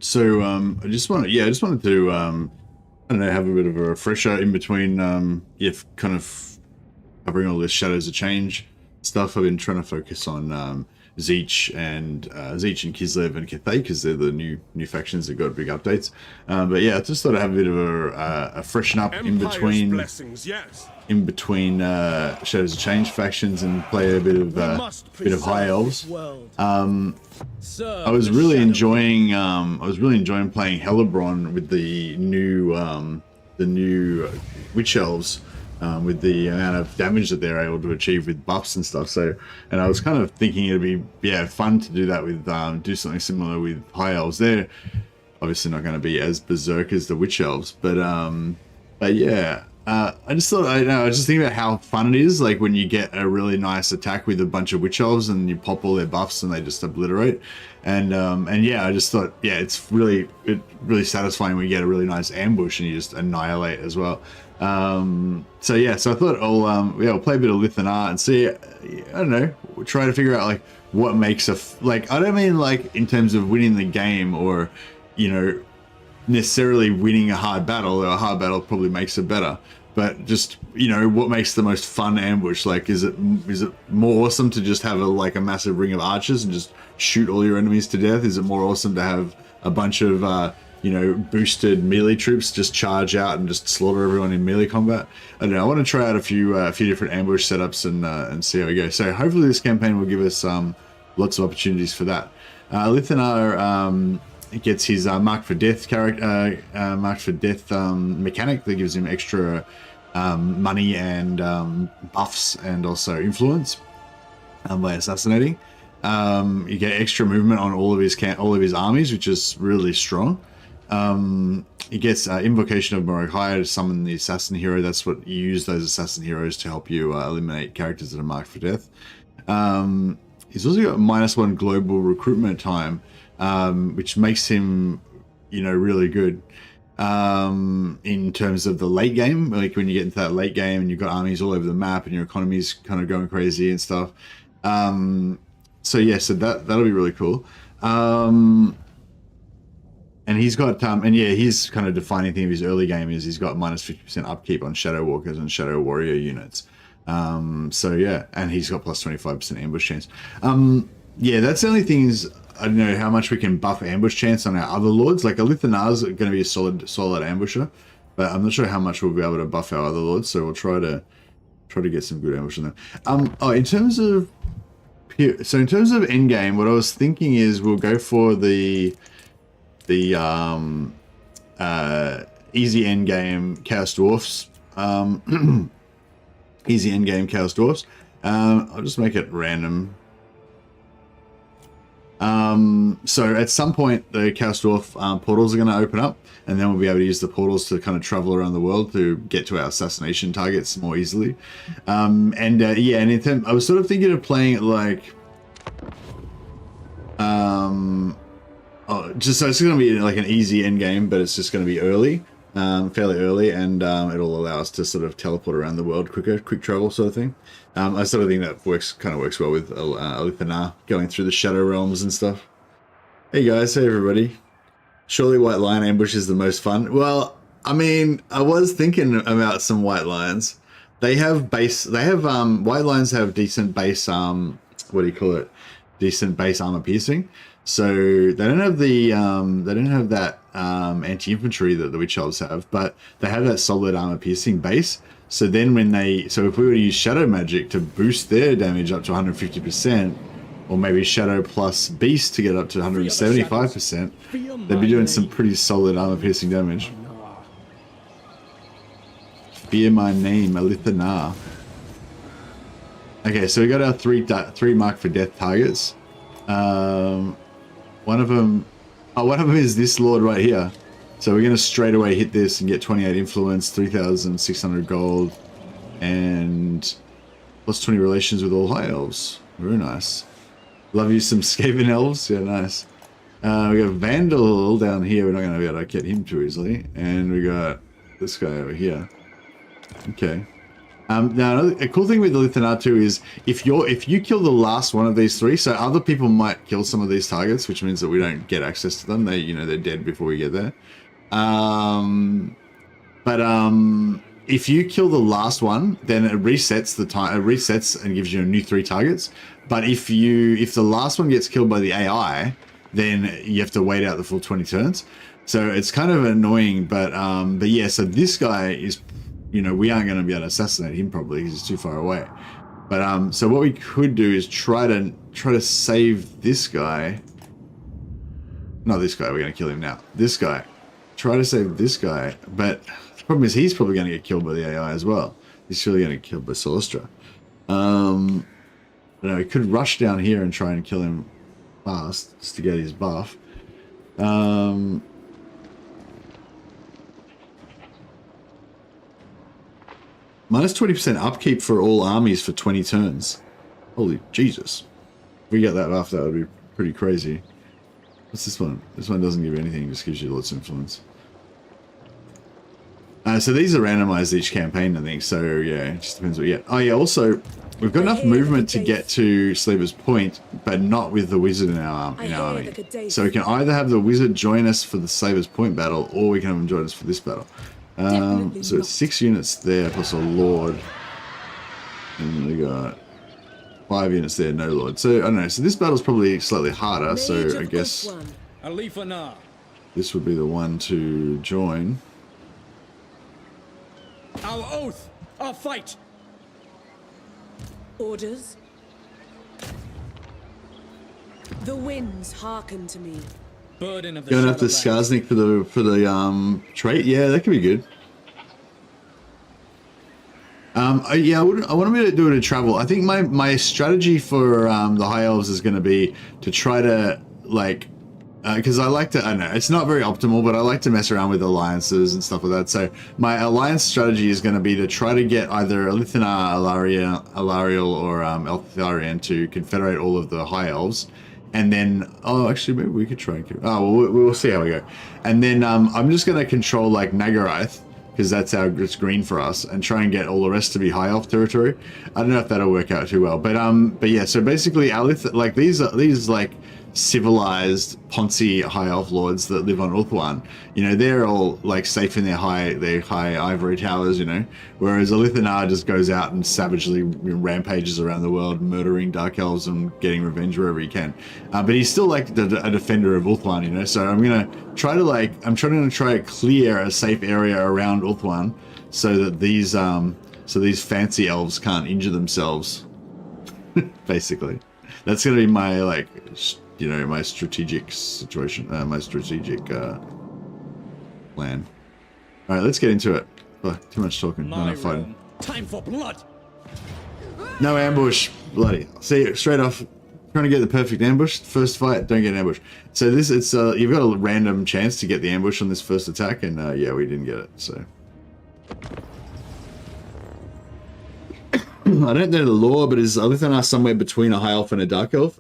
I just wanted, yeah, I just wanted to, I don't know, have a bit of a refresher in between, yeah, kind of covering all this Shadows of Change stuff. I've been trying to focus on Zeech and Kislev and Cathay because they're the new factions that got big updates. But yeah, I just thought I'd have a bit of a freshen up in between. Blessings, yes. In between Shadows of Change factions and play a bit of High Elves. I was really enjoying playing Hellebron with the new Witch Elves, with the amount of damage that they're able to achieve with buffs and stuff. So, and I was kind of thinking it'd be fun to do that with do something similar with High Elves. They're obviously not going to be as berserk as the Witch Elves, but yeah. I just thought, I was just thinking about how fun it is, like when you get a really nice attack with a bunch of Witch Elves and you pop all their buffs and they just obliterate. And yeah, I just thought, yeah, it's really satisfying when you get a really nice ambush and you just annihilate as well. So yeah, so I thought I'll play a bit of ALITH and ANAR and see, I don't know, try to figure out like what makes like, I don't mean like in terms of winning the game or, you know, necessarily winning a hard battle, though a hard battle probably makes it better, but just, you know, what makes the most fun ambush? Like, is it more awesome to just have a massive ring of archers and just shoot all your enemies to death? Is it more awesome to have a bunch of you know, boosted melee troops just charge out and just slaughter everyone in melee combat? I don't know, I want to try out a few different ambush setups and see how we go. So hopefully this campaign will give us lots of opportunities for that. ALITH and ANAR, it gets his Mark for Death mechanic that gives him extra money and buffs and also influence by assassinating. You get extra movement on all of his armies, which is really strong. He gets Invocation of Mordecai to summon the assassin hero. That's what you use those assassin heroes to help you eliminate characters that are marked for death. He's also got -1 global recruitment time, which makes him, you know, really good in terms of the late game. Like when you get into that late game and you've got armies all over the map and your economy's kind of going crazy and stuff. So yeah, so that'll be really cool. And he's got and yeah, his kind of defining thing of his early game is he's got -50% upkeep on Shadow Walkers and Shadow Warrior units. So yeah, and he's got +25% ambush chance. Yeah, that's the only things. I don't know how much we can buff ambush chance on our other lords. Like ALITH and ANAR is going to be a solid ambusher, but I'm not sure how much we'll be able to buff our other lords. So we'll try to get some good ambush on them. Oh, in terms of end game, what I was thinking is we'll go for the easy end game Chaos Dwarfs. Easy end game Chaos Dwarfs. I'll just make it random. So at some point the Chaos Dwarf portals are going to open up, and then we'll be able to use the portals to kind of travel around the world to get to our assassination targets more easily. Yeah, and I was sort of thinking of playing it like, just so it's going to be like an easy end game, but it's just going to be early, fairly early, and it'll allow us to sort of teleport around the world quick travel sort of thing. I sort of think that kind of works well with ALITH and ANAR going through the Shadow Realms and stuff. Hey guys, hey everybody. Surely White Lion ambush is the most fun. Well, I mean, I was thinking about some White Lions. White Lions have decent base, what do you call it? Decent base armor piercing. So they don't have that anti-infantry that the Witch Elves have, but they have that solid armor piercing base. So then if we were to use Shadow Magic to boost their damage up to 150%, or maybe Shadow plus Beast to get up to 175%, they'd be doing some pretty solid armor piercing damage. Fear my name, ALITH and ANAR. Okay, so we got our three mark for death targets. One of them is this lord right here. So we're going to straight away hit this and get 28 influence, 3,600 gold, and +20 relations with all high elves. Very nice. Love you some Skaven elves. Yeah, nice. We got Vandal down here. We're not going to be able to get him too easily. And we got this guy over here. Okay. Now, a cool thing with the ALITH too is if you kill the last one of these three, so other people might kill some of these targets, which means that we don't get access to them. They're dead before we get there. If you kill the last one, then it resets the time. It resets and gives you a new 3 targets. But if the last one gets killed by the AI, then you have to wait out the full 20 turns. So it's kind of annoying. But yeah. So this guy is. We aren't going to be able to assassinate him probably because he's too far away. But so what we could do is try to save this guy. Not this guy. We're going to kill him now. This guy. Try to save this guy. But the problem is he's probably going to get killed by the AI as well. He's surely going to get killed by Solastra. I don't know. We could rush down here and try and kill him fast just to get his buff. Minus 20% upkeep for all armies for 20 turns. Holy Jesus. If we get that buff, that would be pretty crazy. What's this one? This one doesn't give you anything, just gives you lots of influence. So these are randomized each campaign, I think. So yeah, it just depends what you get. Oh yeah, also, we've got enough movement to get to Slaver's Point, but not with the wizard in our army. So we can either have the wizard join us for the Slaver's Point battle, or we can have him join us for this battle. So it's 6 units there plus a lord, and we got 5 units there, no lord. So I don't know. So this battle's probably slightly harder. So I guess this would be the one to join. Our oath, our fight. Orders. The winds hearken to me. Burden of the going after Skarsnik for the trait. Yeah, that could be good. Yeah, I want to do it in travel. I think my strategy for the High Elves is going to be to try to because I don't know, it's not very optimal, but I like to mess around with alliances and stuff like that. So my alliance strategy is going to be to try to get either ALITH-ANAR, Alariel, or Eltharion to confederate all of the High Elves. And then, actually, maybe we could try and... we'll see how we go. And then I'm just going to control, Nagarath, because it's green for us, and try and get all the rest to be High Elf territory. I don't know if that'll work out too well. But yeah, so basically, ALITH, these civilized Ponzi High Elf lords that live on Ulthuan, they're all safe in their high ivory towers, whereas ALITH-ANAR just goes out and savagely rampages around the world, murdering Dark Elves and getting revenge wherever he can. But he's still a defender of Ulthuan, so I'm gonna try to clear a safe area around Ulthuan so that these fancy elves can't injure themselves. Basically, that's gonna be my my strategic situation, my strategic plan. All right, let's get into it. Oh, too much talking. Not enough fighting. Time for blood. No ambush. Bloody. See, straight off, trying to get the perfect ambush. First fight, don't get an ambush. So you've got a random chance to get the ambush on this first attack, and yeah, we didn't get it. So I don't know the lore, but is ALITH-ANAR somewhere between a High Elf and a Dark Elf?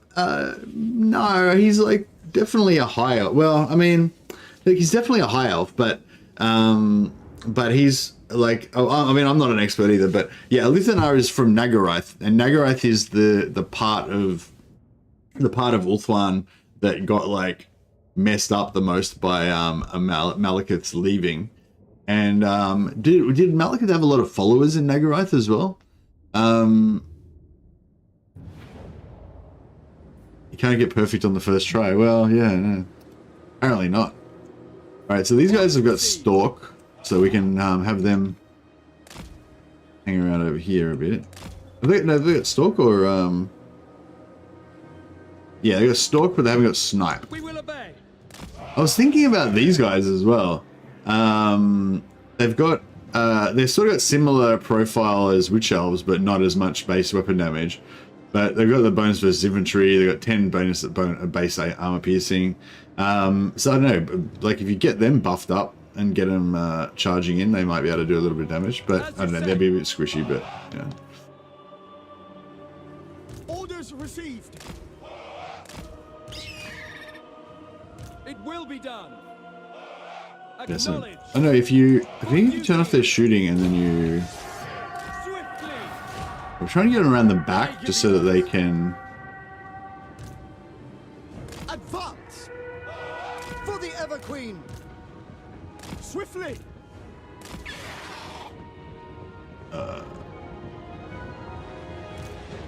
No, he's definitely a High Elf. Well, I mean, he's definitely a High Elf, but he's I'm not an expert either, but yeah, ALITH-ANAR is from Nagarath, and Nagarath is the part of Ulthuan that got messed up the most by Malekith's leaving. And did Malekith have a lot of followers in Nagarath as well? You can't get perfect on the first try. Well, yeah, no. Apparently not. Alright, so these guys have got Stalk, so we can have them hang around over here a bit. Have they got Stalk or... Yeah, they got Stalk, but they haven't got Snipe. We will obey. I was thinking about these guys as well. They've got... they've sort of got similar profile as Witch Elves, but not as much base weapon damage. But they've got the bonus versus infantry. They've got 10 bonus base armor piercing. So I don't know, if you get them buffed up and get them charging in, they might be able to do a little bit of damage. But I don't know, they'd be a bit squishy, but yeah. Orders received. It will be done. Yeah, so, I know if you turn off their shooting and then you I'm trying to get them around the back just so that they can. Advance! For the Ever Queen! Swiftly!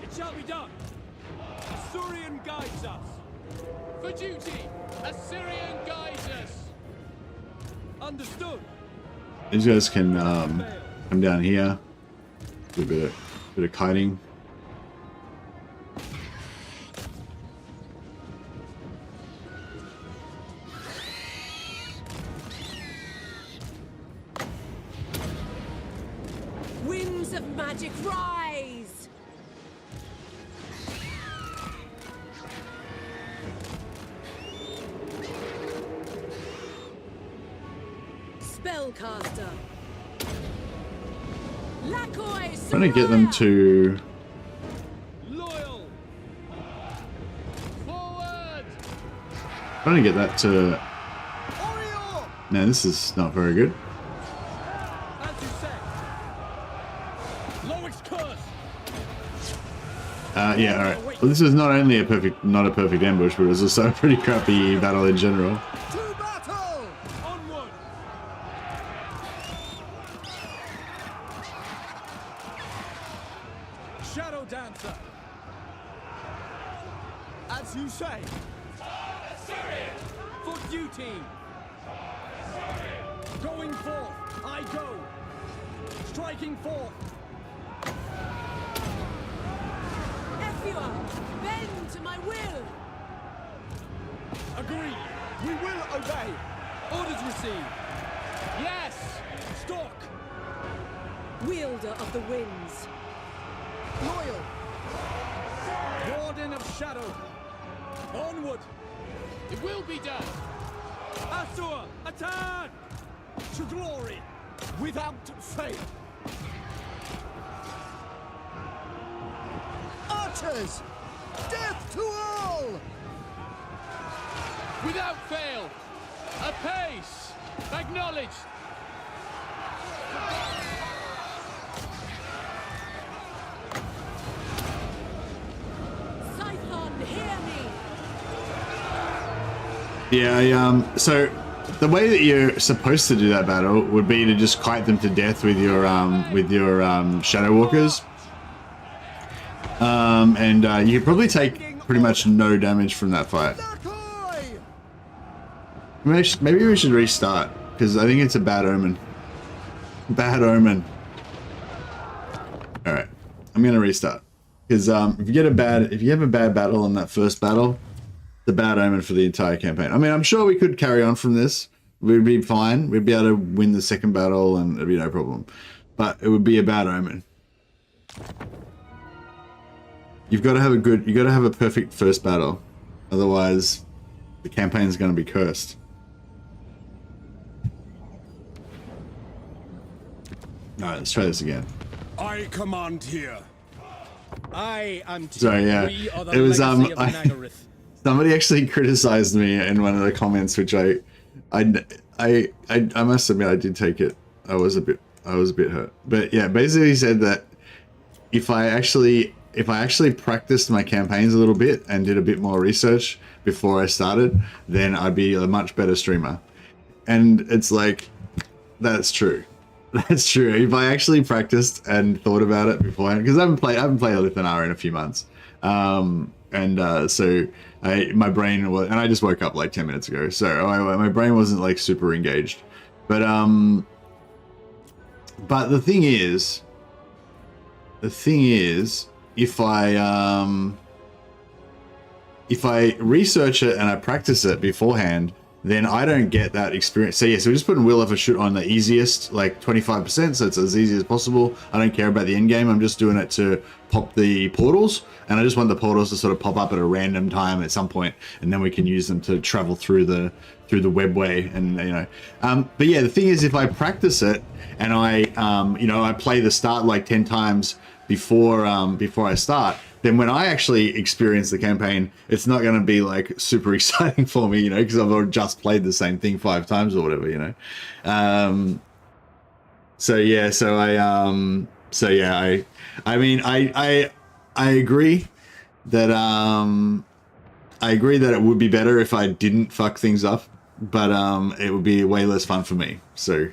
It shall be done! Assyrian guides us! For duty! Assyrian guides us! Understood! These guys can come down here. Do a bit of kiting. Winds of magic rise! Spellcaster. Lakoi Trying to get them to. Loyal! Forward! Trying to get that to. Oriole! No, this is not very good. As you say! Loic's curse! Yeah, all right. Well, this is not only not a perfect ambush, but it was also a pretty crappy battle in general. To battle! Onward! Shadow Dancer! As you say. For duty! Going forth, I go! Striking forth! Ephua, bend to my will! Agree! We will obey! Orders received! Yes! Stalk! Wielder of the winds. Loyal! Warden of Shadow! Onward! It will be done! Asur, attack! To glory! Without fail! Archers! Death to all! Without fail! Apace! Acknowledged! Scython, hear me! Yeah, so the way that you're supposed to do that battle would be to just kite them to death with your Shadow Walkers. You could probably take pretty much no damage from that fight. Lakoi! Maybe we should restart, because I think it's a bad omen. Bad omen. Alright, I'm gonna restart. Because if you have a bad battle in that first battle, it's a bad omen for the entire campaign. I mean, I'm sure we could carry on from this. We'd be fine. We'd be able to win the second battle and it'd be no problem. But it would be a bad omen. You've got to have a perfect first battle. Otherwise, the campaign's going to be cursed. Alright, let's try this again. I command here. I am Sorry, yeah. It was somebody actually criticized me in one of the comments, which I must admit I did take it. I was a bit hurt. But yeah, basically he said that if I actually practiced my campaigns a little bit and did a bit more research before I started, then I'd be a much better streamer. And it's like, that's true. That's true. If I actually practiced and thought about it beforehand, because I haven't played ALITH ANAR in a few months, so my brain was, and I just woke up like 10 minutes ago, so my brain wasn't like super engaged. But the thing is, if I research it and I practice it beforehand, then I don't get that experience. So yeah, so we're just putting Will of a Shoot on the easiest, like 25%, so it's as easy as possible. I don't care about the end game. I'm just doing it to pop the portals, and I just want the portals to sort of pop up at a random time at some point, and then we can use them to travel through the webway, and you know. But yeah, the thing is, if I practice it and I play the start like 10 times before I start, then when I actually experience the campaign, it's not going to be like super exciting for me, you know, because I've just played the same thing 5 times or whatever, you know. So yeah, so So yeah, I mean, I agree that I agree that it would be better if I didn't fuck things up, but it would be way less fun for me. So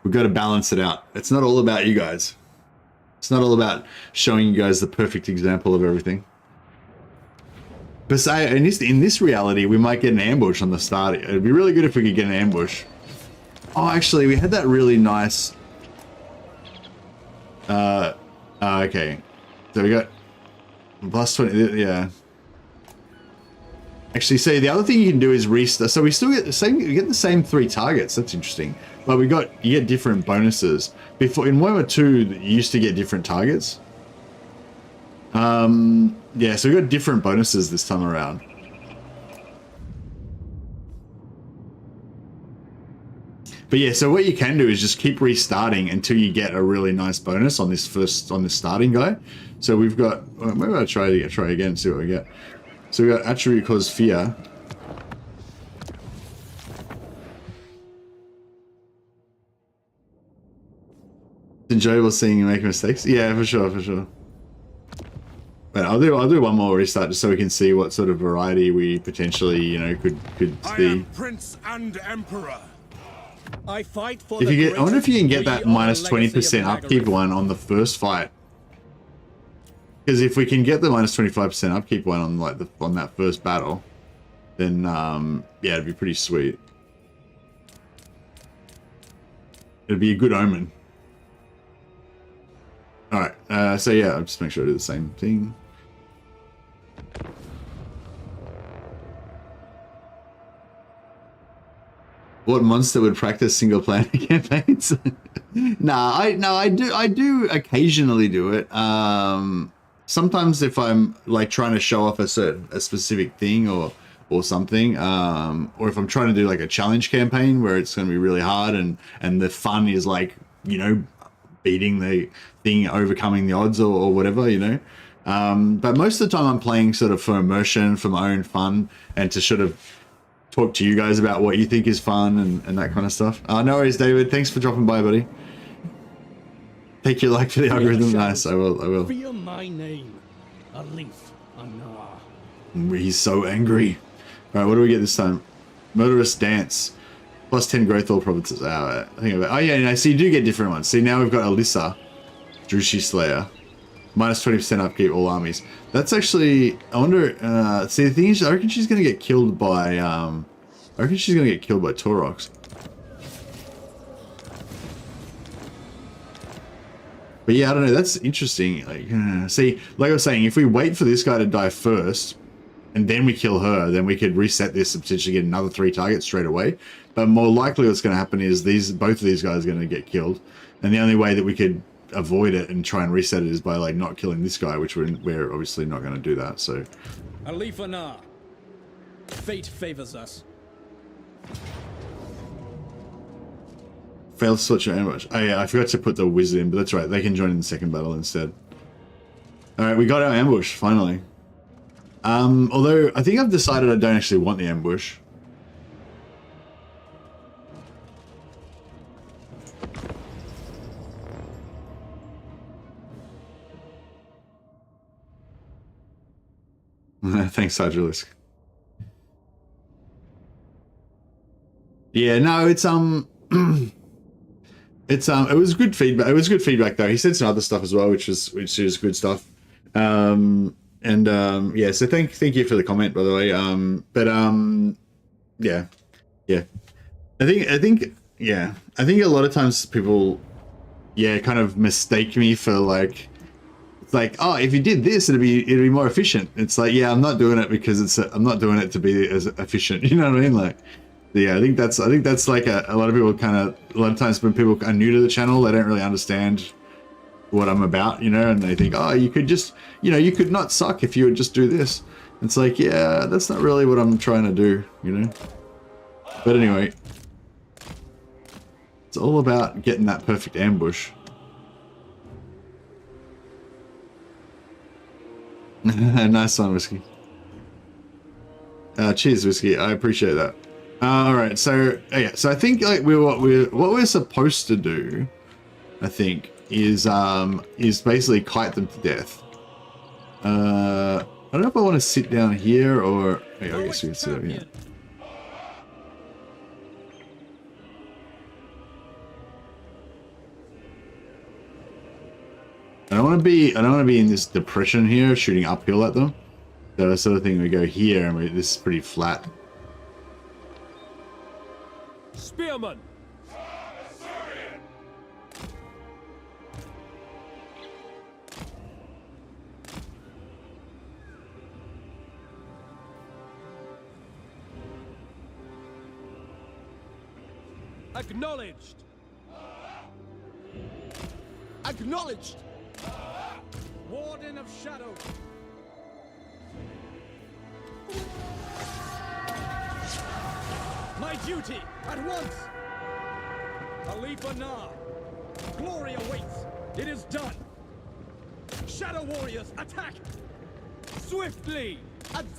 we've got to balance it out. It's not all about you guys. It's not all about showing you guys the perfect example of everything. But in this reality, we might get an ambush on the start. It'd be really good if we could get an ambush. Oh, actually, we had that really nice... okay. So we got plus 20, yeah. Actually, see, the other thing you can do is restart. So we still get the same, you get the same 3 targets. That's interesting. But you get different bonuses. Before, in Warhammer 2, you used to get different targets. Yeah, so we got different bonuses this time around. But yeah, so what you can do is just keep restarting until you get a really nice bonus on this starting guy. So we've got, well, maybe I'll try again and see what we get. So we got attribute cause fear. It's enjoyable seeing you make mistakes. Yeah, for sure, for sure. But I'll do one more restart just so we can see what sort of variety we potentially, you know, could I see. am Prince and Emperor. I fight for If you get, I wonder if you can get that minus 20% upkeep one on the first fight. Because if we can get the minus 25% upkeep one on like on that first battle, then yeah, it'd be pretty sweet. It'd be a good omen. All right, so yeah, I'll just make sure I do the same thing. What monster would practice single player campaigns? I do occasionally do it. Sometimes if I'm like trying to show off a specific thing or something, or if I'm trying to do like a challenge campaign where it's going to be really hard and the fun is like, you know, beating the thing, overcoming the odds or whatever, you know. But most of the time I'm playing sort of for immersion, for my own fun, and to sort of talk to you guys about what you think is fun and that kind of stuff. No worries, David. Thanks for dropping by, buddy. Take your like for the algorithm. Nice, I will. Fear my name, ALITH, ANAR. He's so angry. All right, what do we get this time? Murderous Dance. Plus 10 growth all provinces. I think about. Oh yeah, no, so you do get different ones. See, now we've got Alyssa, Drushi Slayer, minus 20% upkeep all armies. That's actually, I wonder. See, the thing is, I reckon she's gonna get killed by. I reckon she's gonna get killed by Taurox. But yeah, I don't know. That's interesting. Like, see, like I was saying, if we wait for this guy to die first, and then we kill her, then we could reset this and potentially get another 3 targets straight away. But more likely what's going to happen is both of these guys are going to get killed. And the only way that we could avoid it and try and reset it is by like not killing this guy, which we're obviously not going to do that. So ALITH ANAR. Fate favors us. failed to select your ambush. Oh yeah, I forgot to put the wizard in, but that's right. They can join in the second battle instead. All right, we got our ambush finally. Although I think I've decided I don't actually want the ambush. Thanks, Hydrolisk. Yeah, no, it's it was good feedback. It was good feedback though. He said some other stuff as well, which is good stuff. Yeah, so thank you for the comment, by the way. Yeah. I think a lot of times people, kind of mistake me for like, it's like, oh, if you did this, it'd be more efficient. It's like, yeah, I'm not doing it because I'm not doing it to be as efficient. You know what I mean? Like, yeah, I think that's like a lot of people a lot of times when people are new to the channel, they don't really understand what I'm about, you know, and they think, oh, you could just, you could not suck if you would just do this. It's like, yeah, that's not really what I'm trying to do, you know. But anyway, it's all about getting that perfect ambush. Nice one, Whiskey. Cheers, Whiskey. I appreciate that. All right, so yeah, so I think like what we're supposed to do, I think, is basically kite them to death. I don't know if I want to sit down here or I guess we can sit over here. I don't want to be in this depression here, shooting uphill at them. So I sort of think we go here, and this is pretty flat. Spearman. Acknowledged. Acknowledged. Warden of Shadow. My duty at once. ANAR. Glory awaits. It is done. Shadow warriors, attack! Swiftly.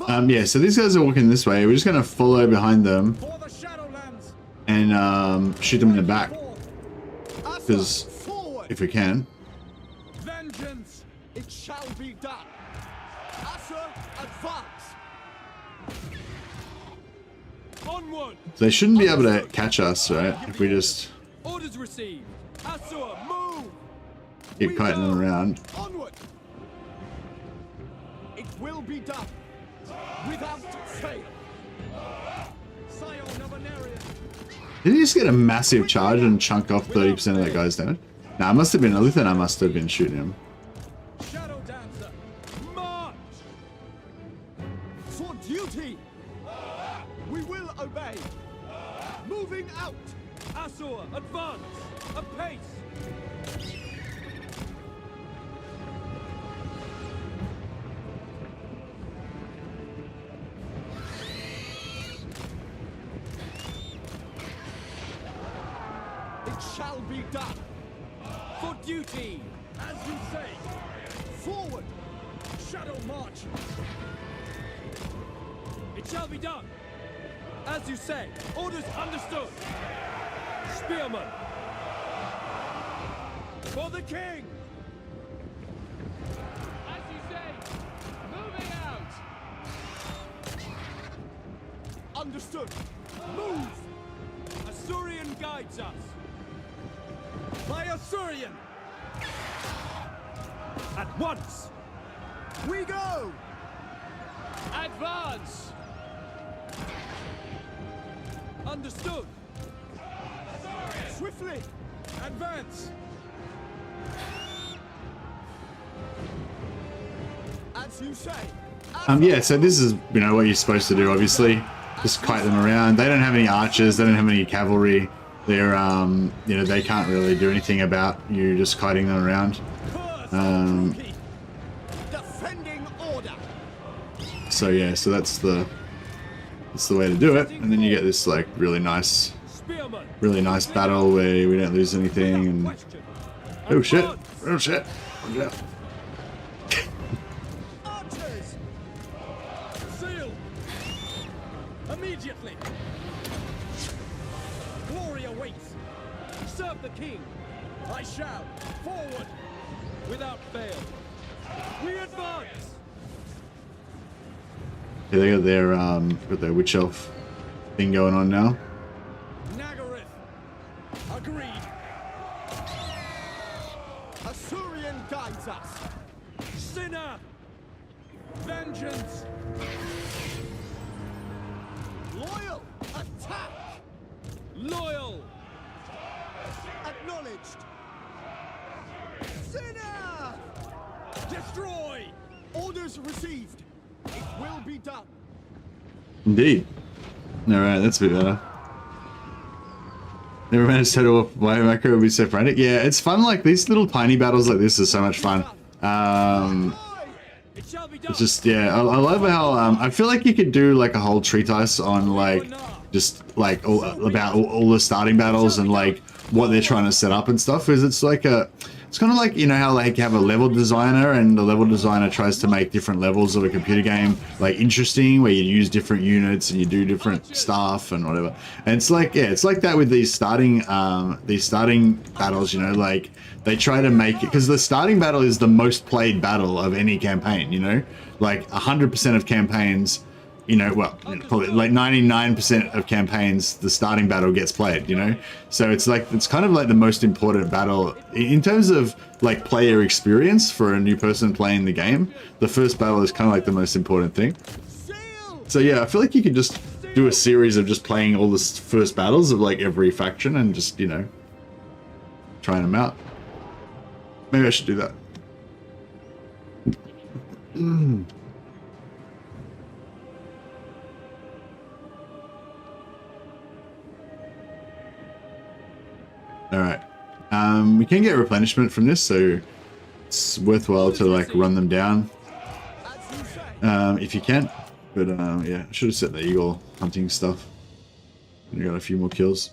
Yeah. So these guys are walking this way. We're just gonna follow behind them For the Shadowlands. and shoot them in the back, because Forward. if we can. Vengeance. It shall be done. Asa, advance. Onward. They shouldn't be able to catch us, right? If we just Orders received. Asur, move. keep kiting them around. Onward. It will be done. Without fail. Scion of Anarian. Did he just get a massive charge and chunk off 30% of that guy's damage? Nah, it must have been ALITH, and I must have been shooting him. Shadow Dancer. March. For duty. We will obey. Moving out. Asur, advance. Apace. It shall be done. For duty. As you say. Forward. Shadow march. It shall be done. As you say. Orders understood. Spearman. For the king. As you say. Moving out. Understood. Move. Asurian guides us. By Asurian. At once. We go. Advance. Understood. Swiftly. Advance. As you say. Yeah, so this is, you know, what you're supposed to do, obviously. Just kite them around. They don't have any archers, they don't have any cavalry. They're, you know, they can't really do anything about you just kiting them around. Defending order. So yeah, so that's the way to do it. And then you get this like really nice battle where we don't lose anything. And oh shit, oh shit. Watch out. Archers. Seal. Immediately. Glory awaits. Serve the king. I shall. Forward. Without fail. We advance. Yeah, they got their witch elf thing going on now. Nagareth. Agreed. Asurian guides us. Sinner. Vengeance. Loyal. Attack. Loyal. Acknowledged. Sinner. Destroy. Orders received. It will be done. Indeed. Alright, that's a bit better. Never managed to settle off why macro would be so frantic. Yeah, it's fun, like these little tiny battles like this are so much fun. It shall be done. It's just, yeah, I love how, I feel like you could do like a whole treatise on like, just like all the starting battles and like what they're trying to set up and stuff, because it's like It's kind of like, you know, how like you have a level designer and the level designer tries to make different levels of a computer game like interesting, where you use different units and you do different stuff and whatever. And it's like, yeah, it's like that with these starting battles, you know, like they try to make it, because the starting battle is the most played battle of any campaign, you know, like 100% of campaigns, you know, well, probably like 99% of campaigns, the starting battle gets played, you know? So it's like, it's kind of like the most important battle in terms of like player experience for a new person playing the game. The first battle is kind of like the most important thing. So yeah, I feel like you could just do a series of just playing all the first battles of like every faction and just, you know, trying them out. Maybe I should do that. All right, we can get replenishment from this, so it's worthwhile to like run them down if you can. But yeah, I should have set the eagle hunting stuff. You got a few more kills.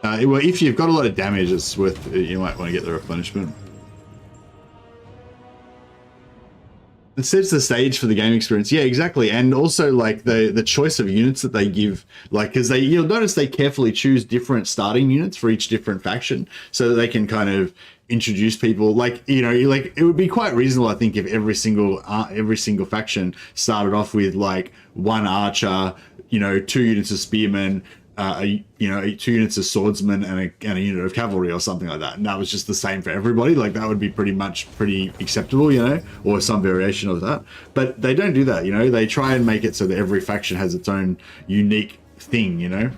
Well, if you've got a lot of damage, it's worth. You might want to get the replenishment. It sets the stage for the game experience. Yeah, exactly. And also like the choice of units that they give, like, because you'll notice they carefully choose different starting units for each different faction so that they can kind of introduce people. Like, you know, like it would be quite reasonable, I think, if every single faction started off with like one archer, you know, 2 units of spearmen, you know, 2 units of swordsmen and a unit of cavalry or something like that, and that was just the same for everybody. Like that would be pretty acceptable, you know, or some variation of that. But they don't do that, you know. They try and make it so that every faction has its own unique thing, you know,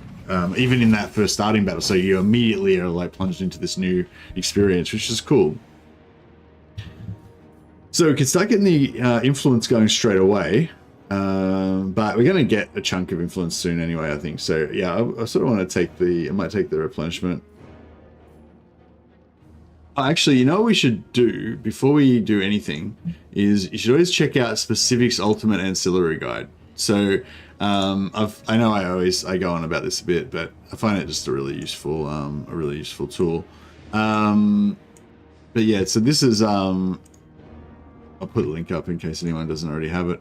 even in that first starting battle. So you immediately are like plunged into this new experience, which is cool. So we can start getting the influence going straight away. But we're going to get a chunk of influence soon anyway, I think. So yeah, I sort of want to take I might take the replenishment. Actually, you know what we should do before we do anything is you should always check out Specifics Ultimate Ancillary Guide. So I know I go on about this a bit, but I find it just a really useful tool. But yeah, so this is I'll put a link up in case anyone doesn't already have it.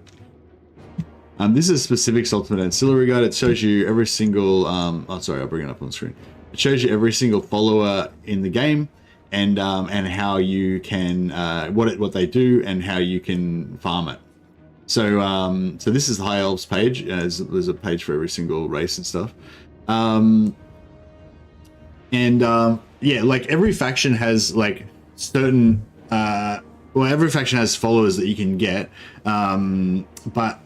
This is Specifics Ultimate Ancillary Guide. It shows you every single, oh sorry, I'll bring it up on the screen. It shows you every single follower in the game and how you can, what they do and how you can farm it. So, so this is the High Elves page. There's a page for every single race and stuff. Yeah, like every faction has like certain, well, every faction has followers that you can get, but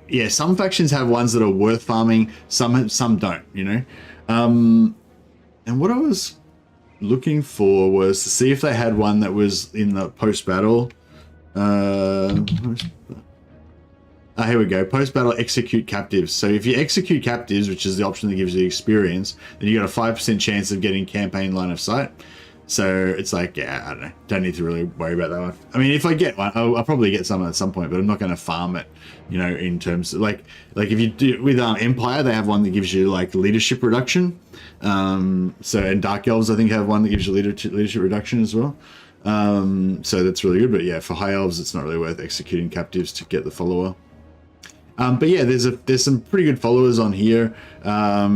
yeah, some factions have ones that are worth farming, some don't, you know. And what I was looking for was to see if they had one that was in the post-battle. Here we go. Post-battle execute captives. So if you execute captives, which is the option that gives you experience, then you got a 5% chance of getting campaign line of sight. So it's like, yeah, I don't know. Don't need to really worry about that one. I mean, if I get one, I'll probably get some at some point, but I'm not going to farm it, you know, in terms of like if you do with Empire, they have one that gives you like leadership reduction. So, and Dark Elves, I think, have one that gives you leadership reduction as well. So that's really good. But yeah, for High Elves, it's not really worth executing captives to get the follower. But yeah, there's some pretty good followers on here. Yeah,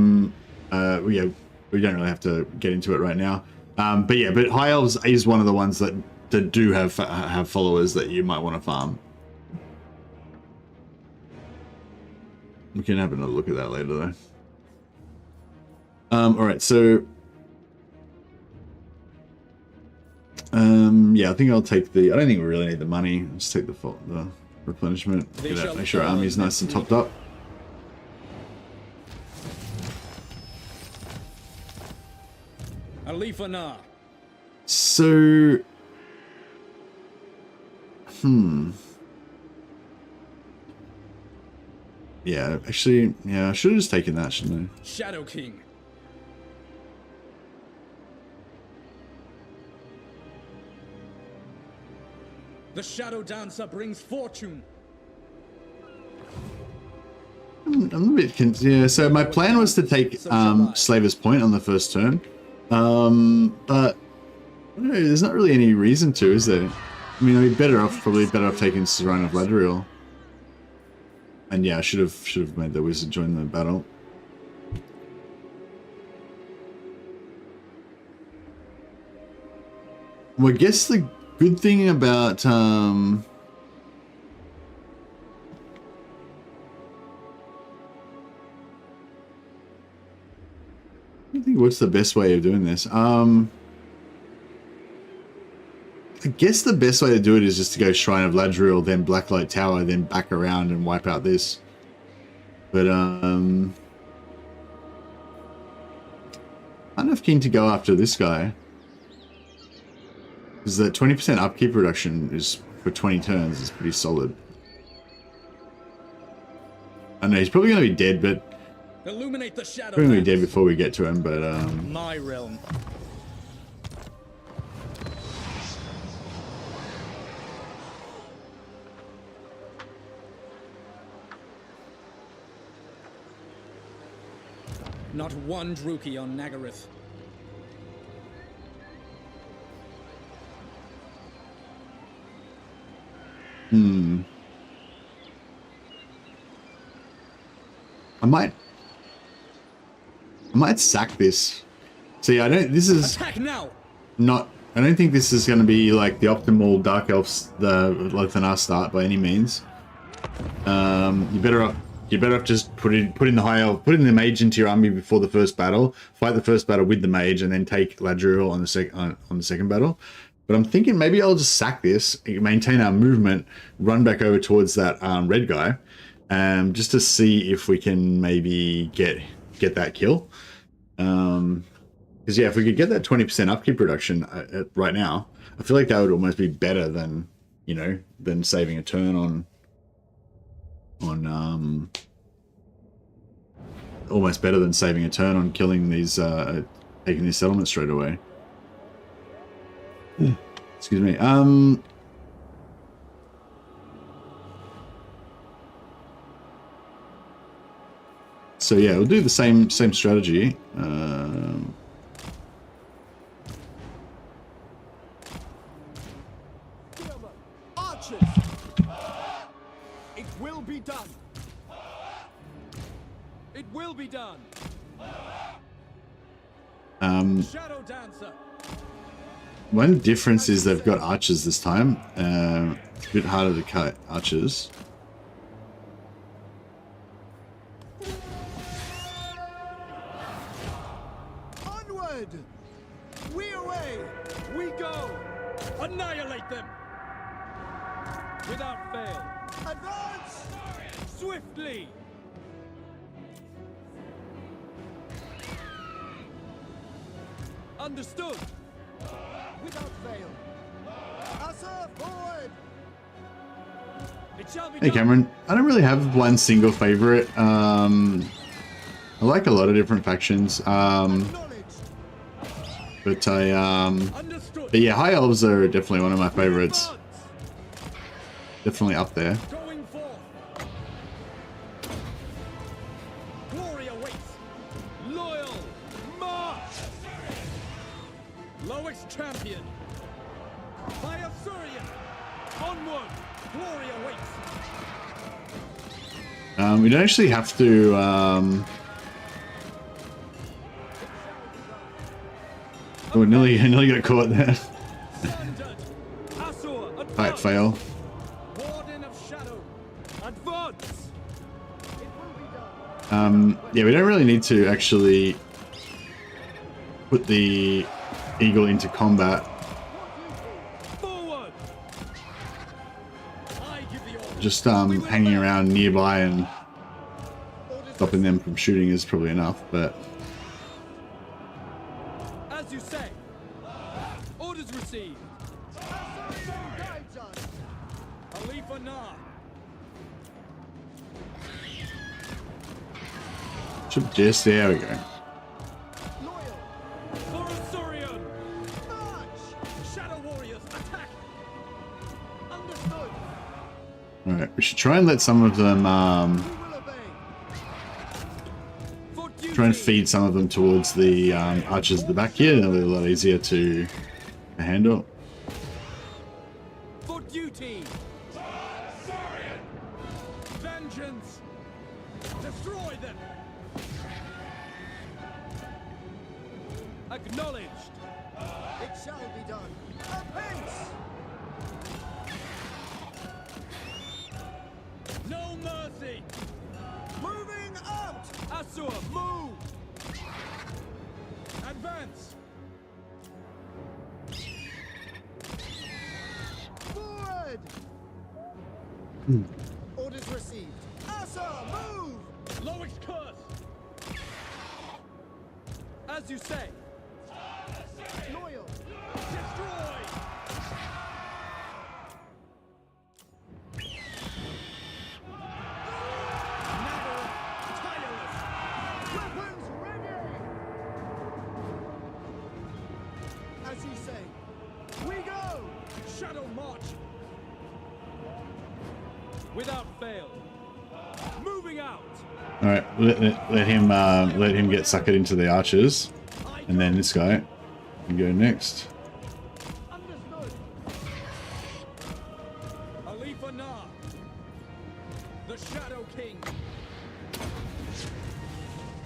we don't really have to get into it right now. But yeah, but High Elves is one of the ones that do have followers that you might want to farm. We can have another look at that later though. All right, so yeah, I think I'll take I don't think we really need the money. I'll just take the replenishment. Make sure our army's nice and topped up. ANAR. So, yeah, actually, yeah, I should have just taken that, shouldn't I? Shadow King. The Shadow Dancer brings fortune. I'm a bit confused. Yeah, so my plan was to take Slaver's Point on the first turn, but No, there's not really any reason to, is there? I mean, I'd be probably better off taking Shrine of Ladriel. And yeah, I should have made the wizard join the battle. Well, I guess the good thing about I think what's the best way of doing this? I guess the best way to do it is just to go Shrine of Ladriel, then Blacklight Tower, then back around and wipe out this. But I'm kind of keen to go after this guy. Because that 20% upkeep reduction is for 20 turns is pretty solid. I know he's probably going to be dead, but Illuminate the shadow. probably going to be dead before we get to him. But My realm. Not one Druki on Nagaryth. I might sack this. See, I don't. This is Attack now. not. I don't think this is going to be like the optimal Dark Elves, the ANAR start by any means. You're better off just put in the high elf, put in the mage into your army before the first battle, fight the first battle with the mage, and then take Ladriel on the second battle. But I'm thinking maybe I'll just sack this, maintain our movement, run back over towards that red guy, just to see if we can maybe get that kill. Because yeah, if we could get that 20% upkeep reduction right now, I feel like that would almost be better than, you know, than saving a turn on almost better than saving a turn on killing these taking these settlements straight away. Excuse me. So yeah, we'll do the same strategy. Archers! It will be done. It will be done. Shadow Dancer. One difference is they've got archers this time. It's a bit harder to cut archers. Onward! We away! We go. Annihilate them. Without fail. Advance! Swiftly. Understood. Without fail. Asa, forward! It shall be Hey done. Cameron, I don't really have one single favorite. I like a lot of different factions. Acknowledged. But Understood. but yeah, High Elves are definitely one of my favorites. Advance. Definitely up there. Going forth. Glory awaits. Loyal march. Lowest champion. By Assyrian. Onward. Glory awaits. We don't actually have to. Oh, nearly got caught there. Standard. Assur. Advance. Alright, fail. Warden of Shadow. Advance. Yeah, we don't really need to actually put the eagle into combat. Forward. I give the order. Just hanging around nearby and stopping them from shooting is probably enough, but As you say. Orders received. Guides us. ALITH ANAR. should just there we go. Loyal. For Assyrian. March! Shadow warriors, attack. Understood. Alright, we should try and let some of them We will obey. For duty. try and feed some of them towards the archers at the back here. It'll be a lot easier to to handle. For duty! Vengeance! Destroy them! Acknowledged! It shall be done. Apace! No mercy! Moving out! Asur, move! Advance! Forward! Orders received. Asa, move! Lowick's curse! As you say! Loyal! Destroy! Never tireless! Weapons ready! As you say. We go! Shadow march! Without fail! Moving out! All right, let him get suckered into the archers, and then this guy can go next. Understood! ALITH ANAR! The Shadow King!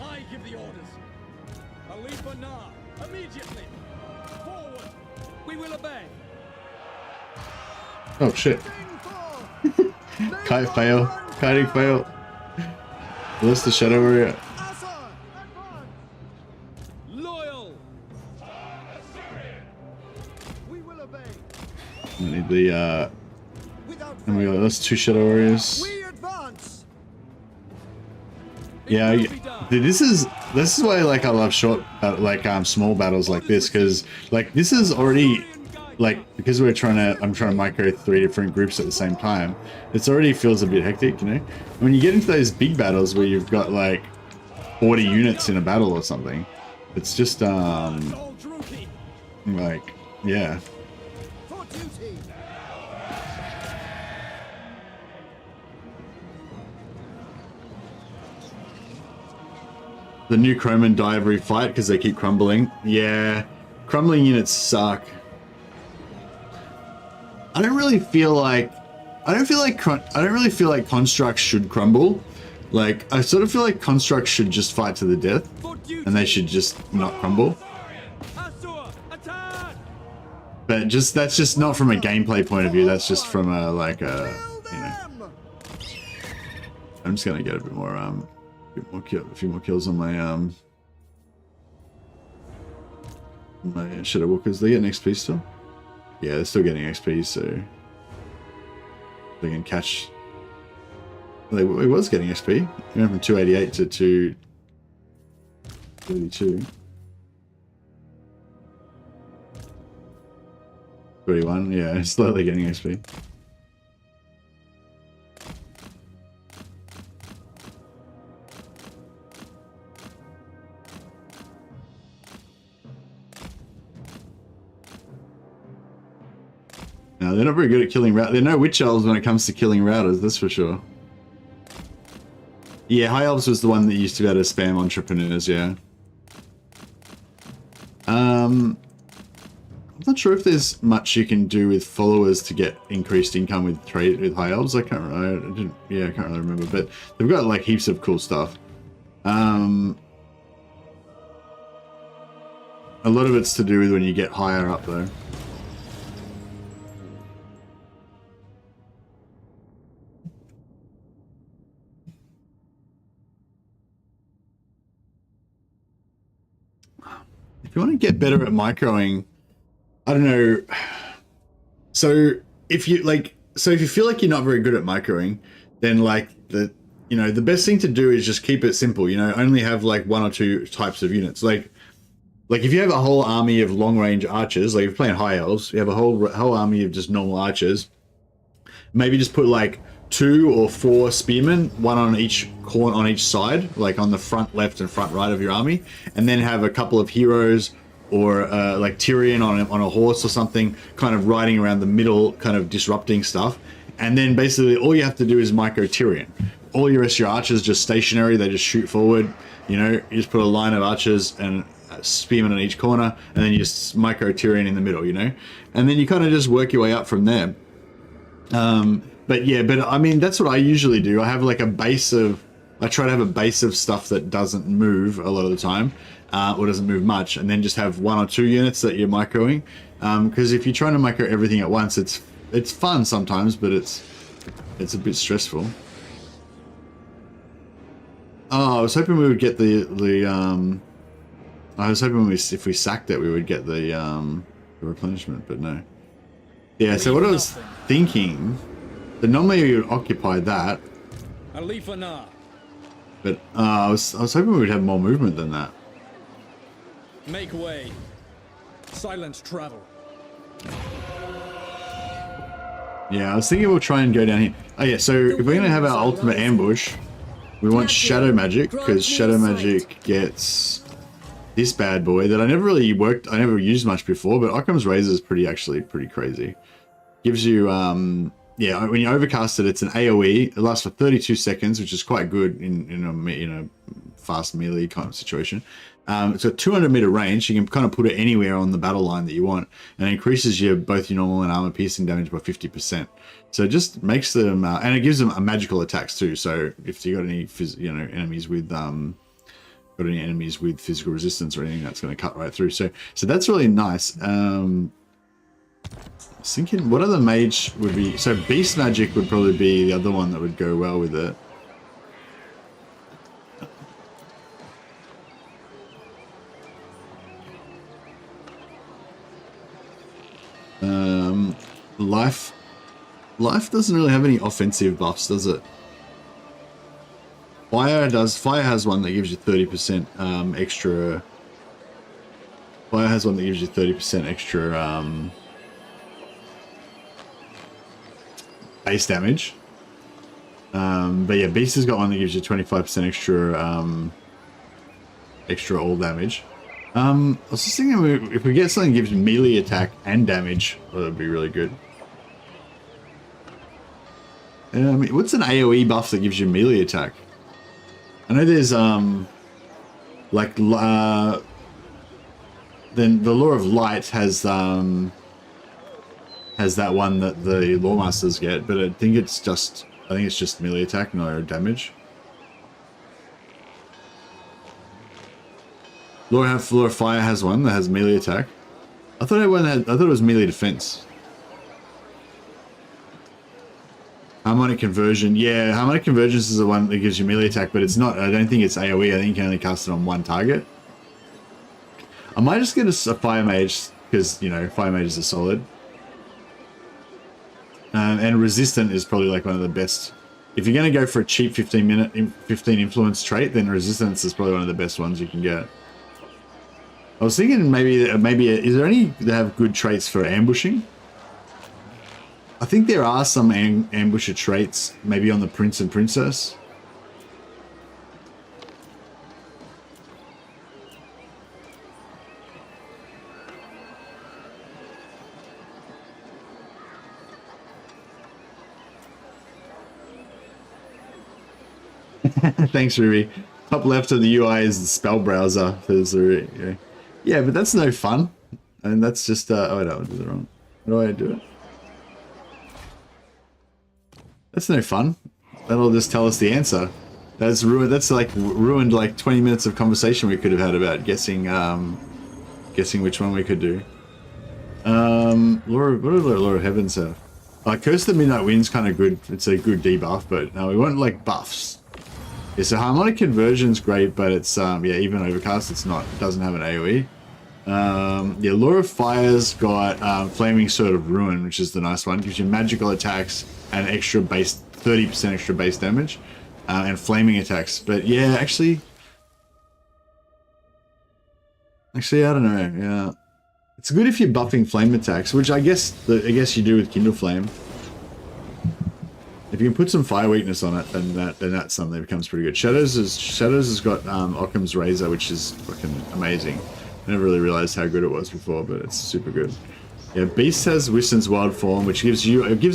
I give the orders! ALITH ANAR! Immediately! Forward! We will obey! Oh shit! Kite fail. Kiting fail. What's the Shadow Warrior? Asa, advance! Loyal! We will obey. I need the Without oh my fail. god, that's 2 Shadow Warriors. We advance! Yeah, It will be done. dude, this is why like I love short small battles like this, because like this is already like, because I'm trying to micro 3 different groups at the same time, it's already feels a bit hectic, you know. When you get into those big battles where you've got like 40 units in a battle or something, it's just All droopy! like, yeah. For duty! The new Croman die every fight because they keep crumbling. Yeah, crumbling units suck. I don't really feel like constructs should crumble. Like, I sort of feel like constructs should just fight to the death, For duty! and they should just not crumble. Asur, attack! But that's just not from a gameplay point of view. That's just from a Kill you know. them! I'm just gonna get a bit more a few more kills on my my Shadow Walkers. They get an XP still. Yeah, they're still getting XP, so they can catch. It was getting XP. It went from 288 to 232. 31, yeah, slowly getting XP. No, they're not very good at killing routers. They're no witch elves when it comes to killing routers, that's for sure. Yeah, High Elves was the one that used to be able to spam entrepreneurs, yeah. I'm not sure if there's much you can do with followers to get increased income with trade with High Elves. I can't really remember, but they've got like heaps of cool stuff. A lot of it's to do with when you get higher up though. If you want to get better at microing, I don't know. So if you feel like you're not very good at microing, then like the best thing to do is just keep it simple. You know, only have like 1 or 2 types of units. Like if you have a whole army of long range archers, like if you're playing High Elves, you have a whole army of just normal archers. Maybe just put like 2 or 4 spearmen, 1 on each corner on each side, like on the front left and front right of your army, and then have a couple of heroes or like Tyrion on a horse or something, kind of riding around the middle, kind of disrupting stuff. And then basically all you have to do is micro Tyrion. All your rest of your archers just stationary, they just shoot forward. You know, you just put a line of archers and spearmen on each corner, and then you just micro Tyrion in the middle, you know, and then you kind of just work your way up from there. But yeah, but I mean, that's what I usually do. I have like a base of, I try to have a base of stuff that doesn't move a lot of the time, or doesn't move much, and then just have 1 or 2 units that you're microing. Because if you're trying to micro everything at once, it's fun sometimes, but it's a bit stressful. Oh, I was hoping we would get I was hoping if we sacked it, we would get the replenishment, but no. Yeah, so what I was thinking, that normally you would occupy that, ANAR. but I was hoping we would have more movement than that. Make way. Silence travel. Yeah, I was thinking we'll try and go down here. Oh yeah, so if we're gonna have our ultimate ambush, we want shadow magic, because shadow magic gets this bad boy that I never used much before, but Occam's Razor is actually pretty crazy. Gives you yeah, when you overcast it, it's an AoE. It lasts for 32 seconds, which is quite good in a fast melee kind of situation. It's a 200-meter range. You can kind of put it anywhere on the battle line that you want, and it increases both your normal and armor piercing damage by 50%. So it just makes them, and it gives them a magical attacks too. So if you got any, enemies with physical resistance or anything, that's going to cut right through. So that's really nice. I was thinking, what other mage would be... So beast magic would probably be the other one that would go well with it. Life doesn't really have any offensive buffs, does it? Fire does. Fire has one that gives you 30% extra. Fire has one that gives you 30% extra base damage. But yeah, Beast has got one that gives you 25% extra all damage. I was just thinking if we get something that gives melee attack and damage, well, that would be really good. What's an AoE buff that gives you melee attack? I know there's then the Law of Light has that one that the Lawmasters get, but I think it's just melee attack, no damage. Law of Fire has one that has melee attack. I thought it was melee defense. Harmonic Conversion, yeah, Harmonic Convergence is the one that gives you melee attack, but it's not. I don't think it's AoE. I think you can only cast it on one target. I might just get a Fire Mage because Fire Mages are solid. And Resistant is probably like one of the best. If you're going to go for a cheap 15 influence trait, then Resistance is probably one of the best ones you can get. I was thinking maybe is there any that have good traits for ambushing? I think there are some ambusher traits, maybe on the Prince and Princess. Thanks, Ruby. Top left of the UI is the spell browser. Yeah, but that's no fun. And that's just, oh, I don't do it wrong. How do I do it? That's no fun. That'll just tell us the answer. That's ruined. That's like ruined like 20 minutes of conversation we could have had about guessing which one we could do. What do Law of Heavens have? Curse of the Midnight Wind's kind of good. It's a good debuff, but no, we want like buffs. Yeah, so Harmonic Conversion's great, but it's yeah, even Overcast, it's not. It doesn't have an AoE. Yeah, Law of Fire's got Flaming Sword of Ruin, which is the nice one. Gives you magical attacks and extra base, 30% extra base damage, and flaming attacks. But yeah, actually, I don't know. Yeah, it's good if you're buffing flame attacks, which I guess you do with Kindle Flame. If you can put some fire weakness on it, then that suddenly becomes pretty good. Shadows has got Occam's Razor, which is fucking amazing. I never really realized how good it was before, but it's super good. Yeah, Beast has Wiston's Wild Form, which gives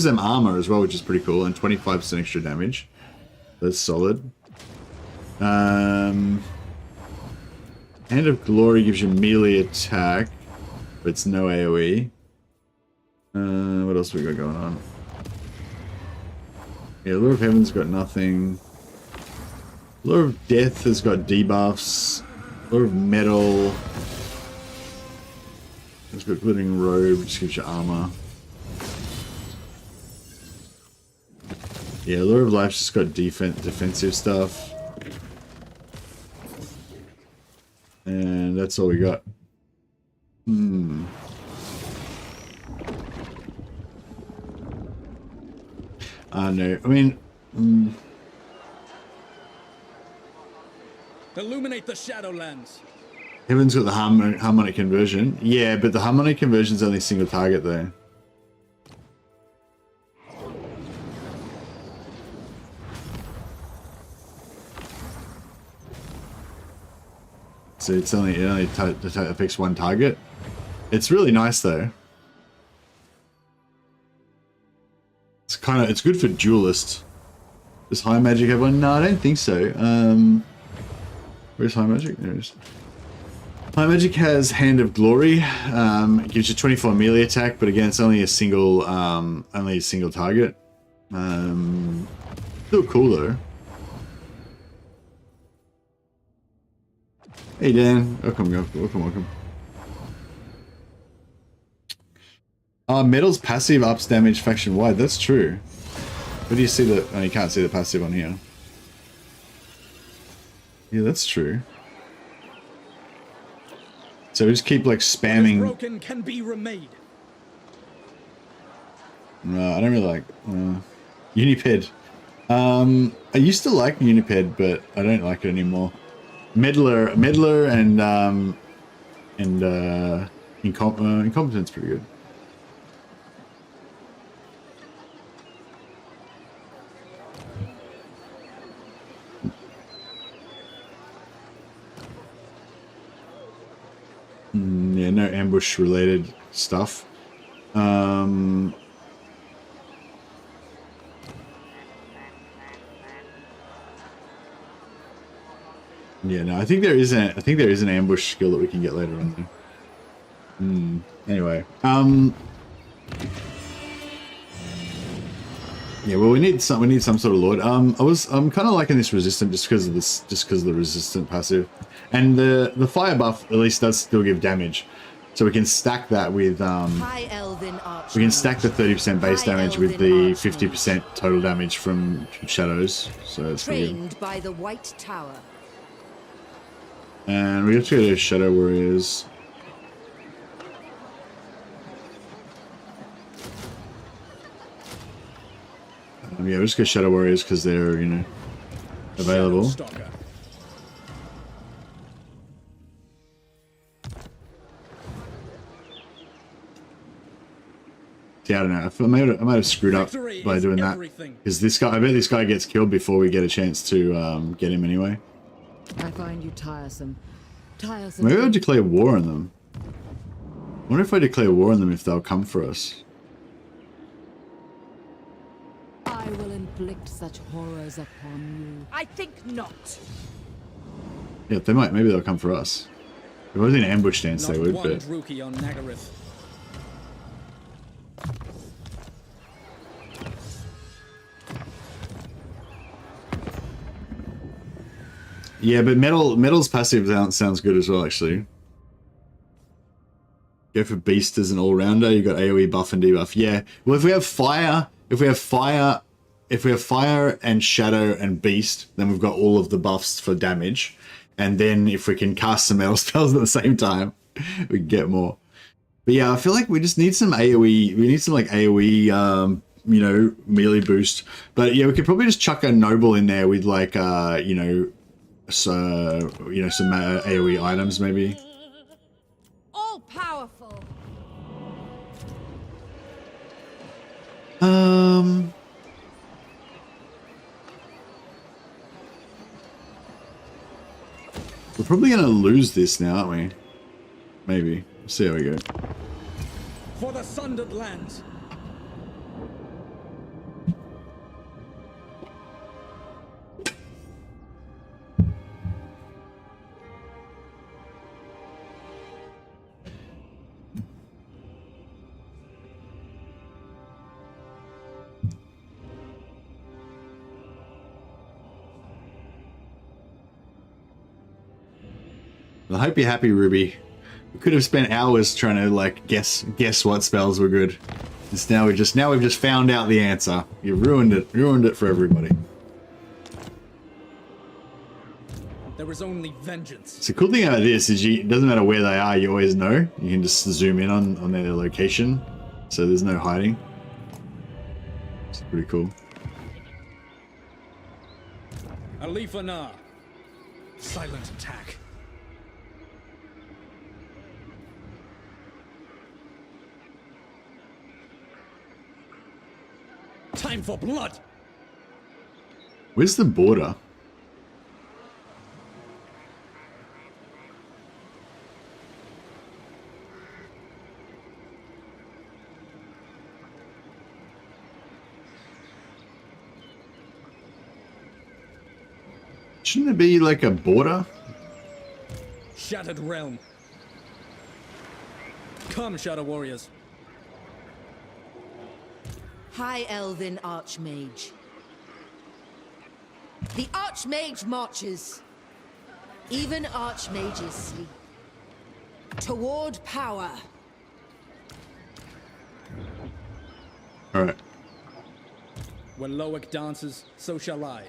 them armor as well, which is pretty cool, and 25% extra damage. That's solid. Hand of Glory gives you melee attack, but it's no AoE. What else we got going on? Yeah, Lure of Heaven's got nothing. Lure of Death has got debuffs. Lure of Metal. It's got Glittering Robe, which gives you armor. Yeah, Lure of Life's just got defensive stuff. And that's all we got. No. I mean... Illuminate the Shadowlands. Heaven's got the harmonic conversion. Yeah, but the harmonic conversion is only a single target though. So it only affects one target. It's really nice though. It's good for duelists. Does High Magic have one? No, I don't think so. Where's High Magic? There it is. High Magic has Hand of Glory. It gives you 24 melee attack, but again, it's only a single target. Still cool though. Hey Dan, welcome. Metal's passive ups damage faction wide. That's true. Where do you see the? Oh, you can't see the passive on here. Yeah, that's true. So we just keep like spamming. Broken can be remade. No, I don't really like Uniped. I used to like Uniped, but I don't like it anymore. Meddler, and Incompetence pretty good. Yeah, no ambush related stuff. Yeah, no, I think there is an ambush skill that we can get later on. Anyway, yeah, well, we need some sort of lord. I'm kind of liking this resistant just because of the resistant passive, and the fire buff at least does still give damage, so we can stack that with we can stack the 30% base damage with the 50% total damage from shadows. So it's trained by the White Tower. And we have to go to Shadow Warriors. Yeah, we'll just go Shadow Warriors because they're, available. Yeah, I don't know. I might have screwed up by doing that. Because I bet this guy gets killed before we get a chance to get him anyway. I find you tiresome. Maybe I'll declare war on them. I wonder if I declare war on them if they'll come for us. I will inflict such horrors upon you. I think not. Yeah, they might. Maybe they'll come for us. If it was in ambush stance, they would. But Druki on Nagareth. yeah, but metal's passive sounds good as well. Actually, go for beast as an all-rounder. You got AOE buff and debuff. Yeah. Well, if we have fire and shadow and beast, then we've got all of the buffs for damage. And then if we can cast some metal spells at the same time, we can get more. But yeah, I feel like we just need some AOE. We need some like AOE, melee boost. But yeah, we could probably just chuck a noble in there with like, some AOE items maybe. All powerful. We're probably gonna lose this now, aren't we? Maybe. We'll see how we go. For the sundered lands. I hope you're happy, Ruby. We could have spent hours trying to like guess what spells were good. It's now we've just found out the answer. You've ruined it for everybody. There is only vengeance. So the cool thing about this is it doesn't matter where they are, you always know. You can just zoom in on their location, so there's no hiding. It's pretty cool. ALITH. Silent attack. Time for blood. Where's the border? Shouldn't it be like a border? Shattered realm. Come, Shadow Warriors. High Elven Archmage. The Archmage marches. Even Archmages sleep. Toward power. Alright. When Loic dances, so shall I.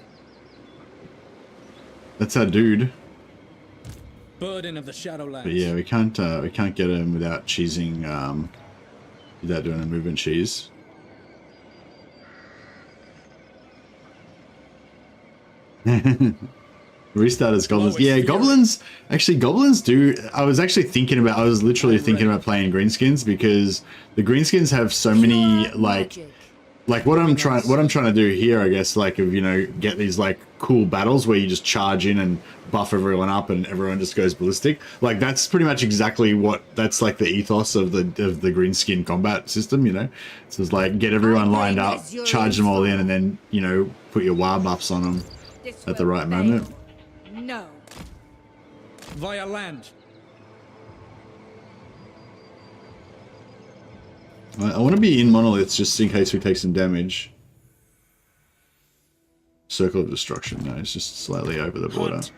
That's our dude. Burden of the Shadowlands. But yeah, we can't get him without cheesing, without doing a movement cheese. Restart as goblins. Yeah, goblins. Actually, goblins do. I was literally thinking about playing greenskins because the greenskins have so many like what I'm trying to do here, I guess, like of get these like cool battles where you just charge in and buff everyone up and everyone just goes ballistic. Like that's pretty much exactly that's like the ethos of the greenskin combat system. So it's like get everyone lined up, charge them all in, and then put your war buffs on them at the right moment. No. Via land. I want to be in monoliths just in case we take some damage. Circle of destruction. No, it's just slightly over the border. Hunt.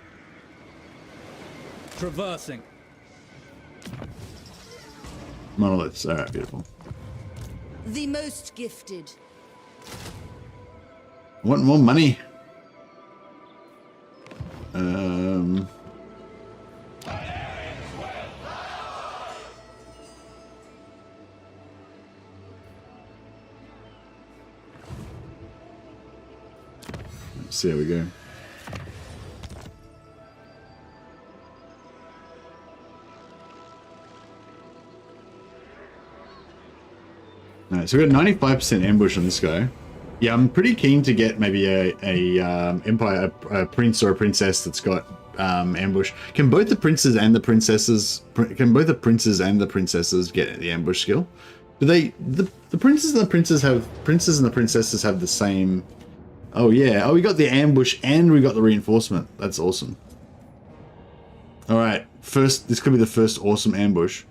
Traversing. Monoliths. All right, beautiful. The most gifted. I want more money. So there we go. Alright, so we got 95% ambush on this guy. Yeah, I'm pretty keen to get maybe a prince or a princess that's got ambush. Can both the princes and the princesses get the ambush skill? Do they the princes and the princesses have the same? Oh yeah. Oh, we got the ambush and we got the reinforcement. That's awesome. All right, this could be the first awesome ambush.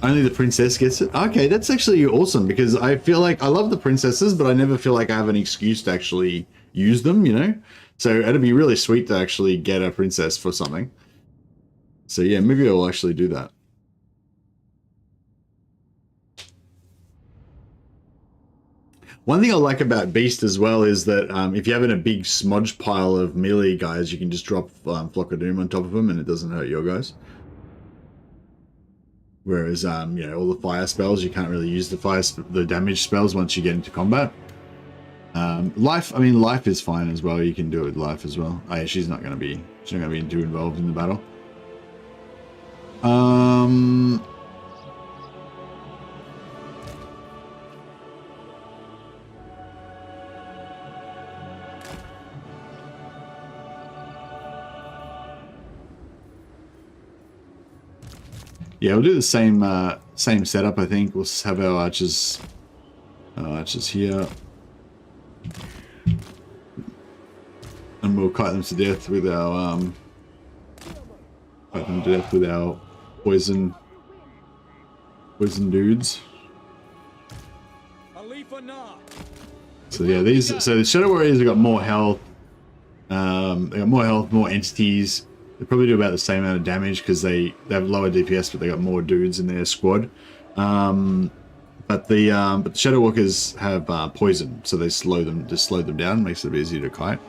Only the princess gets it? Okay, that's actually awesome because I feel like I love the princesses, but I never feel like I have an excuse to actually use them, So it'd be really sweet to actually get a princess for something. So yeah, maybe I'll actually do that. One thing I like about Beast as well is that if you're having a big smudge pile of melee guys, you can just drop Flock of Doom on top of them and it doesn't hurt your guys. Whereas, all the fire spells, you can't really use the damage spells once you get into combat. Life is fine as well. You can do it with life as well. Oh yeah, she's not going to be too involved in the battle. Yeah, we'll do the same setup. I think we'll have our archers here, and we'll kite them to death with our poison dudes. So yeah, the Shadow Warriors have got more health. They got more health, more entities. They probably do about the same amount of damage because they have lower DPS, but they got more dudes in their squad. But the Shadow Walkers have poison, so they slow them down, makes it a bit easier to kite.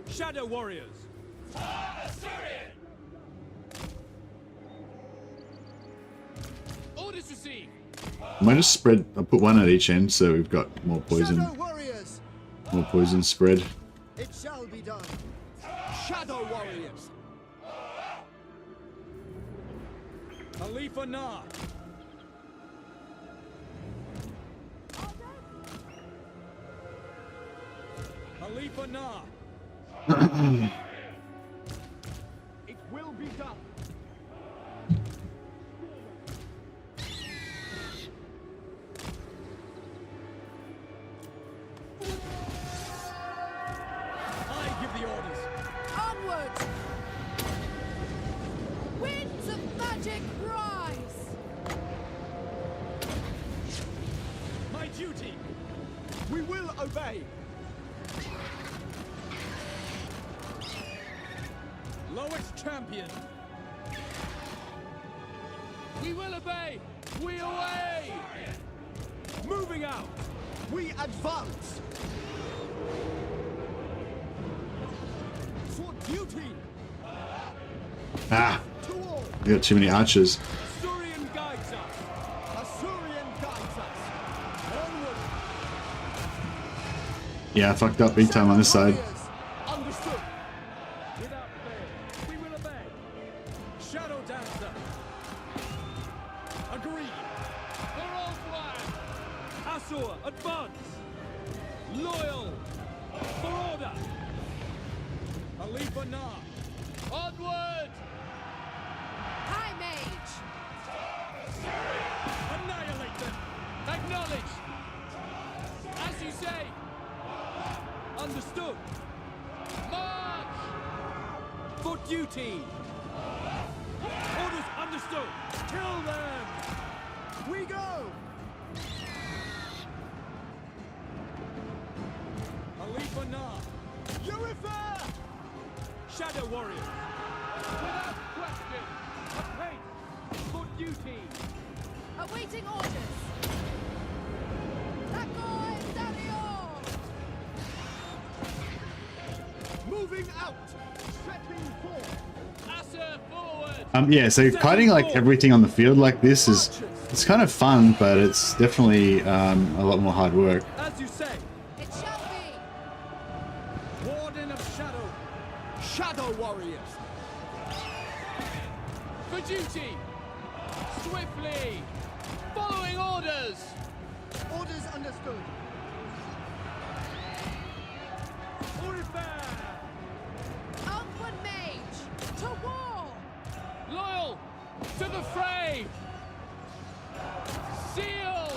Shadow Warriors. Orders received. I might just spread. I'll put one at each end, so we've got more poison. Shadow Warriors. More poison spread. It shall be done. Shadow Warriors. ANAR. ANAR. It will be done. I give the orders. Onward! Winds of magic rise! My duty. We will obey. Lowest champion. We will obey. We away. Moving out. We advance. For duty. Ah, To all. we got too many archers. Assyrian guides us. Assyrian guides us. Onward. Yeah, I fucked up big time on this side. Warriors. Understood. Without fail. We will obey. Shadow dancer. Agreed. For all flag. Assur, advance. Loyal. For order. ANAR. Onward. High mage! Annihilate them. Acknowledge. As you say. Understood. March. For duty. Orders understood. Kill them. We go. ANAR. Eurifare. Shadow Warriors. Without question. Apace. For duty. Awaiting orders! Lakoi Darior! Moving out. Stepping forth. Assur forward. Yeah, so kiting like everything on the field like this it's kind of fun, but it's definitely a lot more hard work. As you say. It shall be! Warden of Shadow. Shadow Warriors. For duty. Swiftly. Following orders. Orders understood. Urifare. Onward mage! To war! Loyal to the fray. Seal.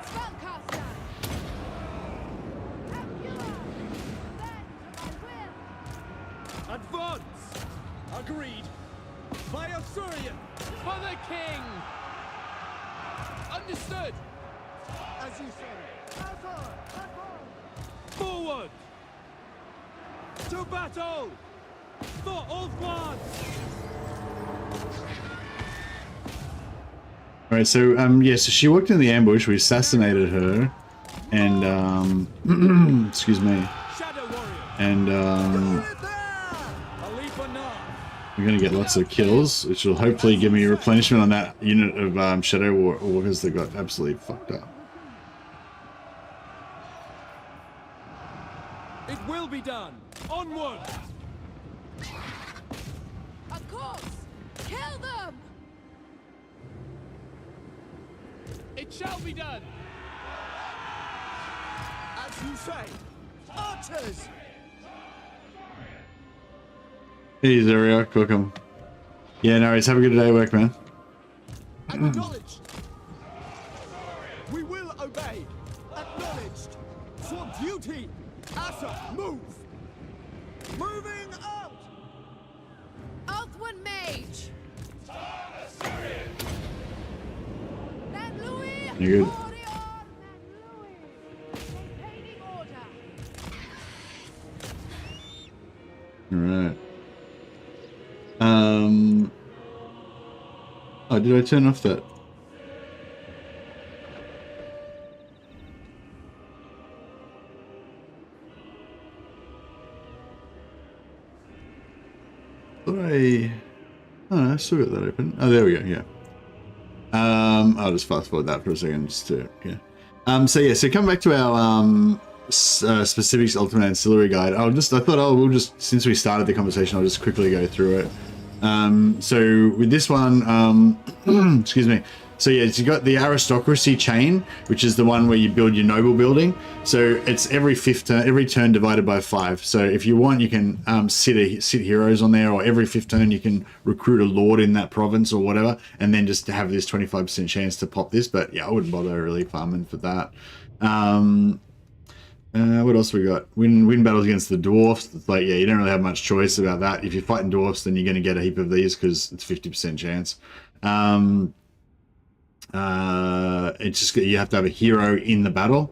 Spellcaster! Ambula! Then to my will! Advance. Agreed. By Assyrian. For the king. Understood. As you say. Assur, advance. Forward. To battle. For all one. Alright, so yeah, so she walked in the ambush, we assassinated her, and excuse me, Shadow Warrior. and ANAR. we're gonna get lots of kills, which will hopefully give me a replenishment on that unit of Shadow Walkers that got absolutely fucked up. It will be done. Onward. Of course! Kill them! It shall be done. As you say. Archers. Hey, Zeriok, welcome. Yeah, no worries, have a good day at work, man. Acknowledged. We will obey. Acknowledged. For duty. Assur, move. Moving out. Oathwood mage! Then Louis! You're good. Alright. Oh, did I turn off that? Oh, I still got that open. Oh, there we go, yeah. I'll just fast forward that for a second just to, yeah. So come back to our specifics ultimate ancillary guide. I thought we'll just, since we started the conversation, I'll just quickly go through it. So with this one, excuse me. So yeah, you got the aristocracy chain, which is the one where you build your noble building. So it's every turn divided by 5. So if you want, you can sit heroes on there, or every 5th turn you can recruit a lord in that province or whatever, and then just have this 25% chance to pop this. But yeah, I wouldn't bother really farming for that. What else we got? Win battles against the dwarfs. It's like, yeah, you don't really have much choice about that. If you're fighting dwarfs, then you're going to get a heap of these because it's 50% chance. It's just, you have to have a hero in the battle.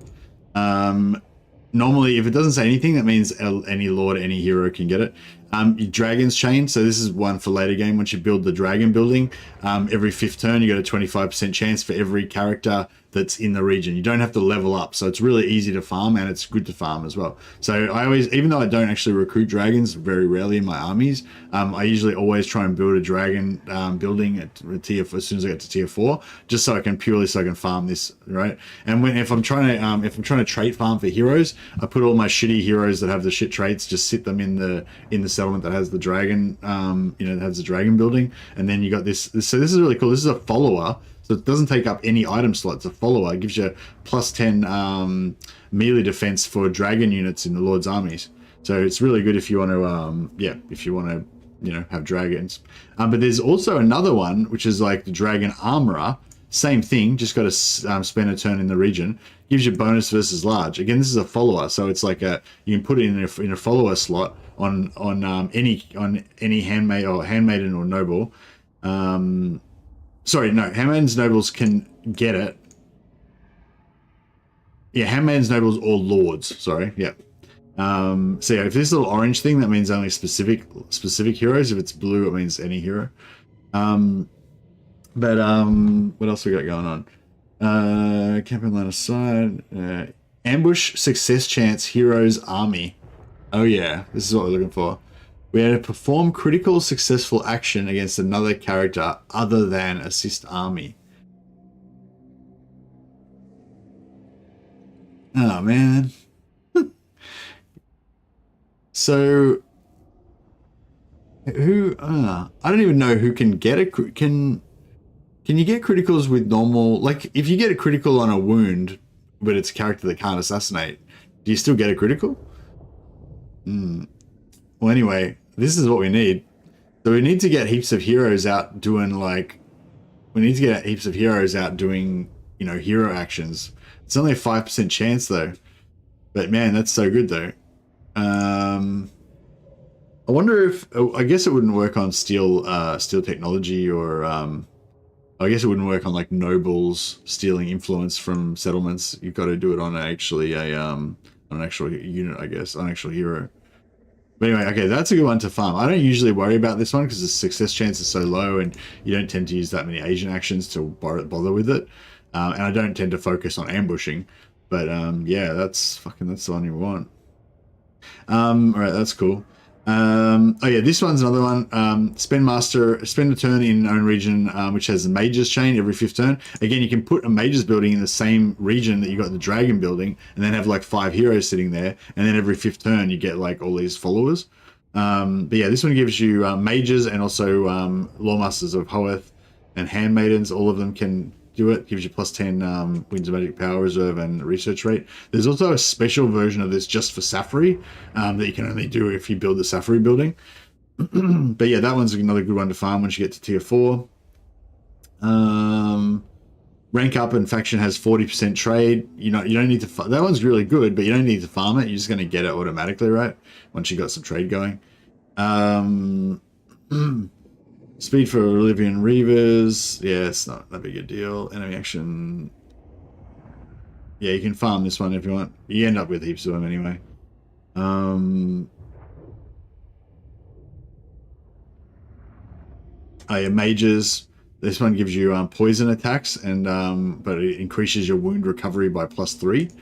Normally, if it doesn't say anything, that means any lord, any hero can get it. Your Dragon's Chain. So this is one for later game. Once you build the dragon building, every 5th turn, you get a 25% chance for every character that's in the region. You don't have to level up, so it's really easy to farm, and it's good to farm as well. So I always, even though I don't actually recruit dragons very rarely in my armies, I usually always try and build a dragon building at tier 4, as soon as I get to tier 4, just so I can farm this, right? And if I'm trying to trait farm for heroes, I put all my shitty heroes that have the shit traits, just sit them in the settlement that has the dragon, that has the dragon building, and then you got this. So this is really cool. This is a follower. So it doesn't take up any item slots. A follower. It gives you +10 melee defense for dragon units in the Lord's armies. So it's really good if you want to, have dragons. But there's also another one, which is like the dragon armorer. Same thing, just got to spend a turn in the region. Gives you bonus versus large. Again, this is a follower, so it's like you can put it in a follower slot on any handmaiden or noble. Sorry, no, handmaidens, nobles can get it. Yeah, handmaidens, nobles, or lords. Sorry, yeah. So yeah, if this little orange thing, that means only specific heroes. If it's blue, it means any hero. But what else we got going on? Campaign line aside, ambush success chance heroes army. Oh yeah, this is what we're looking for. We had to perform critical successful action against another character other than assist army. Oh man. So who? I don't even know who can get it. Can you get criticals with normal? Like if you get a critical on a wound, but it's a character that can't assassinate, do you still get a critical? Well, anyway, this is what we need. So we need to get heaps of heroes out doing hero actions. It's only a 5% chance though. But man, that's so good though. I wonder if, I guess it wouldn't work on steel technology, or I guess it wouldn't work on like nobles stealing influence from settlements. You've got to do it on an actual unit, I guess, an actual hero. But anyway, okay, that's a good one to farm. I don't usually worry about this one because the success chance is so low, and you don't tend to use that many Asian actions to bother with it. And I don't tend to focus on ambushing. But yeah, that's the one you want. All right, that's cool. Oh yeah, this one's another one. Spend a turn in own region, which has the mages chain every 5th turn. Again, you can put a mages building in the same region that you got the dragon building, and then have like 5 heroes sitting there, and then every 5th turn you get like all these followers. But yeah, this one gives you mages and also lawmasters of Hoeth and handmaidens. All of them can do it. Gives you +10 Winds of Magic power reserve and research rate. There's also a special version of this just for Safari that you can only do if you build the Safari building. But yeah, that one's another good one to farm once you get to tier 4. Rank up and faction has 40% trade. You don't need to. That one's really good, but you don't need to farm it. You're just going to get it automatically, right? Once you got some trade going. Speed for Olivian Reavers. Yeah, it's not that big a deal. Enemy action. Yeah, you can farm this one if you want. You end up with heaps of them anyway. Oh yeah, mages. This one gives you poison attacks, and but it increases your wound recovery by +3.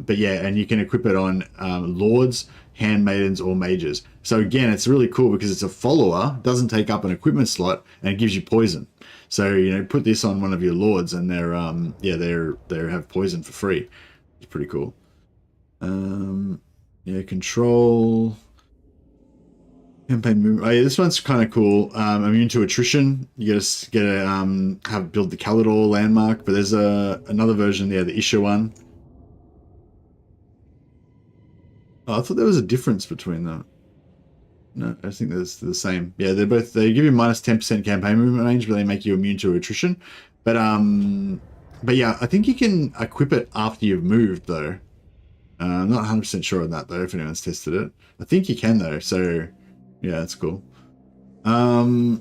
But yeah, and you can equip it on lords, handmaidens, or mages. So again, it's really cool because it's a follower, doesn't take up an equipment slot, and it gives you poison. So you know, put this on one of your lords, and they're they have poison for free. It's pretty cool. Yeah, control. Campaign movement. Oh, yeah, this one's kind of cool. Immune to attrition. You gotta have build the Calidor landmark, but there's another version there, the Isha one. Oh, I thought there was a difference between them. No, I think they're the same. Yeah, they give you minus 10% campaign movement range, but they make you immune to attrition. But yeah, I think you can equip it after you've moved though. I'm not 100% sure on that though. If anyone's tested it, I think you can though. So. Yeah, that's cool. Oh,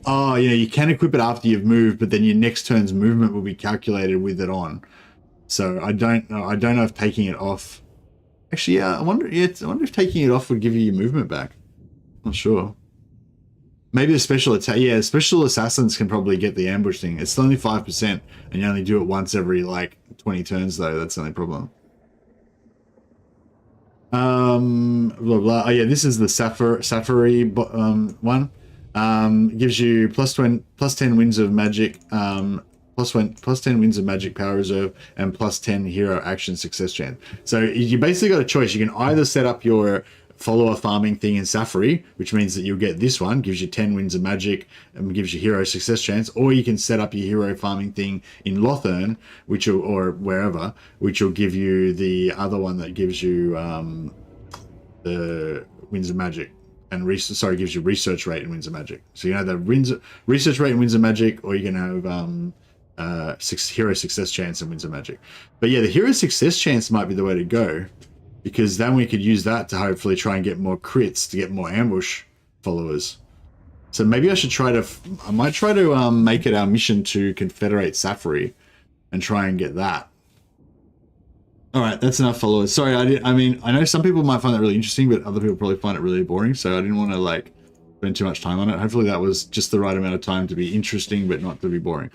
yeah, you can equip it after you've moved, but then your next turn's movement will be calculated with it on. So I don't know. I don't know if taking it off. Actually, yeah, I wonder. Yeah, I wonder if taking it off would give you your movement back. Not sure. Maybe the special attack. Yeah, special assassins can probably get the ambush thing. It's only 5%, and you only do it once every like 20 turns, though. That's the only problem. Blah blah. Oh yeah, this is the Safari one. Gives you plus 10 winds of magic, plus 10 winds of magic power reserve, and plus 10 hero action success chance. So you basically got a choice. You can either set up your follower farming thing in Safari, which means that you'll get this one, gives you 10 winds of magic and gives you hero success chance, or you can set up your hero farming thing in Lothern, or wherever, which will give you the other one that gives you the winds of magic and gives you research rate and winds of magic. So you know the research rate and winds of magic, or you can have hero success chance and winds of magic. But yeah, the hero success chance might be the way to go, because then we could use that to hopefully try and get more crits, to get more ambush followers. So maybe I should I might try to make it our mission to confederate Safari and try and get that. All right, that's enough followers. Sorry, I mean, I know some people might find that really interesting, but other people probably find it really boring. So I didn't want to like spend too much time on it. Hopefully that was just the right amount of time to be interesting, but not to be boring.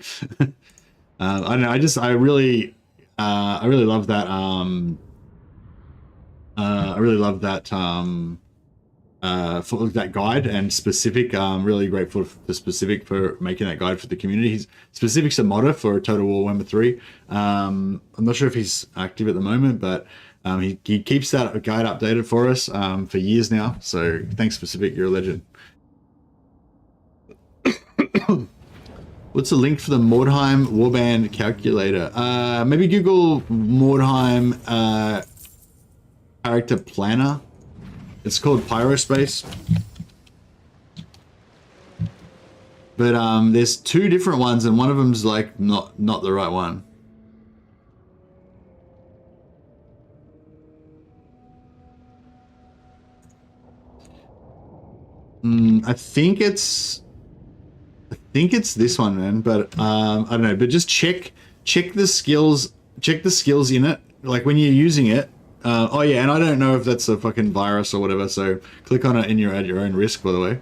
I don't know. I really love that. I really love that for that guide, and Specific. Really grateful for Specific for making that guide for the community. Specific's a modder for Total War Warhammer 3. I'm not sure if he's active at the moment, but he keeps that guide updated for us for years now. So thanks, Specific. You're a legend. What's the link for the Mordheim Warband calculator? Maybe Google Mordheim character planner. It's called Pyrospace. But there's two different ones, and one of them's like not the right one. I think it's this one, man. But I don't know. But just check the skills. Check the skills in it. Like when you're using it. Oh yeah, and I don't know if that's a fucking virus or whatever. So click on it and you're at your own risk, by the way.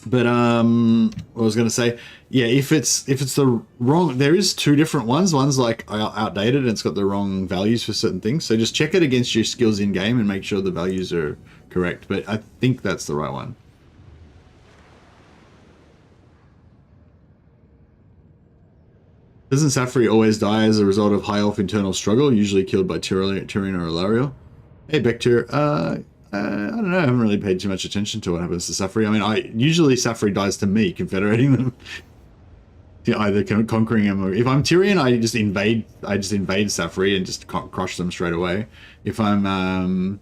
What I was gonna say, yeah, if it's the wrong, there is two different ones. One's like outdated and it's got the wrong values for certain things. So just check it against your skills in game and make sure the values are correct. But I think that's the right one. Doesn't Safari always die as a result of high elf internal struggle, usually killed by Tyrion or Ilariel? Hey, Bector, I don't know, I haven't really paid too much attention to what happens to Safari. I mean, usually Safari dies to me, confederating them. Either conquering them, or if I'm Tyrion, I just invade Safari and just crush them straight away. If I'm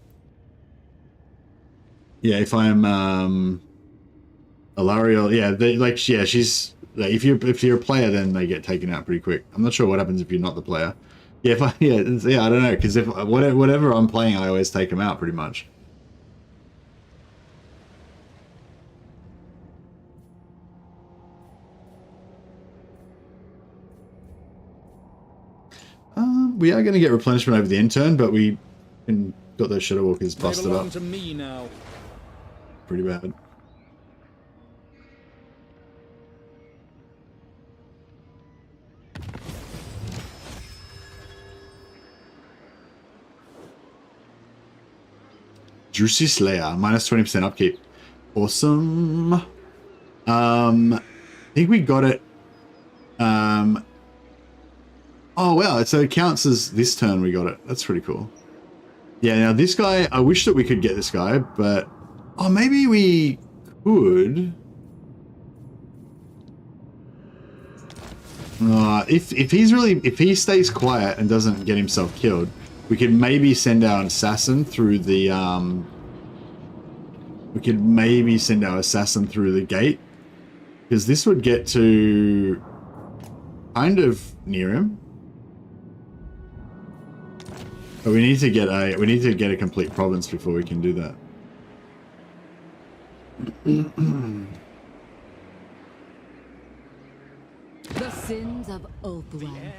Ilariel, she's like, if you're a player, then they get taken out pretty quick. I'm not sure what happens if you're not the player. Yeah, I don't know, because if whatever I'm playing, I always take them out pretty much. We are going to get replenishment over the end turn, but we got those Shadow Walkers They busted belong up. to me now. Pretty bad. Juicy Slayer, minus 20% upkeep. Awesome. I think we got it. Oh wow, so it counts as this turn we got it. That's pretty cool. Yeah, now this guy, I wish that we could get this guy, but oh, maybe we could. If he stays quiet and doesn't get himself killed, we could maybe send our assassin through the gate, because this would get to kind of near him. But we need to get a complete province before we can do that. The sins of Oathwell.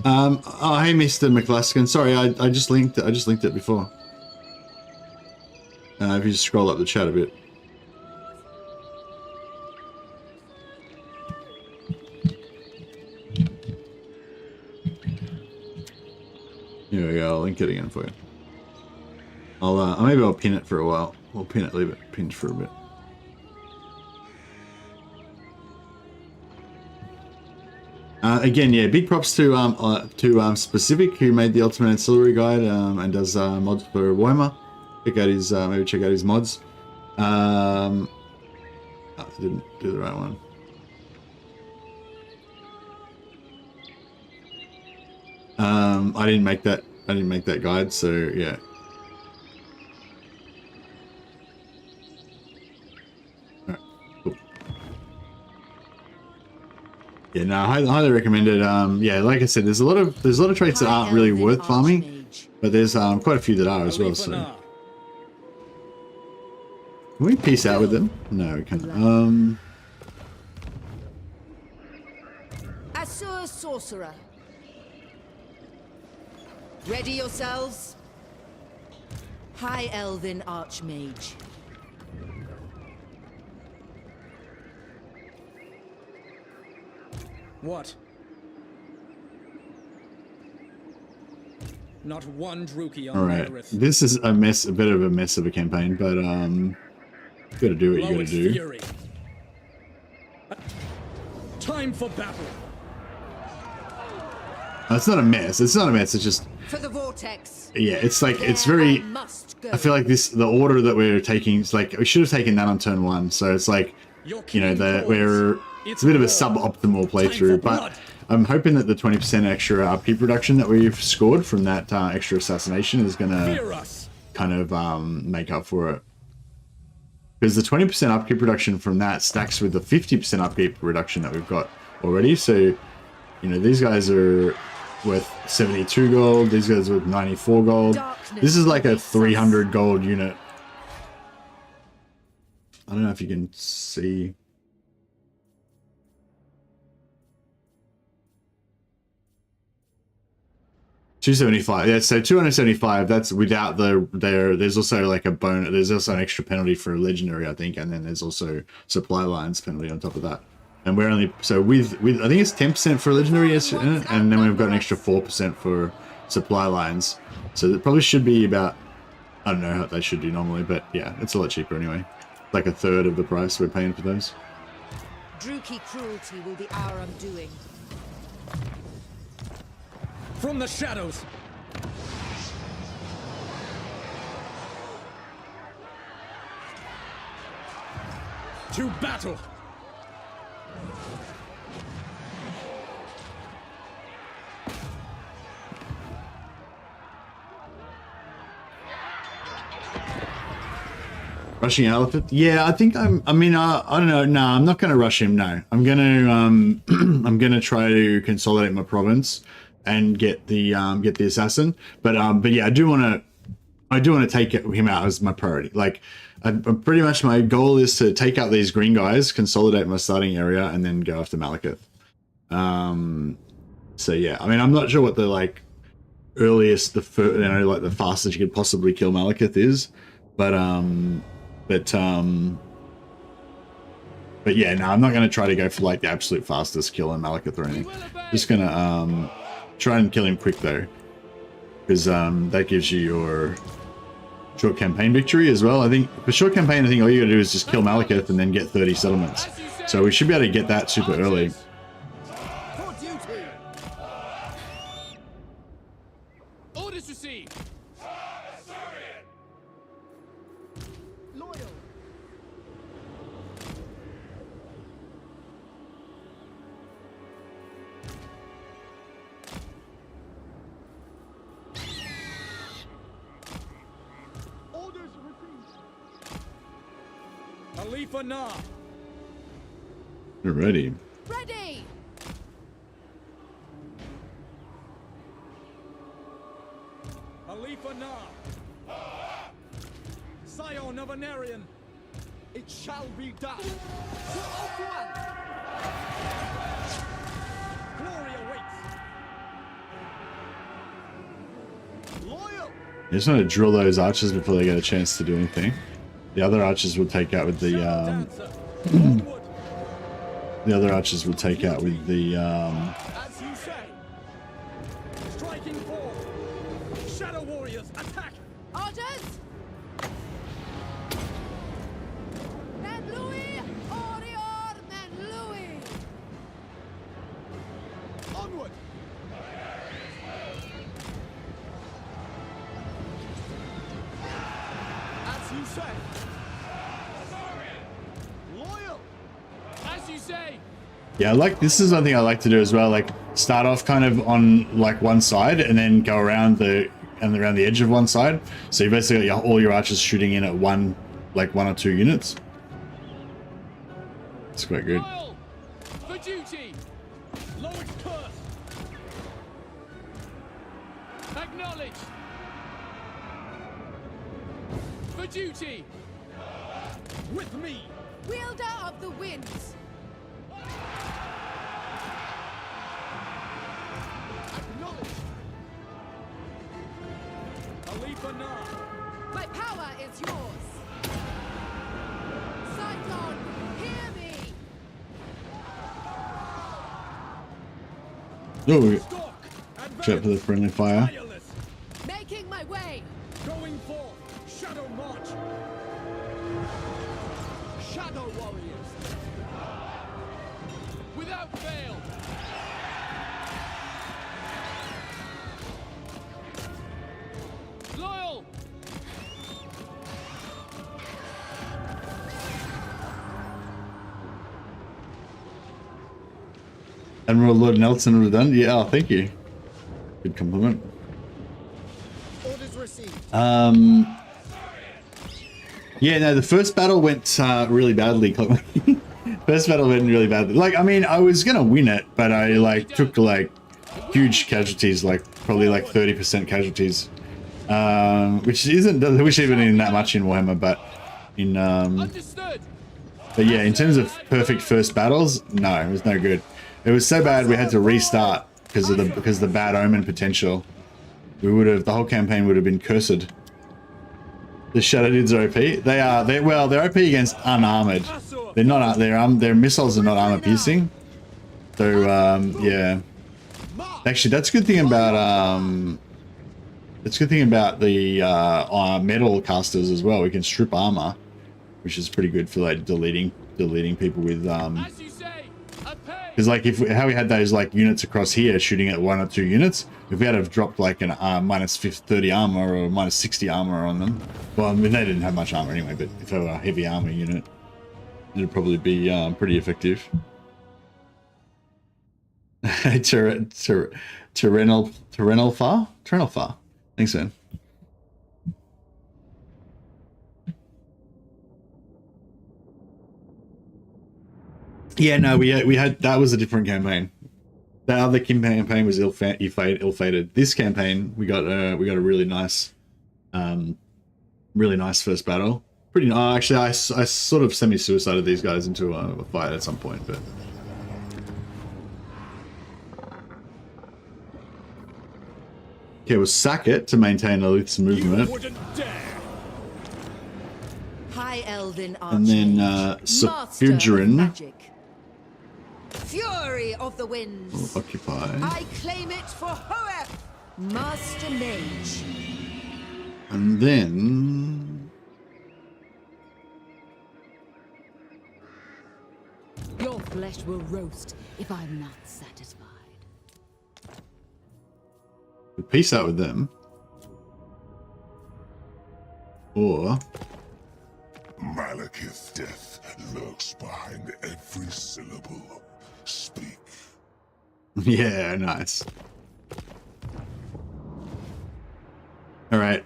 Oh, hey, Mr. McCluskey. Sorry, I just linked it before. If you just scroll up the chat a bit. Here we go. I'll link it again for you. Maybe I'll pin it for a while. We'll pin it, leave it pinned for a bit. Again, yeah, big props to Specific, who made the Ultimate Ancillary guide and does mods for Warhammer. Maybe check out his mods. I didn't do the right one. I didn't make that guide, so yeah. Alright, cool. Yeah, no, I highly recommend it. Yeah, like I said, there's a lot of traits that aren't really worth farming, but there's quite a few that are as well. So, can we peace out with them? No, we can't. Assur Sorcerer. Ready yourselves. High Elven Archmage. What? Not one Druki on Alright, ALITH. this is a bit of a mess of a campaign, but you gotta do what you gotta do. Fury. Time for battle. It's not a mess. It's just For the vortex. yeah. It's like it's very. I feel like the order that we're taking is like we should have taken that on turn 1. So it's like you know it's a bit of a suboptimal playthrough, but I'm hoping that the 20% extra upkeep reduction that we've scored from that extra assassination is gonna kind of make up for it. Because the 20% upkeep reduction from that stacks with the 50% upkeep reduction that we've got already. So, you know, these guys are worth 72 gold. These guys are worth 94 gold. This is like a 300 gold unit. I don't know if you can see. $275. Yeah, so 275. That's without there's also like a bonus. There's also an extra penalty for legendary, I think, and then there's also supply lines penalty on top of that. And we're only with I think it's 10% for legendary, and then we've got an extra 4% for supply lines. So it probably should be about, I don't know how they should do normally, but yeah, it's a lot cheaper anyway. Like a third of the price we're paying for those. Druki cruelty will be our undoing. From the shadows. To battle. Rushing ALITH? Yeah, I think I don't know. No, I'm not going to rush him. No, I'm going to I'm going to try to consolidate my province and get the assassin. But yeah, I do want to I do want to take him out as my priority. Like, I'm pretty much my goal is to take out these green guys, consolidate my starting area, and then go after Malekith. So yeah, I mean, I'm not sure what the like earliest, the fastest you could possibly kill Malekith is, but yeah, no, I'm not going to try to go for like the absolute fastest kill on Malekith or anything. Just gonna try and kill him quick though, because that gives you your short campaign victory as well. I think for short campaign, I think all you gotta do is just kill Malekith and then get 30 settlements. So we should be able to get that super early. For duty. Orders received. Loyal. Orders received. ANAR. You're ready. Ready! ANAR. Scion of Anarian. It shall be done. To Oakwan. Glory awaits. Loyal. You just want to drill those archers before they get a chance to do anything. The other archers will take out with the Dancer. Onward. the other archers will take out with the As you say. Striking forth. Shadow warriors, attack. Orders! Men Louis! Orior Men Louis! Onward. As you say. Loyal. As you say. yeah, like this is something I like to do as well. Like start off kind of on like one side and then go around around the edge of one side. So you basically got all your archers shooting in at one or two units. It's quite good. Loyal. For duty. Lord's curse. Acknowledge. For duty. With me. Wielder of the winds! Acknowledge. ANAR. My power is yours! Cyclone, hear me! Oh, Stalk. check for the friendly fire. Tireless. Making my way! Going forth. Shadow march. Shadow warriors. Without fail. Loyal. Admiral Lord Nelson would have done. Yeah, oh, thank you. Good compliment. Orders received. Yeah, no, the first battle went really badly. First battle went really badly. Like, I mean, I was gonna win it, but I like took like huge casualties, like probably like 30% casualties, which isn't in that much in Warhammer, but in Understood. but yeah, in terms of perfect first battles, no, it was no good. It was so bad we had to restart because of the bad omen potential. The whole campaign would have been cursed. The Shadow Dudes are OP. They're OP against unarmored. They're not their missiles are not armor piercing. So yeah. Actually, that's a good thing about the metal casters as well. We can strip armor, which is pretty good for like deleting people with As you say. A pay. because like how we had those like units across here shooting at 1 or 2 units, if we had have dropped like an minus 30 armor or minus 60 armor on them, well, I mean they didn't have much armor anyway, but if they were a heavy armor unit, it'd probably be pretty effective. Terrenal far. Thanks, man. Yeah, no, we had that was a different campaign. The other campaign was ill-fated. This campaign we got a really nice Really nice first battle. Pretty actually, I sort of semi-suicided these guys into a fight at some point, but okay, we'll sack it to maintain ALITH's movement. High Elven And then Suffigerin Fury of the Winds. will occupy. I claim it for Hoeth, Master Mage. And then Your flesh will roast if I'm not satisfied. we'll peace out with them. Or Malekith's death lurks behind every syllable. Speak. yeah, nice. All right.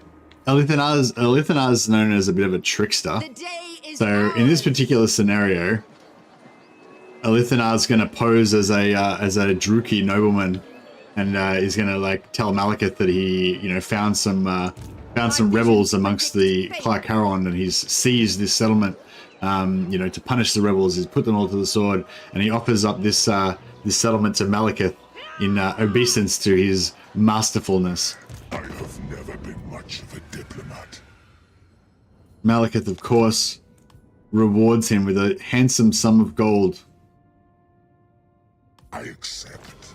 ALITH is known as a bit of a trickster. The day is So in this ours. particular scenario, ALITH is going to pose as a Druki nobleman, and he's going to like tell Malekith that he, you know, found some rebels amongst the Clark Haron, and he's seized this settlement. You know, to punish the rebels, he's put them all to the sword, and he offers up this this settlement to Malekith in obeisance to his masterfulness. I have never been much of a diplomat. Malekith, of course, rewards him with a handsome sum of gold. I accept.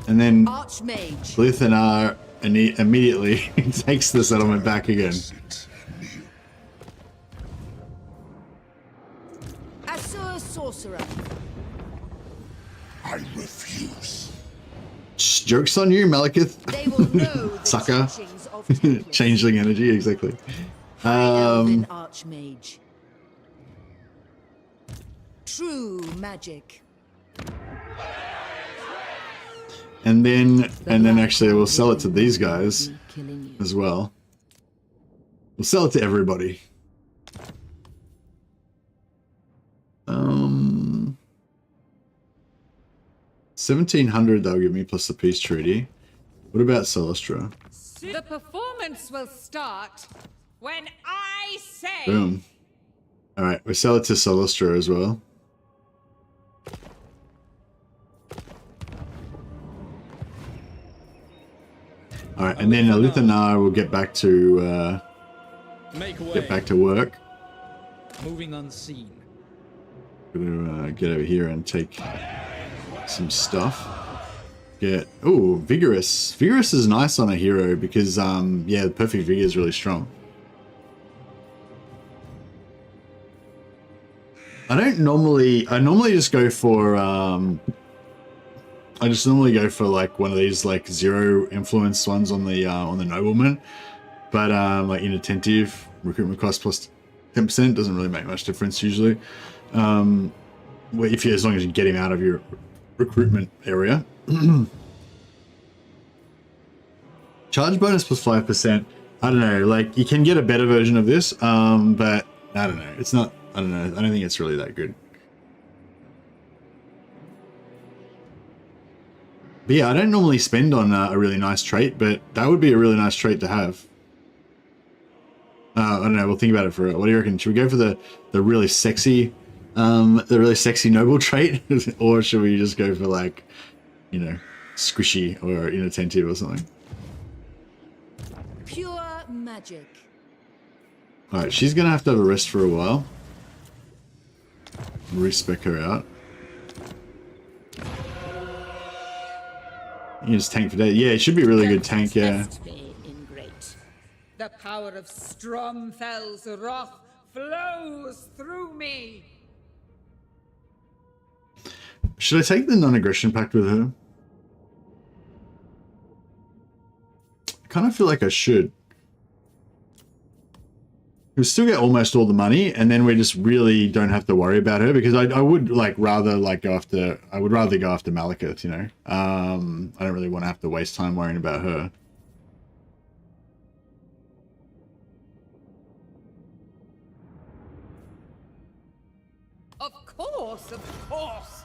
And then Archmage. ALITH immediately takes the settlement back again. Sit, kneel. Asur Sorcerer. I refuse. Joke's on you, Malekith. They will know the Sucker. teachings of Templars. Changeling energy, exactly. Elven Archmage. True magic. And then actually we'll sell it to these guys Killing you. as well. We'll sell it to everybody. 1,700 they'll give me plus the peace treaty. What about Celestra? The performance will start when I say. Boom. Alright, we sell it to Celestra as well. Alright, and then ALITH and I will get back to Make way. get back to work. Moving unseen. Gonna get over here and take some stuff. Get Vigorous. Vigorous is nice on a hero because yeah, the perfect vigor is really strong. I normally just go for I just normally go for like one of these like 0 influence ones on the nobleman, but like inattentive, recruitment cost plus 10% doesn't really make much difference usually. As long as you get him out of your recruitment area. Charge bonus plus 5%. I don't know, like you can get a better version of this, but I don't know. It's not. I don't know. I don't think it's really that good. But yeah, I don't normally spend on a really nice trait, but that would be a really nice trait to have. I don't know. We'll think about it for it. What do you reckon? Should we go for the really sexy, noble trait, or should we just go for like, you know, squishy or inattentive or something? Pure magic. All right, she's gonna have to have a rest for a while. Respec her out. You can just tank for days. Yeah, it should be a really good tank. Yeah. Test me, ingrate. The power of Stromfel's wrath flows through me. Should I take the non-aggression pact with her? I kind of feel like I should. We still get almost all the money, and then we just really don't have to worry about her because I would like rather like go after. I would rather go after Malekith. You know, I don't really want to have to waste time worrying about her. Of course, of course.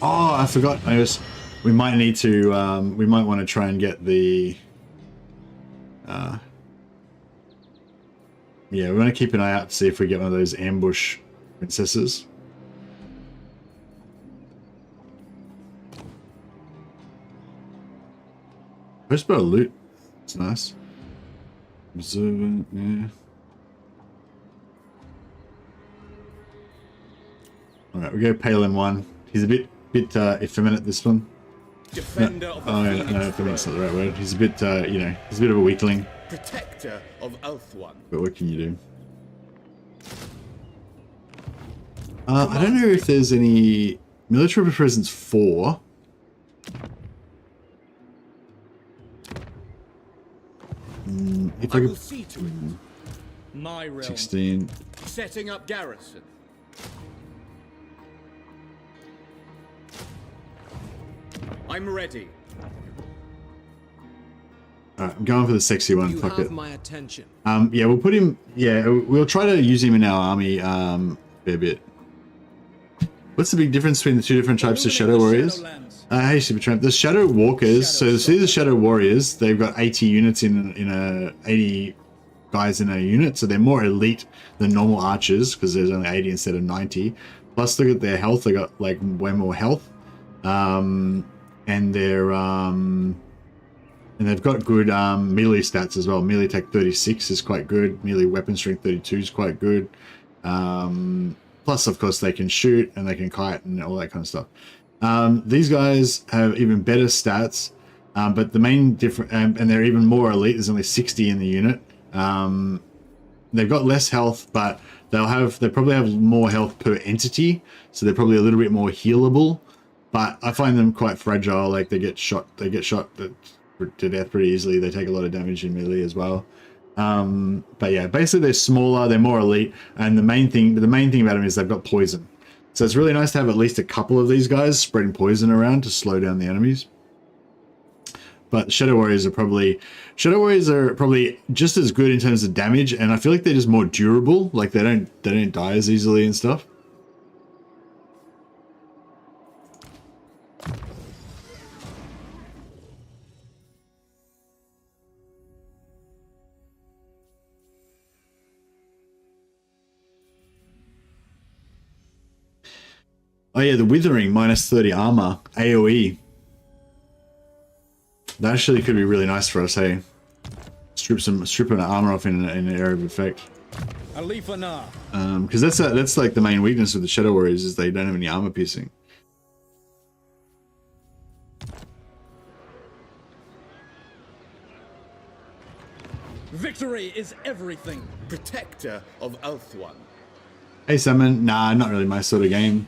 Oh, I forgot. We might need to. We might want to try and get the. Yeah, we want to keep an eye out to see if we get one of those ambush princesses. First bit of loot. It's nice. Observant, yeah. Alright, we go Palin 1. He's a bit effeminate, this one. Defender of the Phoenix no, effeminate's not the right word. He's a bit, you know, he's a bit of a weakling. Protector of Elf One. But what can you do? I don't know if there's any military presence 4. If I will could see to it. My realm. 16. Setting up garrison. I'm ready. Alright, I'm going for the sexy one. You Fuck have it. my attention. Yeah, we'll put him. Yeah, we'll try to use him in our army a fair bit. What's the big difference between the two different types of Shadow Warriors? Hey, Super Tramp. The Shadow Walkers. So see the Shadow Warriors. They've got 80 units in a 80 guys in a unit, so they're more elite than normal archers because there's only 80 instead of 90. Plus, look at their health. They got like way more health, and they're and they've got good melee stats as well. Melee attack 36 is quite good. Melee weapon strength 32 is quite good. Plus, of course, they can shoot and they can kite and all that kind of stuff. These guys have even better stats, but the main difference, and they're even more elite. There's only 60 in the unit. They've got less health, but they probably have more health per entity, so they're probably a little bit more healable. But I find them quite fragile. Like they get shot to death pretty easily. They take a lot of damage in melee as well. But yeah, basically they're smaller, they're more elite, and the main thing about them is they've got poison. So it's really nice to have at least a couple of these guys spreading poison around to slow down the enemies. But Shadow Warriors are probably just as good in terms of damage, and I feel like they're just more durable. Like they don't die as easily and stuff. Oh yeah, the Withering, minus 30 armor, AoE. That actually could be really nice for us, hey? Strip an armor off in an area of effect. ANAR. Because that's like the main weakness of the Shadow Warriors is they don't have any armor piercing. Victory is everything. Protector of Elf One. Hey Summon, nah, not really my sort of game.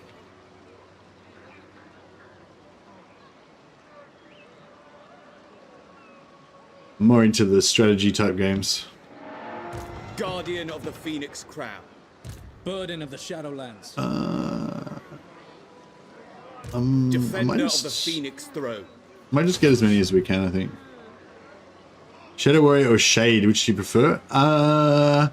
More into the strategy type games. Guardian of the Phoenix Crown. Burden of the Shadowlands. Defender of the Phoenix Throne. Might just get as many as we can, I think. Shadow Warrior or Shade, which do you prefer? Well,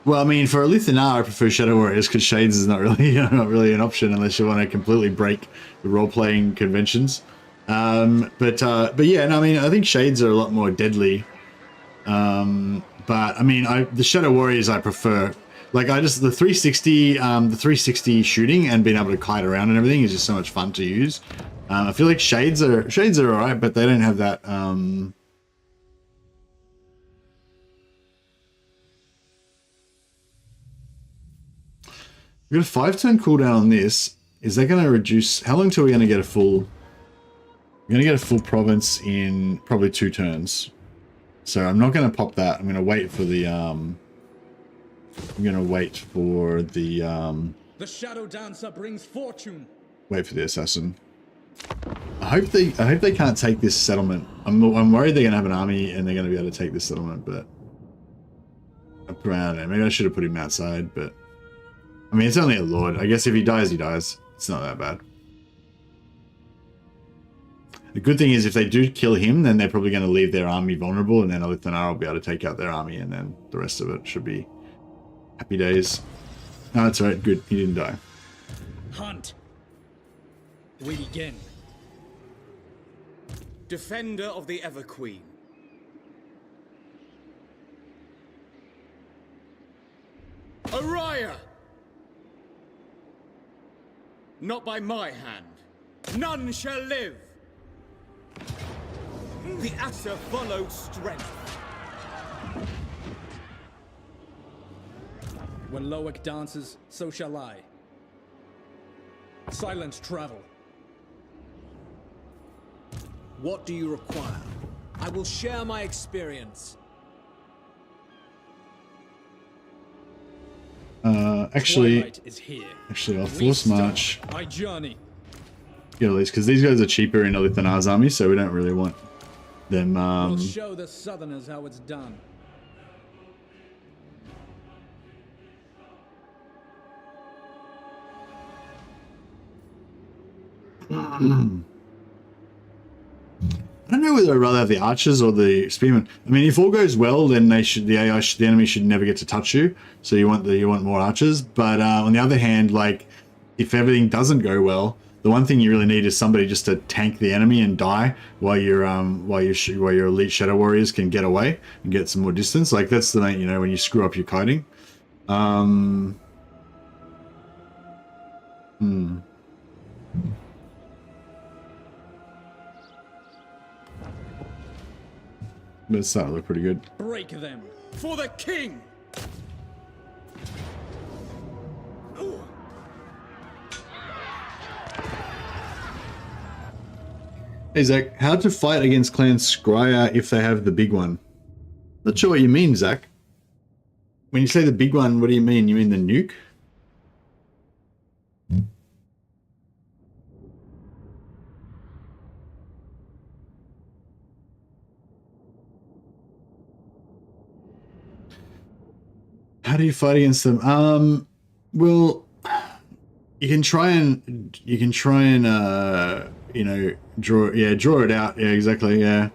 I mean, for ALITH and ANAR, I prefer Shadow Warriors because Shades is not really, not really an option unless you want to completely break the role-playing conventions. But yeah, no, I mean, I think Shades are a lot more deadly. But I mean, the Shadow Warriors I prefer. Like the 360 shooting and being able to kite around and everything is just so much fun to use. I feel like Shades are alright, but they don't have that. We've got a 5-turn cooldown on this. Is that going to reduce? How long till we're going to get a full? We're going to get a full province in probably 2 turns. So I'm not going to pop that. I'm going to wait for the. I'm going to wait for the. The Shadow Dancer brings fortune. Wait for the assassin. I hope they can't take this settlement. I'm worried they're going to have an army and they're going to be able to take this settlement, but. I don't know. Maybe I should have put him outside, but. I mean, it's only a lord. I guess if he dies, he dies. It's not that bad. The good thing is if they do kill him, then they're probably going to leave their army vulnerable, and then ALITH and ANAR will be able to take out their army, and then the rest of it should be happy days. No, that's alright. Good. He didn't die. Hunt. We begin. Defender of the Everqueen. Araya! Not by my hand. None shall live. The Asher followed strength. When Loic dances, so shall I. Silent travel. What do you require? I will share my experience. Twilight is here. Actually, I'll force march. My journey. Get ALITH, because these guys are cheaper in ALITH and Anar's army, so we don't really want them. We'll show the Southerners how it's done. I don't know whether I'd rather have the archers or the spearmen. I mean, if all goes well, then they should, the enemy should never get to touch you. So you want more archers. But on the other hand, like if everything doesn't go well, the one thing you really need is somebody just to tank the enemy and die while your elite shadow warriors can get away and get some more distance. Like that's the main, when you screw up your kiting. But it's starting to look pretty good. Break them. For the king! Hey Zach, how to fight against Clan Scryer if they have the big one? Not sure what you mean, Zach. When you say the big one, what do you mean? You mean the nuke? How do you fight against them? Well, you can try and draw it out. Yeah, exactly. Yeah.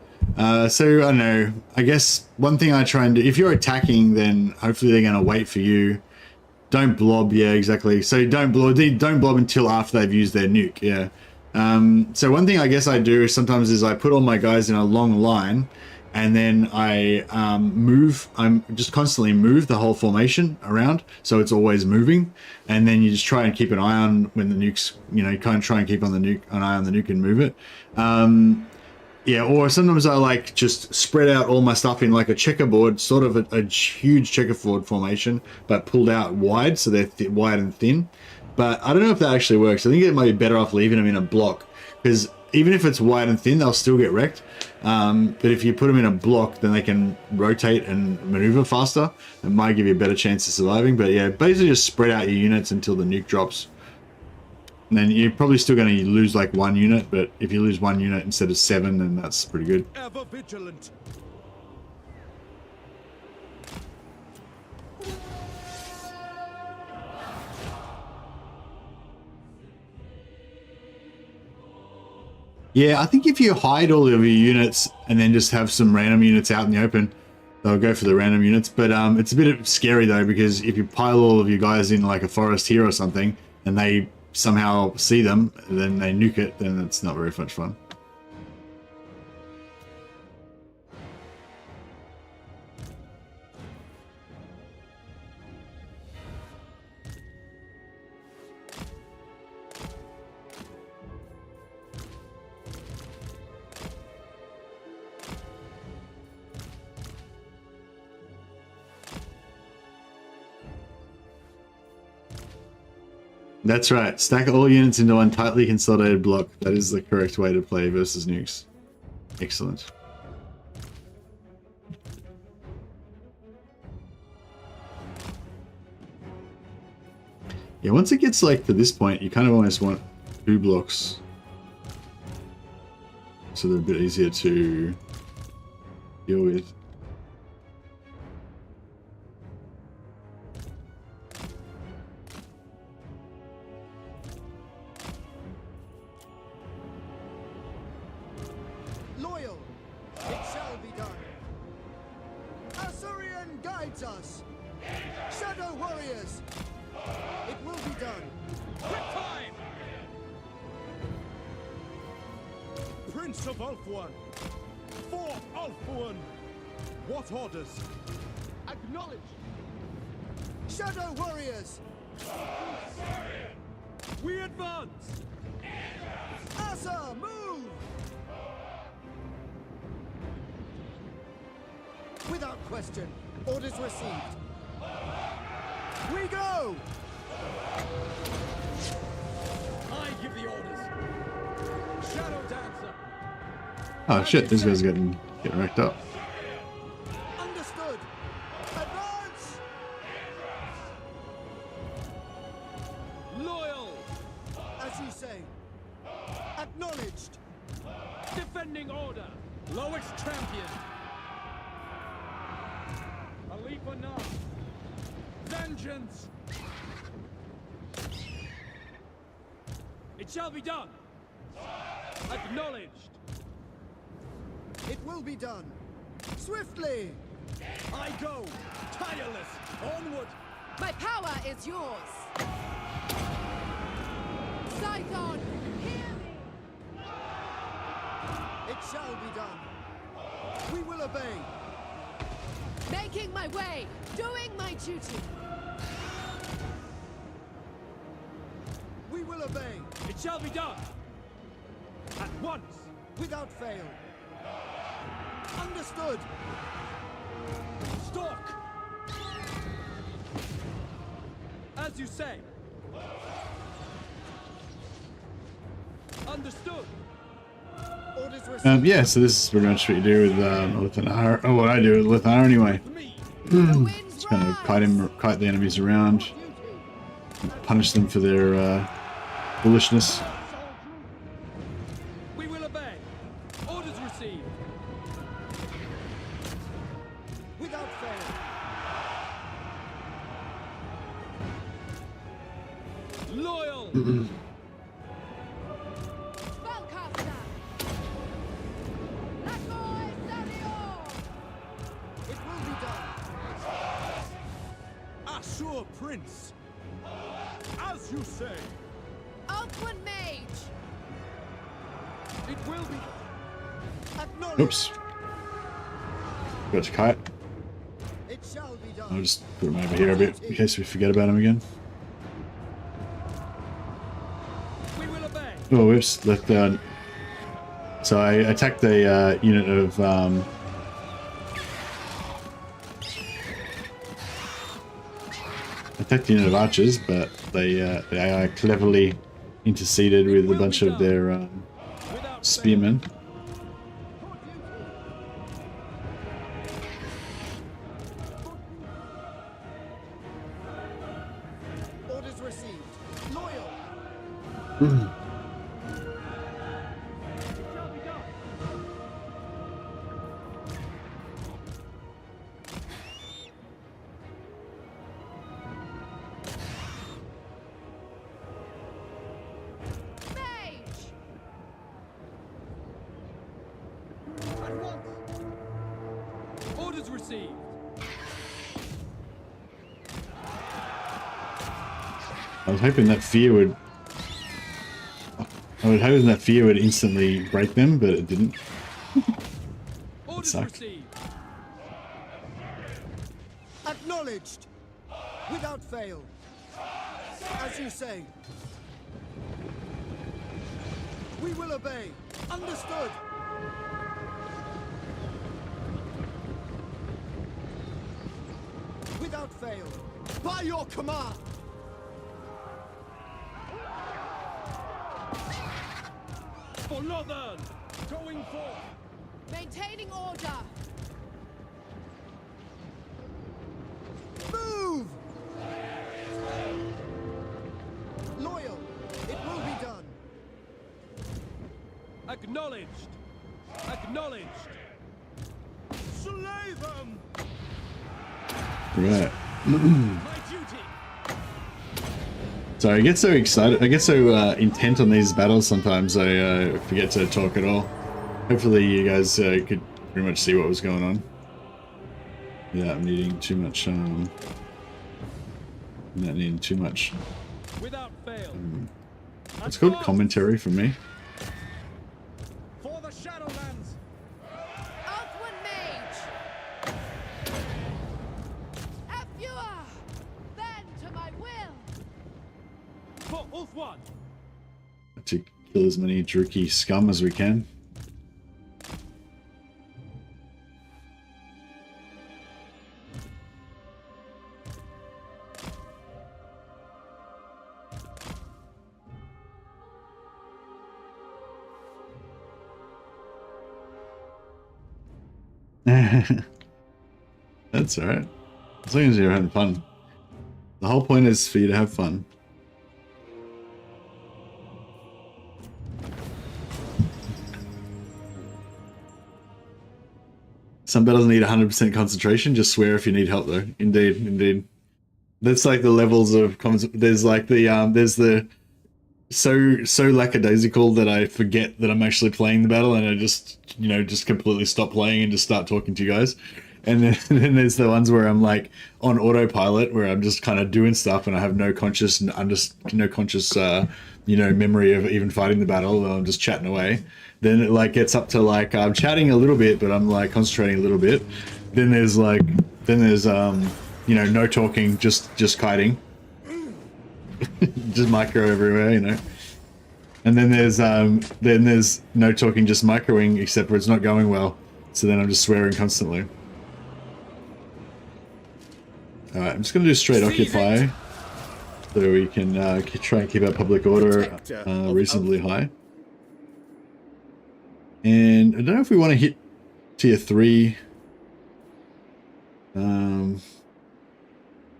So I don't know. I guess one thing I try and do, if you're attacking, then hopefully they're going to wait for you. Don't blob. Yeah, exactly. So don't blob until after they've used their nuke. Yeah. So one thing I guess I do sometimes is I put all my guys in a long line, and then I just constantly move the whole formation around, so it's always moving. And then you just try and keep an eye on when the nuke's, kind of try and keep an eye on the nuke and move it. Yeah, or sometimes I like just spread out all my stuff in like a checkerboard, sort of a huge checkerboard formation, but pulled out wide, so they're wide and thin. But I don't know if that actually works. I think it might be better off leaving them in a block, because even if it's wide and thin, they'll still get wrecked. But if you put them in a block, then they can rotate and maneuver faster. It might give you a better chance of surviving. But yeah, basically just spread out your units until the nuke drops. And then you're probably still going to lose like one unit, but if you lose one unit instead of 7, then that's pretty good. Ever vigilant. Yeah, I think if you hide all of your units and then just have some random units out in the open, they'll go for the random units. But it's a bit scary though, because if you pile all of your guys in like a forest here or something, and they somehow see them, and then they nuke it, then it's not very much fun. That's right. Stack all units into one tightly consolidated block. That is the correct way to play versus nukes. Excellent. Yeah, once it gets like to this point, you kind of almost want 2 blocks, so they're a bit easier to deal with. Loyal, it shall be done. Assyrian guides us. Shadow warriors, it will be done. Quick time! Prince of Ulfuan. For Ulfuan. What orders? Acknowledge. Shadow Warriors. We advance! Asa, move! Without question. Orders received. We go! I give the orders. Shadow Dancer! Oh shit, these guys are getting wrecked up. Understood. Advance! Loyal! As you say. Acknowledged. Defending order! Lowest champion. Alipa Nar! Vengeance! It shall be done! Acknowledged! It will be done. Swiftly! I go! Tireless! Onward! My power is yours. Scython, hear me. It shall be done. We will obey. Making my way, doing my duty. We will obey. It shall be done! At once! Without fail. Understood. Stalk! As you say. Understood. Orders received. Yeah, so this is pretty much what you do with ANAR, or what I do with ANAR anyway. Me! Just kind of kite the enemies around, punish them for their foolishness. We will obey. Orders received. Without fail. Loyal! Spellcaster. Lacoy Sarior. It will be done. Assur Prince! As you say! Ulquan Mage. It will be... Acknowledge. Oops. Got to kite. It shall be done. I'll just put him over here a bit in case we forget about him again. We will obey. Oh, whoops. Left so I attacked a unit of archers, but the AI cleverly interceded with a bunch of their Without spearmen. Orders received. Loyal. Mage. At once! Orders received. I was hoping that fear would. I was hoping that fear would instantly break them, but it didn't. Orders sucked. received. Acknowledged. Without fail. As you say. We will obey. Understood. Without fail. By your command. For Northern! Going forth! Maintaining order. Move! Loyal. It will be done. Acknowledged! Acknowledged! Slay them! Right. My duty! So I get so excited, I get so intent on these battles sometimes I forget to talk at all. Hopefully you guys could pretty much see what was going on without needing too much, Without fail! It's called commentary for me. For the For Ulth One. To kill as many Druki scum as we can. That's alright. As long as you're having fun. The whole point is for you to have fun. Some battles need 100% concentration. Just swear if you need help, though. Indeed, indeed. That's like the levels of there's like the there's the so lackadaisical that I forget that I'm actually playing the battle, and I just just completely stop playing and just start talking to you guys. And then there's the ones where I'm like on autopilot, where I'm just kind of doing stuff and I have no conscious memory of even fighting the battle. I'm just chatting away. Then it like gets up to like I'm chatting a little bit, but I'm like concentrating a little bit. Then there's no talking, just kiting. Just micro everywhere, And then there's no talking, just microing, except for it's not going well. So then I'm just swearing constantly. Alright, I'm just going to do straight occupy, so we can try and keep our public order reasonably high. And I don't know if we want to hit tier 3.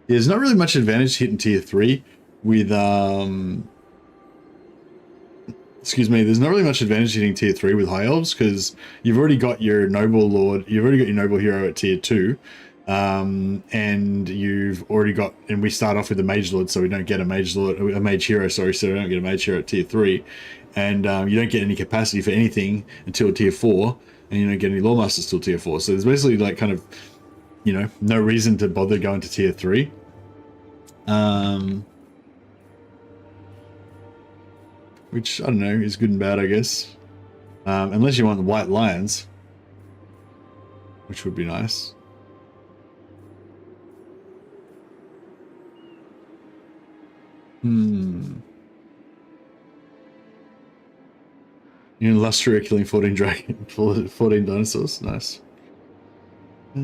There's not really much advantage hitting tier 3 with there's not really much advantage hitting tier 3 with high elves, because you've already got your noble lord, you've already got your noble hero at tier 2. And you've already got, and we start off with a mage lord, so we don't get a mage hero, so we don't get a mage hero at tier 3, and you don't get any capacity for anything until tier 4, and you don't get any lawmasters till tier 4. So there's basically like kind of, no reason to bother going to tier 3. Which I don't know is good and bad, I guess, unless you want the white lions, which would be nice. Illustria killing 14 dinosaurs. Nice. Yeah,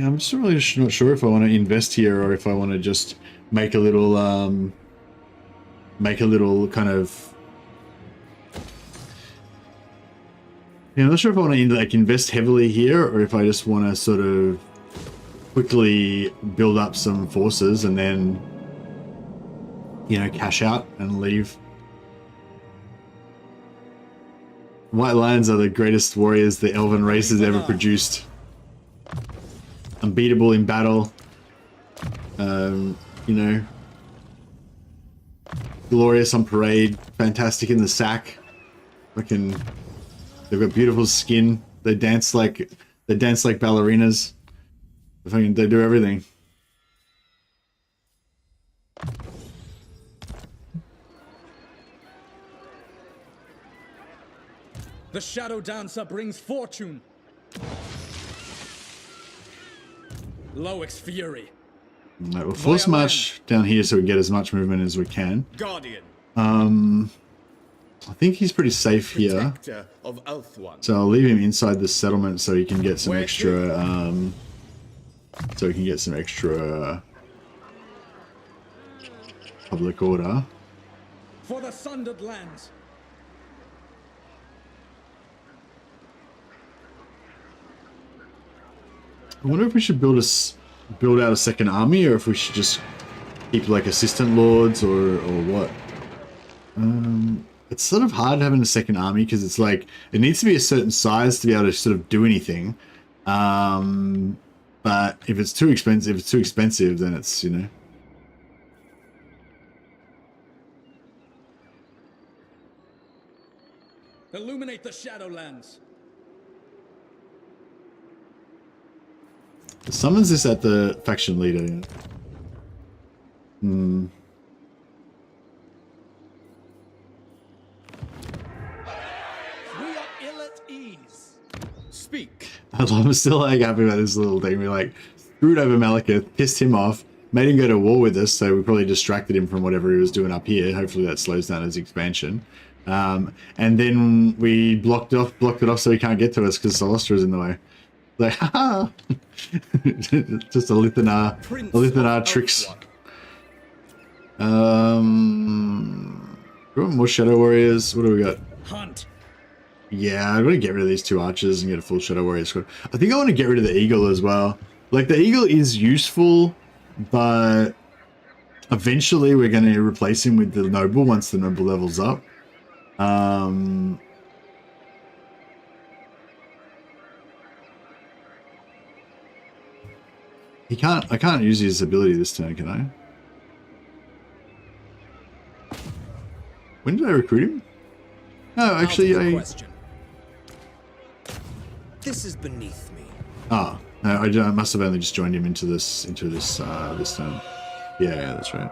I'm just really not sure if I want to invest here or if I want to just make a little kind of. Yeah, I'm not sure if I want to like invest heavily here or if I just want to sort of quickly build up some forces and then, cash out and leave. White lions are the greatest warriors the elven race has ever produced. Unbeatable in battle. Glorious on parade. Fantastic in the sack. Fucking. They've got beautiful skin. They dance like ballerinas. They do everything. The Shadow Dancer brings fortune. Loic's fury. Right, we'll force march down here so we can get as much movement as we can. Guardian. I think he's pretty safe here. Of Ulth One. So I'll leave him inside the settlement so he can get some extra public order. For the sundered lands. I wonder if we should build out a second army, or if we should just keep like assistant lords or what. It's sort of hard having a second army because it's like it needs to be a certain size to be able to sort of do anything. But if it's too expensive, then it's Illuminate the Shadowlands. Summons this at the faction leader. speak. I'm still like happy about this little thing. We like screwed over Malekith, pissed him off, made him go to war with us, so we probably distracted him from whatever he was doing up here. Hopefully that slows down his expansion. And then we blocked it off so he can't get to us because Celestra is in the way. Like, haha! Just a Lithanar tricks. More Shadow Warriors. What do we got? Hunt. Yeah, I'm gonna get rid of these 2 archers and get a full Shadow Warrior squad. I think I want to get rid of the Eagle as well. Like, the Eagle is useful, but eventually we're going to replace him with the Noble once the Noble levels up. I can't use his ability this turn, can I? When did I recruit him? No, actually Question. This is beneath me. Oh, no, I must have only just joined him into this this turn. Yeah, that's right.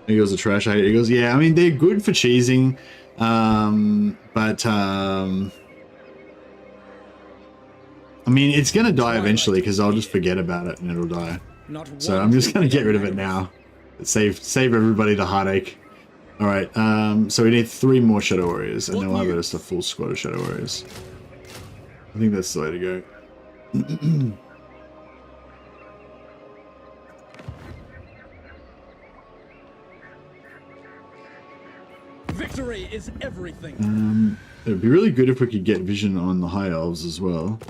Eagles are trash. I hate Eagles. Yeah, I mean they're good for cheesing, but I mean it's gonna die eventually because I'll just forget about it and it'll die. So I'm just gonna get rid of it now. Save everybody the heartache. All right. So we need 3 more Shadow Warriors, and then we'll have just a full squad of Shadow Warriors. I think that's the way to go. Victory is everything. It would be really good if we could get vision on the High Elves as well.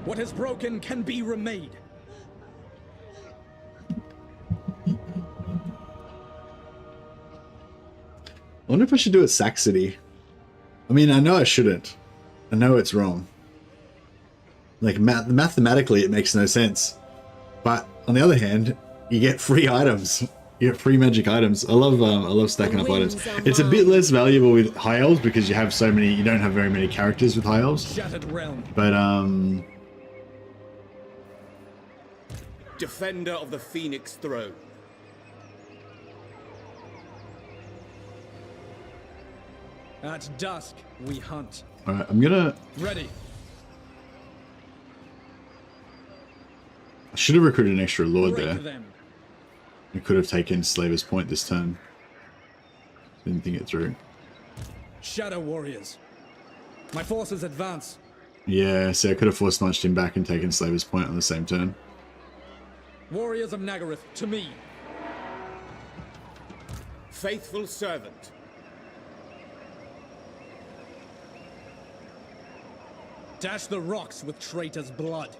What is broken can be remade. I wonder if I should do it Saxony. I mean, I know I shouldn't. I know it's wrong. Like, mathematically, it makes no sense. But, on the other hand, you get free items. You get free magic items. I love stacking up items. It's a bit less valuable with High Elves because you have so many, you don't have very many characters with High Elves. Shattered realm. But, Defender of the Phoenix Throne. At dusk, we hunt. alright, I'm gonna... Ready. I should have recruited an extra Lord Break there. them. I could have taken Slaver's Point this turn. Didn't think it through. Shadow Warriors. My forces advance. Yeah, see, I could have force launched him back and taken Slaver's Point on the same turn. Warriors of Nagaryth, to me. Faithful servant. Dash the rocks with traitors' blood.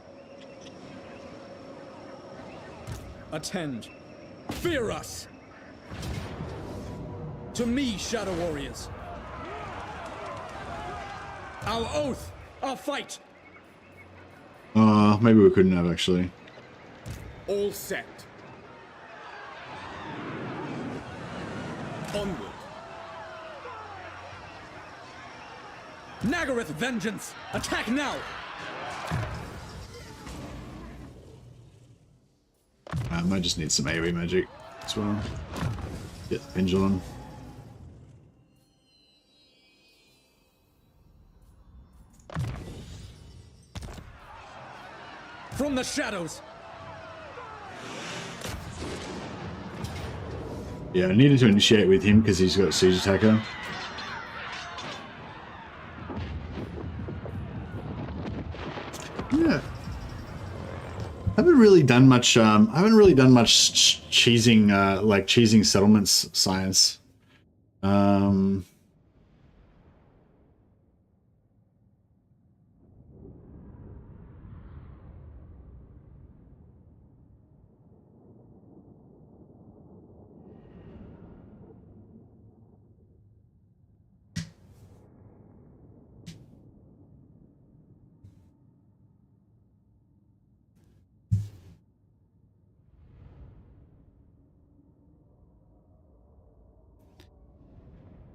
Attend. Fear us! To me, Shadow Warriors. Our oath! Our fight! Maybe we couldn't have, actually. All set. Onward. Nagaryth vengeance! Attack now! I might just need some AoE magic as well. Get the pendulum. From the shadows! Yeah, I needed to initiate with him because he's got Siege Attacker. Yeah. I haven't really done much cheesing, like cheesing settlements science.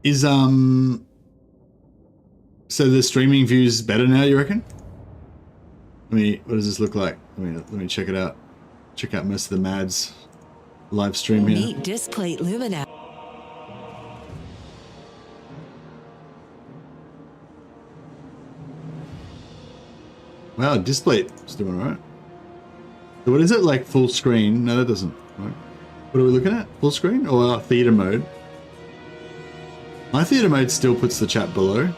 Is so the streaming views better now, you reckon? What does this look like? Let me check it out. Check out most of the Mads live stream here. Neat disc plate lumina. Wow, display is doing alright. So what is it, like full screen? No, that doesn't. Right. What are we looking at? Full screen or theater mode? My theater mode still puts the chat below.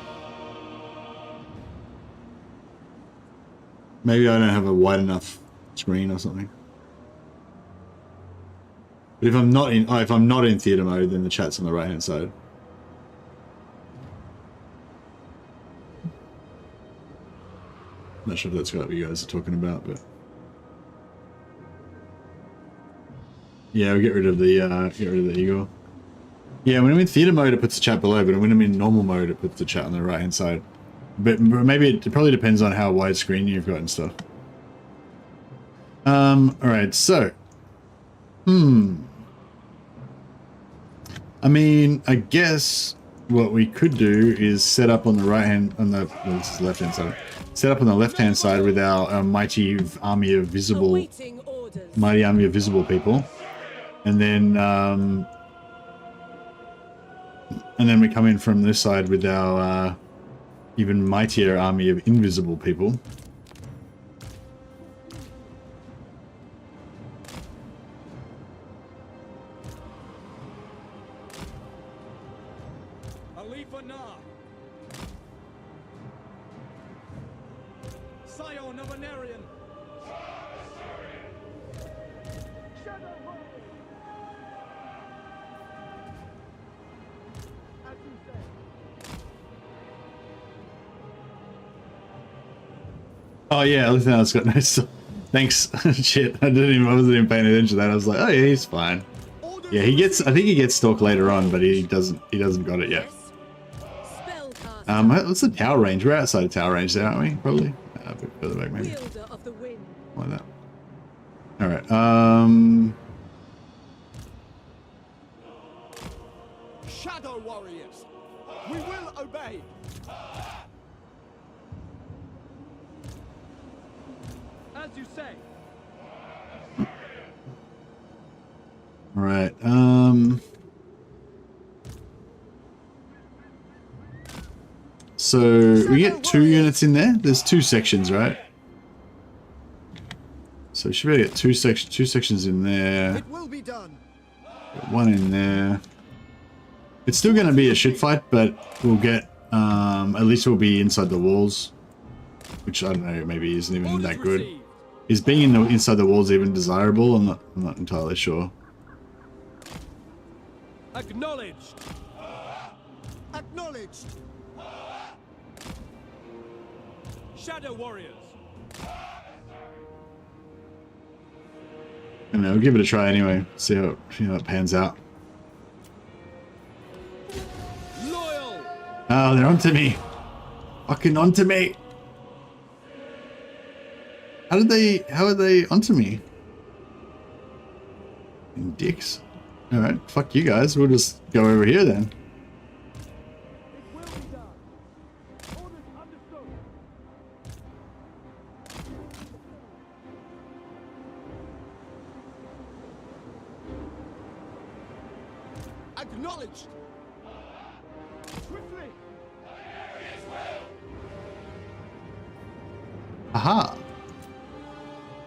Maybe I don't have a wide enough screen or something. But if I'm not in theater mode, then the chat's on the right hand side. Not sure if that's what you guys are talking about, but yeah, we'll get rid of the eagle. Yeah, when I'm in theater mode, it puts the chat below, but when I'm in normal mode, it puts the chat on the right hand side. But maybe it probably depends on how wide screen you've got and stuff. All right, so, I mean, I guess what we could do is set up on the right hand, well, this is the left hand side. Set up on the left hand side with our mighty army of visible people, and then we come in from this side with our even mightier army of invisible people. Oh yeah, listen, it's got no. Thanks. Shit, I wasn't even paying attention to that. I was like, oh yeah, he's fine. Yeah, he gets. I think he gets stalked later on, but he doesn't got it yet. What's the tower range? We're outside of tower range there, aren't we? Probably. A bit further back, maybe. Like that. All right. Shadow warriors, we will obey. As you say. All right. So we get 2 units in there. There's 2 sections, right? So we should be able to get 2 sections in there. It will be done. Get 1 in there. It's still going to be a shit fight, but we'll get at least we'll be inside the walls, which I don't know, maybe isn't even that good. Is being inside the walls even desirable? I'm not entirely sure. Acknowledged. Acknowledged. Shadow warriors. I don't know, we'll give it a try anyway. See how it pans out. Loyal. Oh, they're onto me. Fucking onto me. How are they onto me? Dicks. Alright, fuck you guys. We'll just go over here then. It will be done. Orders understood. Acknowledged. Swiftly. Aha.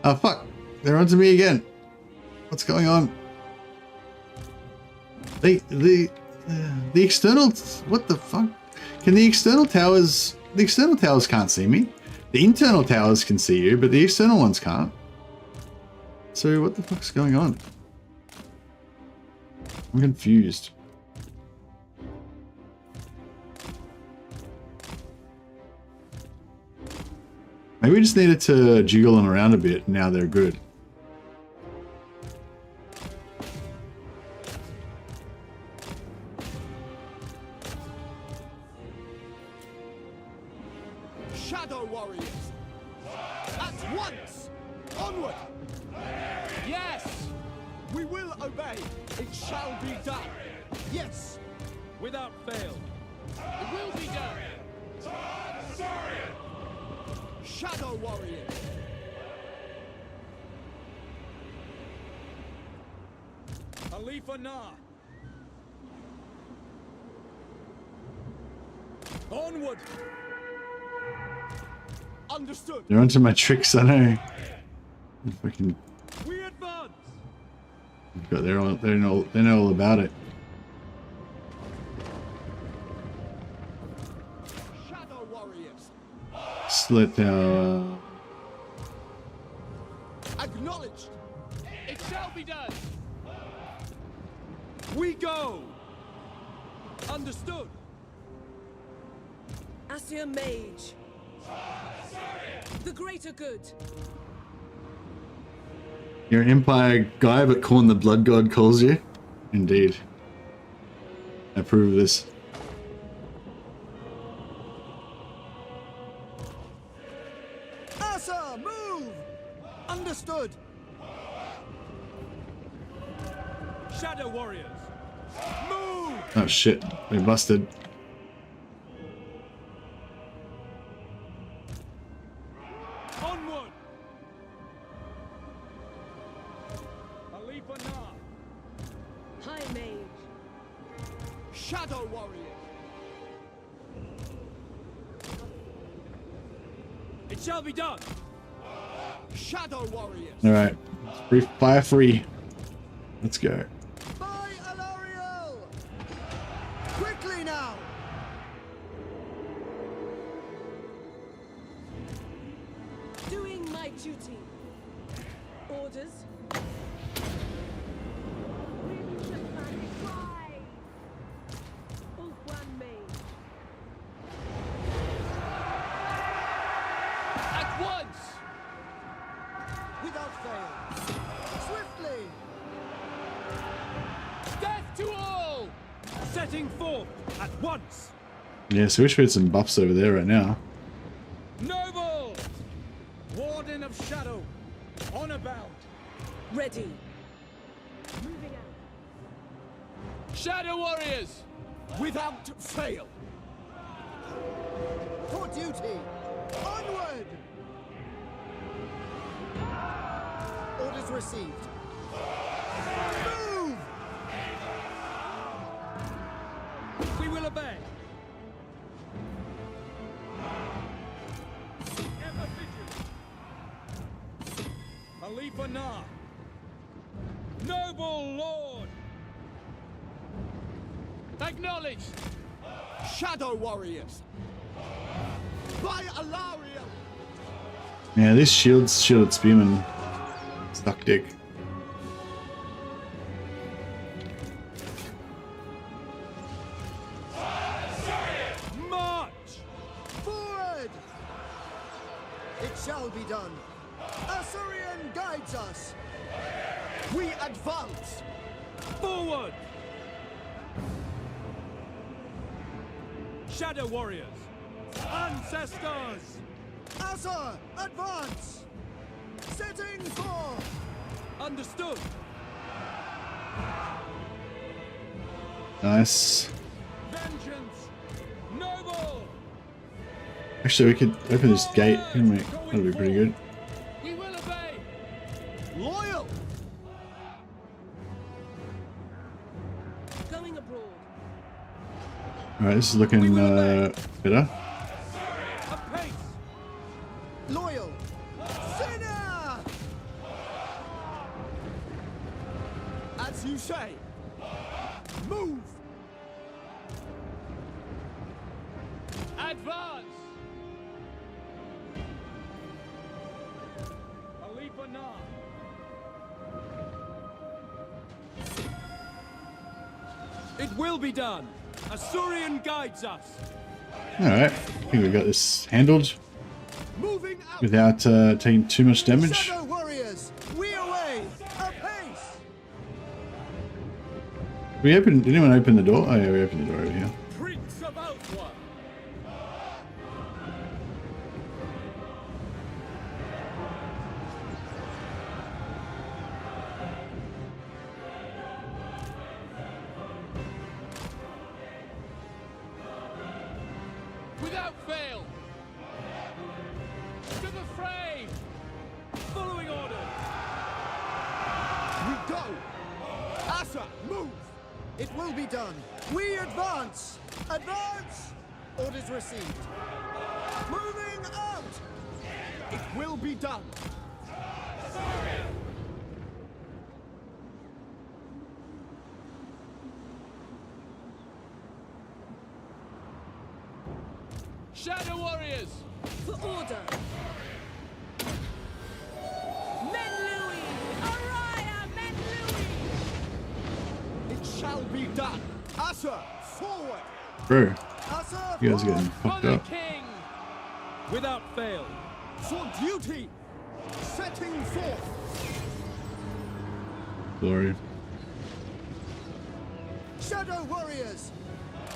Oh fuck. They're onto me again. What's going on? The external, what the fuck? Can the external towers can't see me. The internal towers can see you, but the external ones can't. So what the fuck's going on? I'm confused. Maybe we just needed to jiggle them around a bit. Now they're good. Shadow warriors. At once. Onward. Yes. We will obey. It shall be done. Yes. Without fail. It will be done. Shadow warriors. ALITH. Onward. Understood. They're onto my tricks, I know. If I can... We advance. They know all about it. Shadow warriors. Slit our... Acknowledged. It shall be done. We go. Understood. Asir Mage. The greater good. You're an Empire guy, but Khorne the Blood God calls you? Indeed. I approve of this. Asa, move! Understood. Shadow warriors. Move. Oh shit, we busted. Onward. ALITH ANAR. High Mage. Shadow warriors. It shall be done. Shadow warriors. Alright, fire free. Let's go. By Alariel! Quickly now! Doing my duty. Orders. Oh, one Mage. At once. Without fail. Swiftly! Death to all. Setting forth at once. Yeah, so we wish we had some buffs over there right now. Noble. Warden of Shadow. Honor bound. Ready. Shadow warriors. Without fail. For duty! Onward! Orders received. Move! We will obey. Ever vigilant. ALITH ANAR. Noble Lord. Acknowledged. Shadow warriors. By Alariel. Yeah, this shielded spearman. Stuck dick. March. Forward! It shall be done. Assyrian guides us. We advance. Forward. Shadow warriors. Ancestors. Asa, advance! Setting forth! Understood. Nice. Vengeance. Noble. Actually, we could open this gate, couldn't we? That'd be pretty good. We will obey. Loyal! Going abroad. Alright, this is looking better. Apace. Loyal! Sinner! As you say. Move. Advance. ALITH ANAR. It will be done. Assyrian guides us. Alright, I think we got this handled Moving out. without taking too much damage. Shadow warriors! We away! Apace! Did anyone open the door? Oh yeah, we opened the door over here. Prince of Outward. Without fail. To the fray. Following order. We go! Asa, move! It will be done. We advance! Advance! Orders received. Moving out! It will be done. Shadow Warriors! For order! Men Louis! Araya, Men Louis! It shall be done. Asa, forward. Bro, Asa, you guys are getting For fucked the up. king! Without fail. for duty. Setting forth. Glory. Shadow warriors.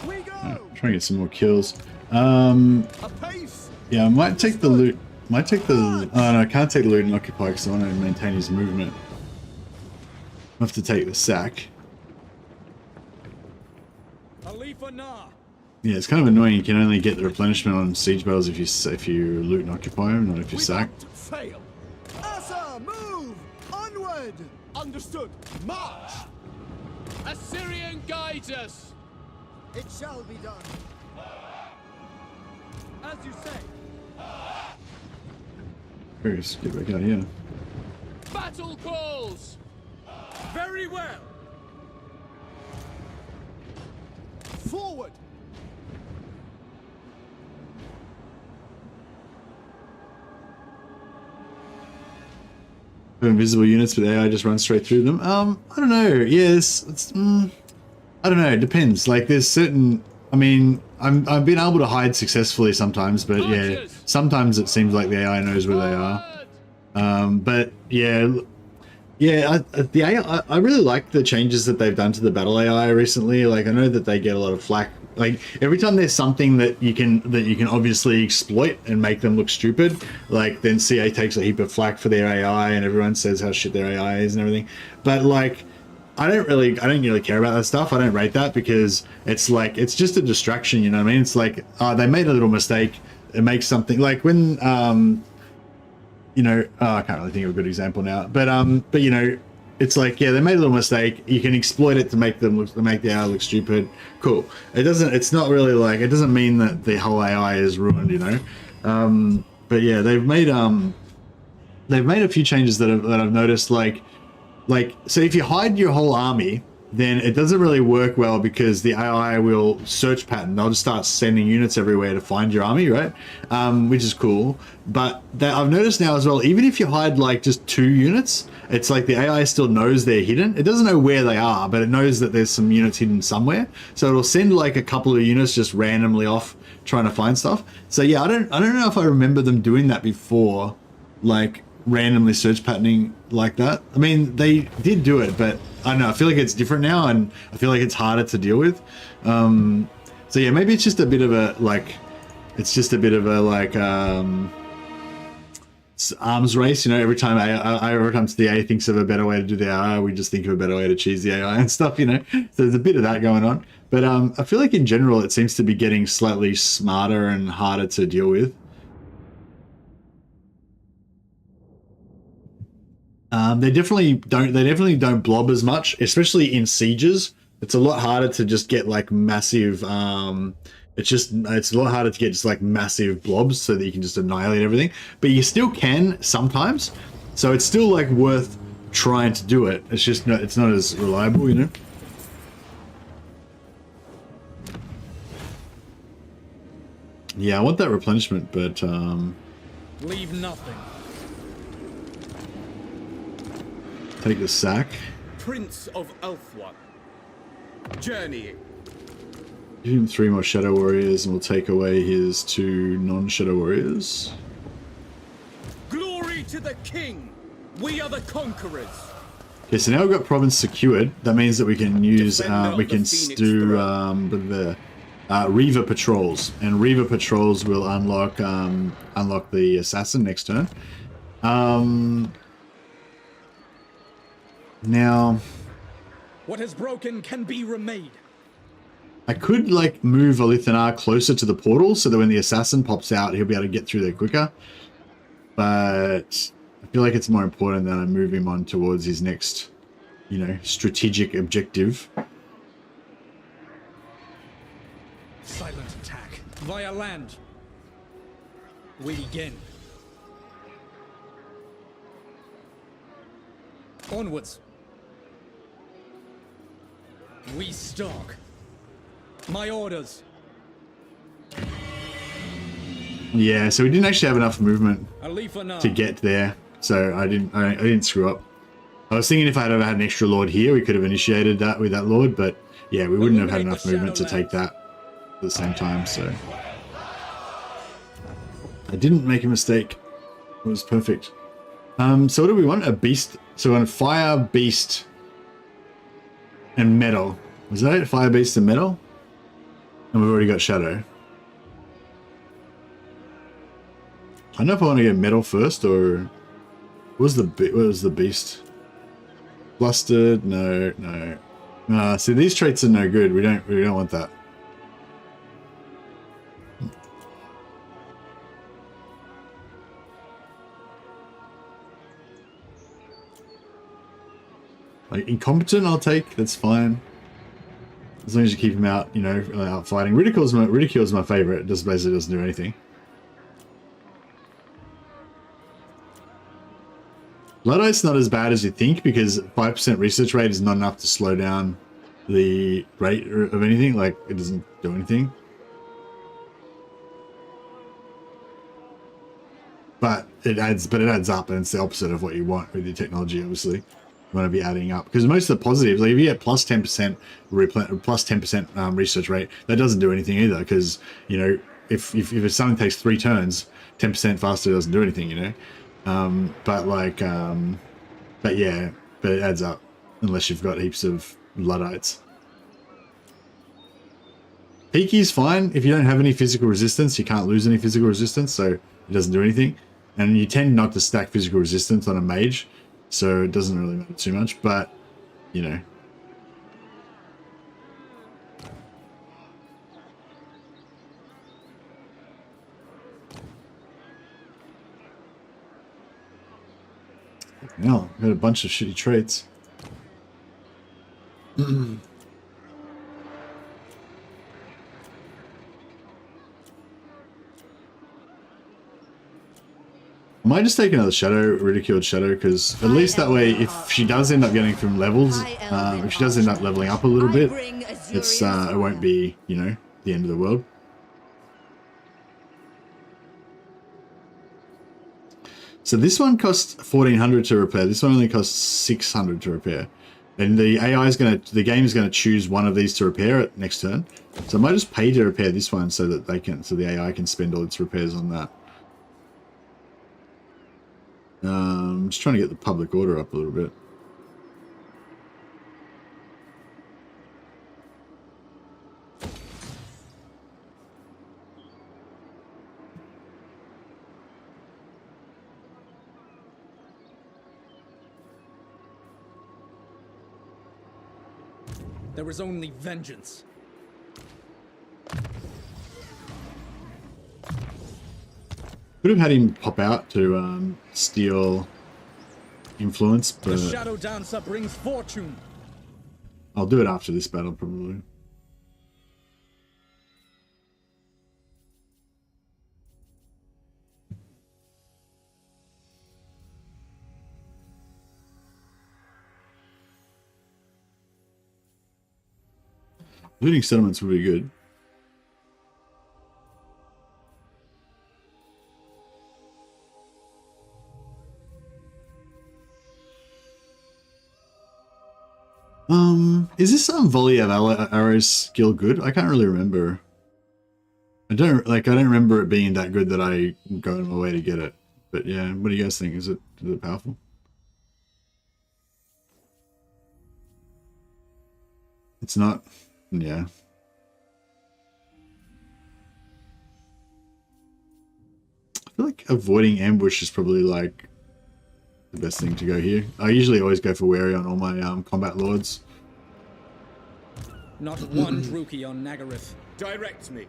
We go. Right, try and get some more kills. Apace. Yeah, I might take the loot. Might take the. Oh no, I can't take the loot and occupy because I want to maintain his movement. I have to take the sack. ANAR. Yeah, it's kind of annoying. You can only get the replenishment on siege battles if you loot and occupy them, not if you sack. Fail. Asa, move onward. Understood. March. Assyrian guides us. It shall be done. As you say. Let's get back out here. Battle calls. Very well. Forward. Invisible units, but AI just runs straight through them. I don't know. Yes, I don't know. It depends. Like, there's certain. I mean, I've been able to hide successfully sometimes, but yeah, sometimes it seems like the AI knows where they are. But yeah, the AI. I really like the changes that they've done to the battle AI recently. Like, I know that they get a lot of flack. Like, every time there's something that you can obviously exploit and make them look stupid, like, then CA takes a heap of flack for their AI and everyone says how shit their AI is and everything. But like, I don't really care about that stuff. I don't rate that because it's like, it's just a distraction, you know what I mean? It's like, they made a little mistake. It makes something like when you know, I can't really think of a good example now, but you know, it's like, yeah, they made a little mistake. You can exploit it to make the AI look stupid. Cool. It's not really like, it doesn't mean that the whole AI is ruined, you know. But yeah, they've made a few changes that I've noticed. Like, so if you hide your whole army, then it doesn't really work well because the AI will search pattern. They'll just start sending units everywhere to find your army, right? Which is cool. But I've noticed now as well, even if you hide like just 2 units, it's like the AI still knows they're hidden. It doesn't know where they are, but it knows that there's some units hidden somewhere. So it'll send like a couple of units just randomly off trying to find stuff. So yeah, I don't know if I remember them doing that before, like randomly search patterning like that. I mean, they did do it, but I don't know, I feel like it's different now and I feel like it's harder to deal with. So yeah, maybe it's just a bit of a like, arms race, you know. Every time the AI thinks of a better way to do the AI, we just think of a better way to cheese the AI and stuff, you know. So there's a bit of that going on. But I feel like in general it seems to be getting slightly smarter and harder to deal with. They definitely don't blob as much, especially in sieges. It's a lot harder to just get like massive it's a lot harder to get just like massive blobs so that you can just annihilate everything, but you still can sometimes. So it's still like worth trying to do it. It's just it's not as reliable, you know. Yeah, I want that replenishment, but Leave nothing. take the sack. Prince of Elfwan. Journeying. Give him 3 more Shadow Warriors and we'll take away his 2 non-Shadow Warriors. Glory to the king! We are the conquerors! Okay, so now we've got province secured. That means that we can use, we can do Reaver patrols. And Reaver patrols will unlock the assassin next turn. Now, What is broken can be remade. I could like move ALITH closer to the portal so that when the assassin pops out, he'll be able to get through there quicker. But I feel like it's more important that I move him on towards his next, you know, strategic objective. Silent attack. Via land. We begin. Onwards. We stalk. My orders. Yeah, so we didn't actually have enough movement ALITH to get there, so I didn't screw up. I was thinking if I had ever had an extra lord here, we could have initiated that with that lord, but yeah, we wouldn't have had enough movement to take that at the same time, so I didn't make a mistake. It was perfect. So what do we want? A beast. So we want fire, beast, and metal. Was that it? Fire, beast, and metal? And we've already got shadow. I don't know if I want to get metal first or what was the beast? Flustered? No. See, these traits are no good. We don't want that. Like incompetent, I'll take. That's fine. As long as you keep him out, you know, out fighting. Ridicule's my favorite. It just basically doesn't do anything. Luddite's not as bad as you think because 5% research rate is not enough to slow down the rate of anything. Like, it doesn't do anything. But it adds up, and it's the opposite of what you want with your technology, obviously. You want to be adding up. Because most of the positives, like if you get plus 10% plus 10% research rate, that doesn't do anything either. Because, you know, if something takes 3 turns, 10% faster doesn't do anything, you know. But yeah, it adds up unless you've got heaps of Luddites. Peaky's fine. If you don't have any physical resistance, you can't lose any physical resistance, so it doesn't do anything. And you tend not to stack physical resistance on a mage, so it doesn't really matter too much, but, you know. No, got a bunch of shitty traits. I might just take another shadow, ridiculed shadow, because at least that way, if she does end up getting from levels, if she does end up leveling up a little bit, it won't be, you know, the end of the world. So this one costs 1,400 to repair. This one only costs 600 to repair, and the game is gonna choose one of these to repair it next turn. So I might just pay to repair this one so that the AI can spend all its repairs on that. I'm just trying to get the public order up a little bit. There is only vengeance. Could have had him pop out to steal influence, but The Shadow Dancer brings fortune. I'll do it after this battle probably. Looting settlements would be good. Is this volley of arrows skill good? I can't really remember. I don't remember it being that good that I go on my way to get it. But yeah, what do you guys think? Is it powerful? It's not. Yeah. I feel like avoiding ambush is probably like the best thing to go here. I usually always go for wary on all my combat lords. Not one Druki on Nagareth. Direct me.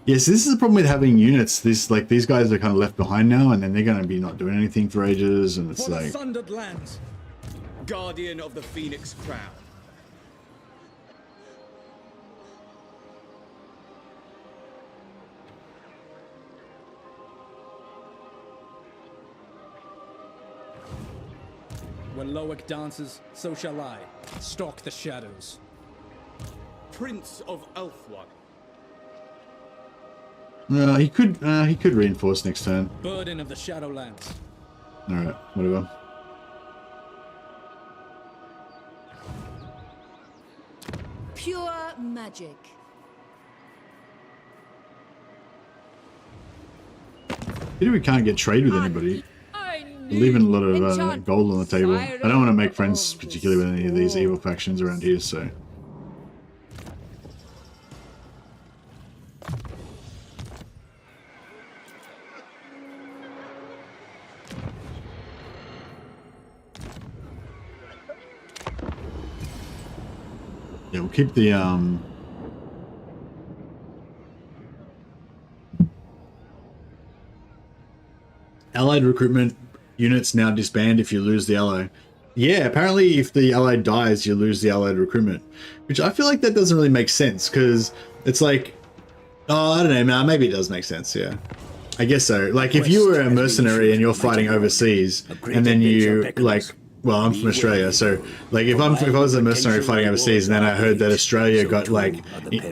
Yes, this is the problem with having units. These guys are kind of left behind now, and then they're going to be not doing anything for ages, and it's For like the Sundered Lands. Guardian of the Phoenix Crown. Where Loic dances, so shall I. Stalk the shadows. Prince of Elfwag. He could reinforce next turn. Burden of the Shadowlands. All right, whatever. Pure magic. Maybe we can't get trade with anybody. We're leaving a lot of gold on the table. I don't want to make friends particularly with any of these evil factions around here, so. Yeah, we'll keep the allied recruitment units now disband if you lose the ally. Yeah, apparently if the ally dies, you lose the allied recruitment, which I feel like that doesn't really make sense because it's like, oh, I don't know, man, maybe it does make sense, yeah. I guess so. Like if you were a mercenary and you're fighting overseas and then you like, well, I'm from Australia, so like if I was a mercenary fighting overseas and then I heard that Australia got like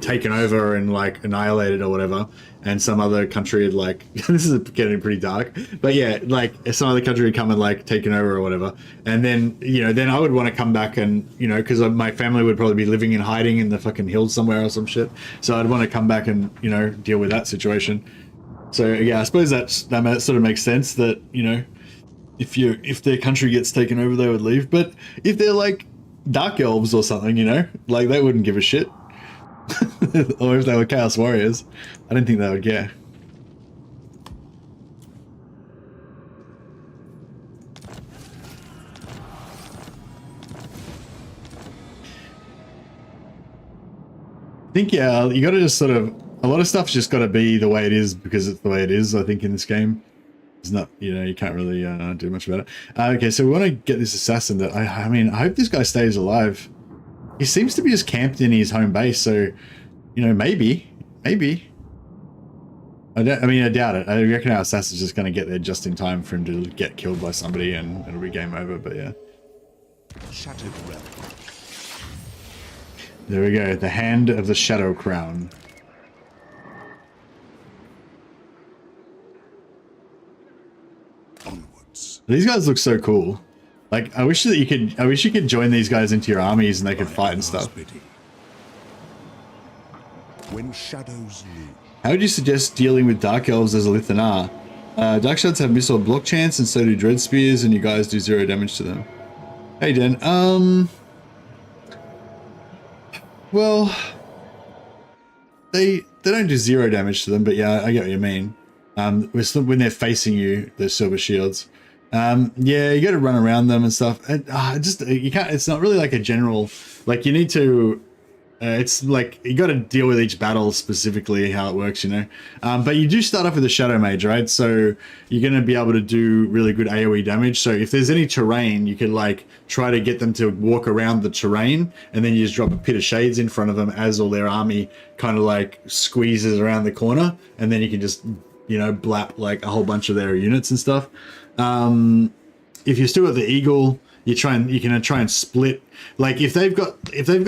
taken over and like annihilated or whatever, and some other country had like this is getting pretty dark, but yeah, like some other country had come and like taken over or whatever, and then then I would want to come back and because my family would probably be living in hiding in the fucking hills somewhere or some shit, so I'd want to come back and deal with that situation. So yeah, I suppose that sort of makes sense that if their country gets taken over, they would leave. But if they're like dark elves or something, like they wouldn't give a shit. Or if they were Chaos Warriors, I don't think they would care. I think, yeah, you got to just sort of, a lot of stuff's just got to be the way it is because it's the way it is, I think, in this game. It's not, you can't really do much about it. Okay, so we want to get this assassin that, I mean, I hope this guy stays alive. He seems to be just camped in his home base, so, maybe. I doubt it. I reckon our assassin's just going to get there just in time for him to get killed by somebody and it'll be game over, but yeah. Shattered realm. There we go, the Hand of the Shadow Crown. Onwards. These guys look so cool. Like, I wish you could join these guys into your armies and they could fight and stuff. When shadows loom. How would you suggest dealing with Dark Elves as ALITH and ANAR? Dark Shards have missile block chance and so do Dread Spears, and you guys do 0 damage to them. Hey, Dan. Well, they don't do 0 damage to them, but yeah, I get what you mean. When they're facing you, they're silver shields. Yeah, you got to run around them and stuff. And you can't. It's not really like a general. Like you need to. It's like you got to deal with each battle specifically how it works, But you do start off with a Shadow Mage, right? So you're going to be able to do really good AoE damage. So if there's any terrain, you could like try to get them to walk around the terrain, and then you just drop a pit of shades in front of them as all their army kind of like squeezes around the corner, and then you can just blap like a whole bunch of their units and stuff. If you still got the Eagle, you can try and split. Like if they've got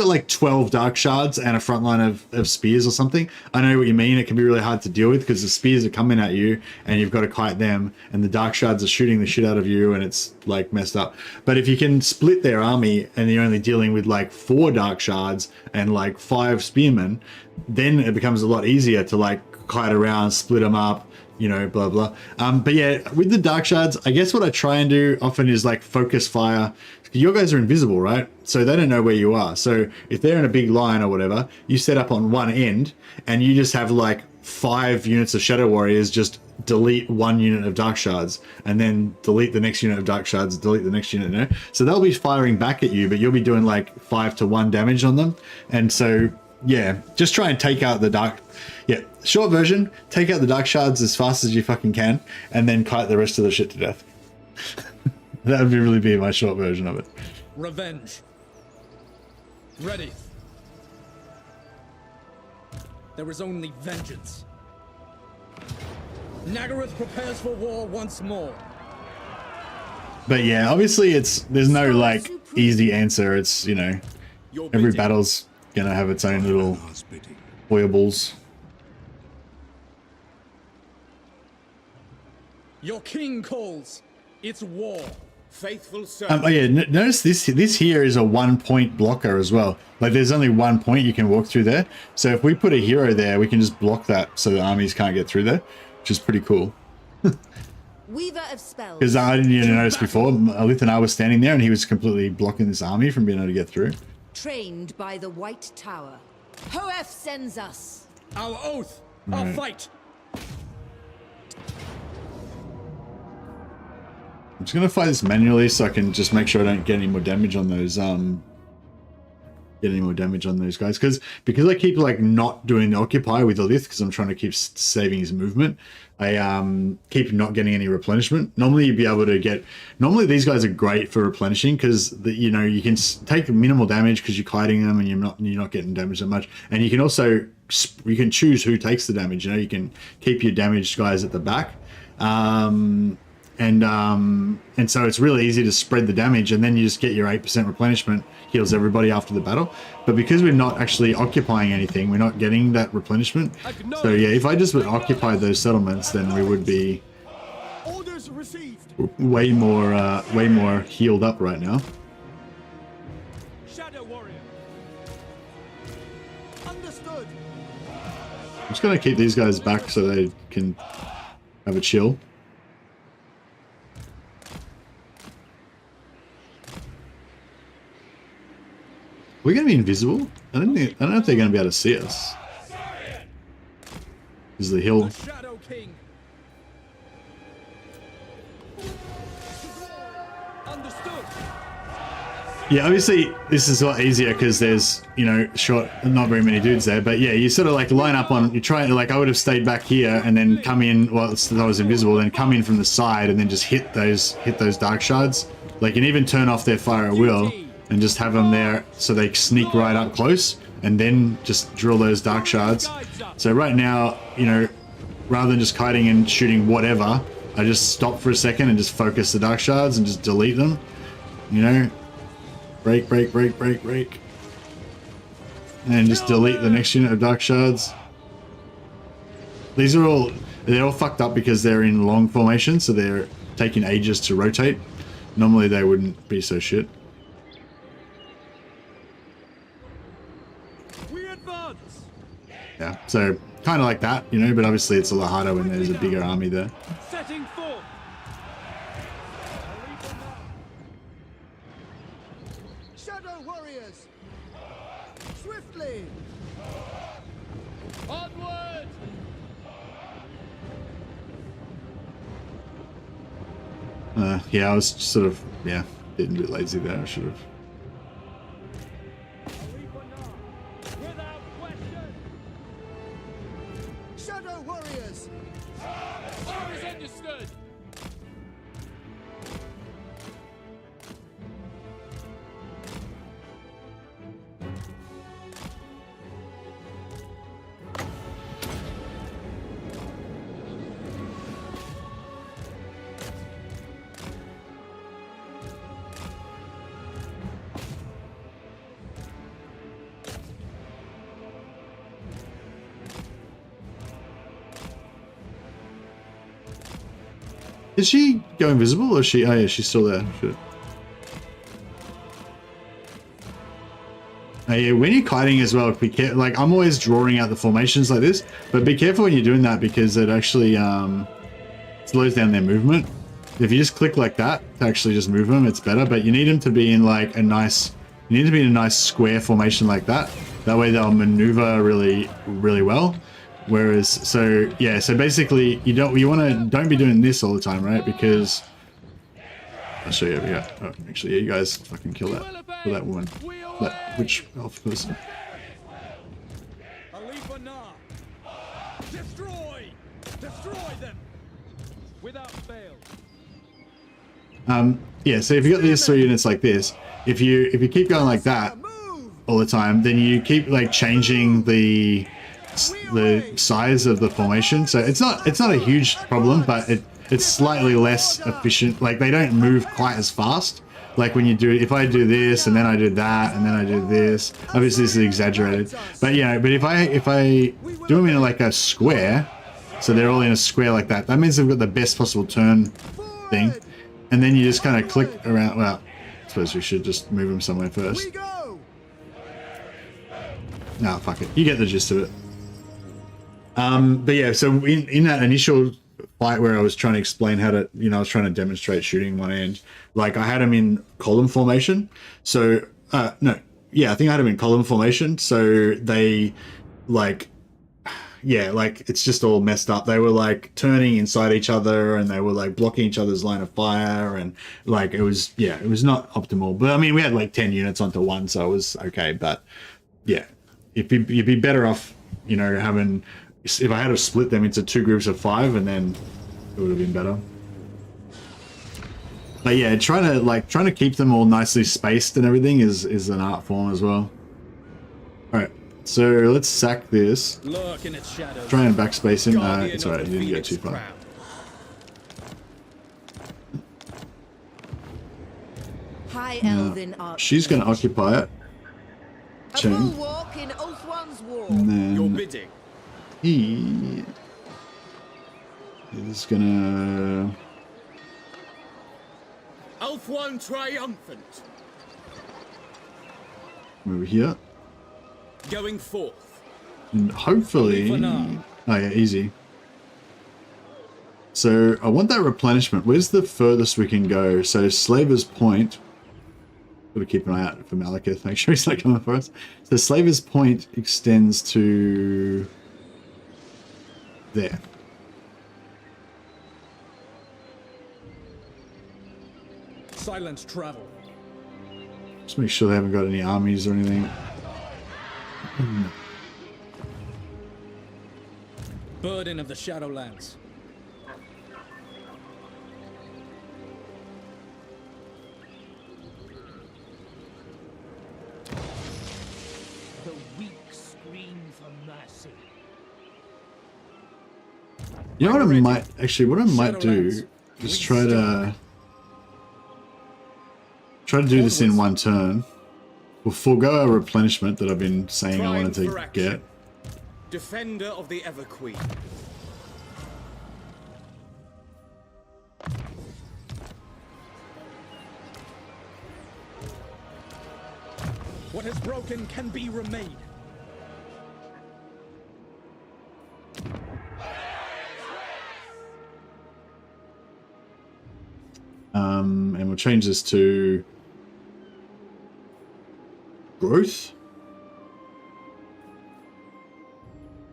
like 12 Dark Shards and a front line of spears or something, I know what you mean. It can be really hard to deal with because the spears are coming at you and you've got to kite them, and the Dark Shards are shooting the shit out of you, and it's like messed up. But if you can split their army and you're only dealing with like 4 Dark Shards and like 5 spearmen, then it becomes a lot easier to like kite around, split them up, blah blah. But yeah, with the Dark Shards, I guess what I try and do often is like focus fire. Your guys are invisible, right? So they don't know where you are. So if they're in a big line or whatever, you set up on one end and you just have like 5 units of Shadow Warriors just delete 1 unit of Dark Shards and then delete the next unit of Dark Shards, delete the next unit, So they'll be firing back at you, but you'll be doing like 5-to-1 damage on them. And so, yeah, just try and take out the Dark... Yeah, short version, take out the Dark Shards as fast as you fucking can and then kite the rest of the shit to death. That would really be my short version of it. Revenge. Ready. There is only vengeance. Nagaroth prepares for war once more. But yeah, obviously there's no like easy answer. It's, you know, Your every bidding. battle's gonna have its own little Anar's bidding. foibles. Your king calls. It's war. Faithful Oh servant. yeah, notice this here is a 1 point blocker as well. Like there's only 1 point you can walk through there. So if we put a hero there, we can just block that so the armies can't get through there, which is pretty cool. Weaver of spells. Because I didn't even notice before, ALITH and I was standing there and he was completely blocking this army from being able to get through. Trained by the White Tower. Hoef sends us. Our oath. Our Right. fight. I'm just gonna fight this manually so I can just make sure I don't get any more damage on those guys, because I keep like not doing the occupy with ALITH because I'm trying to keep saving his movement. I keep not getting any replenishment. Normally you'd be able to get, normally these guys are great for replenishing because you know, you can take minimal damage because you're kiting them and you're not getting damaged that much, and you can also you can choose who takes the damage. You know, you can keep your damaged guys at the back. And so it's really easy to spread the damage, and then you just get your 8% replenishment, heals everybody after the battle. But because we're not actually occupying anything, we're not getting that replenishment. So yeah, if I just would occupy those settlements, then we would be Orders received. way more healed up right now. Shadow warrior. Understood. I'm just gonna keep these guys back so they can have a chill. We're gonna be invisible? I don't know if they're gonna be able to see us. This is the hill. The Shadow King. Understood. Yeah, obviously this is a lot easier because there's, you know, not very many dudes there. But yeah, you sort of like line up on, you try, like I would have stayed back here and then come in, well, I was invisible, then come in from the side and then just hit those dark shards. Like, and even turn off their fire at will and just have them there so they sneak right up close and then just drill those dark shards. So right now, you know, rather than just kiting and shooting whatever, I just stop for a second and just focus the dark shards and just delete them, you know. Break. And just delete the next unit of dark shards. They're all fucked up because they're in long formation, so they're taking ages to rotate. Normally they wouldn't be so shit. We advance. Yeah, so kind of like that, you know, but obviously it's a lot harder when there's a bigger army there. Setting forth. Shadow warriors. Swiftly. Onward. Yeah, I was sort of, yeah, getting a bit lazy there. I should have. Without question. Shadow warriors. Orders understood. Did she go invisible or is she? Oh yeah, she's still there. Shit. Yeah, when you're kiting as well, be careful. Like I'm always drawing out the formations like this, but be careful when you're doing that because it actually slows down their movement. If you just click like that to actually just move them, it's better. But you need them to be in like a nice. You need to be in a nice square formation like that. That way they'll maneuver really well. Whereas, so yeah, so basically don't be doing this all the time, right? Because I'll show you over here. Oh, actually, yeah, you guys fucking kill that woman, that witch elf person. ANAR. Destroy them. Without fail. Yeah. So if you got these 3 units like this, if you keep going like that all the time, then you keep like changing the size of the formation. So it's not a huge problem, but it's slightly less efficient. Like they don't move quite as fast. Like when you do, if I do this and then I do that and then I do this, obviously this is exaggerated, but you know, but if I do them in like a square, so they're all in a square like that, that means they've got the best possible turn thing, and then you just kind of click around. Well, I suppose we should just move them somewhere first. No, fuck it. You get the gist of it. But yeah, so in that initial fight where I was trying to explain how to, you know, I was trying to demonstrate shooting one end, like I had them in column formation. So, no, yeah, I think I had them in column formation. So they like, yeah, like it's just all messed up. They were like turning inside each other and they were like blocking each other's line of fire. And like, it was, yeah, it was not optimal. But I mean, we had like 10 units onto one, so it was okay. But yeah, you'd be better off, you know, having, if I had to split them into 2 groups of 5, and then it would have been better. But yeah, trying to keep them all nicely spaced and everything is an art form as well. All right, so let's sack this. Lurk in its shadows. Try and backspace him. It's alright, you didn't get too far. High Elven art. She's going to occupy it. A full walk in Ulthuan's wall. And then Your bidding. he is gonna Ulthuan triumphant. over here. Going forth. And hopefully, oh yeah, easy. So I want that replenishment. Where's the furthest we can go? So Slaver's Point. Got to keep an eye out for Malekith. Make sure he's not coming for us. So Slaver's Point extends to there. Silence travel. Just make sure they haven't got any armies or anything. Burden of the Shadowlands. The weak scream for mercy. You know what I might actually, what I might do is try to do this in one turn. We'll forego our replenishment that I've been saying I wanted to get. Defender of the Everqueen. What is broken can be remade. And we'll change this to growth.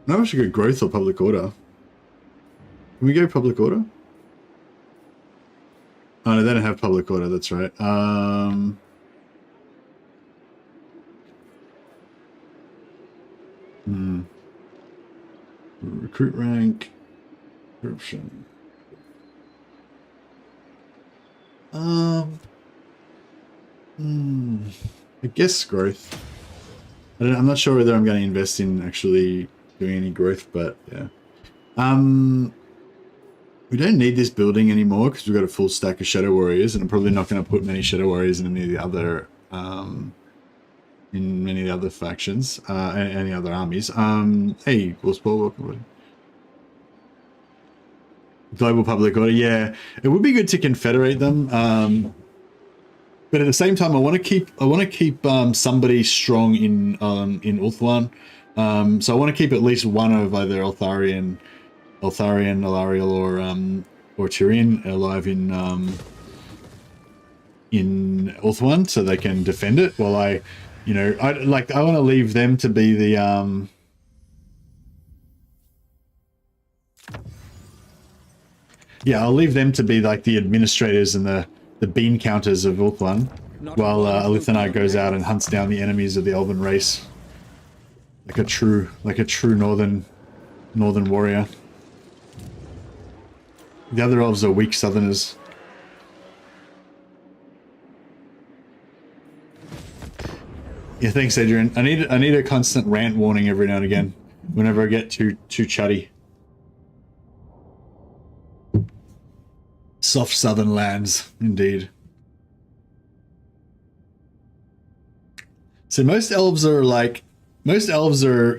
No, I should go growth or public order. Can we go public order? Oh no, they don't have public order, that's right. Recruit rank, corruption. I guess growth. I'm not sure whether I'm going to invest in actually doing any growth, but yeah. We don't need this building anymore because we've got a full stack of Shadow Warriors, and I'm probably not going to put many Shadow Warriors in any of the other factions, any other armies. Hey, Wolfsball, welcome, buddy. Global public order, yeah, it would be good to confederate them, but at the same time, I want to keep somebody strong in Ulthuan. So I want to keep at least one of either Eltharion, Alariel, or Tyrion alive in Ulthuan, so they can defend it. While I want to leave them to be the yeah, I'll leave them to be like the administrators and the bean counters of Ulthuan, while ALITH and I goes out and hunts down the enemies of the Elven race, like a true northern warrior. The other elves are weak southerners. Yeah, thanks, Adrian. I need a constant rant warning every now and again, whenever I get too chatty. Soft southern lands, indeed. So most elves are,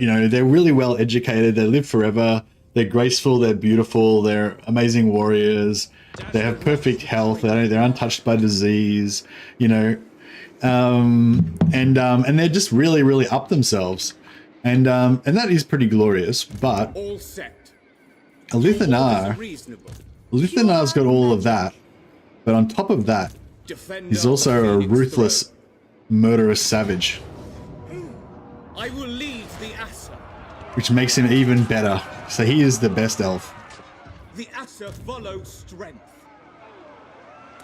you know, they're really well educated. They live forever. They're graceful. They're beautiful. They're amazing warriors. They have perfect health. They're untouched by disease, you know. And they're just really, really up themselves. And that is pretty glorious. But All set. ANAR, ANAR's got all of that. But on top of that, he's also a ruthless, murderous savage. I will lead the Asa. Which makes him even better. So he is the best elf. The Asa follow strength.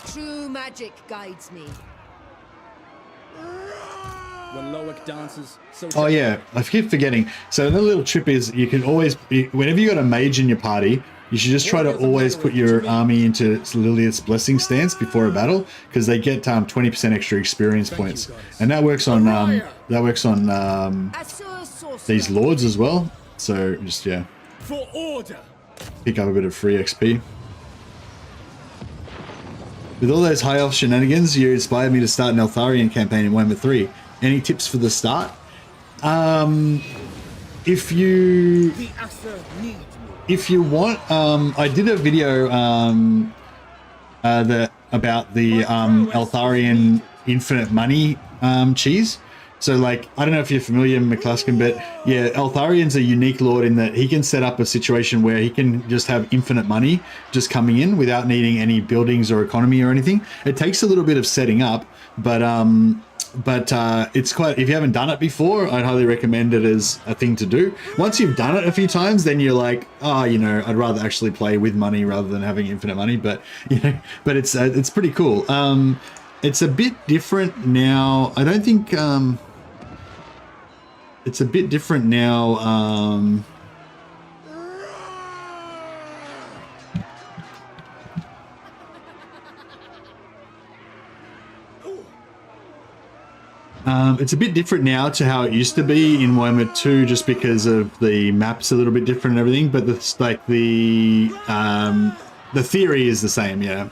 True magic guides me. When Loic dances, so Oh yeah, I keep forgetting. So another little trip is you can always, whenever you got a mage in your party, you should just try to always put your army into Lilith's blessing stance before a battle, because they get 20% extra experience points, and that works on these lords as well. So just For order. pick up a bit of free XP. With all those high elf shenanigans, you inspired me to start an Eltharion campaign in Warhammer 3. Any tips for the start? If you want, I did a video about the Eltharion infinite money cheese. So, like, I don't know if you're familiar, McCluskey, but yeah, Eltharion's a unique lord in that he can set up a situation where he can just have infinite money just coming in without needing any buildings or economy or anything. It takes a little bit of setting up, but it's quite, if you haven't done it before, I'd highly recommend it as a thing to do. Once you've done it a few times, then you're like, oh, you know, I'd rather actually play with money rather than having infinite money. But, you know, but it's pretty cool. It's a bit different now. I don't think, it's a bit different now. It's a bit different now to how it used to be in Warhammer 2, just because of the maps a little bit different and everything. But it's like the theory is the same, yeah.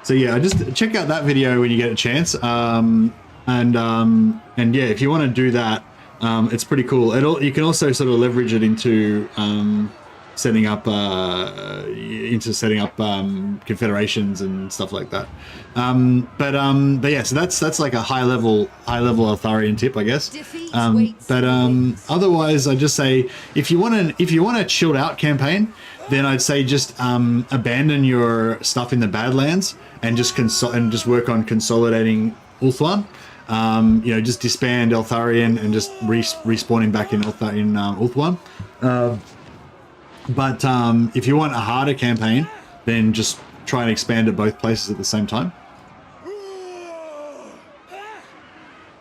So yeah, just check out that video when you get a chance. And yeah, if you want to do that, it's pretty cool. You can also sort of leverage it into setting up confederations and stuff like that. But yeah, so that's like a high level Eltharion tip, I guess. Otherwise, I just say if you want a chilled out campaign, then I'd say just abandon your stuff in the Badlands and just work on consolidating Ulthuan. You know, just disband Eltharion and just respawning back in Ulthuan. But if you want a harder campaign, then just try and expand at both places at the same time.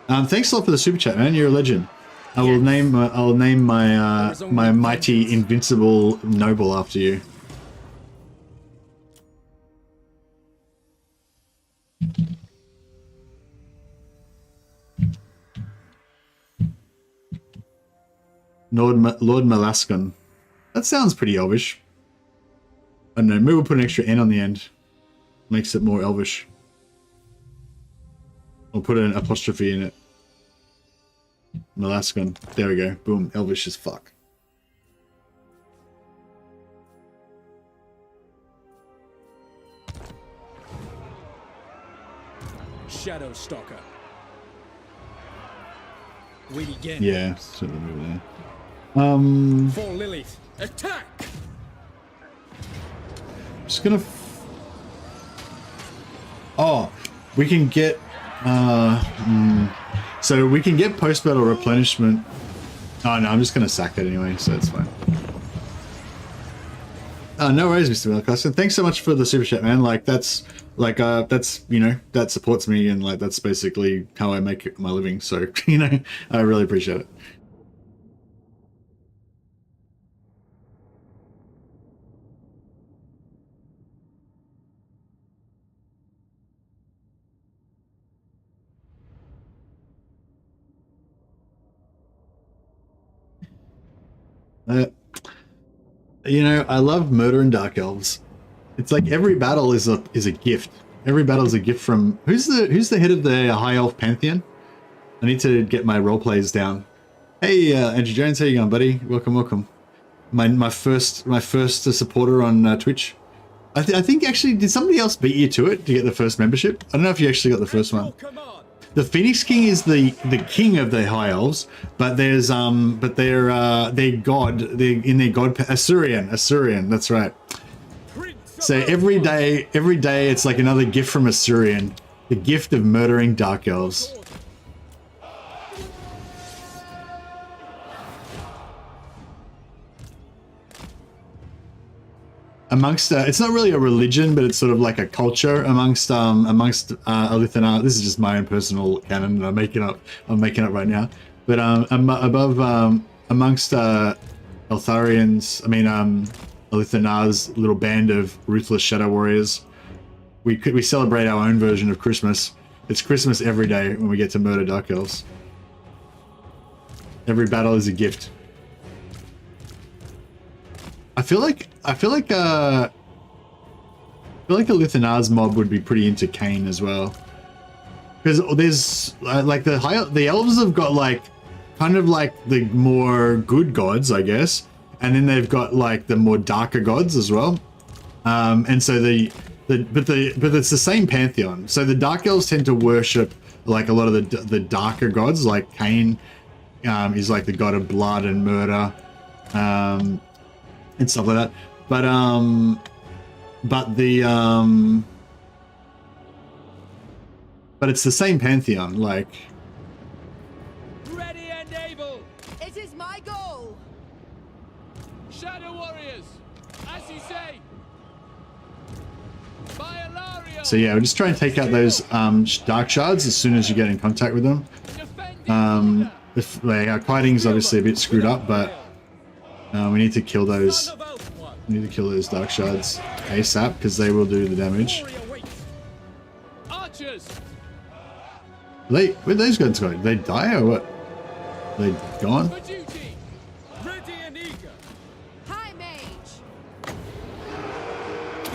Thanks a lot for the super chat, man. You're a legend. I'll name my my mighty invincible noble after you. Lord Malaskan. That sounds pretty elvish. I don't know, maybe we'll put an extra N on the end. Makes it more elvish. Or put an apostrophe in it. Malaskan. There we go. Boom. Elvish as fuck. Shadow Stalker. We begin. Yeah, sort of move there. For Lilith. Attack! Just gonna. Oh, we can get. So we can get post-battle replenishment. Oh no, I'm just gonna sack that anyway, so it's fine. No worries, Mr. Malekith. Thanks so much for the super chat, man. Like that's you know, that supports me, and like that's basically how I make my living. So you know, I really appreciate it. You know, I love murder and dark elves. It's like every battle is a gift. Every battle is a gift from who's the head of the High Elf Pantheon? I need to get my role plays down. Hey, Andrew Jones, how you going, buddy? Welcome, welcome. My first supporter on Twitch. I think actually, did somebody else beat you to it to get the first membership? I don't know if you actually got the first one. The Phoenix King is the king of the High Elves, but there's their god, they're in their god Assyrian. That's right. So every day it's like another gift from Assyrian, the gift of murdering dark elves. Amongst it's not really a religion, but it's sort of like a culture amongst ALITH and ANAR. This is just my own personal canon that I'm making up right now. But amongst Eltharians, I mean ALITH and ANAR's little band of ruthless shadow warriors, we celebrate our own version of Christmas. It's Christmas every day when we get to murder dark elves. Every battle is a gift. I feel like ALITH and ANAR's mob would be pretty into Cain as well, because there's like the elves have got like kind of like the more good gods, I guess, and then they've got like the more darker gods as well. And so but it's the same pantheon. So the dark elves tend to worship like a lot of the darker gods, like Cain is like the god of blood and murder. And stuff like that, but it's the same pantheon. Like, Ready and able. It is my goal. Shadow warriors, as you say. By Alaria. so yeah, we'll just try and take out those dark shards as soon as you get in contact with them. If like, our kiting's obviously a bit screwed up, but we need to kill those. We need to kill those dark shards ASAP because they will do the damage. Archers. Where'd those guys go? Did they die or what? Are they gone? For duty. Ready and eager. High mage.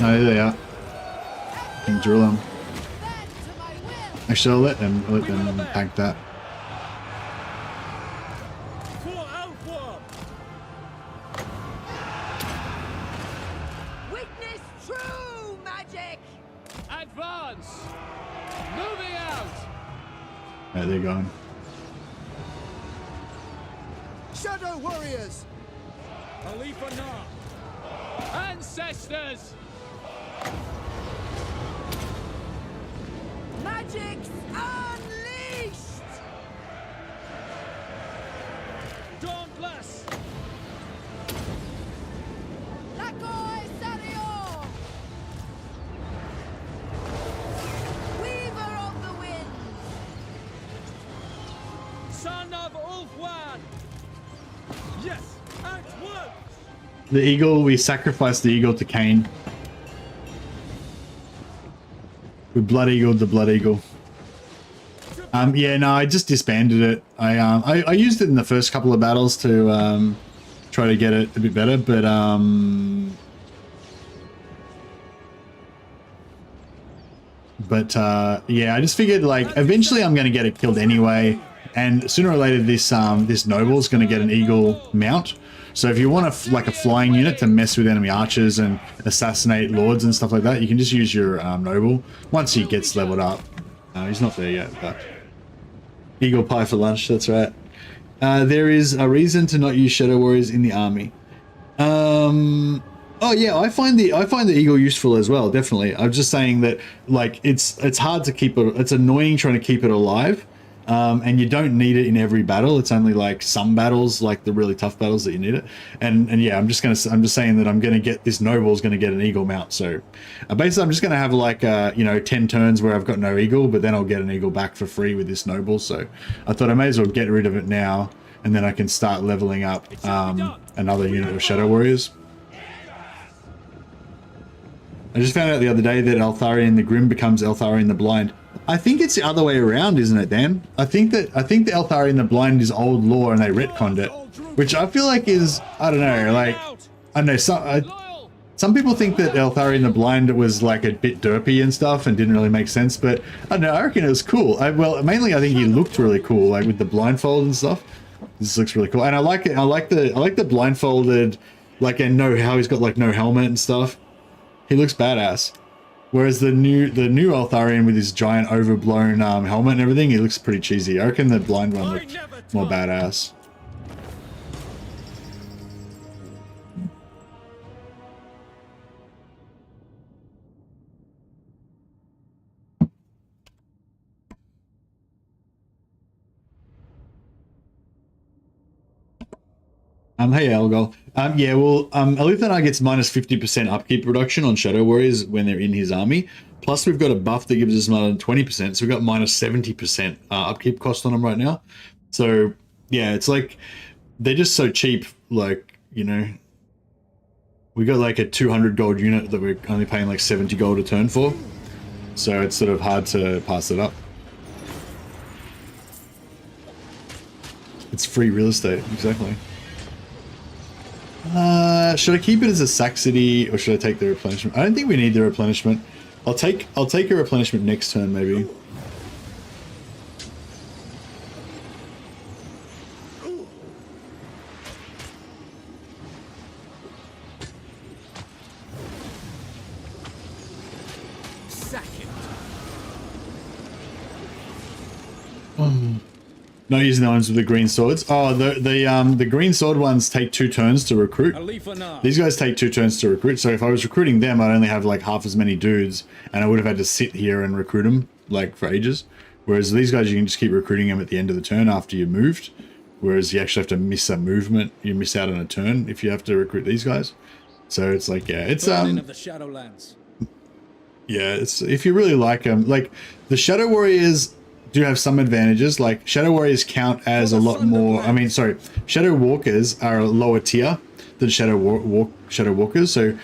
No, there they are. Can drill them. Bend to my will. Actually, I'll let them tank that. Witness true magic. Advance. Moving out. Right, they're gone. Shadow warriors. ALITH. Ancestors. Magic's unleashed. Dauntless. Lakoi Sario. Weaver of the wind. Son of Ulfwan. Yes, at once. The eagle, we sacrificed the eagle to Cain. We blood eagled the blood eagle. Yeah, no, I just disbanded it. I used it in the first couple of battles to try to get it a bit better, but yeah, I just figured like eventually I'm going to get it killed anyway, and sooner or later this noble is going to get an eagle mount. So if you want a flying unit to mess with enemy archers and assassinate lords and stuff like that, you can just use your noble once he gets leveled up. He's not there yet, but eagle pie for lunch. That's right. There is a reason to not use shadow warriors in the army. Oh yeah, I find the eagle useful as well. Definitely. I'm just saying that like it's hard to keep it. It's annoying trying to keep it alive. And you don't need it in every battle. It's only like some battles, like the really tough battles, that you need it. And yeah, I'm just saying that I'm gonna get this noble's gonna get an eagle mount. So basically, I'm just gonna have like 10 turns where I've got no eagle, but then I'll get an eagle back for free with this noble. So I thought I may as well get rid of it now, and then I can start leveling up another unit of shadow warriors. I just found out the other day that Eltharion the Grim becomes Eltharion the Blind. I think it's the other way around, isn't it, Dan? I think the Eltharion the Blind is old lore and they retconned it, which I feel like is, I don't know, like I know some people think that Eltharion the Blind was like a bit derpy and stuff and didn't really make sense, but I don't know, I reckon it was cool. Well, mainly I think he looked really cool, like with the blindfold and stuff. This looks really cool, and I like it. I like the blindfolded, like, and how he's got like no helmet and stuff. He looks badass. Whereas the new Eltharion with his giant overblown helmet and everything, he looks pretty cheesy. I reckon the blind one looked more badass. Hey Algol. Yeah, well, ALITH ANAR gets minus 50% upkeep reduction on Shadow Warriors when they're in his army. Plus, we've got a buff that gives us another 20%, so we've got minus 70% upkeep cost on them right now. So, yeah, it's like, they're just so cheap, like, you know, we got like a 200 gold unit that we're only paying like 70 gold a turn for. So it's sort of hard to pass it up. It's free real estate, exactly. Should I keep it as a sack city or should I take the replenishment? I don't think we need the replenishment. I'll take a replenishment next turn maybe. Not using the ones with the green swords. Oh, the green sword ones take 2 turns to recruit. These guys take 2 turns to recruit. So if I was recruiting them, I'd only have like half as many dudes, and I would have had to sit here and recruit them like for ages. Whereas these guys, you can just keep recruiting them at the end of the turn after you moved. Whereas you actually have to miss a movement. You miss out on a turn if you have to recruit these guys. So it's like, yeah, it's of the Shadowlands. Yeah, it's if you really like them, like the Shadow Warriors do have some advantages. Like Shadow Warriors count as a lot more. I mean, sorry, Shadow Walkers are a lower tier than Shadow Walkers. So,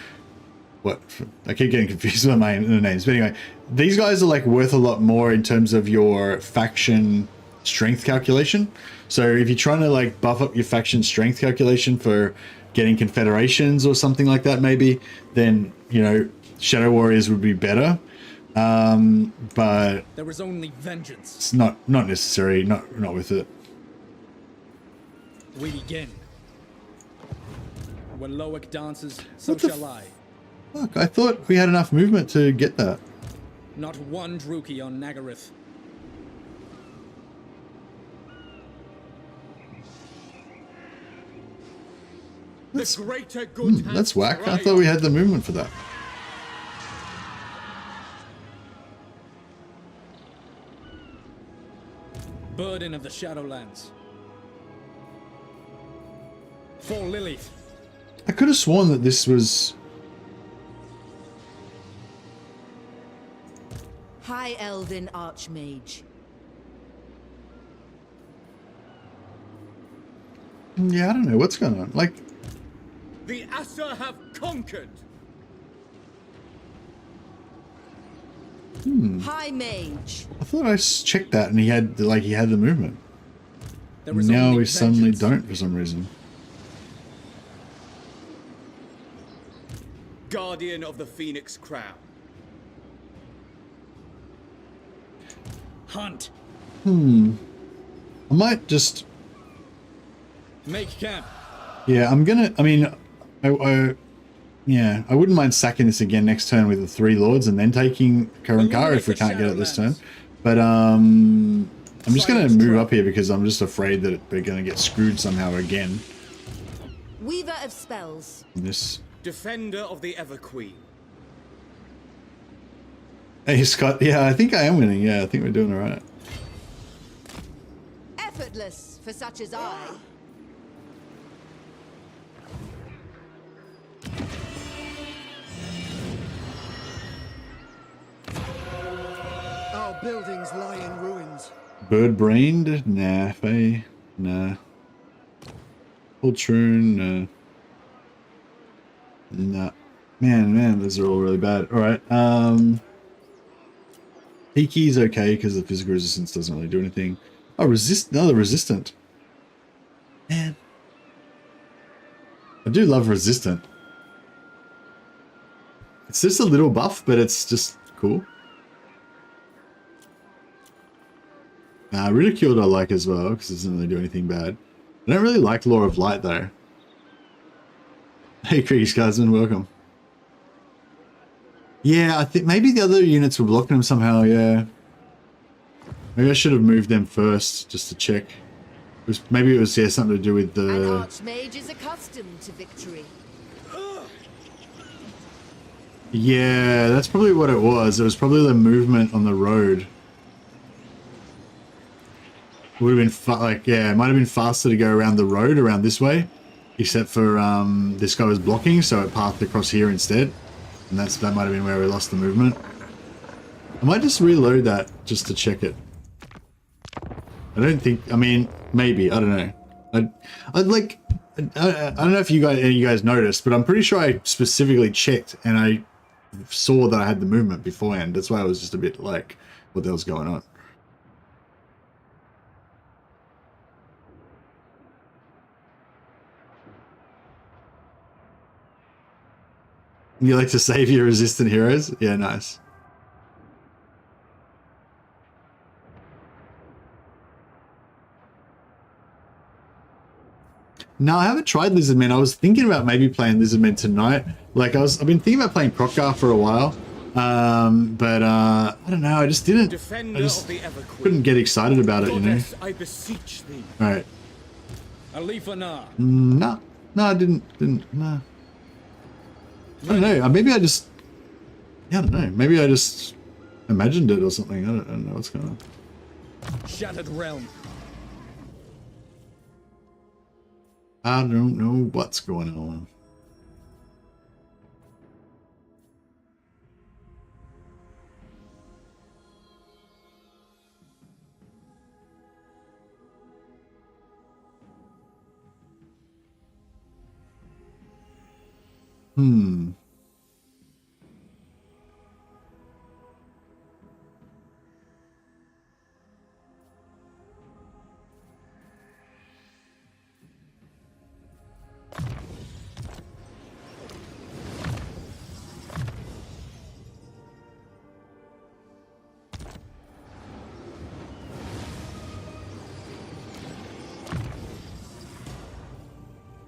what? I keep getting confused with the names. But anyway, these guys are like worth a lot more in terms of your faction strength calculation. So if you're trying to like buff up your faction strength calculation for getting confederations or something like that, maybe, then you know Shadow Warriors would be better. But there was only vengeance. It's not necessary, not with it. We begin. When Loic dances, so shall I. Fuck, I thought we had enough movement to get that. Not one Druki on Nagaryth. That's whack. I thought we had the movement for that. Burden of the Shadowlands. For Lilith. I could have sworn that this was... High Elven Archmage. Yeah, I don't know what's going on. Like... The Asa have conquered! High Mage. I thought I checked that and he had the movement. Now we suddenly don't for some reason. Guardian of the Phoenix Crown. Hunt. I might just... Make camp. Yeah, I'm gonna... I mean, yeah, I wouldn't mind sacking this again next turn with the 3 lords and then taking Karankar if we can't get it this turn. But I'm just going to move up here because I'm just afraid that we're going to get screwed somehow again. Weaver of Spells. This. Defender of the Everqueen. Hey Scott, yeah, I think I am winning. Yeah, I think we're doing all right. Effortless for such as I. Our buildings lie in ruins. Bird-brained? Nah. Faye? Nah. Ultroon? Nah. Man, those are all really bad. Alright, Peaky's okay because the physical resistance doesn't really do anything. Oh, another resistant. Man. I do love resistant. It's just a little buff, but it's just cool. Ridiculed I like as well, because it doesn't really do anything bad. I don't really like Law of Light, though. Hey, Kriegs Guardsman, welcome. Yeah, I think maybe the other units were blocking them somehow, yeah. Maybe I should have moved them first, just to check. Maybe it was, yeah, something to do with the... An archmage is accustomed to victory. Yeah, that's probably what it was. It was probably the movement on the road. It would have been, like, yeah, it might have been faster to go around the road, around this way. Except for, this guy was blocking, so it pathed across here instead. And that might have been where we lost the movement. I might just reload that, just to check it. I don't think, I mean, maybe, I don't know. I'd like, I don't know if you guys noticed, but I'm pretty sure I specifically checked and I saw that I had the movement beforehand. That's why I was just a bit like, what the hell's going on? You like to save your resistant heroes? Yeah, nice. No, I haven't tried Lizardmen. I was thinking about maybe playing Lizardmen tonight. Like I've been thinking about playing Krokkar for a while. But I don't know, I just didn't. I just couldn't get excited about it, you know. I beseech thee. Alright. ALITH ANAR. No, I didn't, no. I don't know, maybe I just, yeah, I don't know, maybe I just imagined it or something. I don't know what's going on. Shattered realm. I don't know what's going on.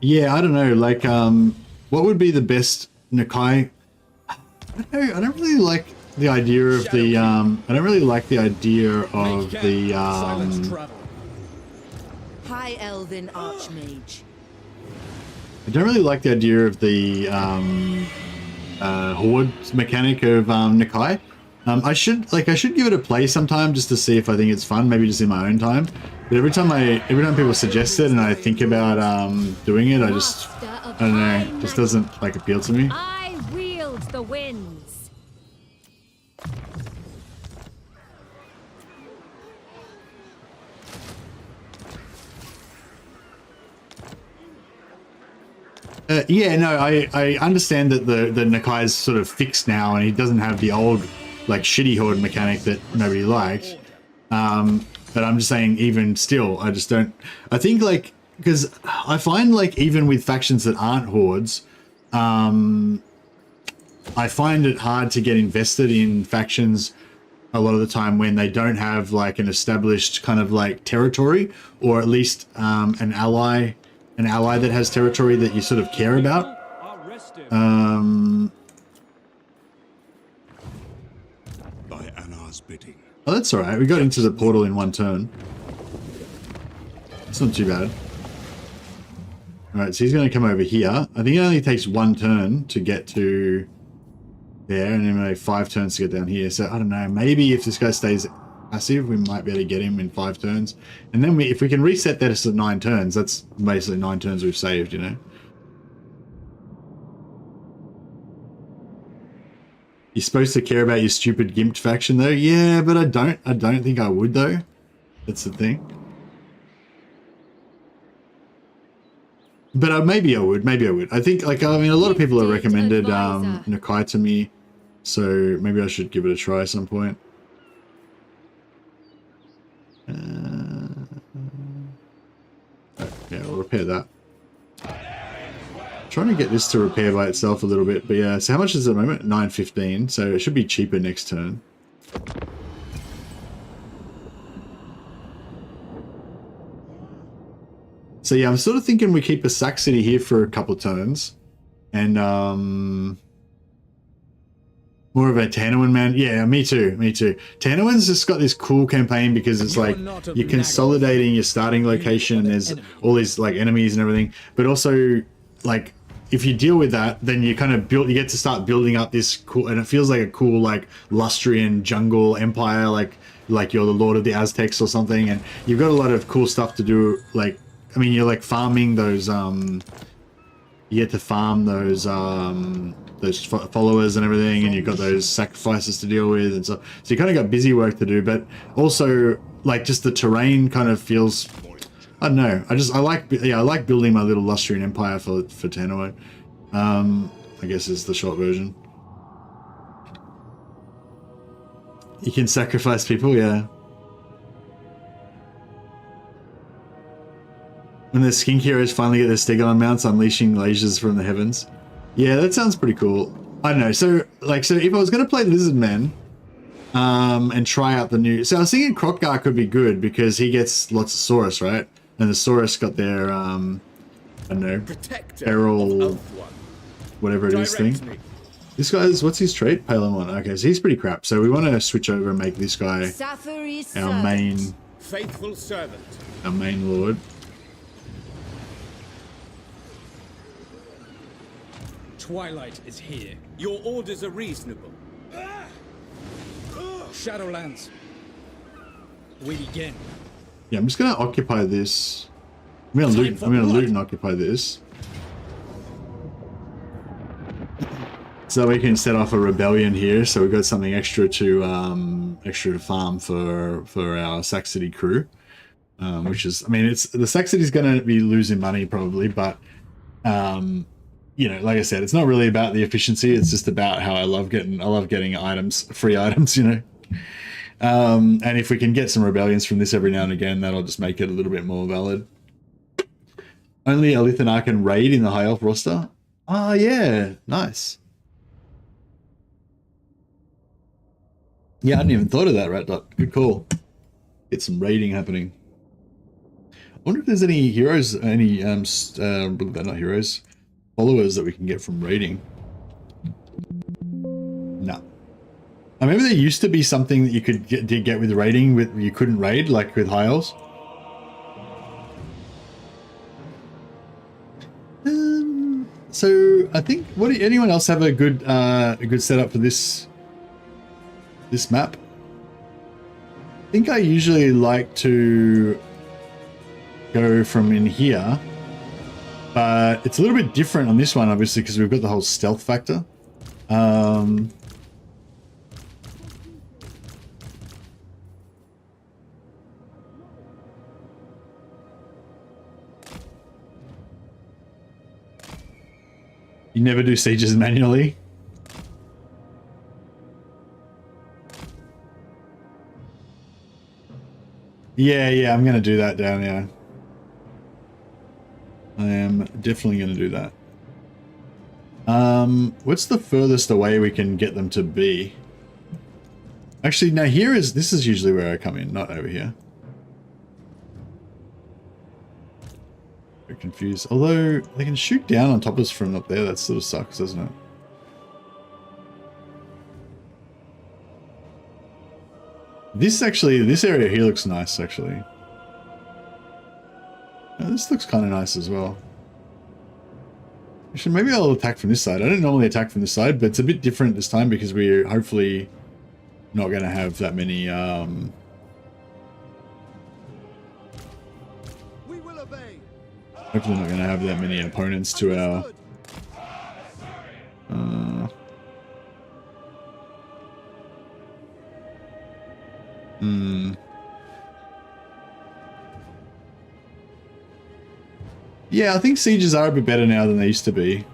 Yeah, I don't know, like, what would be the best Nakai? I don't know, I don't really like the idea of the, I don't really like the idea of the, High Elven Archmage. I don't really like the idea of the, Horde mechanic of, Nakai. I should give it a play sometime just to see if I think it's fun, maybe just in my own time. But every time people suggest it and I think about doing it, I don't know, it just doesn't like appeal to me. I wield the winds. Yeah, no, I understand that the Nakai is sort of fixed now and he doesn't have the old like shitty horde mechanic that nobody liked. But I'm just saying, even still, I just don't. I think like, because I find like even with factions that aren't hordes, I find it hard to get invested in factions a lot of the time when they don't have like an established kind of like territory, or at least an ally that has territory that you sort of care about. By ANAR's bidding. Oh, that's all right. We got into the portal in one turn. It's not too bad. All right, so he's going to come over here. I think it only takes one turn to get to there, and then maybe 5 turns to get down here. So I don't know. Maybe if this guy stays passive, we might be able to get him in 5 turns. And then if we can reset that to 9 turns, that's basically 9 turns we've saved, you know. You're supposed to care about your stupid gimped faction though. Yeah, but I don't think I would though. That's the thing. But maybe I would. I think, like, I mean, a lot of people have recommended Nakai to me, so maybe I should give it a try at some point. Yeah, we'll repair that. Trying to get this to repair by itself a little bit, but yeah. So how much is it at the moment? 915. So it should be cheaper next turn. So yeah, I'm sort of thinking we keep a Sac City here for a couple turns, and more of a Tanawin man. Yeah, me too. Me too. Tanawin's just got this cool campaign because it's like you're consolidating your starting location. There's all these like enemies and everything, but also like if you deal with that, then you kind of build. You get to start building up this cool, and it feels like a cool like Lustrian jungle empire, like you're the Lord of the Aztecs or something, and you've got a lot of cool stuff to do. Like, I mean, you're like farming those. You get to farm those followers and everything, and you've got those sacrifices to deal with, and so you kind of got busy work to do. But also, like, just the terrain kind of feels. I don't know. I like building my little Lustrian empire for Tanawin. I guess is the short version. You can sacrifice people, yeah. When the skink heroes finally get their Stegon mounts, unleashing lasers from the heavens. Yeah, that sounds pretty cool. I don't know. So if I was going to play Lizard Men, and try out the new. So I was thinking Krokgar could be good because he gets lots of Saurus, right? And the Saurus got their, I don't know, Feral, whatever it is thing. This guy's, what's his trait? Palamon. Okay, so he's pretty crap. So we want to switch over and make this guy our main, faithful servant, our main lord. Twilight is here. Your orders are reasonable. Shadowlands. We begin. Yeah, I'm just gonna occupy this. I'm gonna loot and occupy this. So we can set off a rebellion here. So we've got something extra to farm for our Sac City crew. Which is, I mean, it's the Sac City's gonna be losing money probably, but you know, like I said, it's not really about the efficiency. It's just about how I love getting items, free items, you know. And if we can get some rebellions from this every now and again, that'll just make it a little bit more valid. Only ALITH and ANAR can raid in the High Elf roster. Oh yeah, nice. Yeah, I hadn't even thought of that, Rat Dot. Good call. Get some raiding happening. I wonder if there's any heroes, any not heroes, followers that we can get from raiding. No. I remember there used to be something that you could get with raiding, you couldn't raid, like with High Elves. So I think, anyone else have a good setup for this map? I think I usually like to go from in here, but it's a little bit different on this one, obviously, because we've got the whole stealth factor. You never do sieges manually? Yeah, I'm gonna do that down, yeah. I am definitely gonna do that. What's the furthest away we can get them to be? Actually, now this is usually where I come in, not over here. Very confused. Although they can shoot down on top of us from up there, that sort of sucks, doesn't it? This area here looks nice, actually. Oh, this looks kind of nice as well. Actually, maybe I'll attack from this side. I don't normally attack from this side, but it's a bit different this time because we're hopefully not going to have that many. We will obey. Hopefully not going to have that many opponents to our. Yeah, I think sieges are a bit better now than they used to be.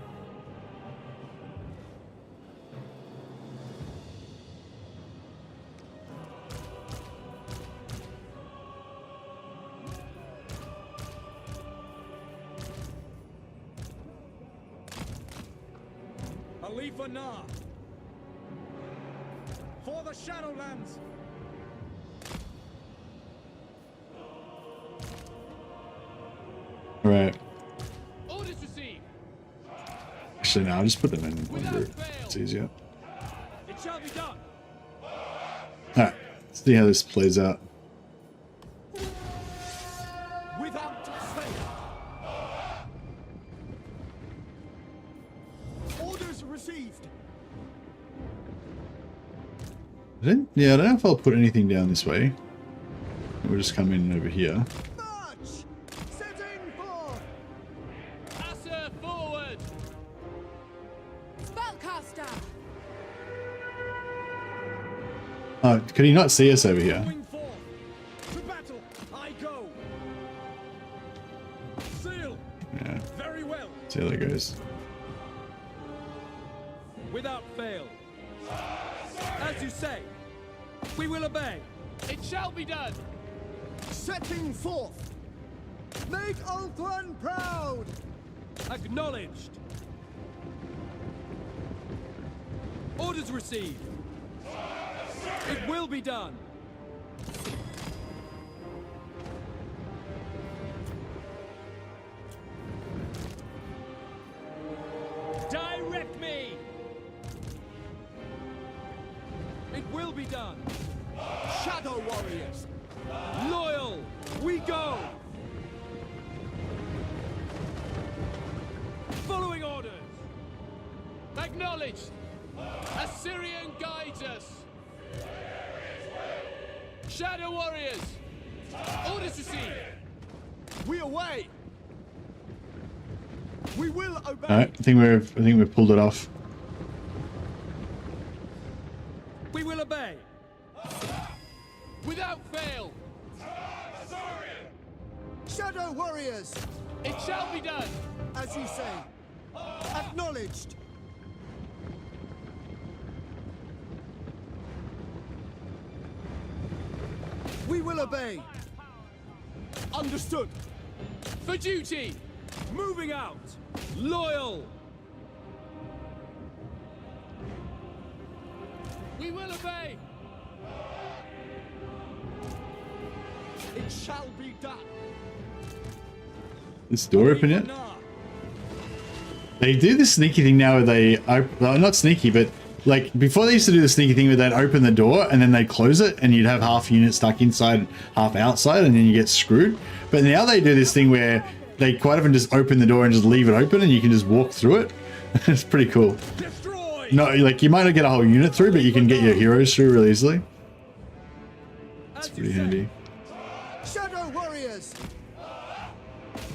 for ANAR. For the Shadowlands. Right. Orders received. Actually, no, I'll just put them in one group. It's easier. It shall be done. Alright, let's see how this plays out. Without fail. Orders received. I don't know if I'll put anything down this way. We'll just come in over here. March! Setting forth! Asser forward. Spellcaster! Could he not see us over here? Going forth. To battle. I go. Seal. Yeah, Very well. see how that goes. Without fail. As you say, we will obey. It shall be done. Setting forth! Make Ulthuan proud! Acknowledged. Orders received. It will be done. Direct me. It will be done. Shadow warriors! Loyal. We go. Following orders. Acknowledged. Assyrian guides us. Shadow warriors. Orders received. We away! We will obey! Alright, I think we've pulled it off. We will obey. Without fail. Shadow warriors! It shall be done. As you say. Acknowledged! We will obey! Understood! For duty. Moving out. Loyal. We will obey. It shall be done! This door open yet? They do this sneaky thing now where they well, not sneaky, but like before they used to do the sneaky thing where they'd open the door and then they'd close it and you'd have half unit stuck inside and half outside and then you get screwed. But now they do this thing where they quite often just open the door and just leave it open and you can just walk through it. It's pretty cool. Destroy. No, like you might not get a whole unit through, but you can get your heroes through really easily. It's pretty handy. Shadow warriors!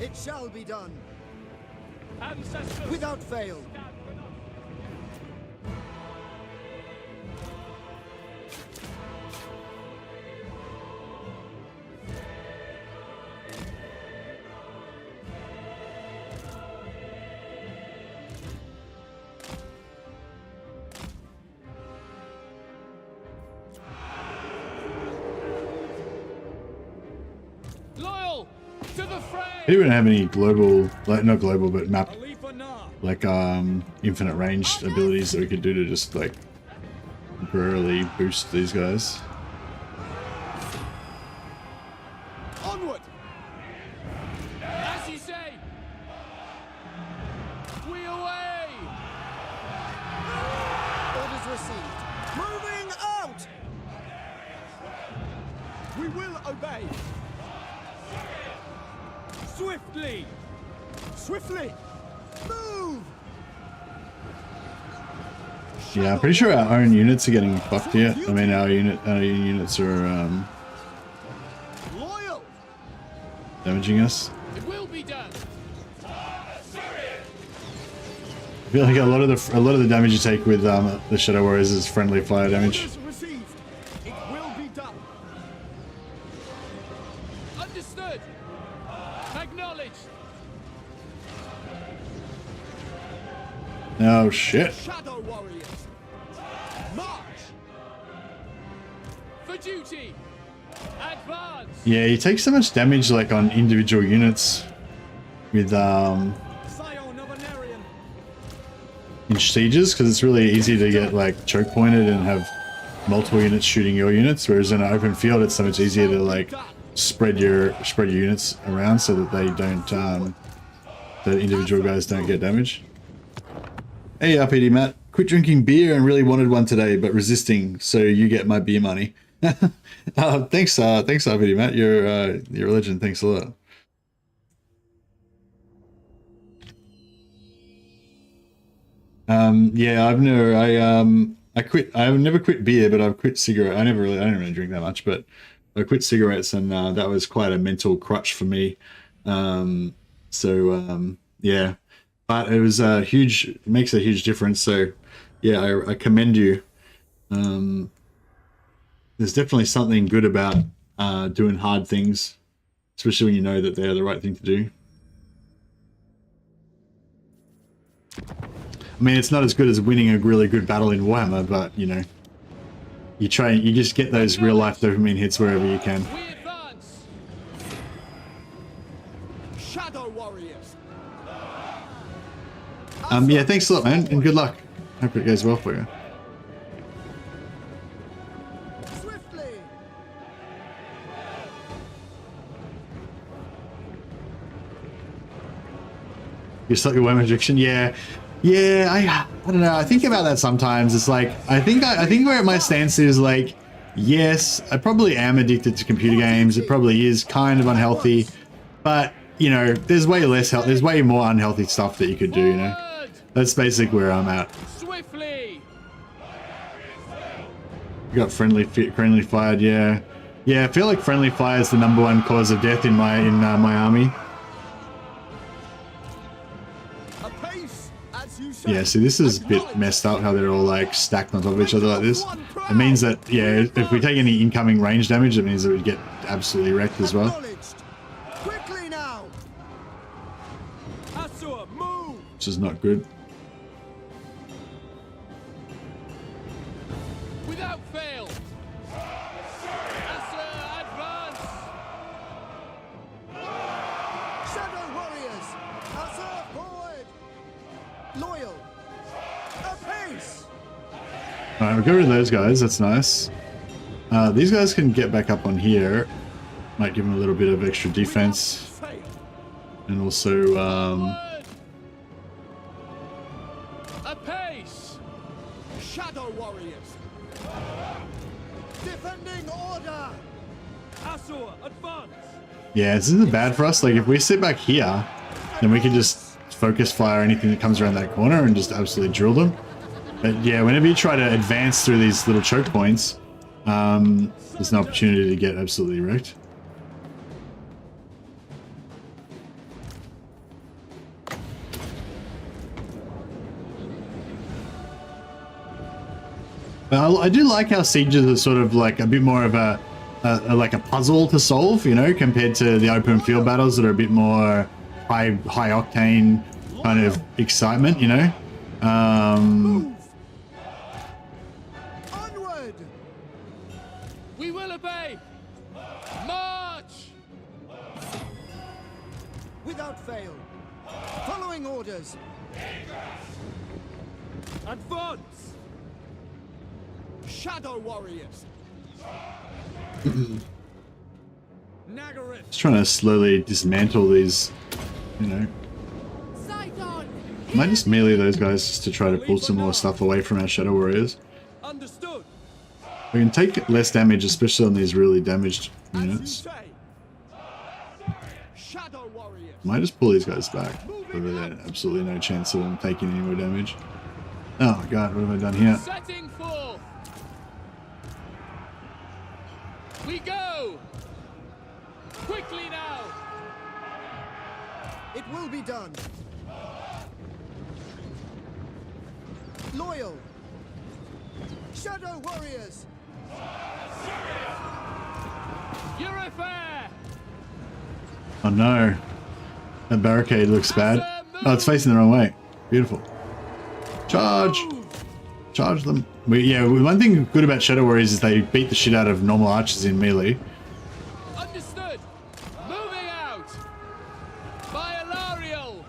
It shall be done! Ancestors. Without fail! Loyal to the fray. They don't have any global, like not global, but map, Ali for ANAR. like infinite range abilities that we could do to just like temporarily boost these guys. Onward! As you say. We away. Orders received! Moving out! We will obey! Swiftly. Swiftly! Move! Yeah, I'm pretty sure our own units are getting buffed here. I mean, our units are Loyal! damaging us. It will be done. I feel like a lot of the damage you take with the Shadow Warriors is friendly fire damage. Orders received! It will be done! Understood. Acknowledged. Oh shit! Shadow warriors! March! For duty. Advance. Yeah, you take so much damage like on individual units with Scion of Anarian. in sieges, because it's really easy to get like choke pointed and have multiple units shooting your units, whereas in an open field it's so much easier to like spread your units around so that they don't the individual guys don't get damage. Hey RPD Matt, quit drinking beer and really wanted one today but resisting, so you get my beer money. Thanks RPD Matt, you're a legend, thanks a lot. Yeah, I've never quit beer, but I've quit cigarette. I don't really drink that much, but I quit cigarettes, and that was quite a mental crutch for me. Yeah, but it was it makes a huge difference. So yeah, I commend you. There's definitely something good about doing hard things, especially when you know that they're the right thing to do. I mean, it's not as good as winning a really good battle in Warhammer, but you know, you just get those real life dopamine hits wherever you can. Shadow warriors. Yeah, thanks a lot, man, and good luck. Hope it goes well for you. Swiftly. You're slightly Warhammer addiction, yeah. Yeah, I don't know. I think about that sometimes. It's like I think where my stance is like, yes, I probably am addicted to computer games. It probably is kind of unhealthy, but you know, there's way more unhealthy stuff that you could do. You know, that's basically where I'm at. Swiftly. You got friendly fired, yeah. I feel like friendly fire is the #1 cause of death in my army. Yeah, see, this is a bit messed up how they're all like stacked on top of each other like this. It means that, yeah, if we take any incoming range damage, it means that we get absolutely wrecked as well. Quickly now. Which is not good. Without fail. Advance. Shadow warriors. Assert forward. Loyal. Apace. Alright, we'll get rid of those guys, that's nice. These guys can get back up on here. Might give them a little bit of extra defense. And also, Apace. Shadow warriors. Defending order. Asur, advance. yeah, this isn't bad for us. Like, if we sit back here, then we can just focus fire anything that comes around that corner and just absolutely drill them. But yeah, whenever you try to advance through these little choke points, there's an opportunity to get absolutely wrecked. But I do like how sieges are sort of like a bit more of a puzzle to solve, you know, compared to the open field battles that are a bit more high octane kind of excitement, you know. Onward. We will obey. March. Without fail. Following orders. Advance. Shadow warriors. Nagaryth. Just trying to slowly dismantle these, you know. I might just melee those guys just to try to pull some more stuff away from our Shadow Warriors. Understood. We can take less damage, especially on these really damaged units. Shadow warriors. Might just pull these guys back, but there's absolutely no chance of them taking any more damage. Oh god, what have I done here? Setting forth. We go. Quickly now. It will be done. Loyal. Shadow warriors. Your affair. Oh no. That barricade looks bad. Oh, it's facing the wrong way. Beautiful. Charge! Charge them. One thing good about Shadow Warriors is they beat the shit out of normal archers in melee. Understood. Moving out. By Alariel.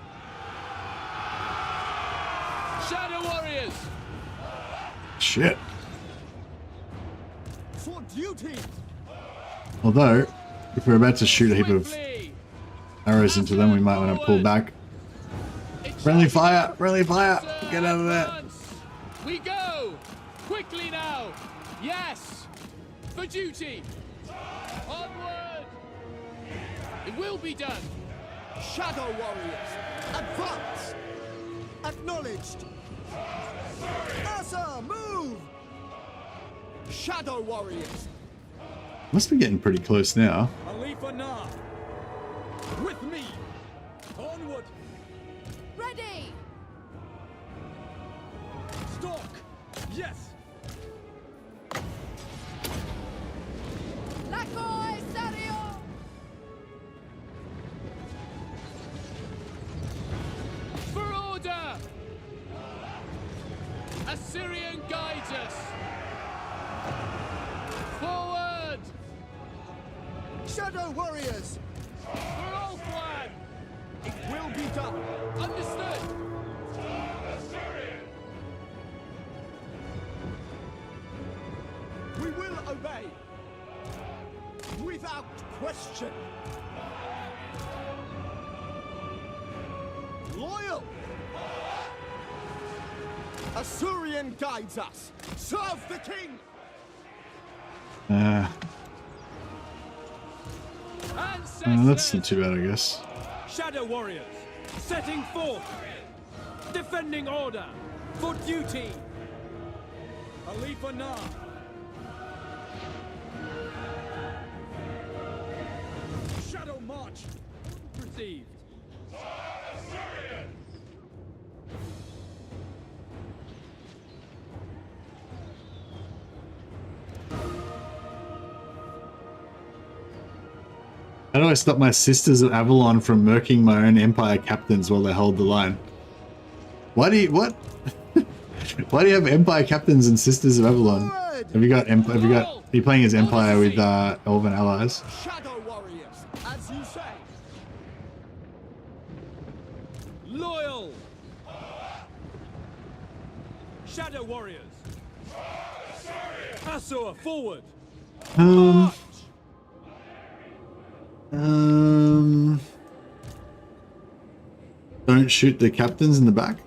Shadow Warriors! Shit. For duty! Although, if we're about to shoot a heap of Swiftly! arrows into them, we might want to pull back. Friendly fire! Friendly fire! Get out of there! Advance! We go! Quickly now! Yes! For duty! Onward! It will be done! Shadow Warriors! Advance! Acknowledged! Asa, move! Shadow Warriors! Must be getting pretty close now. ALITH ANAR! With me! Onward! Ready! Stalk! Yes! Lakoi Sario! For order! Assyrian guides us! Forward! Shadow Warriors! For Ulfwan! It will be done! Understood! We will obey! Without question! Loyal! Assyrian guides us! Serve the king! That's not too bad, I guess. Shadow Warriors! Setting forth! Defending order! For duty! ALITH ANAR! Shadow March! Received! How do I stop my sisters of Avalon from murking my own empire captains while they hold the line? Why do you what? Why do you have empire captains and sisters of Avalon? Have you got are you playing as empire with elven allies? Shadow Warriors, as you say! Loyal! Shadow Warriors! Asur, forward! Don't shoot the captains in the back.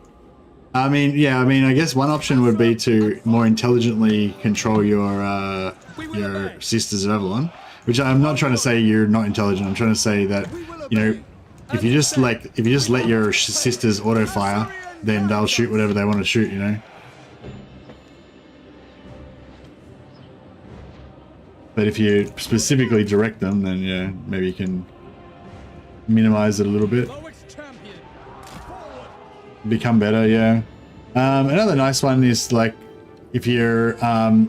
I mean, yeah, I guess one option would be to more intelligently control your sisters of Avalon, which I'm not trying to say you're not intelligent. I'm trying to say that, you know, if you just let your sisters auto fire, then they'll shoot whatever they want to shoot, you know. But if you specifically direct them, then yeah, maybe you can minimize it a little bit. Become better, yeah. Another nice one is like if you're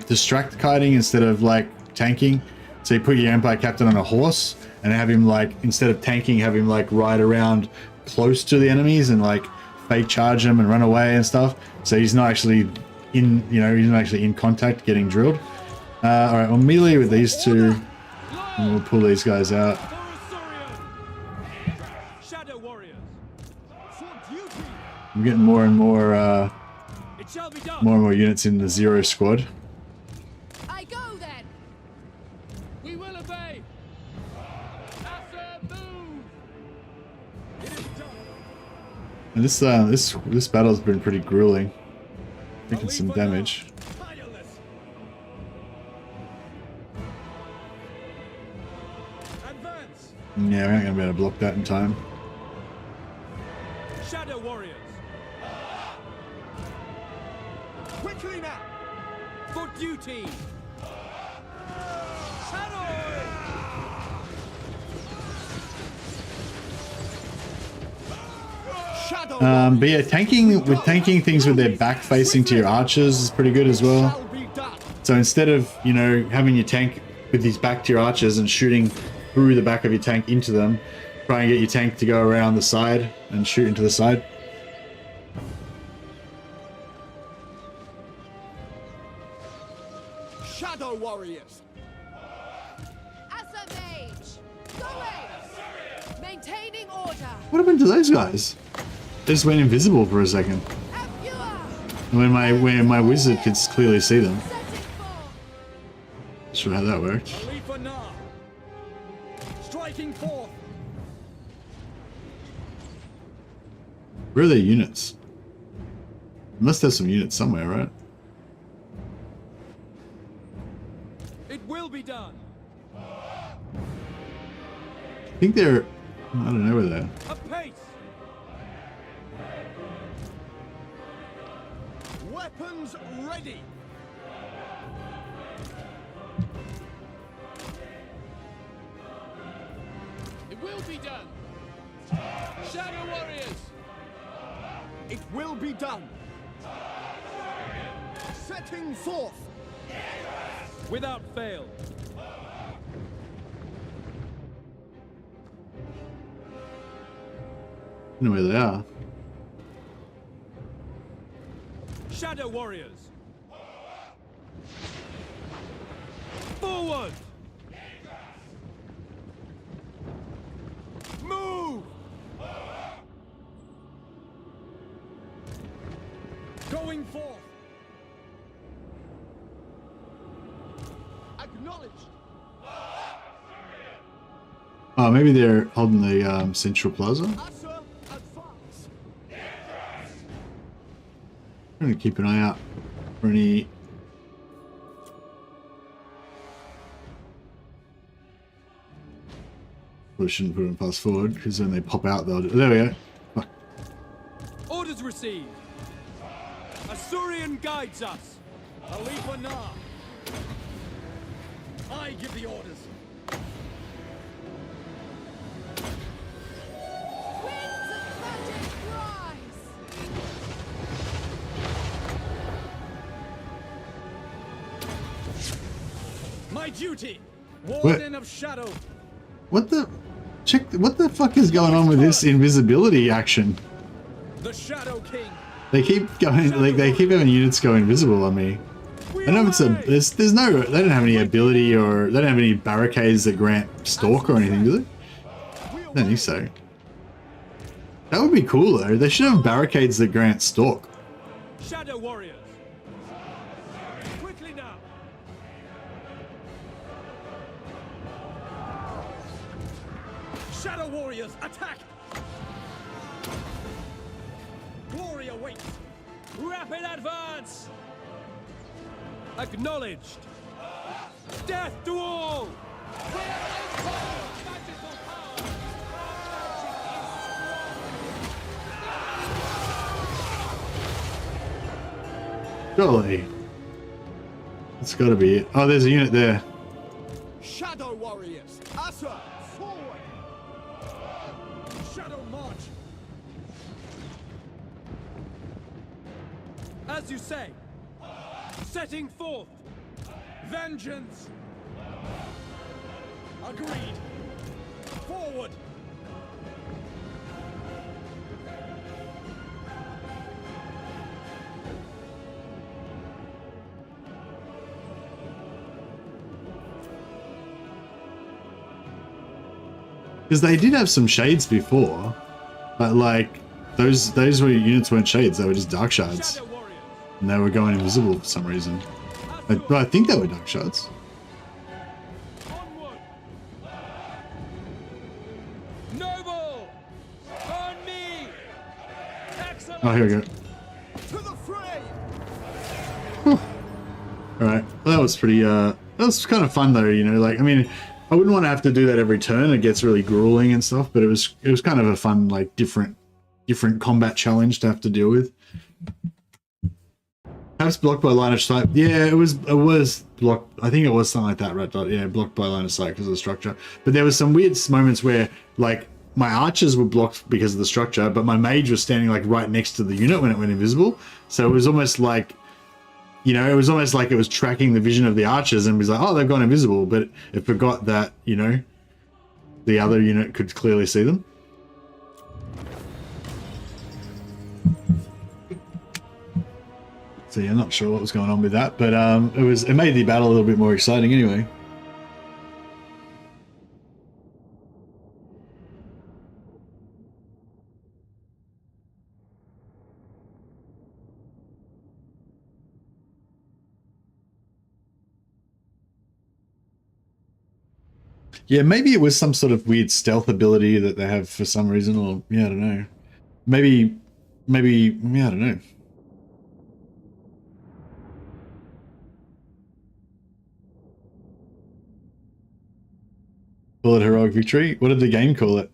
distract kiting instead of like tanking. So you put your Empire Captain on a horse and have him like, instead of tanking, have him like ride around close to the enemies and like fake charge them and run away and stuff. So he's not actually in, you know, he's not actually in contact getting drilled. All right, we'll melee with these two and we'll pull these guys out. Shadow Warriors! For duty! I'm getting more and more units in the Zero squad. I go then. We will obey! Asur, move! It is done! And this battle's been pretty grueling. Taking some damage. Tireless! Advance! Yeah, we're not gonna be able to block that in time. Shadow Warriors! Quickly now! For duty! Shadow! Shadow But yeah, tanking things with their back facing to your archers is pretty good as well. shall be done! So instead of, you know, having your tank with his back to your archers and shooting through the back of your tank into them, try and get your tank to go around the side and shoot into the side. Shadow Warriors! Asa Mage. Going. Maintaining order. What happened to those guys? They just went invisible for a second. Abjure. When my wizard could clearly see them. Not sure how that worked. ALITH ANAR. Striking forth. Where are their units? Must have some units somewhere, right? It will be done. I think they're... I don't know where they are. Apace. Weapons ready. It will be done. Shadow warriors. It will be done. Setting forth. Without fail. I don't know where they are. Shadow warriors. Forward. Move. Going forth. Acknowledged. Oh, maybe they're holding the Central Plaza. Asa, advance. I'm gonna keep an eye out for any... Probably shouldn't put them fast forward, because when they pop out, they'll... There we go. Fuck. Orders received. Assyrian guides us. ALITH ANAR. I give the orders. My duty, Warden of Shadow. What the... Check... What the fuck is going on with this invisibility action? The Shadow King. They keep going... Like, they keep having units go invisible on me. I don't know if it's a... There's no... They don't have any ability or... They don't have any barricades that grant stalk or anything, do they? I don't think so. That would be cool, though. They should have barricades that grant stalk. Shadow warriors. Quickly now. Shadow warriors, attack! Glory awaits. Rapid advance. Acknowledged. Death to all. Surely. It's gotta be it. Oh, there's a unit there. Shadow warriors. Asa, forward. Shadow march. As you say. Setting forth. Vengeance. Agreed. Forward. Because they did have some shades before, but like those were units weren't shades; they were just dark shards, Shadow warriors. and they were going invisible for some reason. I think they were dark shards. Onward. Noble. On me. Excellent. Oh, here we go. To the fray. All right, well, that was pretty. That was kind of fun though, you know. Like, I mean, I wouldn't want to have to do that every turn. It gets really grueling and stuff. But it was kind of a fun, like, different combat challenge to have to deal with. Perhaps blocked by line of sight. Yeah, it was blocked. I think it was something like that, right? Yeah, blocked by line of sight because of the structure. But there was some weird moments where, like, my archers were blocked because of the structure, but my mage was standing like right next to the unit when it went invisible. So it was almost like, you know, it was almost like it was tracking the vision of the archers and was like, oh, they've gone invisible, but it forgot that, you know, the other unit could clearly see them. So yeah, I'm not sure what was going on with that, but it made the battle a little bit more exciting anyway. Yeah, maybe it was some sort of weird stealth ability that they have for some reason, or yeah, I don't know. Maybe, yeah, I don't know. Call it heroic victory. What did the game call it?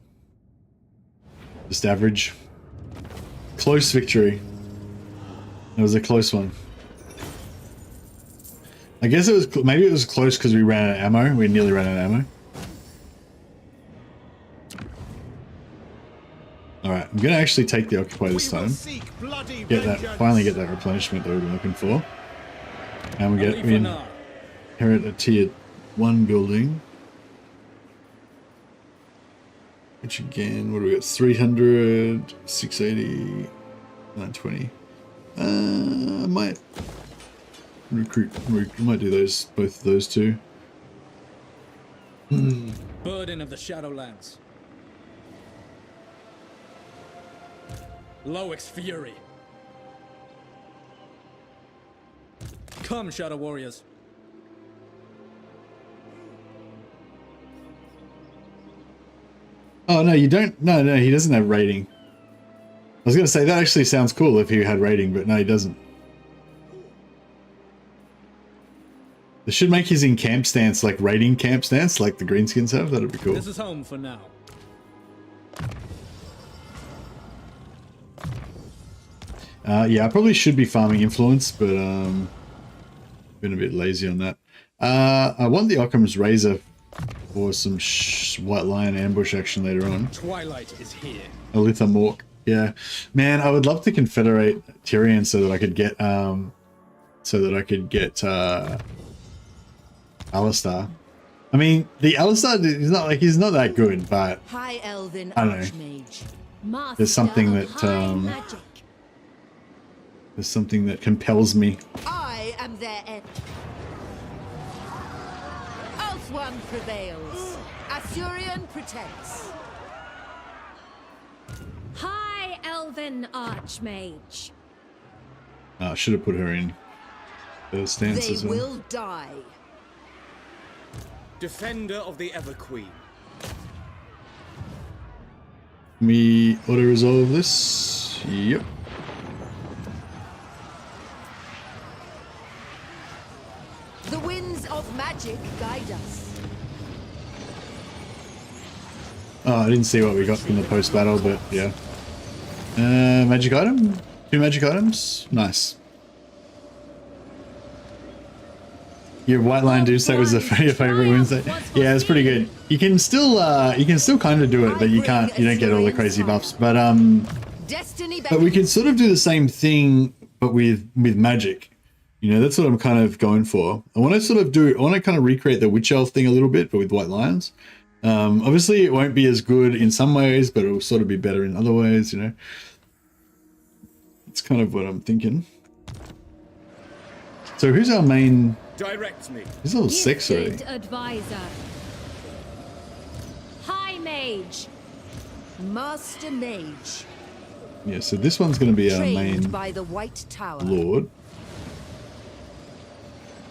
Just average. Close victory. It was a close one. I guess it was, maybe it was close because we ran out of ammo. We nearly ran out of ammo. Alright, I'm going to actually take the Occupy this time. Finally get that replenishment that we've been looking for. And we inherit a tier 1 building. Which again, what do we got? 300, 680, 920. I might recruit, we might do those, both of those two. Burden of the Shadowlands. Loic's Fury. Come, Shadow Warriors. Oh no, you don't. No, he doesn't have raiding. I was gonna say that actually sounds cool if he had raiding, but no, he doesn't. They should make his in camp stance like raiding camp stance, like the greenskins have. That'd be cool. This is home for now. Yeah, I probably should be farming influence, but been a bit lazy on that. I want the Occam's Razor for some White Lion ambush action later on. Twilight is here. ALITH Mork. Yeah, man, I would love to confederate Tyrion so that I could get Alistar. I mean, the Alistar is not like he's not that good, but High Elven I don't know. Archmage. There's something that there's something that compels me. I am their end. One prevails. Assyrian protects. High Elven Archmage. I should have put her in the stance They as well. will die. Defender of the Everqueen. Me auto resolve this. Yep. The winds of magic guide us. Oh, I didn't see what we got from the post battle, but yeah. Magic item? 2 magic items? Nice. Your White Lion Doomsday was your favorite Wednesday. Yeah, it's pretty good. You can still kind of do it, but you don't get all the crazy buffs. But we can sort of do the same thing, but with magic. You know, that's what I'm kind of going for. I want to kind of recreate the Witch Elf thing a little bit, but with White Lions. Obviously it won't be as good in some ways, but it'll sort of be better in other ways, you know. It's kind of what I'm thinking. So who's our main? Direct me. He's level 6 already. Advisor. High Mage. Master Mage. Yeah, so this one's going to be our Trained main by the White Tower. Lord.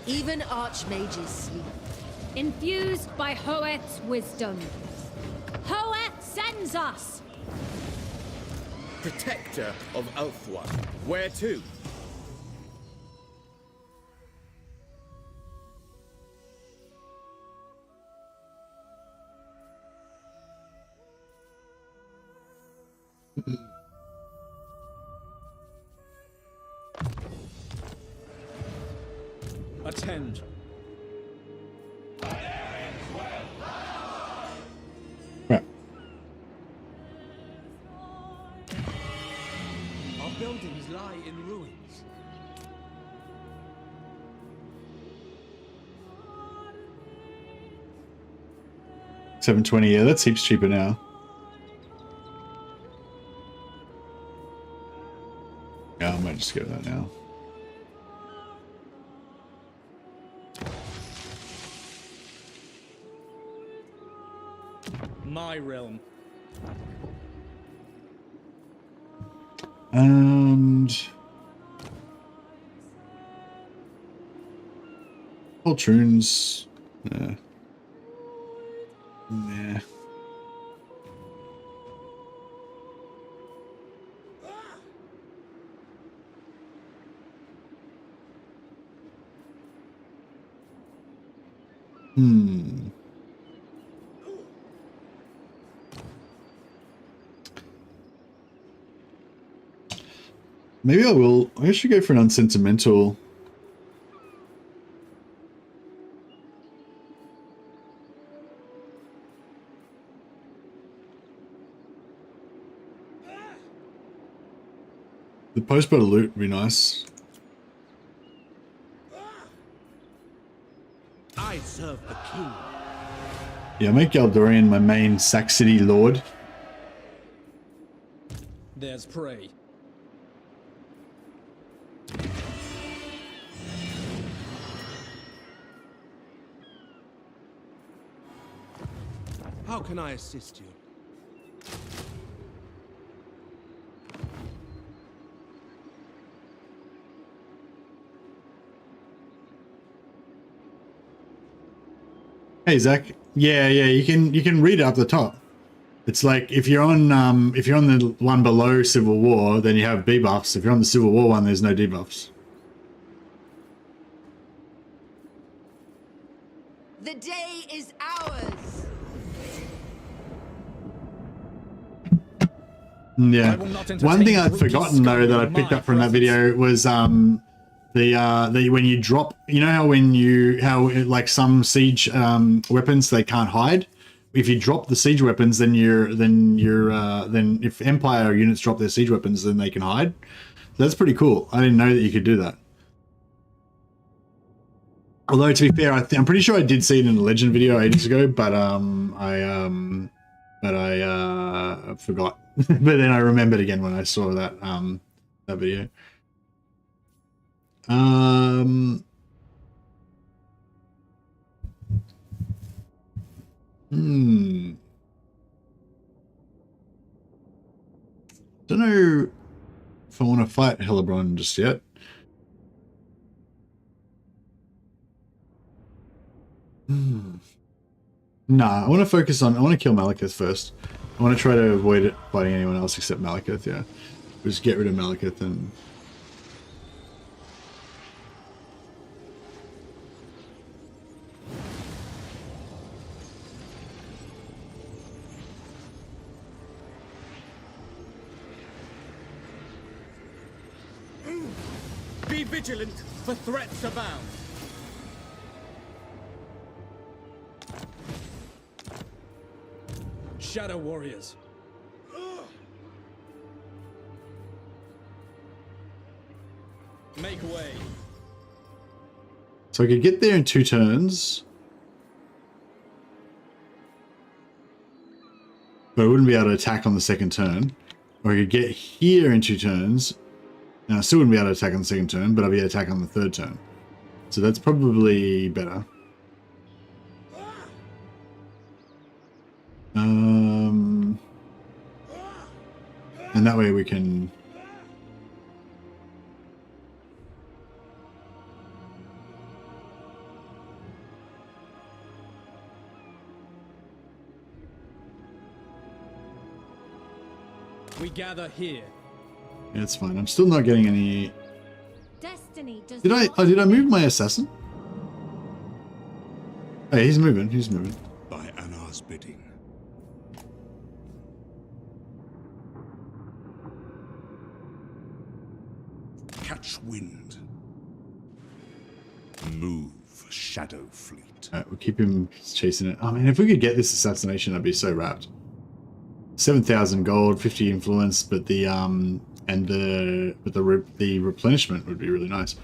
Even Archmages sleep. Infused by Hoeth's wisdom. Hoeth sends us! Protector of Ulthuan. Where to? Attend. Right. Our buildings lie in ruins. $720. Yeah, that's heaps cheaper now. Yeah, I might just go with that now. My realm. And Poltroons. Yeah. Nah. Maybe I will. I should go for an unsentimental. The post-battle loot would be nice. I serve the king. Yeah, make Galdorian my main Sac City lord. There's prey. How can I assist you? Hey Zach, yeah, you can read it up the top. It's like if you're on the one below Civil War, then you have debuffs. If you're on the Civil War one, there's no debuffs. The day is ours. Yeah. One thing I'd forgotten though that I picked up from that video was the when you drop, you know how like some siege weapons they can't hide. If you drop the siege weapons, then if Empire units drop their siege weapons, then they can hide. So that's pretty cool. I didn't know that you could do that. Although to be fair, I'm pretty sure I did see it in a Legend video ages ago, but I forgot. But then I remembered again when I saw that that video. Don't know if I want to fight Hellebrand just yet. Nah, I want to focus on. I want to kill Malekith first. I want to try to avoid it fighting anyone else except Malekith. Yeah, just get rid of Malekith and. Be vigilant, for threats abound. Shadow warriors. Make way. So I could get there in 2 turns. But I wouldn't be able to attack on the second turn. Or I could get here in 2 turns. Now I still wouldn't be able to attack on the second turn, but I'll be able to attack on the third turn. So that's probably better. And that way we can... We gather here. Yeah, it's fine. I'm still not getting any... Destiny does Did I move my assassin? Hey, he's moving. By ANAR's bidding. Catch wind. Move, Shadow Fleet. Alright, we'll keep him chasing it. Oh man, if we could get this assassination, I'd be so wrapped. 7,000 gold, 50 influence, but the replenishment would be really nice.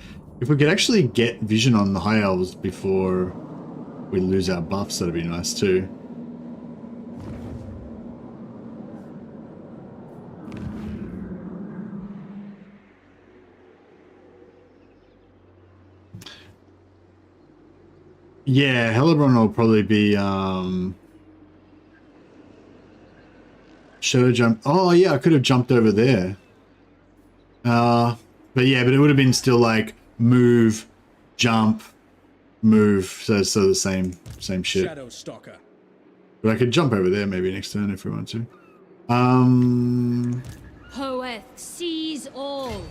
If we could actually get vision on the High Elves before we lose our buffs, that'd be nice too. Yeah, Hellebrand will probably be shadow jump. Oh yeah, I could have jumped over there. But it would have been still like move, jump, move. So the same shit. Shadow stalker. But I could jump over there maybe next turn if we want to. Hoeth sees all.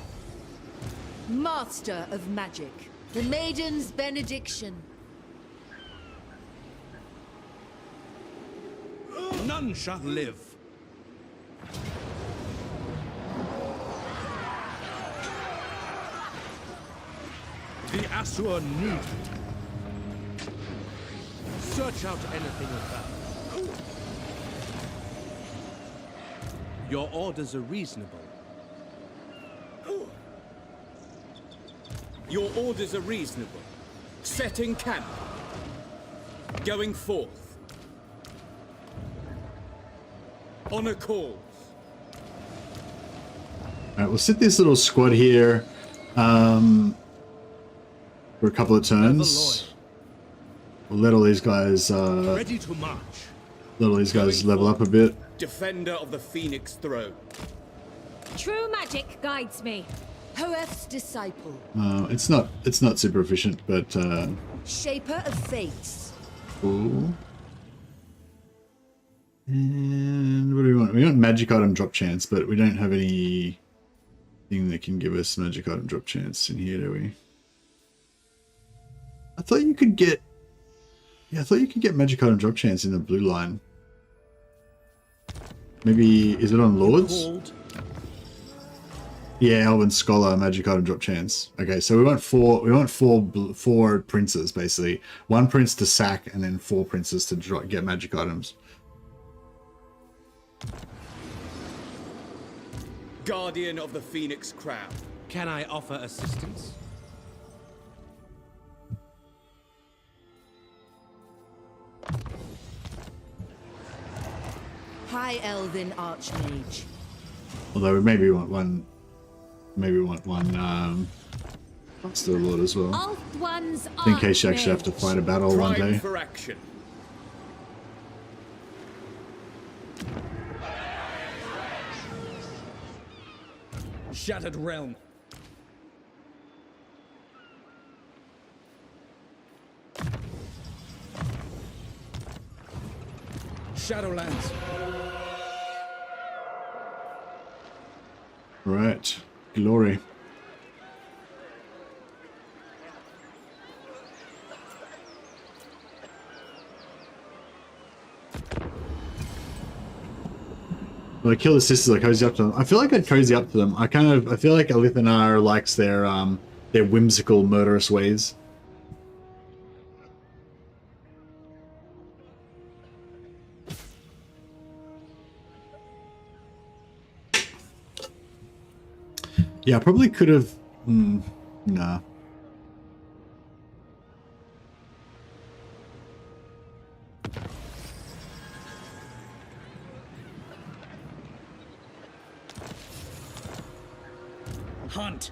Master of magic, the maiden's benediction. None shall live. The Asur need it. Search out anything of value. Your orders are reasonable. Your orders are reasonable. Setting camp. Going forth. On a cause. Alright, we'll sit this little squad here for a couple of turns. We'll let all these guys Ready to march. let all these guys level up a bit. Defender of the Phoenix Throne. True magic guides me. Hoeth's disciple. It's not super efficient, but Shaper of fates. cool. And what do we want? We want magic item drop chance, but we don't have anything that can give us magic item drop chance in here, do we? I thought you could get... Yeah, I thought you could get magic item drop chance in the blue line. Maybe... Is it on Lords? Yeah, Elven Scholar, magic item drop chance. Okay, so we want four princes, basically. One prince to sack, and then 4 princes to get magic items. Guardian of the Phoenix Crown. Can I offer assistance? High Elven Archmage. Although we maybe want one Master Lord as well. Alt ones In case you actually have to fight a battle one Prime day. for action. Shattered Realm. Shadowlands. Right. Glory. Well, I kill the sisters, I cozy up to them. I feel like I'd cozy up to them. I feel like ALITH and ANAR likes their whimsical, murderous ways. Yeah, I probably could have... nah. Hunt.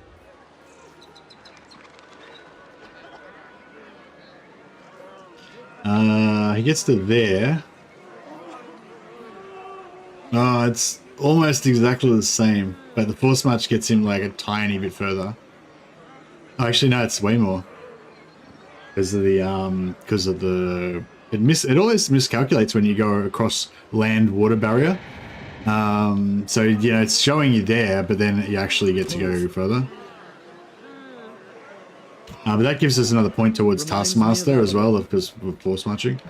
He gets to there. Oh, it's almost exactly the same, but the force march gets him like a tiny bit further. Oh, actually, no, it's way more because of the it always miscalculates when you go across land water barrier. So you know it's showing you there, but then you actually get to go further. But that gives us another point towards Taskmaster as well, because we're force marching.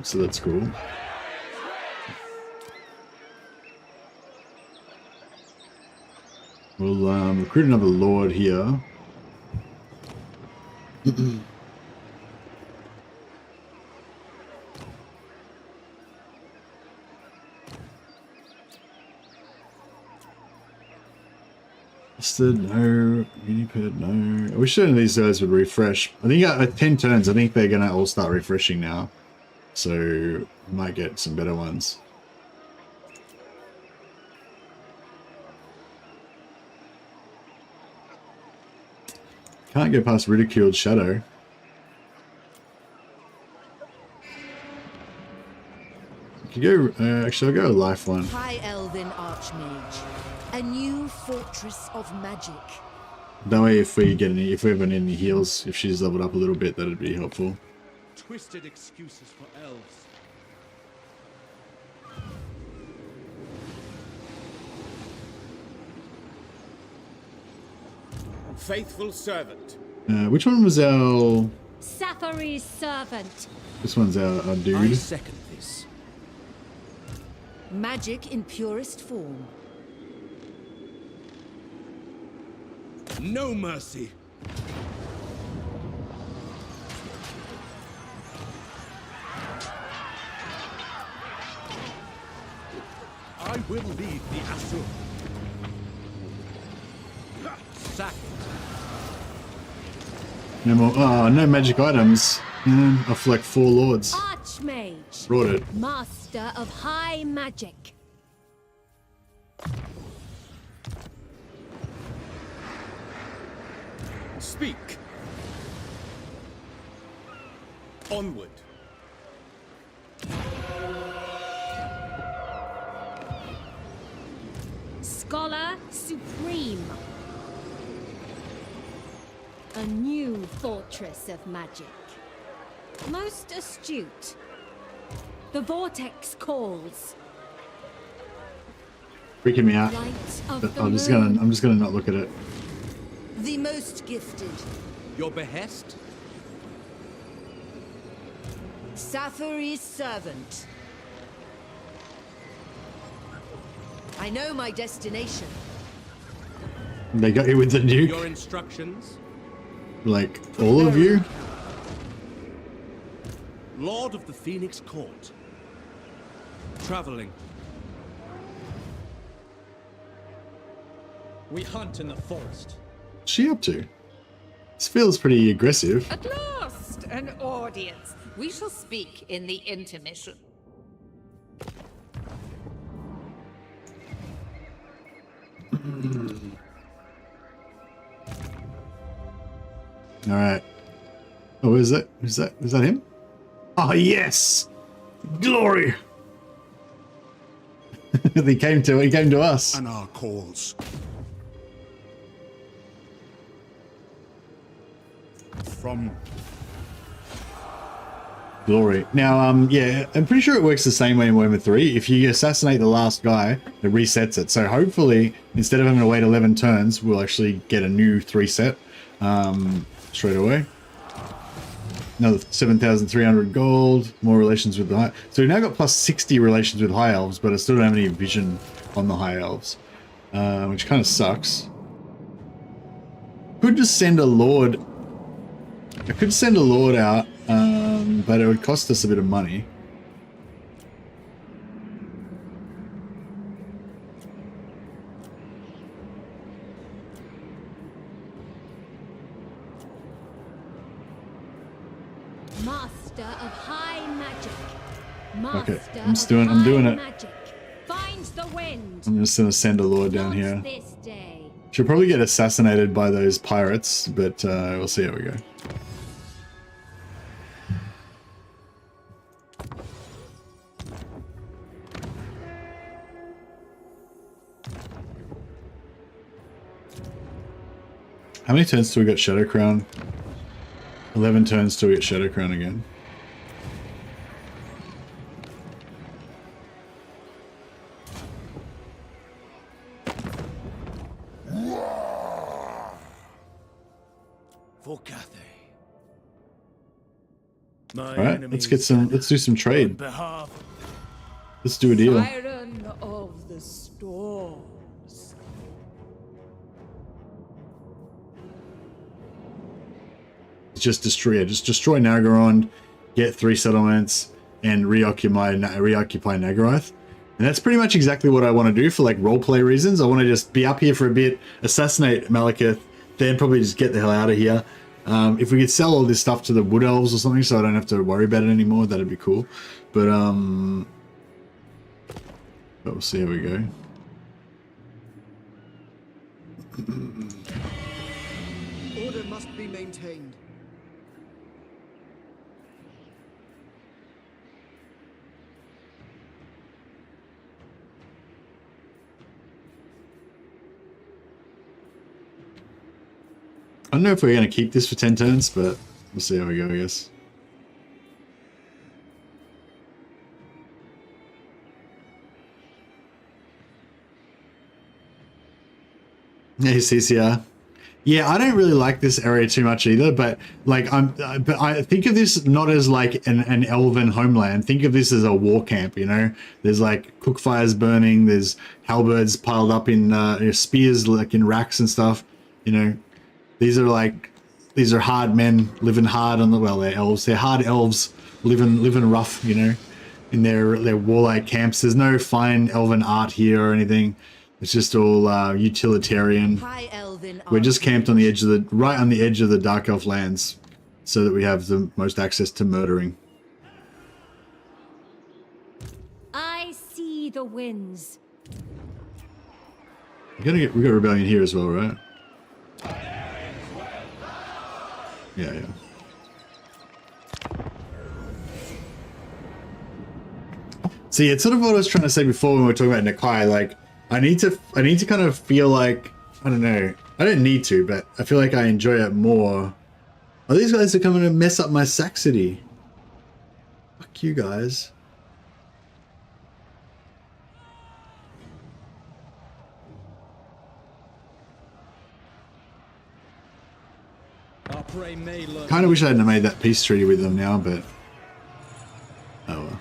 So that's cool. We'll recruit another Lord here. No. Uniped, no. I wish any of these guys would refresh. I think at 10 turns, I think they're going to all start refreshing now. So, we might get some better ones. Can't go past Ridiculed Shadow. Could go, actually, I'll go a life one. High Elven Archmage. A new fortress of magic. That way, if we have any heals, if she's leveled up a little bit, that'd be helpful. Twisted excuses for elves. Faithful servant. Which one was our... Safary's servant. This one's our I dude. second this. Magic in purest form. No mercy. I will lead the Asur. Sack No more. Oh, no magic items. I feel like 4 lords. Archmage. Brought it. Master of high magic. Speak. Onward. Scholar supreme. A new fortress of magic. Most astute. The vortex calls. Freaking me out. Light of But the I'm just moon. gonna not look at it. The most gifted. your behest. Safary's servant. I know my destination. They got you with the nuke. Your instructions. Like all of you. Lord of the Phoenix Court. Traveling. We hunt in the forest. What's she up to? This feels pretty aggressive. At last, an audience. We shall speak in the intermission. All right. Oh, is that? Is that him? Oh yes, glory. He came to us. ANAR calls. From Glory. Now, yeah, I'm pretty sure it works the same way in Warhammer 3. If you assassinate the last guy, it resets it. So hopefully, instead of having to wait 11 turns, we'll actually get a new 3 set straight away. Another 7,300 gold, more relations with the high. So we've now got plus 60 relations with high elves, but I still don't have any vision on the high elves, which kind of sucks. Could just send a lord. I could send a lord out, but it would cost us a bit of money. Master of high magic. Master Okay, I'm doing it. magic. Finds the wind. I'm just gonna send a lord down here. This day. She'll probably get assassinated by those pirates, but we'll see how we go. How many turns till we got Shadow Crown? 11 turns till we get Shadow Crown again. For Cathay. My Alright, let's do some trade. behalf. Let's do a deal. Siren of the storms. Just destroy Nagaron, get 3 settlements, and reoccupy Nagaroth. And that's pretty much exactly what I want to do for like roleplay reasons. I want to just be up here for a bit, assassinate Malekith, then probably just get the hell out of here. If we could sell all this stuff to the Wood Elves or something so I don't have to worry about it anymore, that'd be cool. But we'll see how we go. Order must be maintained. I don't know if we're going to keep this for 10 turns, but we'll see how we go, I guess. Hey, CCR. Yeah, I don't really like this area too much either, but like but I think of this not as like an elven homeland. Think of this as a war camp, you know? There's like cook fires burning, there's halberds piled up in spears like in racks and stuff, you know. These are hard men living hard on the, well, they're elves. They're hard elves living rough, you know, in their warlike camps. There's no fine elven art here or anything. It's just all utilitarian. We're just camped on the edge of right on the edge of the Dark Elf lands, so that we have the most access to murdering. I see the winds. We got rebellion here as well, right? Yeah. See, it's sort of what I was trying to say before when we were talking about Nakai. Like, I need to kind of feel like, I don't know. I don't need to, but I feel like I enjoy it more. Oh, these guys are coming to mess up my Saxony. Fuck you guys. Kind of wish I hadn't made that peace treaty with them now, but oh well.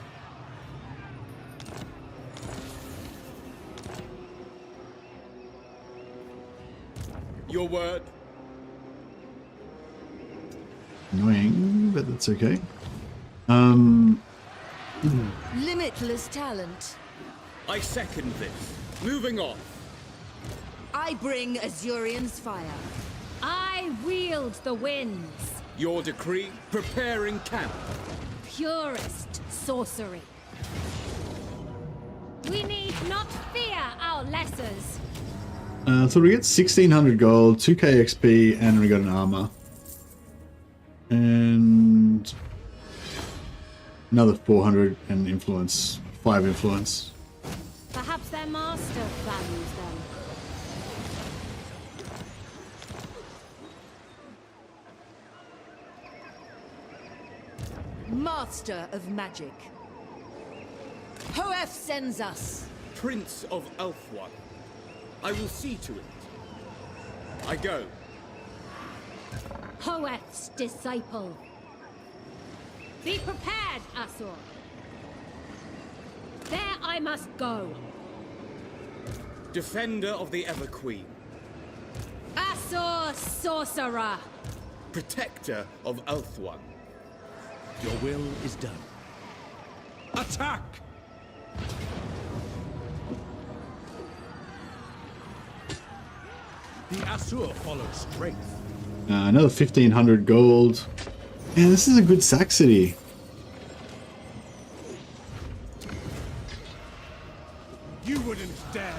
Your word. Annoying, but that's okay. Limitless talent. I second this. Moving on. I bring Azurian's fire. I wield the winds. Your decree, preparing camp. Purest sorcery. We need not fear our lessers. So we get 1600 gold, 2k XP, and we got an armor. And another 400 and influence, 5 influence. Perhaps their master values them. Master of magic. Hoef sends us. Prince of Elfwan. I will see to it. I go. Hoeth's disciple. Be prepared, Asur. There I must go. Defender of the Ever Queen. Asur sorcerer. Protector of Elfwan. Your will is done. Attack! The Asur follow strength. Another 1500 gold. Yeah, this is a good Saxony. You wouldn't dare.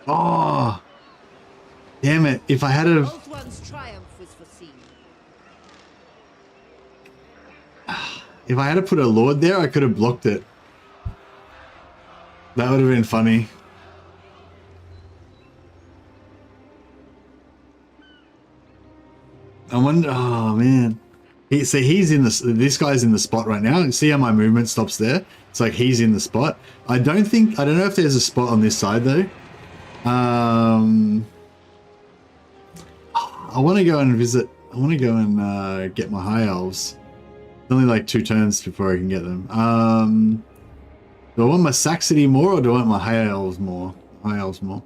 Oh, damn it! If I had a, Ulthuan's triumph was foreseen. if I had to put a lord there, I could have blocked it. That would have been funny. I wonder. Oh man. He's in the. This guy's in the spot right now. See how my movement stops there? It's like he's in the spot. I don't know if there's a spot on this side though. I want to go and visit. I want to go and get my high elves. It's only like 2 turns before I can get them. Do I want my Saxony more, or do I want my high elves more? High elves more.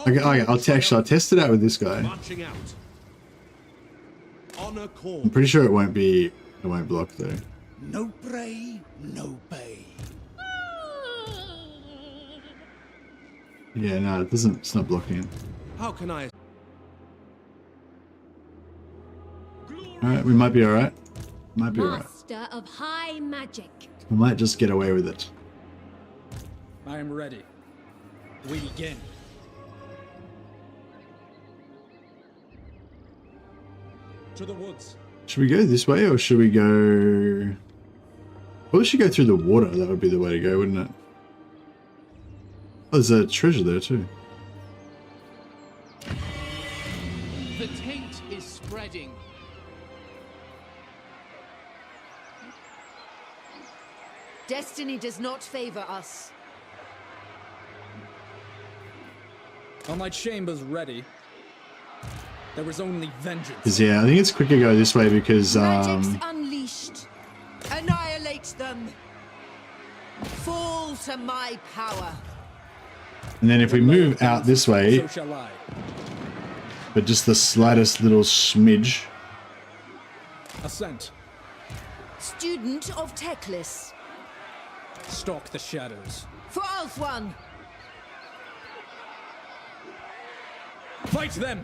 Okay, I'll test it out with this guy. Marching out. Honor call. I'm pretty sure it won't block though. No prey, no pay. Yeah, no, it doesn't. It's not blocking it. How can I? All right, we might be all right. Might be all right. Master of high magic. We might just get away with it. I am ready. We begin. To the woods. Should we go this way, or should we go? Well, we should go through the water. That would be the way to go, wouldn't it? Oh, there's a treasure there too. The taint is spreading. Destiny does not favor us. Are my chambers ready? There is only vengeance. 'Cause, yeah, I think it's quicker to go this way because Magic's unleashed. Annihilate them. Fall to my power. and then if we move out this way, So shall I. but just the slightest little smidge. Ascent. Student of Teclis. Stalk the shadows. For Althwan. Fight them!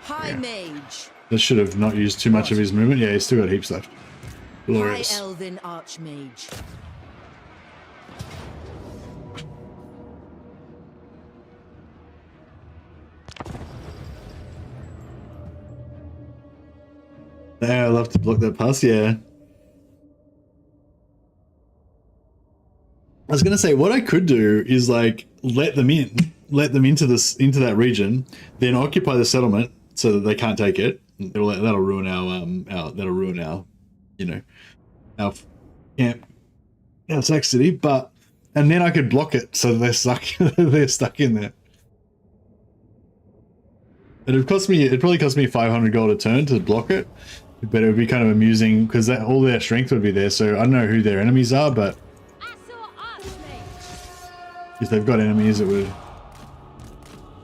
High Mage. That should have not used too much of his movement. Yeah, he's still got heaps left. High Glorious. Elven Archmage. Yeah, I love to block that pass, yeah. I was gonna say what I could do is like let them into that region, then occupy the settlement so that they can't take it. That'll ruin our you know, our camp, our Sac City. But and then I could block it so they're stuck in there. It'd probably cost me 500 gold a turn to block it, but it would be kind of amusing because all their strength would be there. So I don't know who their enemies are, but if they've got enemies, it would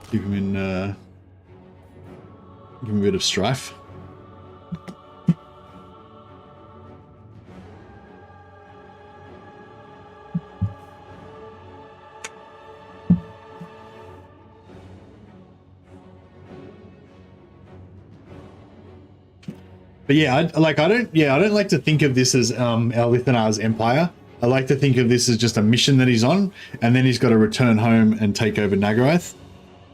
keep them in, give them a bit of strife. But yeah, I don't like to think of this as ALITH's empire. I like to think of this as just a mission that he's on, and then he's got to return home and take over Nagaroth.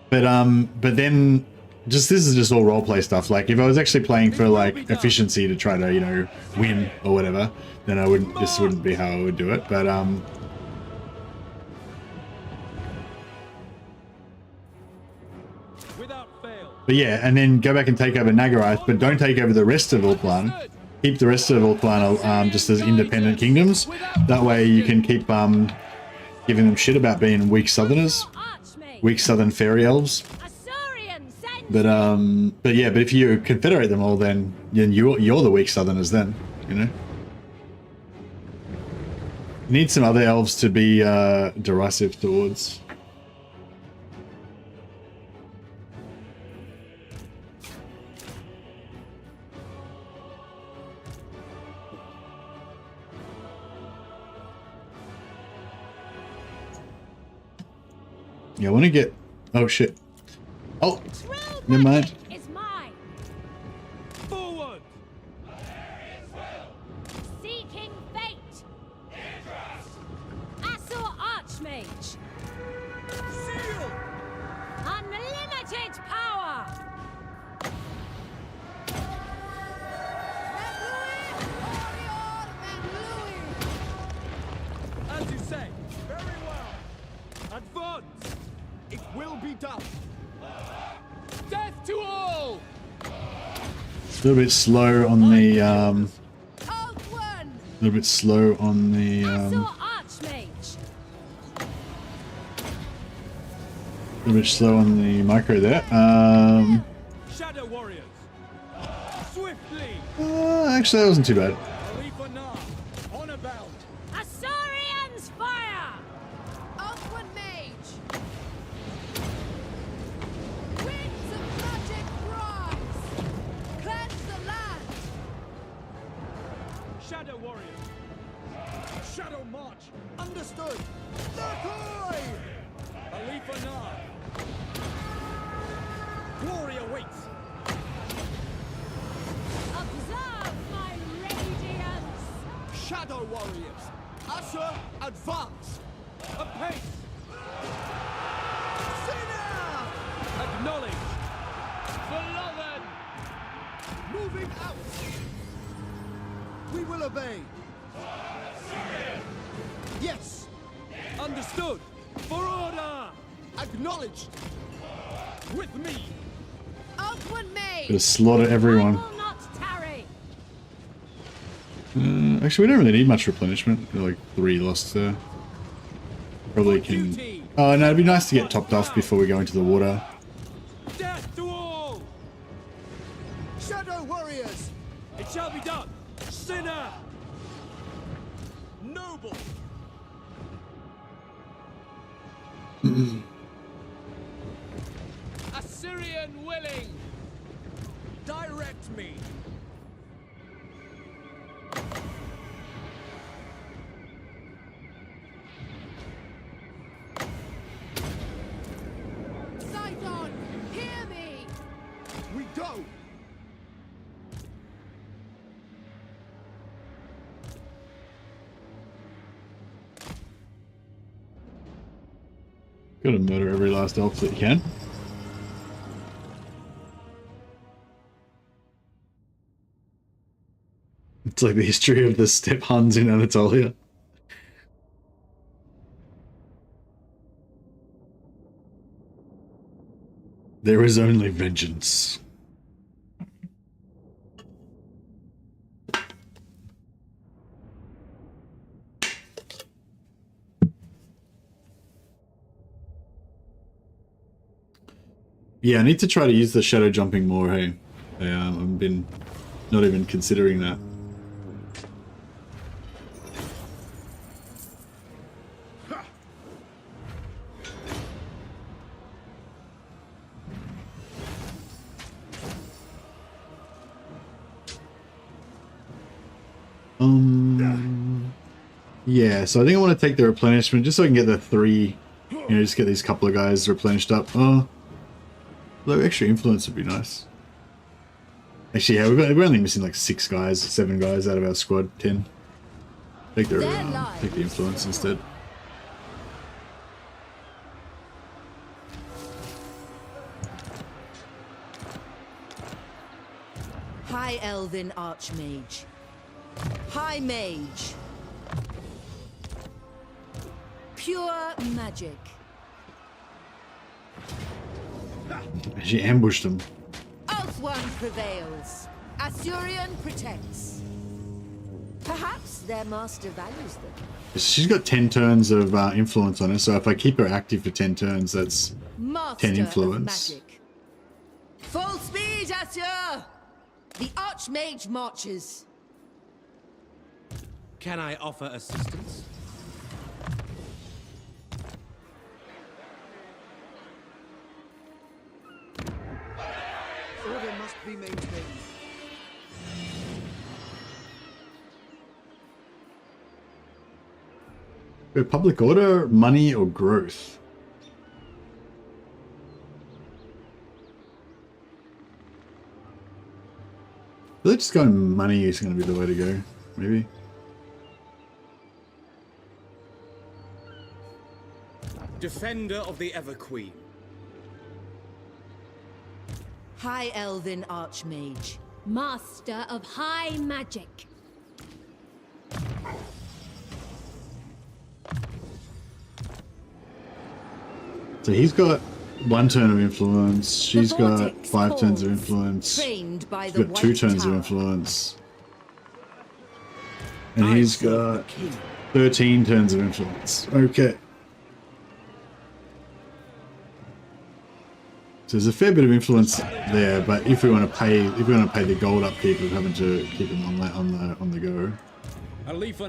But then this is just all roleplay stuff. Like if I was actually playing for like efficiency to try to, you know, win or whatever, then this wouldn't be how I would do it. But yeah, and then go back and take over Nagaroth, but don't take over the rest of Ulthuan. Keep the rest of Ulthuan just as independent kingdoms. That way you can keep giving them shit about being weak southerners, weak southern fairy elves. But if you confederate them all, then you're the weak southerners. Then you know. You need some other elves to be derisive towards. Yeah, I want to get... Oh, shit. Oh, never mind. Is mine. Forward! Seeking fate. Asur Archmage. Seal! Unlimited power. As you say. Very well. Advance! It will be done. Death to all! A little bit slow on the little bit slow on the Asur Archmage. a little bit slow on the micro there. Shadow warriors. Swiftly. Actually, that wasn't too bad. ANAR. Honor bound. Asurian's fire. Outward Mage! Winds of magic rise! Cleanse the land! Shadow warriors. Shadow march. Understood. Decoy! ANAR. Glory awaits. Observe my radiance. Shadow warriors. Asur, advance. Apace. Sinner! Acknowledge. Beloved. Moving out. We will obey. Yes. Understood. For order. Acknowledged. With me. Outward Mage! Gonna slaughter everyone. I will not tarry. Actually, we don't really need much replenishment. We're like 3 lost there. Probably can... Oh, no, it'd be nice to get topped off before we go into the water. Death to all! Shadow warriors! It shall be done! Sinner! Noble! Assyrian willing! Direct me! Sidon, hear me! We go! Gotta murder every last elf that you can. It's like the history of the steppe Huns in Anatolia. There is only vengeance. Yeah, I need to try to use the shadow jumping more, hey. I've been not even considering that. Yeah, so I think I want to take the replenishment just so I can get the 3, you know, just get these couple of guys replenished up. Oh, look, extra influence would be nice. Actually, yeah, we're only missing like 6 guys, 7 guys out of our squad, 10. Take the influence instead. High Elven Archmage. High Mage. Pure magic. She ambushed him. Out one prevails. Assyrian protects. Perhaps their master values them. She's got 10 turns of influence on her, so if I keep her active for 10 turns, that's Master 10 influence. Of magic. Full speed, Assur! The Archmage marches. Can I offer assistance? Order must be maintained. Public order, money, or growth? I feel like just going money is going to be the way to go, maybe. Defender of the Everqueen. High Elven Archmage. Master of high magic. So he's got 1 turn of influence, she's got vortex 5 turns of calls, influence, trained by he's the got 2 White turns of Tower. influence, and he's got 13 turns of influence. Okay. So there's a fair bit of influence there, but if we want to pay the gold upkeep of having to keep him on the go. ALITH.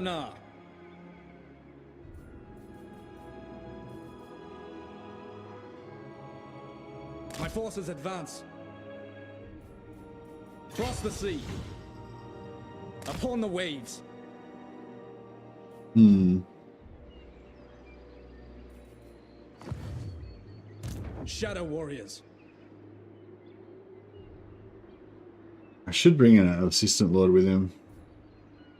My forces advance. Cross the sea. Upon the waves. Shadow warriors. I should bring in an assistant lord with him,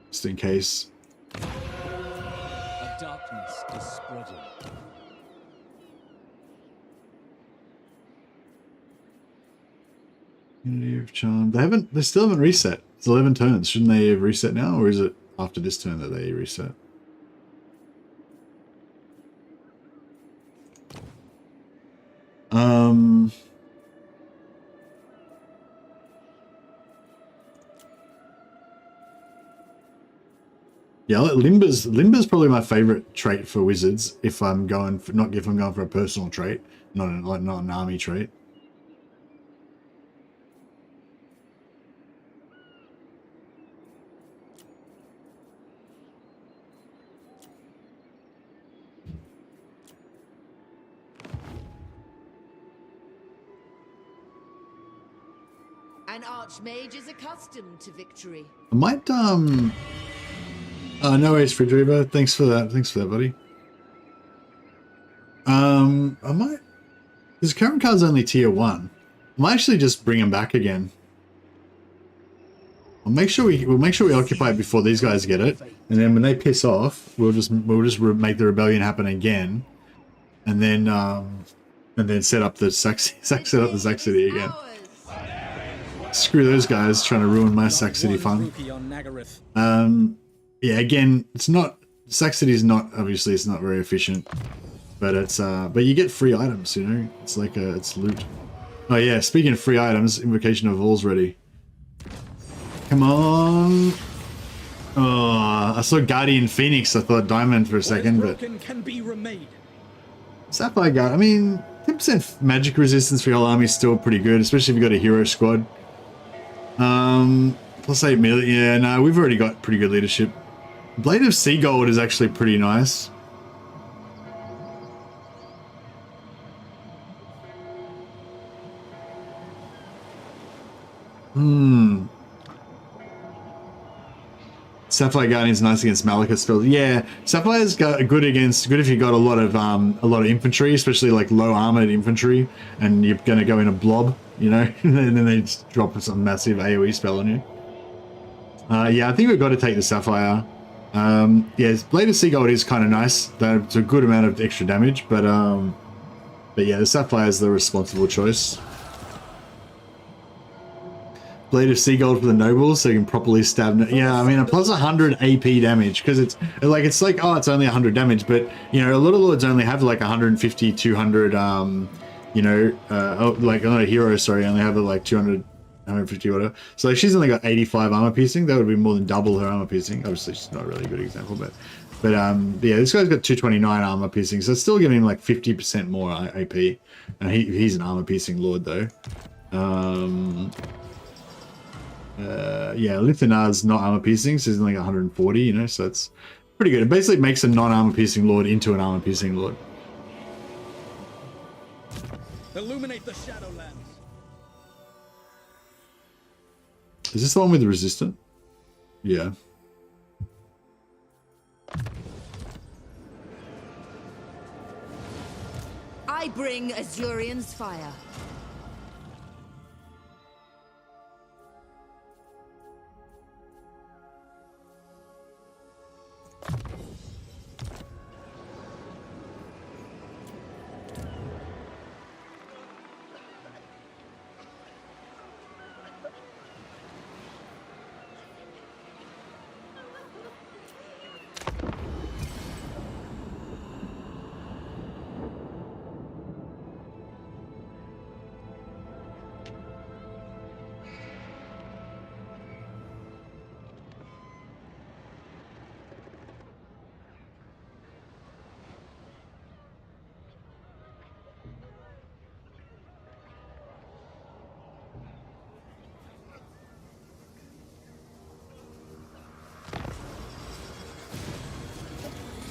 just in case. A darkness is spreading. Unity of Charm. They still haven't reset. It's 11 turns. Shouldn't they have reset now, or is it after this turn that they reset? Yeah, Limber's probably my favorite trait for wizards if I'm going for a personal trait, not an army trait. An archmage is accustomed to victory. I might no worries, Fridriva. Thanks for that, buddy. I might, his current card's only tier 1. I might actually just bring him back again. We'll make sure we occupy it before these guys get it, and then when they piss off, we'll just make the rebellion happen again, and then set up the Saxony again. Screw those guys trying to ruin my Saxony fun. Yeah, again, Saxony's not, obviously it's not very efficient, but it's but you get free items, you know. It's like it's loot. Oh yeah, speaking of free items, Invocation of All's ready. Come on. Oh, I saw Guardian Phoenix. I thought Diamond for a second, but Sapphire Guard. I mean, 10% magic resistance for your whole army is still pretty good, especially if you've got a hero squad. Plus 8 million. Yeah, no, we've already got pretty good leadership. Blade of Sea Gold is actually pretty nice. Sapphire Guardian's nice against Malekith spells. Yeah, Sapphire's good if you got a lot of infantry, especially like low armored infantry, and you're gonna go in a blob, you know, and then they just drop some massive AoE spell on you. Yeah, I think we've got to take the Sapphire. Yeah, Blade of Sea Gold is kind of nice. That's a good amount of extra damage, but yeah, the Sapphire is the responsible choice. Blade of Sea Gold for the nobles, so you can properly stab. Yeah, I mean, a plus 100 AP damage, because it's like, oh, it's only 100 damage, but you know, a lot of lords only have like 150, 200. You know, like not a hero, sorry, only have like 200, 150, whatever. So like, she's only got 85 armor piercing. That would be more than double her armor piercing. Obviously, she's not a really good example, but yeah, this guy's got 229 armor piercing, so it's still giving him like 50% more AP. And he's an armor piercing lord though. Yeah, Lithanar's not armor piercing, so he's only got 140, you know, so it's pretty good. It basically makes a non-armor piercing lord into an armor piercing lord. Illuminate the Shadowlands. Is this the one with the resistant? Yeah. I bring Azurian's fire.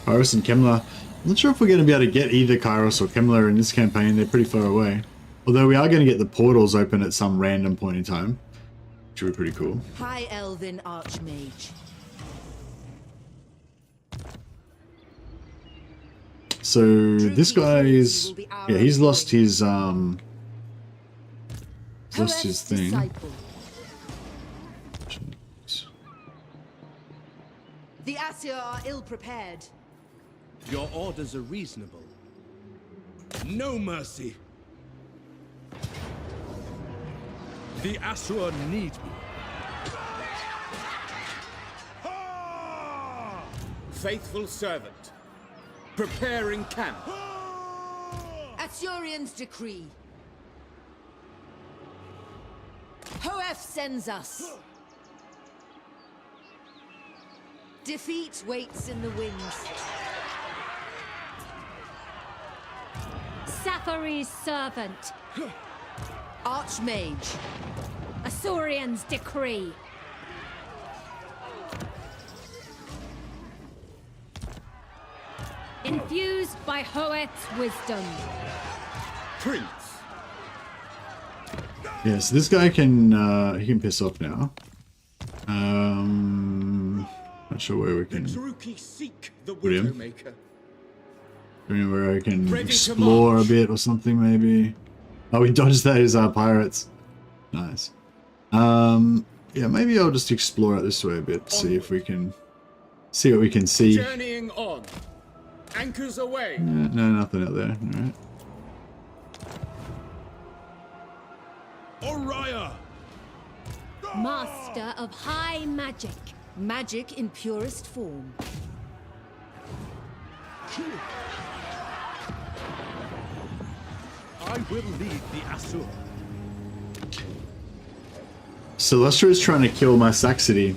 Kairos and Kemler. I'm not sure if we're going to be able to get either Kairos or Kemler in this campaign. They're pretty far away. Although we are going to get the portals open at some random point in time, which would be pretty cool. High Elven Archmage. So this guy is, yeah, he's lost his thing. The Asir are ill-prepared. Your orders are reasonable. No mercy. The Asur need me. Faithful servant. Preparing camp. Asurian's decree. Hoef sends us. Defeat waits in the wings. Sathari's servant. Archmage. Asaurian's decree. Infused by Hoeth's wisdom. Prince. Yes, this guy can he can piss off now. Not sure where we can Druki seek the put him. Widowmaker. Where I can Ready to explore a march. bit or something maybe. Oh, we dodged those pirates. Nice. Yeah, maybe I'll just explore it this way a bit. See if we can see what we can see. Journeying on. Anchors away. No, nothing out there. All right. Oriah! Master of high magic. Magic in purest form. I will lead the Asur. Celestra is trying to kill my Saxony.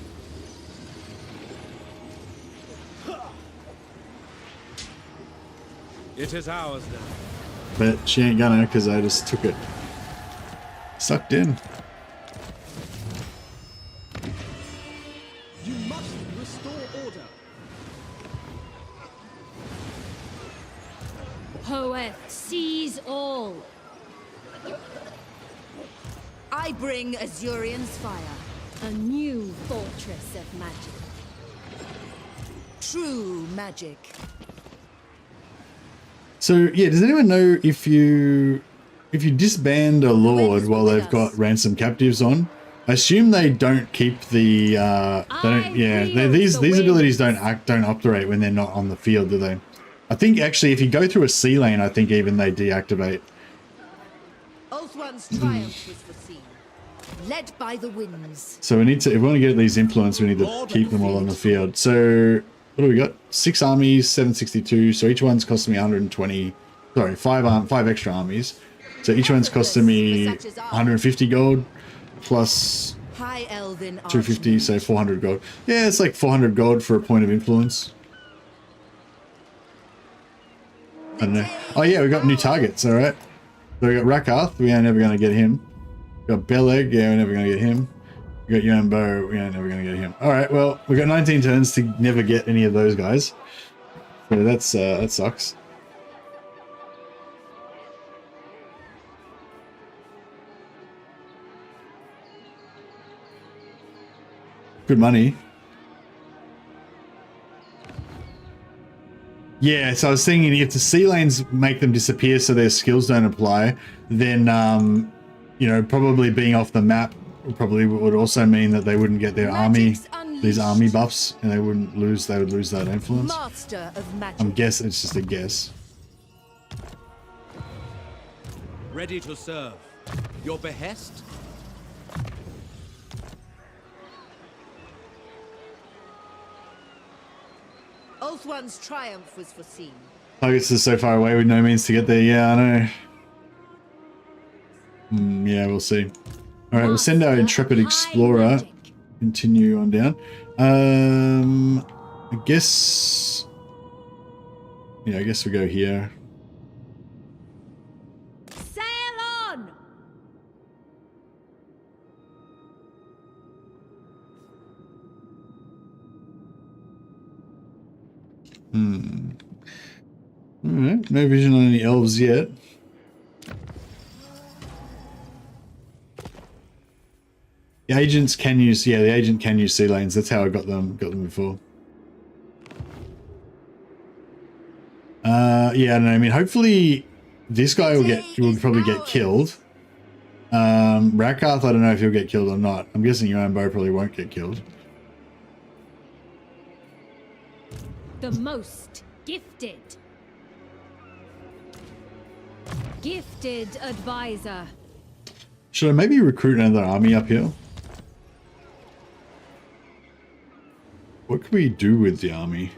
It is ours then. But she ain't gonna, because I just took it. Sucked in. You must restore order. Hoeth sees all. I bring Azurian's fire. A new fortress of magic. True magic. So yeah, does anyone know if you disband a lord while they've got ransom captives on? I assume they don't keep the they don't, yeah, these abilities don't operate when they're not on the field, do they? I think actually if you go through a sea lane, I think even they deactivate. Oathwan's triumph was foreseen. Led by the winds. So we need to, if we want to get these influence, we need to keep them all on the field. So what do we got? 6 armies, 762. So each one's costing me 120. Sorry, 5 extra armies. So each one's costing me 150 gold plus High Elven 250, so 400 gold. Yeah, it's like 400 gold for a point of influence. I don't know. Oh yeah, we got new targets, alright. So we got Rakath, we ain't never gonna get him. We got Beleg, yeah, we're never gonna get him. We got Yambo, we ain't never gonna get him. Alright, well, we got 19 turns to never get any of those guys. So that's that sucks. Good money. Yeah, so I was thinking if the sea lanes make them disappear so their skills don't apply, then, you know, probably being off the map probably would also mean that they wouldn't get their these army buffs, and they would lose that influence. Master of magic. I'm guessing, it's just a guess. Ready to serve. Your behest? Oathwan's triumph was foreseen. Targets are so far away with no means to get there. Yeah, I know. Yeah, we'll see. All right, we'll send our intrepid explorer. Continue on down. I guess. Yeah, I guess we go here. Sail on! Alright, no vision on any elves yet. The agents can use, yeah, the agent can use sea lanes. That's how I got them before. Yeah, I don't know. I mean, hopefully this guy will probably get killed. Rakath, I don't know if he'll get killed or not. I'm guessing Yambo probably won't get killed. The most gifted. Gifted advisor. Should I maybe recruit another army up here? What could we do with the army?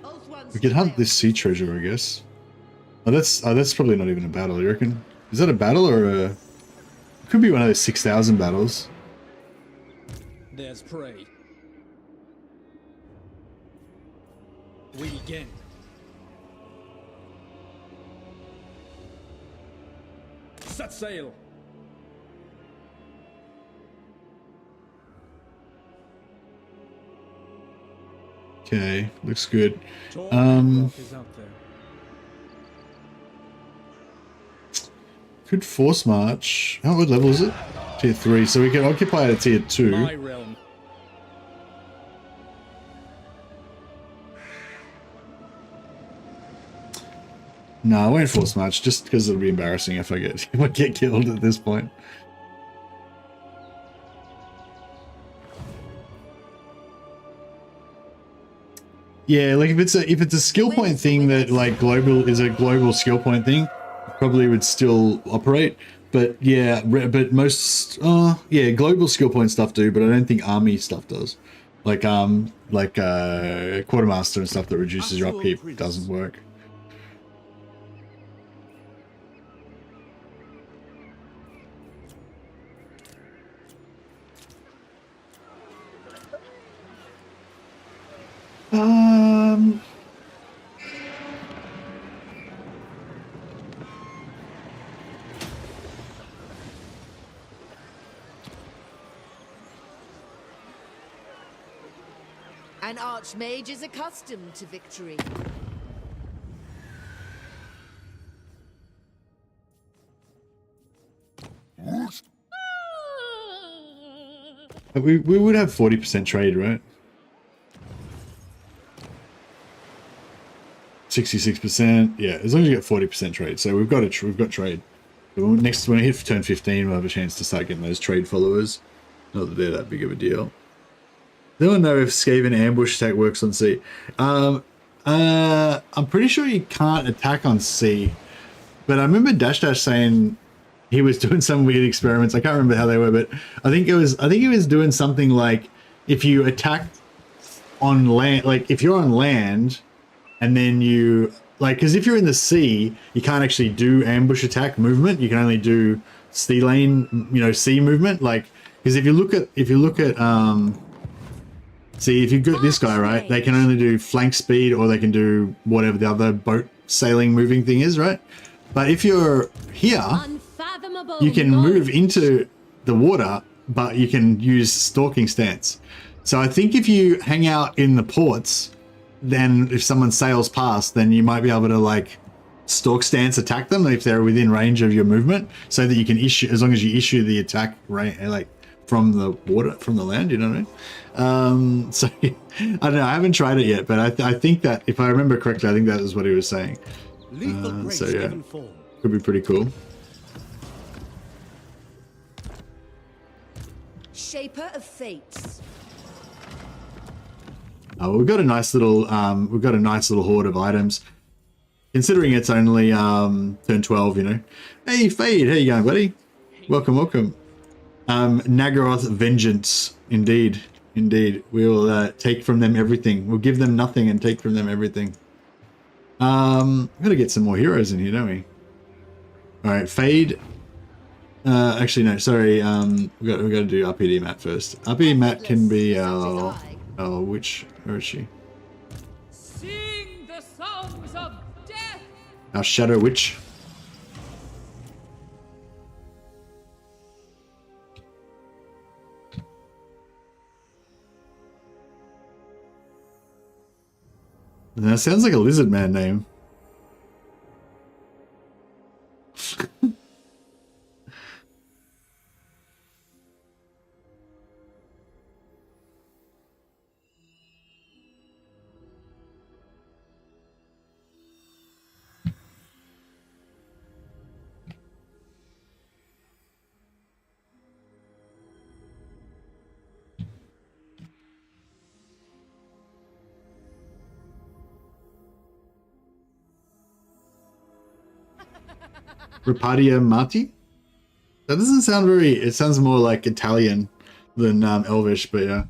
We could hunt this sea treasure, I guess. Oh, that's probably not even a battle, you reckon? Is that a battle or a... It could be one of those 6,000 battles. There's prey. We begin. Set sail. Okay, looks good. Tall rock is out there. Could force march. Oh, what level is it? Tier 3. So we can occupy at a tier 2. My realm. No, I won't force march just because it'll be embarrassing if I get killed at this point. Yeah, like if it's a skill point thing that like global is a global skill point thing, probably would still operate. But yeah, but most yeah, global skill point stuff do, but I don't think army stuff does. Like quartermaster and stuff that reduces your upkeep doesn't work. An archmage is accustomed to victory. We would have 40% trade, right? 66%. Yeah, as long as you get 40% trade. So we've got trade. Next, when I hit turn 15, we'll have a chance to start getting those trade followers. Not that they're that big of a deal. They don't know if Skaven ambush attack works on sea. I'm pretty sure you can't attack on sea. But I remember Dash saying he was doing some weird experiments. I can't remember how they were, but I think he was doing something like if you attack on land, like if you're on land and then you because if you're in the sea, you can't actually do ambush attack movement. You can only do sea lane, sea movement. Like, because if you look at see, if you've got this guy, right, they can only do flank speed or they can do whatever the other boat sailing moving thing is, right? But if you're here, you can move into the water, but you can use stalking stance. So I think if you hang out in the ports, then if someone sails past, then you might be able to stalk stance attack them if they're within range of your movement, so that you can issue, as long as you issue the attack from the water, from the land, you know what I mean? So I don't know, I haven't tried it yet, but I think that if I remember correctly, I think that is what he was saying. So yeah, could be pretty cool. Shaper of Fates. We've got a nice little horde of items, considering it's only turn 12. You know, hey Fade, how you going, buddy? Welcome. Nagaroth Vengeance, indeed. We will take from them everything. We'll give them nothing and take from them everything. We've got to get some more heroes in here, don't we? All right, Fade. Actually, no, sorry. We got to do RPD Matt first. RPD Matt can be our witch. Where is she? Sing the songs of death. Our Shadow Witch. That sounds like a lizard man name. Rapadia Mati? That doesn't sound very... It sounds more like Italian than Elvish, but yeah.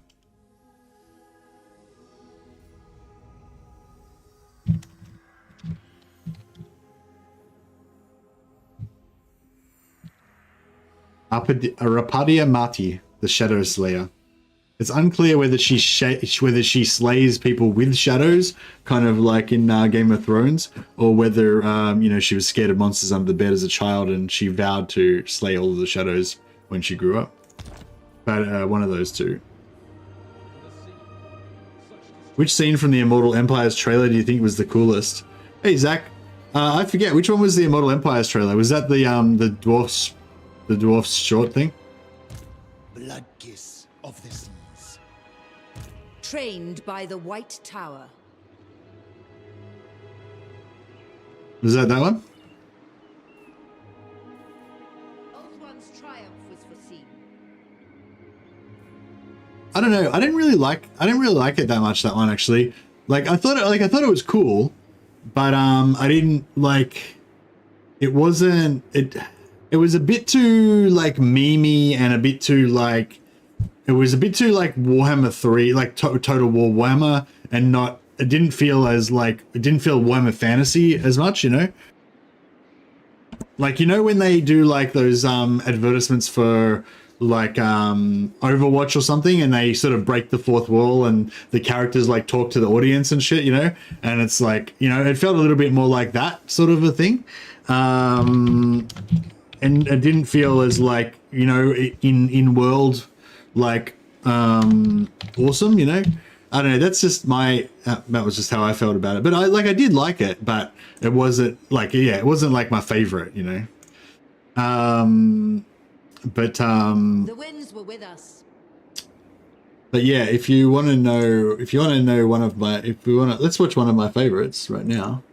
Rapadia Mati, the Shadow Slayer. It's unclear whether whether she slays people with shadows, kind of like in Game of Thrones, or whether you know, she was scared of monsters under the bed as a child and she vowed to slay all of the shadows when she grew up. But one of those two. Which scene from the Immortal Empires trailer do you think was the coolest? Hey Zach, I forget which one was the Immortal Empires trailer. Was that the dwarf's short thing? Blood kiss of the seas. Trained by the White Tower. Was that one? Old One's triumph was foreseen. I don't know. I didn't really like it that much, that one actually. Like I thought it was cool, but I didn't like it was a bit too like memey and a bit too like Warhammer 3, like Total War Warhammer, and it didn't feel Warhammer Fantasy as much, you know? Like, you know when they do like those advertisements for like Overwatch or something, and they sort of break the fourth wall and the characters like talk to the audience and shit, you know? And it's like, you know, it felt a little bit more like that sort of a thing. And it didn't feel as like, you know, in world like awesome, you know? I don't know, that's just my that was just how I felt about it. But I did like it, but it wasn't like, yeah, it wasn't like my favorite, you know. The winds were with us. But yeah, if you want to know one of my, let's watch one of my favorites right now.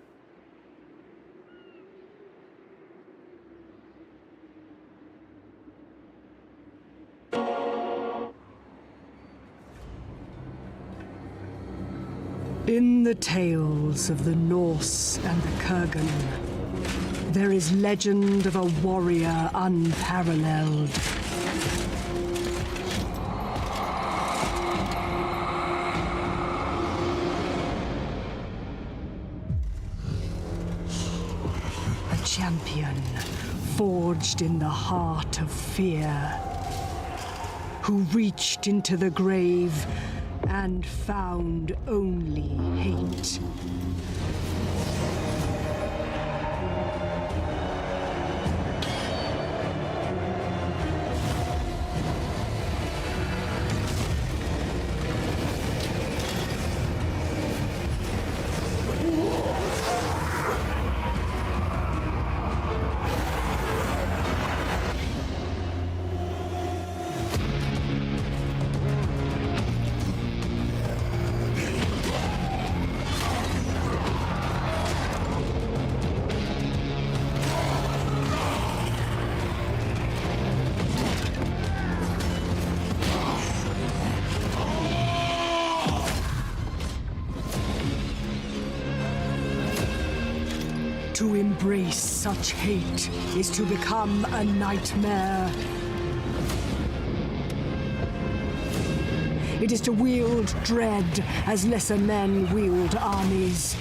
In the tales of the Norse and the Kurgan, there is legend of a warrior unparalleled. A champion forged in the heart of fear, who reached into the grave and found only hate. To embrace such hate is to become a nightmare. It is to wield dread as lesser men wield armies.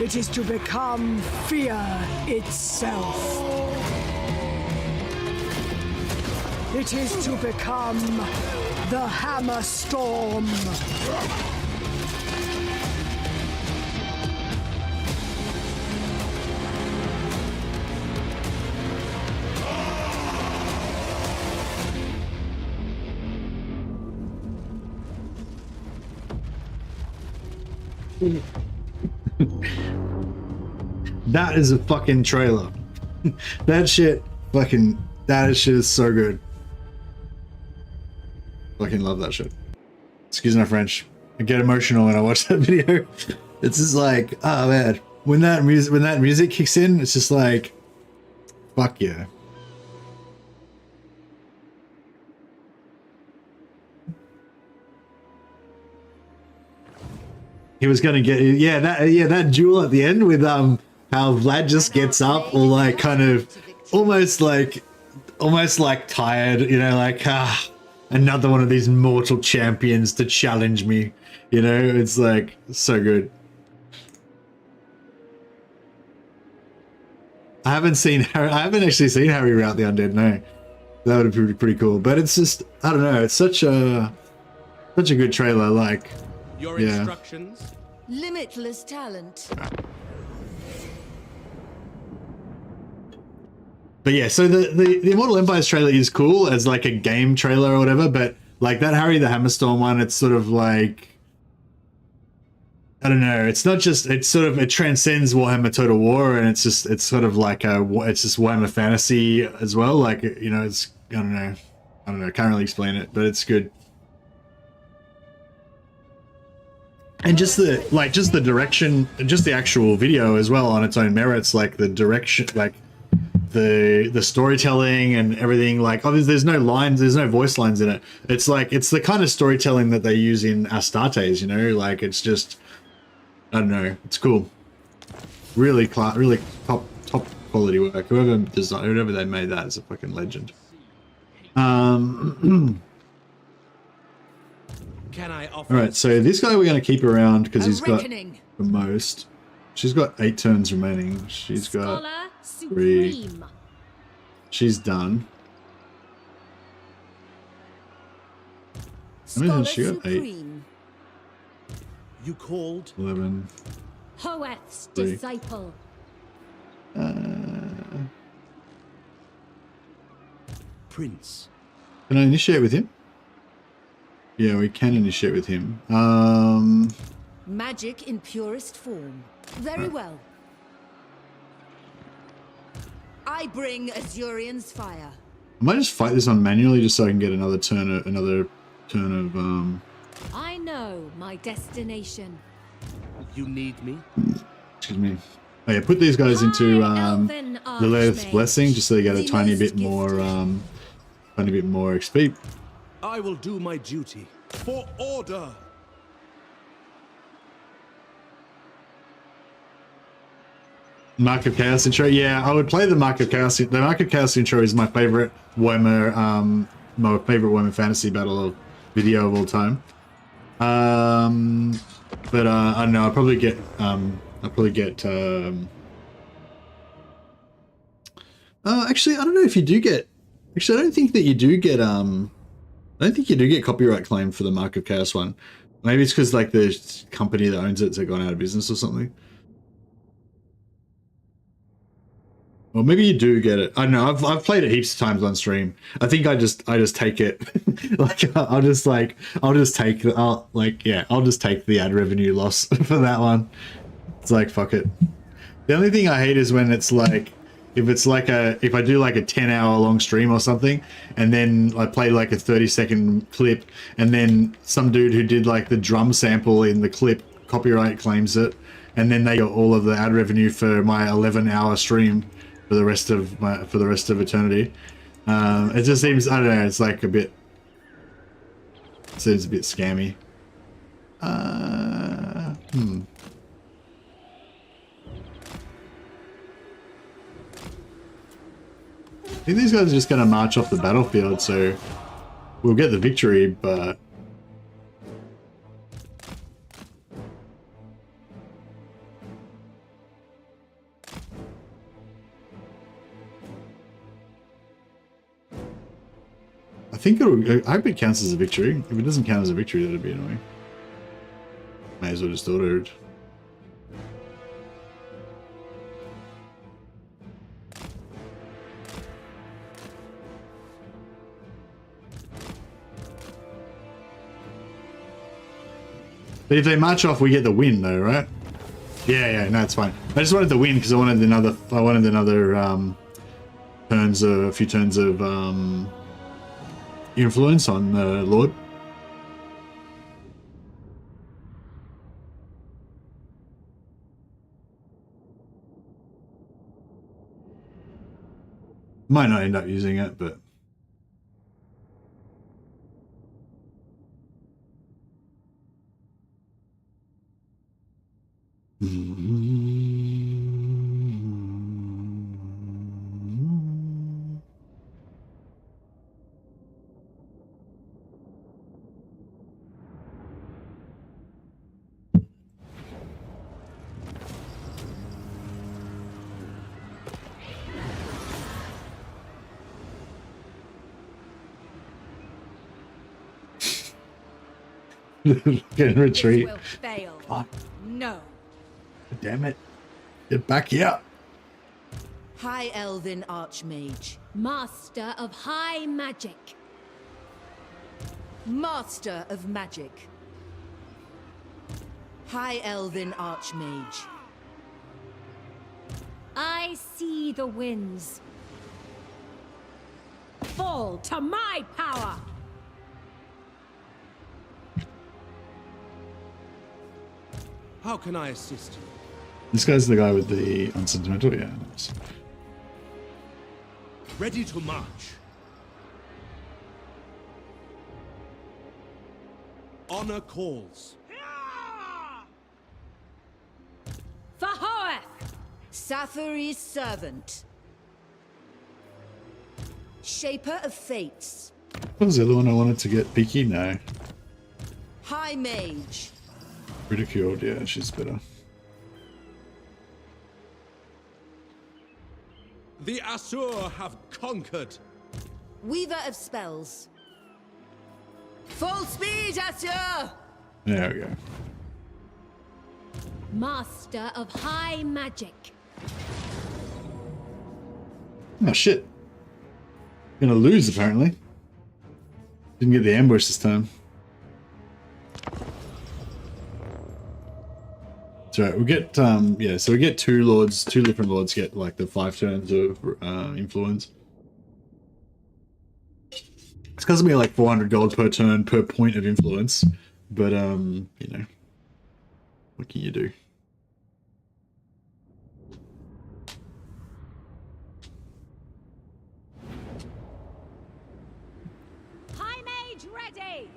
It is to become fear itself. It is to become the Hammer Storm. That is a fucking trailer. That shit is so good. Fucking love that shit. Excuse my French. I get emotional when I watch that video. It's just like, oh man, when that music kicks in, it's just like, fuck yeah. He was gonna get, that duel at the end with how Vlad just gets up, all like kind of almost like tired, you know, like another one of these mortal champions to challenge me, you know. It's like so good. I haven't actually seen Harry rout the undead, no. That would be pretty cool. But it's just, I don't know. It's such a good trailer. Like, Your yeah. instructions? Limitless talent. But yeah, so the Immortal Empires trailer is cool as like a game trailer or whatever, but like that Harry the Hammerstorm one, it's sort of like, I don't know, it's not just, it's sort of, it transcends Warhammer Total War, and it's sort of like it's just Warhammer fantasy as well. Like, you know, it's, I don't know, can't really explain it, but it's good. And just the direction, just the actual video as well on its own merits, like the direction, like the storytelling and everything. Like, obviously there's no lines, there's no voice lines in it. It's like, it's the kind of storytelling that they use in Astartes, you know, like it's just, I don't know, it's cool. Really top quality work. Whoever they made that is a fucking legend. Can I offer? All right, so this guy we're going to keep around because he's got reckoning. the most. She's got 8 turns remaining. She's got Scholar 3. Supreme. She's done. How many has she got? 8, Supreme. You called? 11. Hoeth's 3. disciple. Prince. Can I initiate with him? Yeah, we can initiate with him. Magic in purest form. Very well. I bring Azurian's fire. I might just fight this on manually just so I can get another turn of I know my destination. You need me? excuse me. Oh yeah, put these guys into Elven Lilith's Archmage. Blessing just so they get a The tiny most bit more XP. I will do my duty. For order! Mark of Chaos intro. Yeah, I would play the Mark of Chaos. The Mark of Chaos intro is my favorite Warhammer, fantasy battle video of all time. But I don't know. I'll probably get. Actually, I don't know if you do get. Actually, I don't think that you do get. I don't think you do get copyright claim for the Mark of Chaos one. Maybe it's because like the company that owns it's gone out of business or something. Or maybe you do get it. I don't know. I've played it heaps of times on stream. I think I just take it. Like I'll just take the ad revenue loss for that one. It's like, fuck it. The only thing I hate is when it's like, if I do like a 10-hour long stream or something, and then I play like a 30-second clip, and then some dude who did like the drum sample in the clip copyright claims it, and then they got all of the ad revenue for my 11-hour stream for the rest of eternity. It just seems, I don't know, it's like a bit, seems a bit scammy. I think these guys are just going to march off the battlefield, so we'll get the victory, but I hope it counts as a victory. If it doesn't count as a victory, that'd be annoying. May as well just auto it. But if they march off, we get the win, though, right? Yeah, no, it's fine. I just wanted the win because I wanted another a few turns of influence on the Lord. Might not end up using it, but Get retreat. This will fail. Fuck. No. Damn it. Get back here. High Elven Archmage. Master of high magic. Master of Magic. High Elven Archmage. I see the winds. Fall to my power. How can I assist you? This guy's the guy with the unsentimental, yeah. Nice. Ready to march. Honor calls. For Hoeth! Safari's servant. Shaper of Fates. What was the other one I wanted to get? Peaky? No. High Mage. Ridiculed, yeah, she's better. The Asur have conquered. Weaver of Spells. Full speed, Asur! There we go. Master of high magic. Oh shit. Gonna lose apparently. Didn't get the ambush this time. So we get yeah, so we get two different lords get like the 5 turns of influence. It's costing me like 400 gold per turn per point of influence, but you know, what can you do? High mage ready.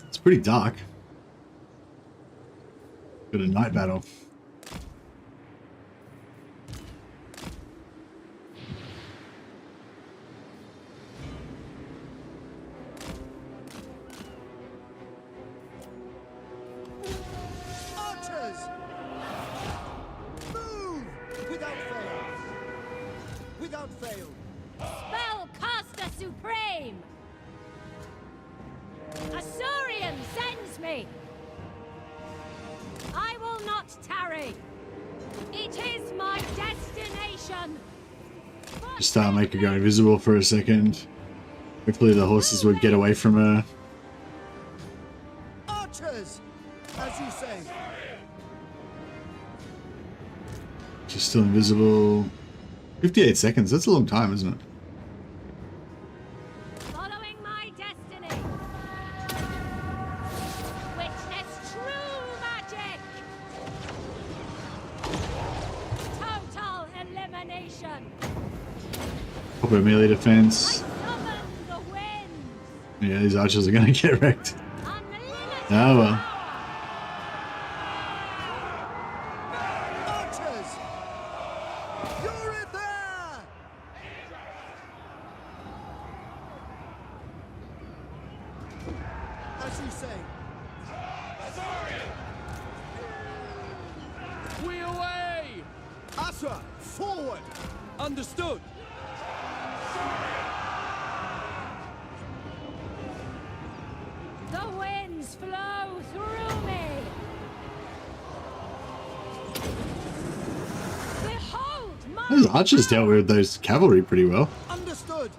It's pretty dark. Got a night battle. Archers! Move! Without fail! Without fail! Spellcaster supreme. Asurian sends me. I will not tarry. It is my destination. Just make her go invisible for a second. Hopefully the horses would get away from her. Archers! As you say. She's still invisible. 58 seconds, that's a long time, isn't it? Following my destiny. Witness true magic. Total elimination. Proper melee defense. Summon the wind. Yeah, these archers are gonna get wrecked. Unlimited Oh well. Archers! You're in there! As you say. We away! Asura, forward! Understood. The winds flow through me. Behold my Those archers dealt with those cavalry pretty well. Understood.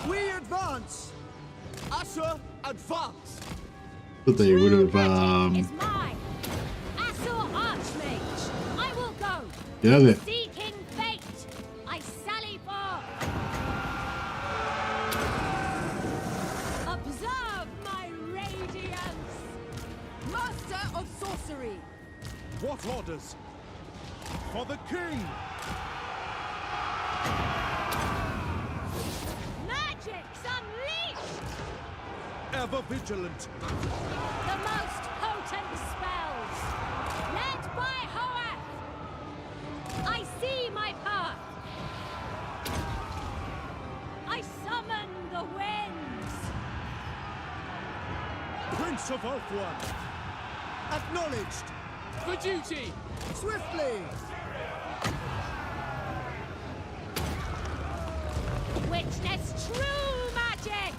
We advance. Asura, advance. But they would have is mine. Asur Archmage. I will go. get out of there. Seeking fate. I sally forth. Observe my radiance. Master of Sorcery. What orders? For the king! Magic's unleashed. Ever vigilant. The most potent spells. Led by Hoeth. I see my path. I summon the winds. Prince of Ulthuan! Acknowledged. For duty! Swiftly. Witness true magic.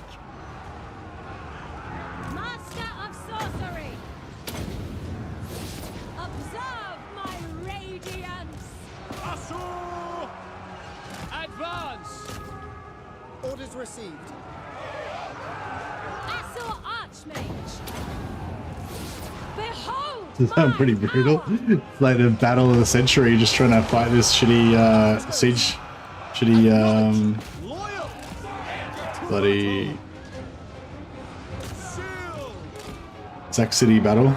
Orders received. Assault Archmage. Behold! This sounds pretty brutal. It's like the battle of the century, just trying to fight this shitty siege, shitty bloody Sac City battle.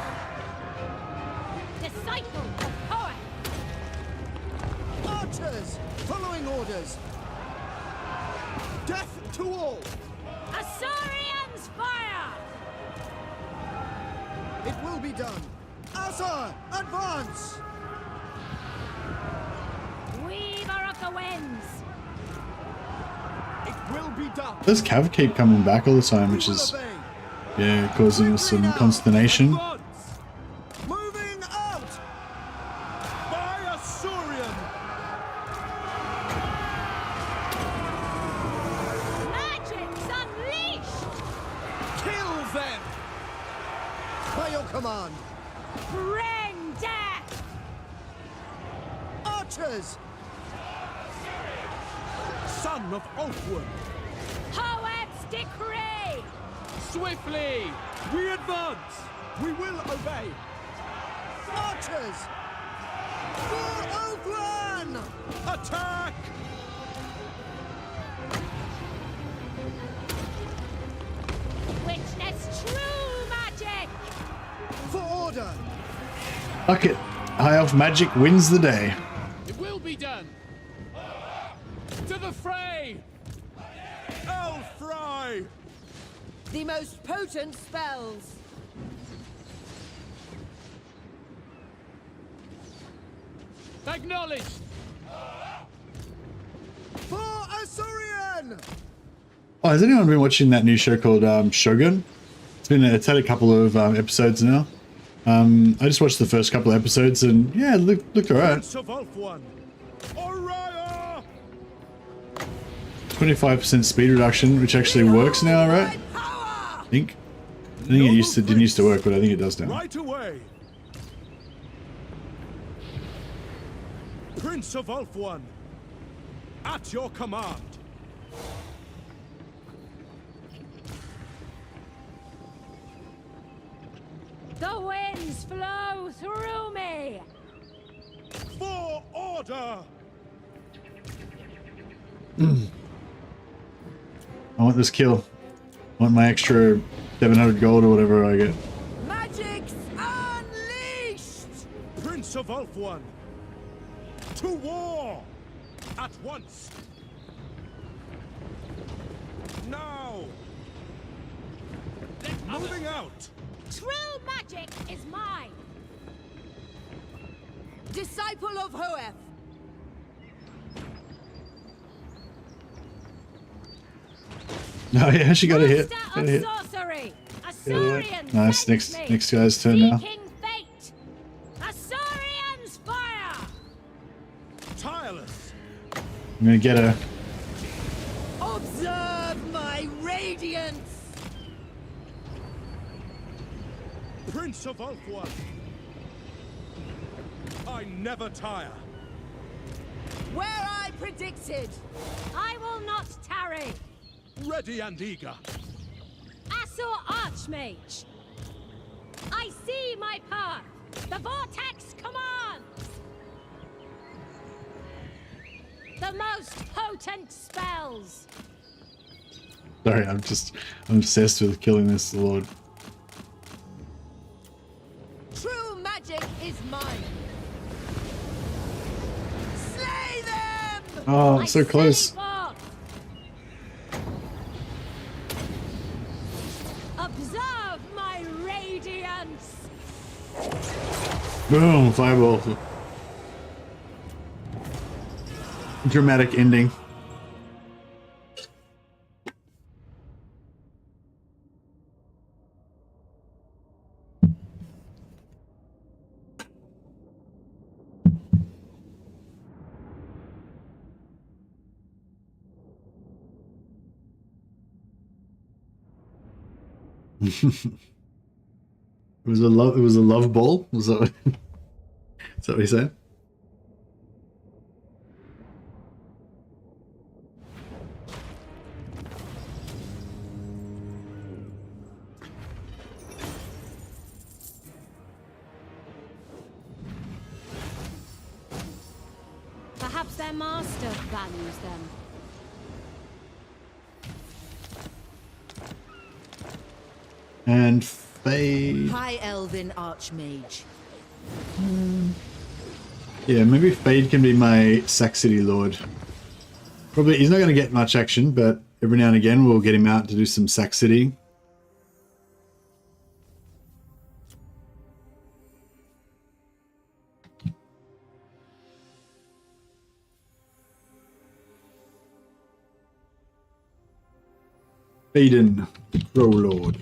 Disciple of power. Archers, following orders. Death to all. Assyrians fire! It will be done. Asa, advance. Weaver of the winds. It will be done. Those cav keep coming back all the time, which is causing us some consternation. Moving out. By Assyrian. Magic's unleashed! Kill them. By your command. Bring death! Archers. Son of Ulfwood. Hoeth's decree! Swiftly! We advance. We will obey. Archers. For Oakland. Attack! Witness true magic! For order. Fuck it. High Elf magic wins the day. It will be done! To the fray! Elfry. The most potent spells. Acknowledged! For Assyrian. Oh, has anyone been watching that new show called Shogun? It's had a couple of episodes now. I just watched the first couple of episodes and yeah, it looked alright. 25% speed reduction, which actually works now, right? I think it didn't used to work, but I think it does now. Right away. Prince of Ulfwan, at your command. The winds flow through me! For order. I want this kill. I want my extra 700 gold or whatever I get. Magic's unleashed! Prince of Ulfwan, to war at once. Now. Moving out. True magic is mine! Disciple of Hoeth. Oh yeah, she got a hit. Master Got a of hit. sorcery! Assyrians Nice. sent Next me! guy's turn now. Seeking fate! Assyrians fire! Tireless. I'm gonna get her. Observe my radiance! Prince of Ulfwan. I never tire. Where I predicted! I will not tarry! Ready and eager. Assault Archmage! I see my path! The vortex commands! The most potent spells! Sorry, I'm obsessed with killing this lord. True magic is mine! Slay them! Oh, so close. Observe my radiance! Boom, fireball. Dramatic ending. It was a love ball. Was that what, is that what he said? their master values them. And Fade. High Elven Archmage. Yeah, maybe Fade can be my Sac City Lord. Probably he's not going to get much action, but every now and again we'll get him out to do some Sac City. Faden, Crow Lord.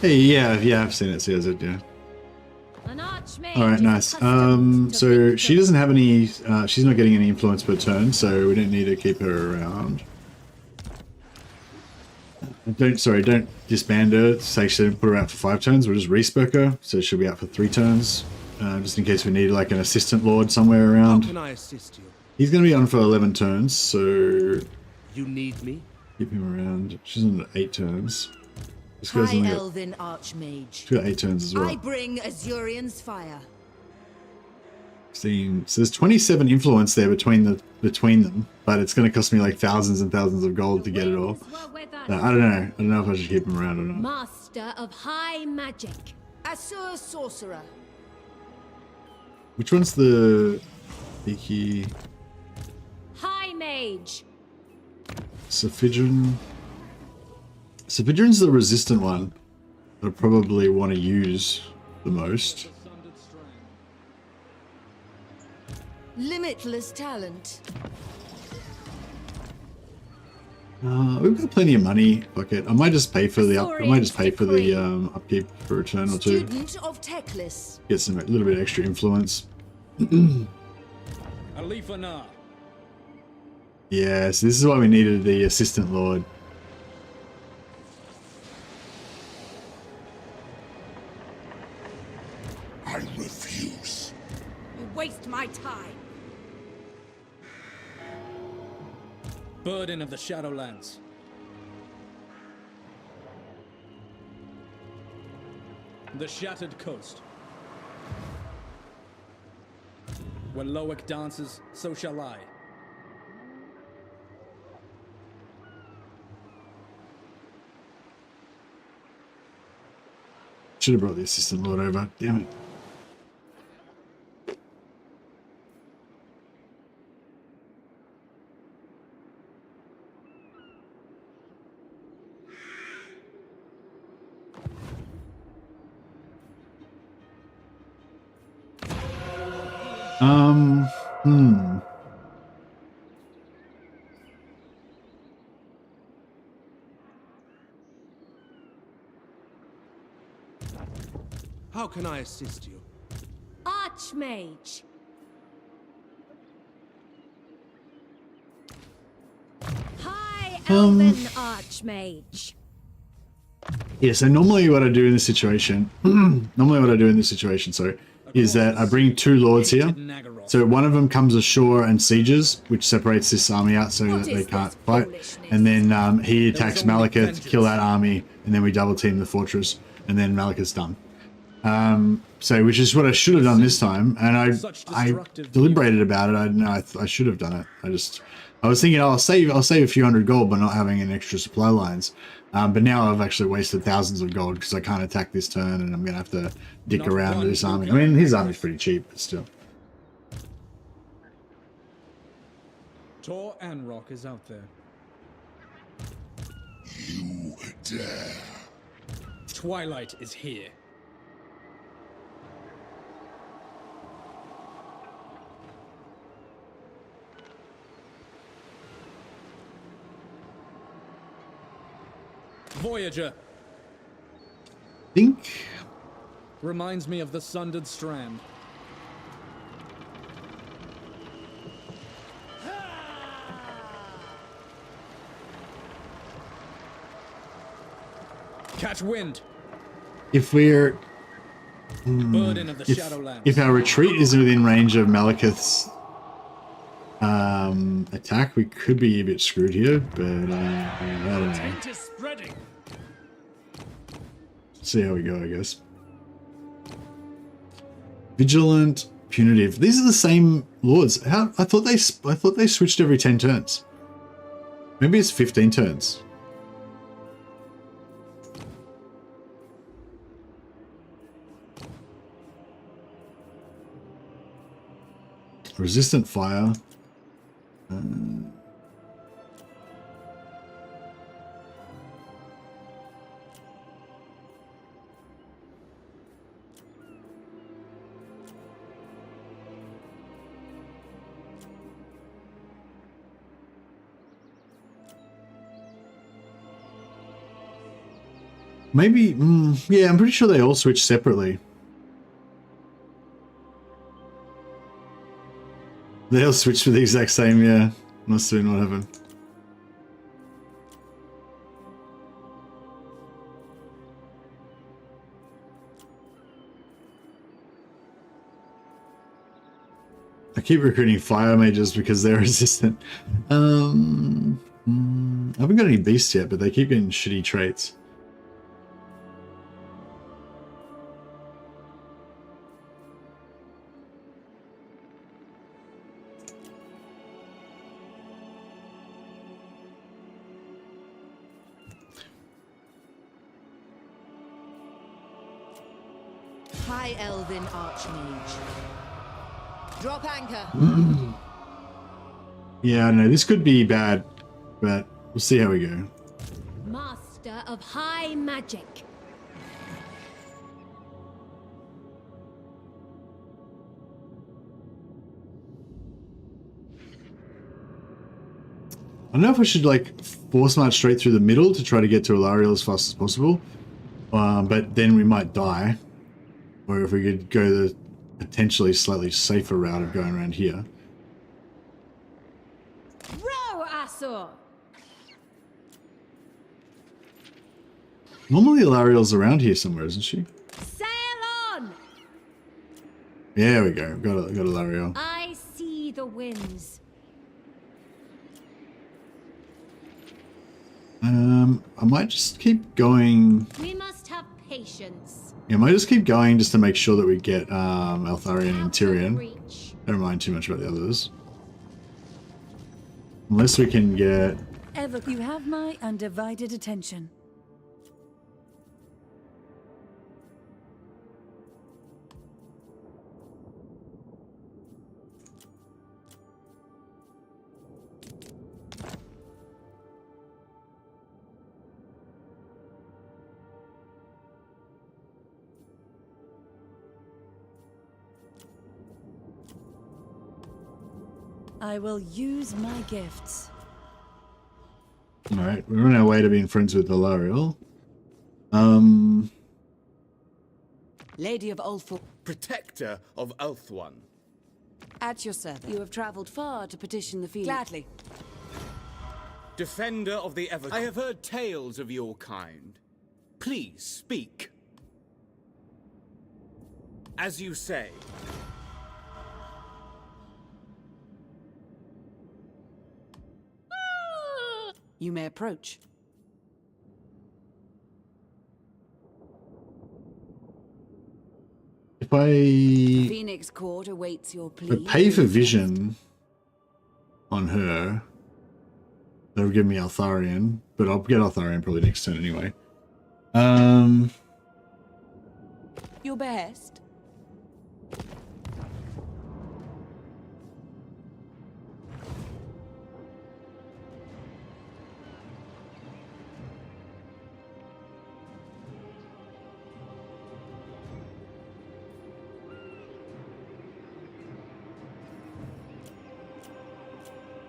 Hey, yeah, I've seen it. Says it, yeah. An archmage. All right, nice. So she doesn't have any. She's not getting any influence per turn, so we don't need to keep her around. Don't disband her. Say she didn't put her out for 5 turns. We'll just respec her, so she'll be out for 3 turns, just in case we need like an assistant lord somewhere around. How can I assist you? He's going to be on for 11 turns, so You need me? keep him around. She's on 8 turns. This High guy's only got, Elven Archmage. she's got 8 turns as well. I bring Azurian's fire. 16. So there's 27 influence there between them, but it's going to cost me like thousands and thousands of gold to get it all. I don't know. I don't know if I should keep him around or not. Master of high magic. Assur Sorcerer. Which one's the Beaky? High mage. Sophidron. Sophidron's the resistant one that I probably want to use the most. Limitless talent. We've got plenty of money. Fuck it. I might just pay for the upkeep for a turn or two. Student of Teclis. Get some a little bit extra influence. ALITH. Yes, this is why we needed the assistant lord. I refuse. You waste my time. Burden of the Shadowlands. The Shattered Coast. When Loic dances, so shall I. Should have brought the assistant lord over. Damn it. How can I assist you? Archmage. High Elven Archmage. Yeah, so normally what I do in this situation, sorry, is that I bring 2 lords here. So one of them comes ashore and sieges, which separates this army out so that they can't fight. And then he attacks Malekith, kill that army, and then we double team the fortress, and then Malekith's done. So which is what I should have done this time, and I deliberated about it. I know I should have done it. I was thinking, oh, I'll save a few hundred gold by not having an extra supply lines. But now I've actually wasted thousands of gold because I can't attack this turn, and I'm gonna have to dick around with this army. I mean, his army's pretty cheap, but still. Tor Anrock is out there. You dare. Twilight is here. Voyager. Think. Reminds me of the Sundered Strand. Catch wind. If we're Burden of the Shadowlands. if our retreat is within range of Malekith's attack, we could be a bit screwed here, but I don't know. Tent is spreading. See how we go, I guess. Vigilant, punitive. These are the same lords. How I thought they switched every 10 turns. Maybe it's 15 turns. Resistant fire. Maybe, yeah, I'm pretty sure they all switch separately. They all switch for the exact same, yeah. Must have been what happened. I keep recruiting fire mages because they're resistant. I haven't got any beasts yet, but they keep getting shitty traits. High Elven Archmage. Drop anchor. Yeah, I don't know. This could be bad, but we'll see how we go. Master of high magic. I don't know if we should like force march straight through the middle to try to get to Alariel as fast as possible, but then we might die. Or if we could go the potentially slightly safer route of going around here. Row, Asur! Normally Alariel's around here somewhere, isn't she? Sail on! Yeah, there we go. Got Alariel. I see the winds. I might just keep going. We must have patience. Yeah, I might just keep going just to make sure that we get Altharion and Tyrion. Don't mind too much about the others. Unless we can get... You have my undivided attention. I will use my gifts. Alright, we're on our way to being friends with Alariel. Lady of Ulthor. Protector of Ulthuan. At your service. You have traveled far to petition the Phoenix. Gladly. Defender of the Ever. I have heard tales of your kind. Please speak. As you say. You may approach. If I... Phoenix Court awaits your plea. But pay for vision on her. That'll give me Altharion, but I'll get Altharion probably next turn anyway. Your behest.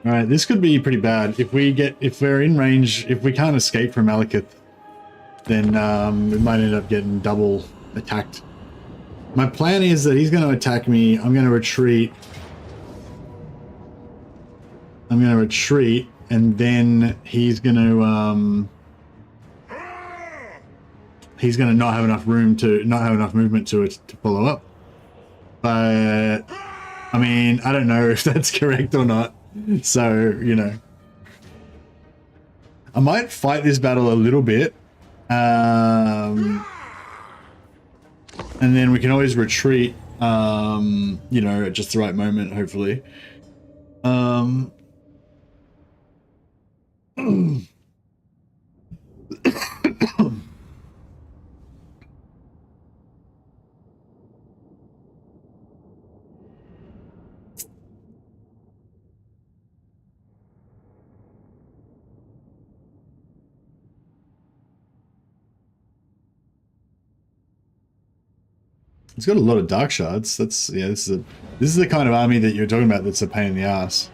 Alright, this could be pretty bad. If we're in range, if we can't escape from Malekith, then we might end up getting double attacked. My plan is that he's going to attack me. I'm going to retreat. And then he's going to not have enough movement to follow up. But I mean, I don't know if that's correct or not. So, you know, I might fight this battle a little bit, and then we can always retreat you know, at just the right moment, hopefully. It's got a lot of dark shards. That's, yeah, this is the kind of army that you're talking about that's a pain in the ass.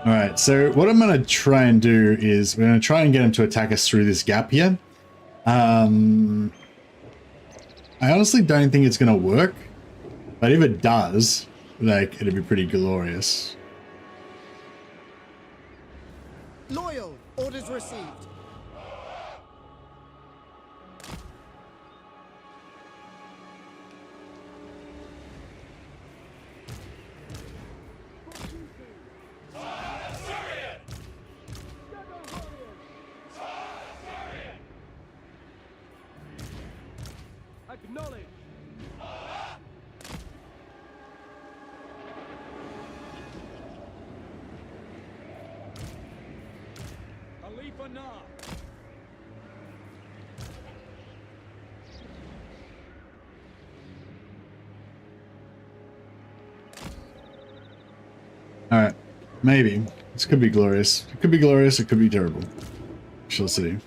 Alright, so what I'm going to try and do is we're going to try and get him to attack us through this gap here. I honestly don't think it's going to work, but if it does, like, it'll be pretty glorious. Loyal, orders received. Acknowledge. ANAR. Alright, maybe. This could be glorious. It could be glorious, it could be terrible. Shall see.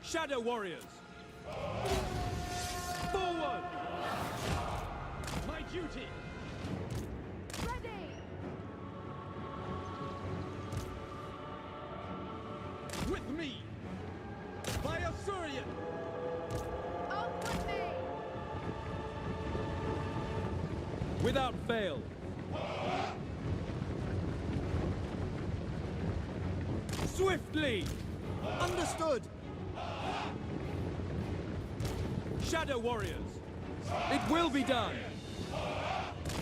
Shadow warriors. Forward. My duty. Ready. With me. By Assyrian. Out with me. Without fail. Swiftly. Understood. Shadow warriors. It will be done.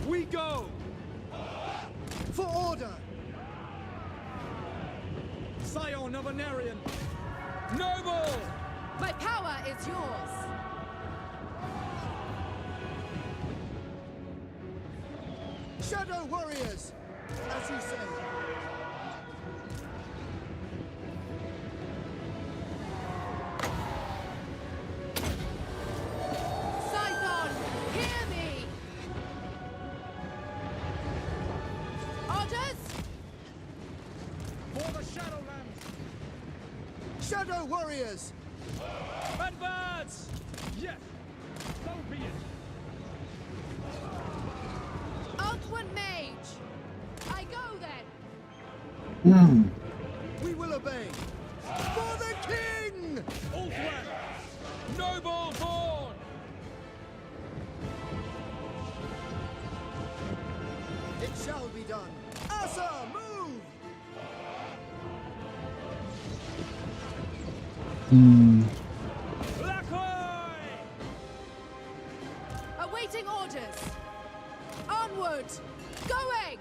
We go. For order. Scion of Anarian. Noble. My power is yours. Shadow warriors. As you say. Shadow warriors! Advance! Yes! So be it! Outward mage! I go then! We will obey! For the king! Ultran! Noble born! It shall be done! Asa, move! Awaiting orders. Onward. Going.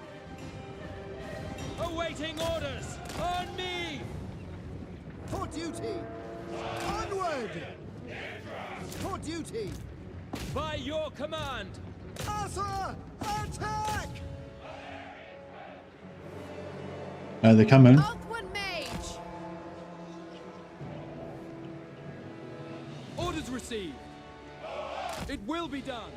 Awaiting orders. On me. For duty. Onward. For duty. By your command. Asa, attack! They're coming. Outward mage. Orders received. It will be done.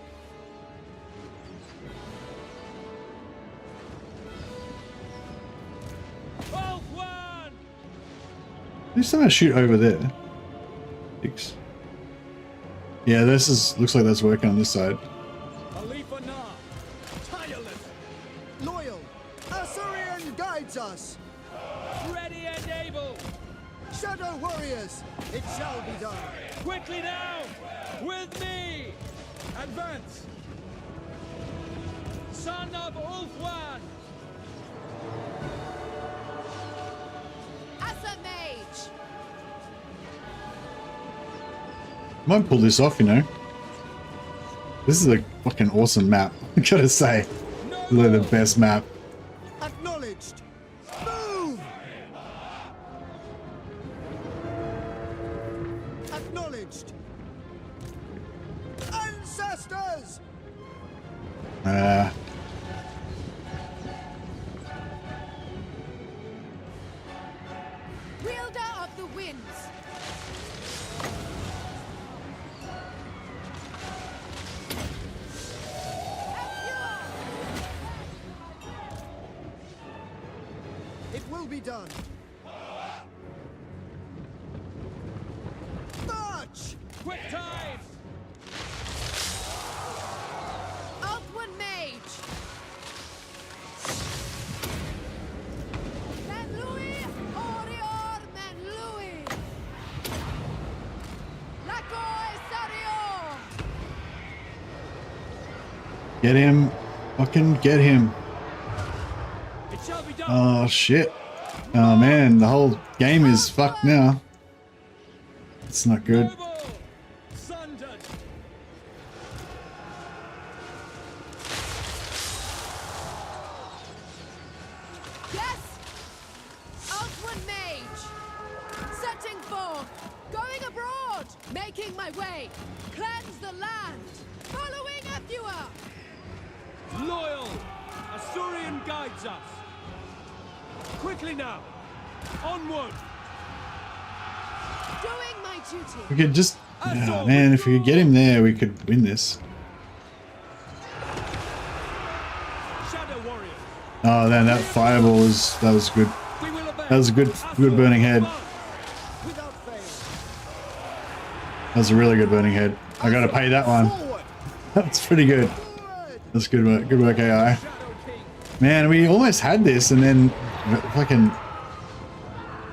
Both one. Who's trying to shoot over there? Thanks. Yeah, this is looks like that's working on this side. ANAR. Tireless. Loyal. Assyrian guides us. Ready and able. Shadow warriors. It shall be done. Quickly now. With me. Advance. Son of Ulfwan! As a mage! Might pull this off, you know. This is a fucking awesome map. I gotta say, really the best map. Acknowledged. Move. Acknowledged. Ancestors. Wielder of the winds! It will be done. March. Quick time! Ulfwan mage! Men Louis! Orior men Louis! Lakoi Sario! Get him. Fucking get him. It shall be done! Oh shit. Oh man, the whole game is fucked now. It's not good. Noble! Sundered! Yes! Ulfwan mage! Setting forth! Going abroad! Making my way! Cleanse the land! Following Ethua! Loyal! Asturian guides us! Quickly now! Onward! Doing my duty! We could just, oh, man, if we could get him there, we could win this. Shadow warrior! Oh, then that fireball was, that was good. We will obey! That was a good burning head. Without fail. That was a really good burning head. I gotta pay that one. Forward. That's pretty good. That's good work. Good work, AI. Man, we almost had this, and then fucking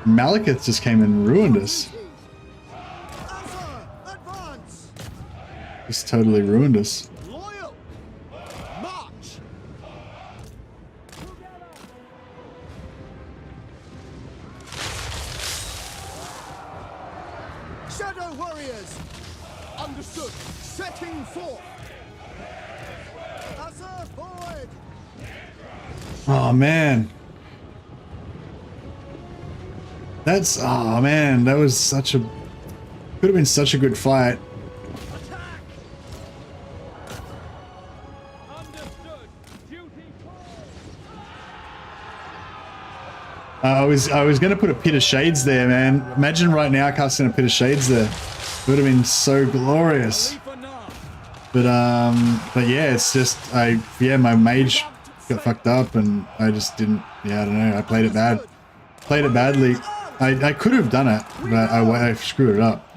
Malekith just came and ruined us. Asa, advance. Just totally ruined us. Loyal. March. Shadow warriors. Understood. Setting forth. Asa forward. Oh man. That's, oh man, that was such a, could have been such a good fight. Attack! Understood! Duty called! I was gonna put a pit of shades there, man. Imagine right now casting a pit of shades there. It would have been so glorious. But yeah, it's just my mage got fucked up and I just didn't, yeah, I don't know, I played it bad. Played it badly. I could have done it, but I screwed it up.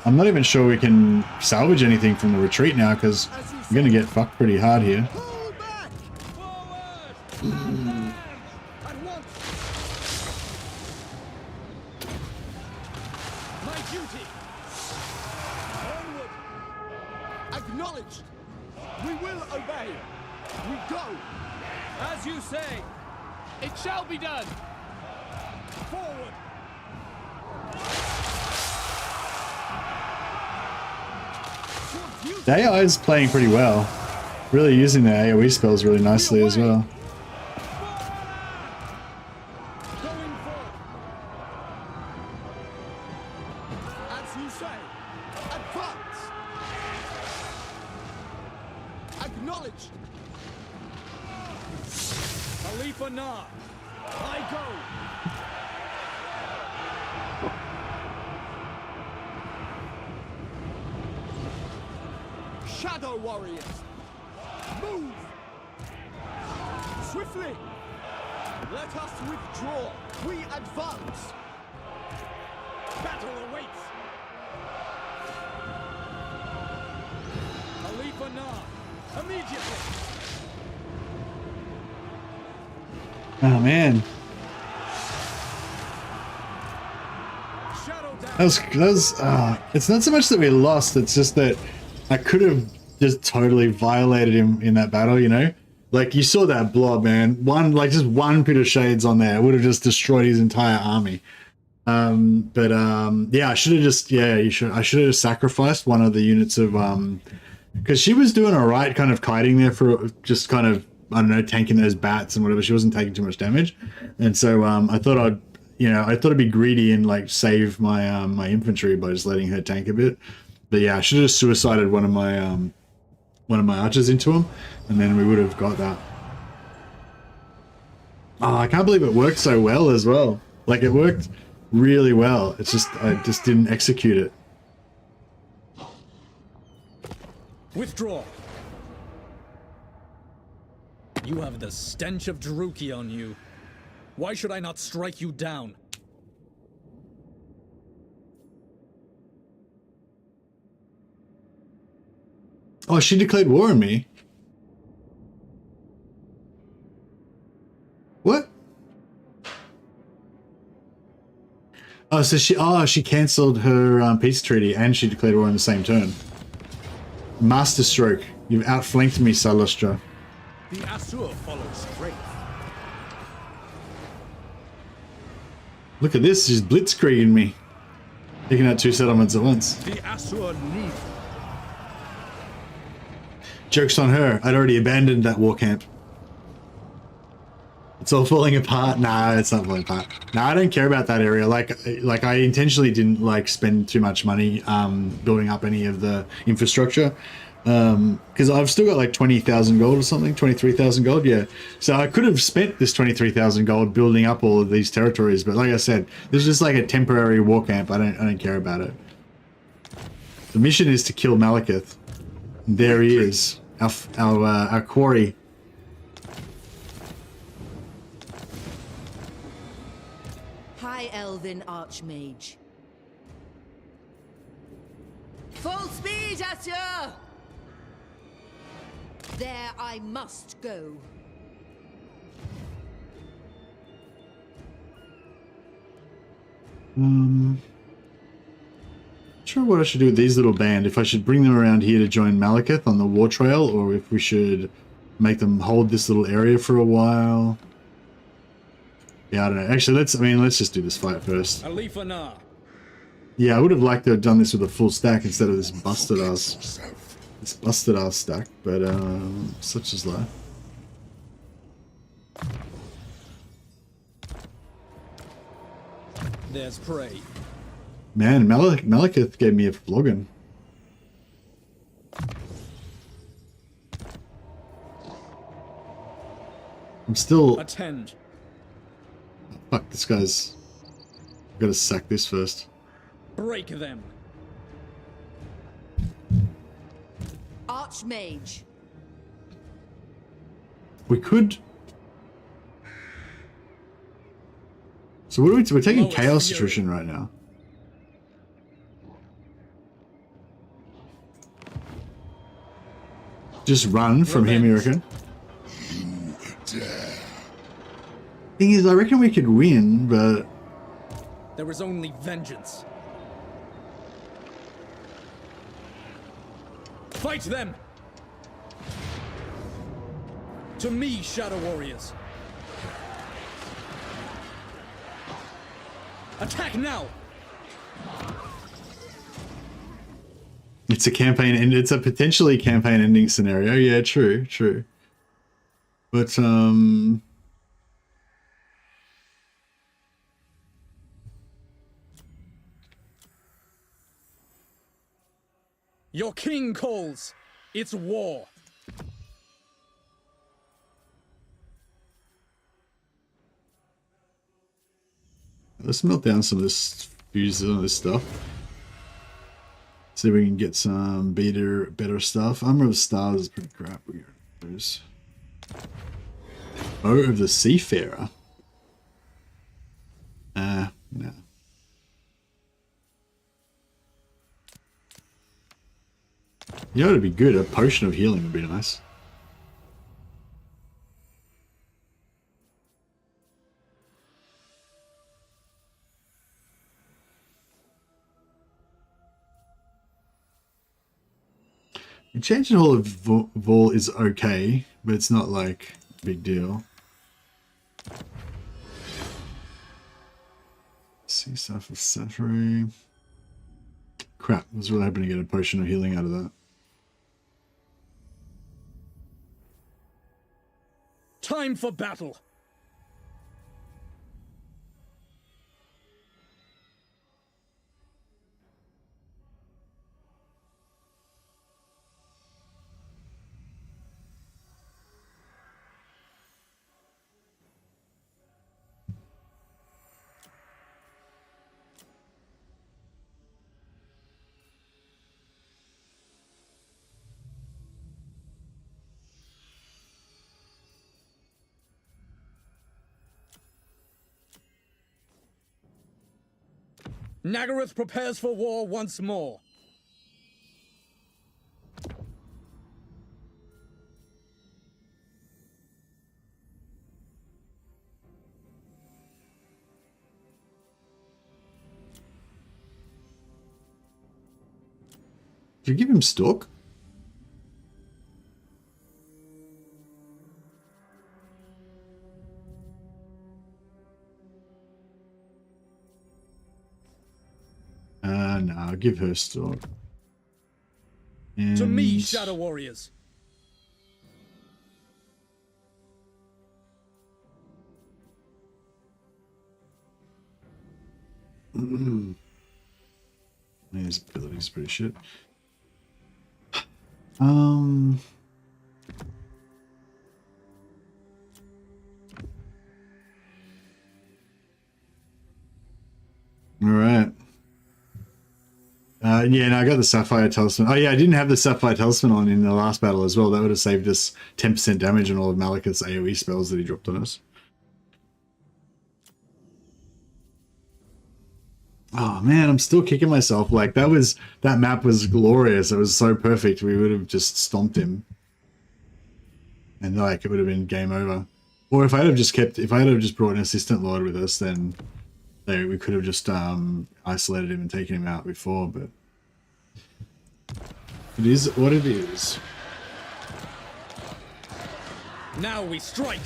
I'm not even sure we can salvage anything from the retreat now because I'm gonna get fucked pretty hard here. Pull back. At once. My duty. Onward. Acknowledged. We will obey. We go. As you say, it shall be done! Forward. The AI is playing pretty well. Really using the AoE spells really nicely as well. Going forward. As you say. Advance. Acknowledged. Khalifa Nar! I go! Shadow warriors. Move. Swiftly. Let us withdraw. We advance. Battle awaits! Khalifa Nar! Immediately! Oh man. Shadow It's not so much that we lost, it's just that I could have just totally violated him in that battle, you know? Like, you saw that blob, man. Just one bit of shades on there would have just destroyed his entire army. Yeah, I should have just, I should have sacrificed one of the units of, because she was doing all right kind of kiting there for just kind of, I don't know, tanking those bats and whatever. She wasn't taking too much damage. And so I thought I'd be greedy and like save my my infantry by just letting her tank a bit. But yeah, I should have just suicided one of my archers into him, and then we would have got that. Oh, I can't believe it worked so well as well. Like, it worked really well. It's just, I just didn't execute it. Withdraw. You have the stench of Druki on you. Why should I not strike you down? Oh, she declared war on me. What? Oh, so she cancelled her peace treaty and she declared war on the same turn. Master stroke. You've outflanked me, Salustra. The Asur follows straight. Look at this, she's blitzkrieging me. Taking out 2 settlements at once. The Asur need. Joke's on her. I'd already abandoned that war camp. It's all falling apart. Nah, it's not falling apart. Nah, I don't care about that area. Like I intentionally didn't like spend too much money building up any of the infrastructure. Because I've still got like 20,000 gold or something, 23,000 gold, yeah. So I could have spent this 23,000 gold building up all of these territories, but like I said, this is just like a temporary war camp. I don't care about it. The mission is to kill Malekith. There he is, our quarry. High Elven Archmage. Full speed, Asur! There I must go. Not sure what I should do with these little band. If I should bring them around here to join Malekith on the war trail, or if we should make them hold this little area for a while. Yeah, I don't know. Actually, let's just do this fight first. ALITH. Yeah, I would have liked to have done this with a full stack instead of this busted ass stack, but such is life. There's prey. Man, Malekith gave me a flogging. I'm still... Attend. Fuck, this guy's... I've got to sack this first. Break them. Archmage. We could... So what are we... We're taking Chaos Attrition right now. Just run from him, you reckon? Thing is, I reckon we could win, but... There is only vengeance. Fight them! To me, Shadow Warriors! Attack now! It's a campaign, and it's a potentially campaign-ending scenario. Yeah, true. But, Your king calls. It's war. let's melt down some of this fuses on this stuff. See if we can get some better stuff. Armor of Stars is pretty crap. We got those. Bow of the Seafarer. No. You know, it'd be good. A potion of healing would be nice. Enchanted Hall of Vol is okay, but it's not like a big deal. Sea stuff of Safari. Crap, I was really hoping to get a potion of healing out of that. Time for battle. Nagaroth prepares for war once more. Did you give him Stalk? No, I'll give her Stalk. And... To me, Shadow Warriors. His ability's pretty shit. All right. Yeah, no, I got the Sapphire Talisman. Oh yeah, I didn't have the Sapphire Talisman on in the last battle as well. That would have saved us 10% damage on all of Malekith's AoE spells that he dropped on us. Oh man, I'm still kicking myself. Like that map was glorious. It was so perfect. We would have just stomped him. And like it would have been game over. Or if I had just brought an assistant lord with us, then we could have just isolated him and taken him out before, but it is what it is. Now we strike.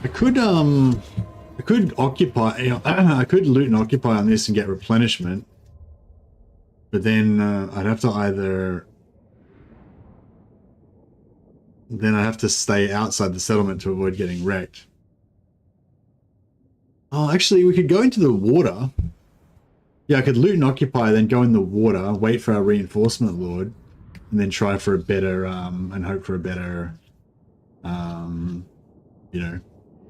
I could occupy. I could loot and occupy on this and get replenishment, but then I'd have to either. Then I have to stay outside the settlement to avoid getting wrecked. Oh, actually, we could go into the water. Yeah, I could loot and occupy, then go in the water, wait for our reinforcement lord, and then try for a better, and hope for a better, you know,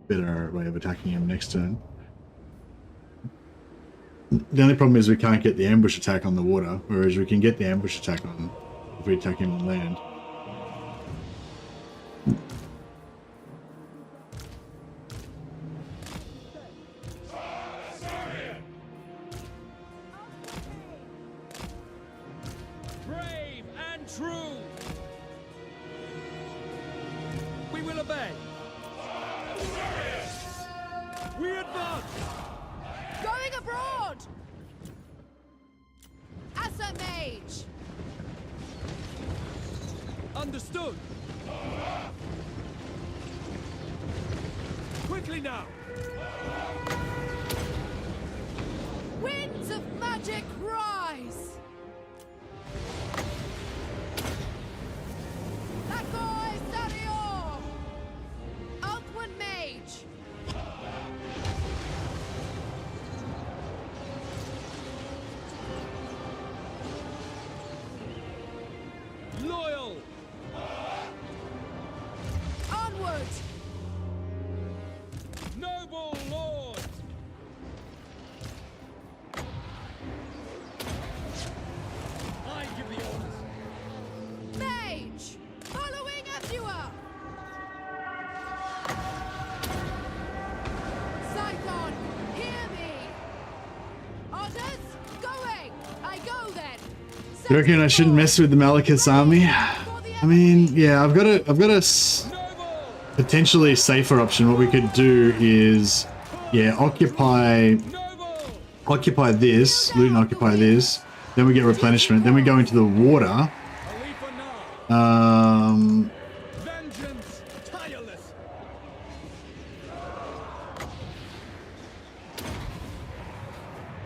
better way of attacking him next turn. The only problem is we can't get the ambush attack on the water, whereas we can get the ambush attack on if we attack him on land. Brave and true. We will obey. We advance. Going abroad! As a mage! Understood. Quickly now. Winds of magic rise! Lakoi Sario! Outward mage! Loyal. Onward! Noble lord. I give the orders. Mage! Following as you are! Scython, hear me! Orders, going! I go then! You reckon I shouldn't mess with the Malekith's army? I mean, yeah, I've got a potentially safer option, what we could do is, yeah, occupy this, loot and occupy this. Then we get replenishment. Then we go into the water. Vengeance tireless.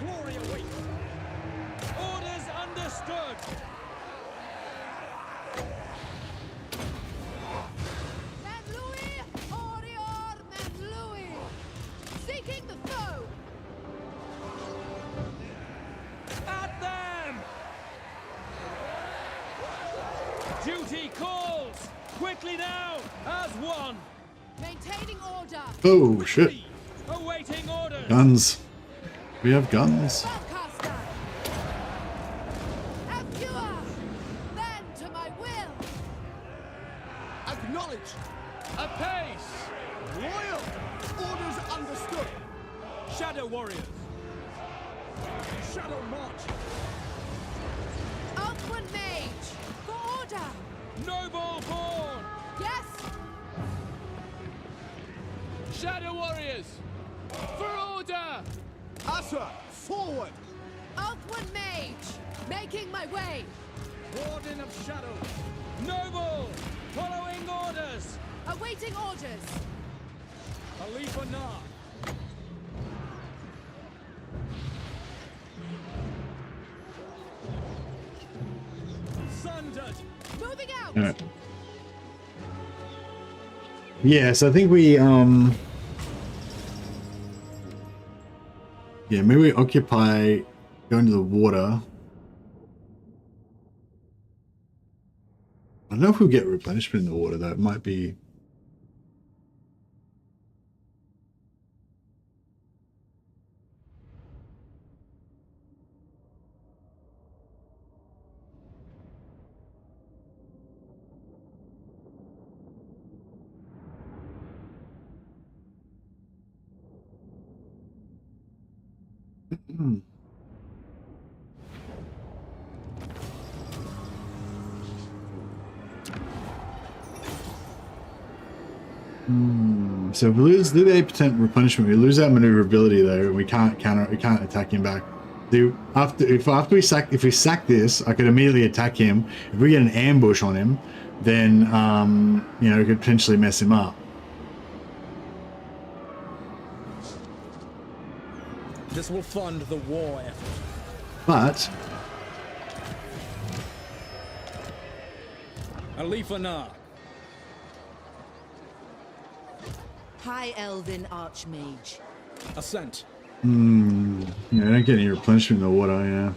Glory awaits. Orders understood. Louis, Orior, Louis. Seeking the foe. At them. Duty calls. Quickly now, as one. Maintaining order. Oh shit! Awaiting orders. Guns. We have guns. Spellcaster. Avua. Bend to my will. Acknowledge. Apace. Loyal. Orders understood. Shadow warriors. Shadow march. Outward mage. For order. Noble born. Yes. Shadow warriors. For order. Asa, forward. Outward mage. Making my way. Warden of shadows. Noble. Following orders. Awaiting orders. Alipha ANAR. Sundered. Moving out. All right. Yes, I think we yeah, maybe we occupy, go into the water. I don't know if we'll get replenishment in the water though. It might be. So if we lose the 8% replenishment, we lose our maneuverability though, and we can't attack him back. If we sack this, I could immediately attack him. If we get an ambush on him, then you know, we could potentially mess him up. This will fund the war effort. But ALITH ANAR. High Elven Archmage. Ascent. yeah, I don't get any replenishment in the water. Yeah,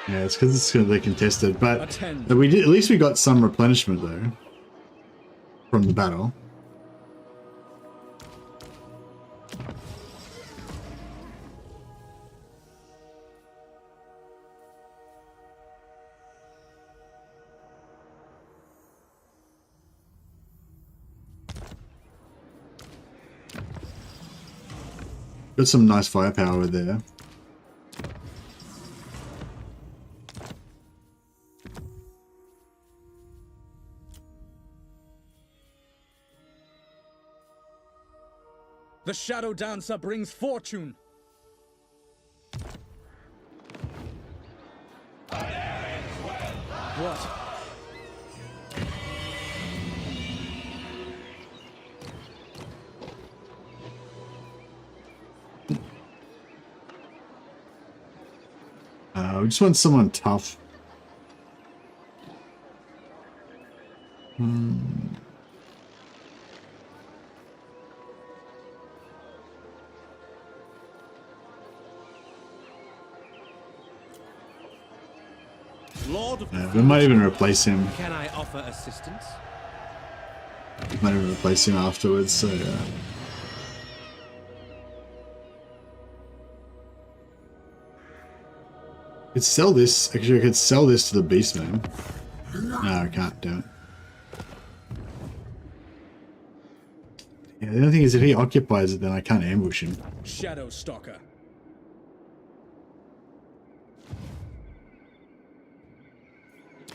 yeah, it's because it's they contested. But we did, at least we got some replenishment though from the battle. Got some nice firepower there. The Shadow Dancer brings fortune. What? We just want someone tough. Lord of We might even replace him. Can I offer assistance? Might even replace him afterwards. So yeah. I could sell this. Actually, I could sell this to the Beastman. No, I can't do it. Yeah, the only thing is if he occupies it, then I can't ambush him. Shadow Stalker.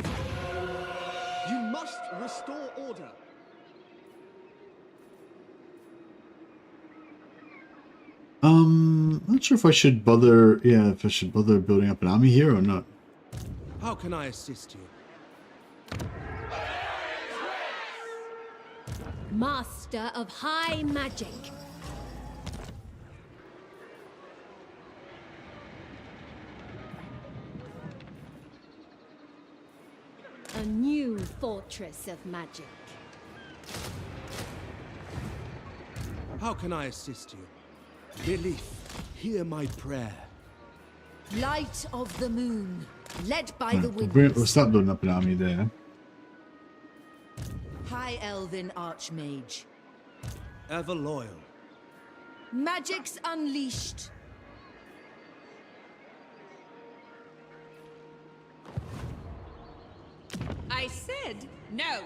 You must Restore order. Not sure if I should bother. Yeah, if I should bother building up an army here or not. How can I assist you? Master of high magic. A new fortress of magic. How can I assist you? Belief, hear my prayer. Light of the moon, led by the We'll winds. start building up an army there. High Elven Archmage. Ever loyal. Magic's unleashed. I said no.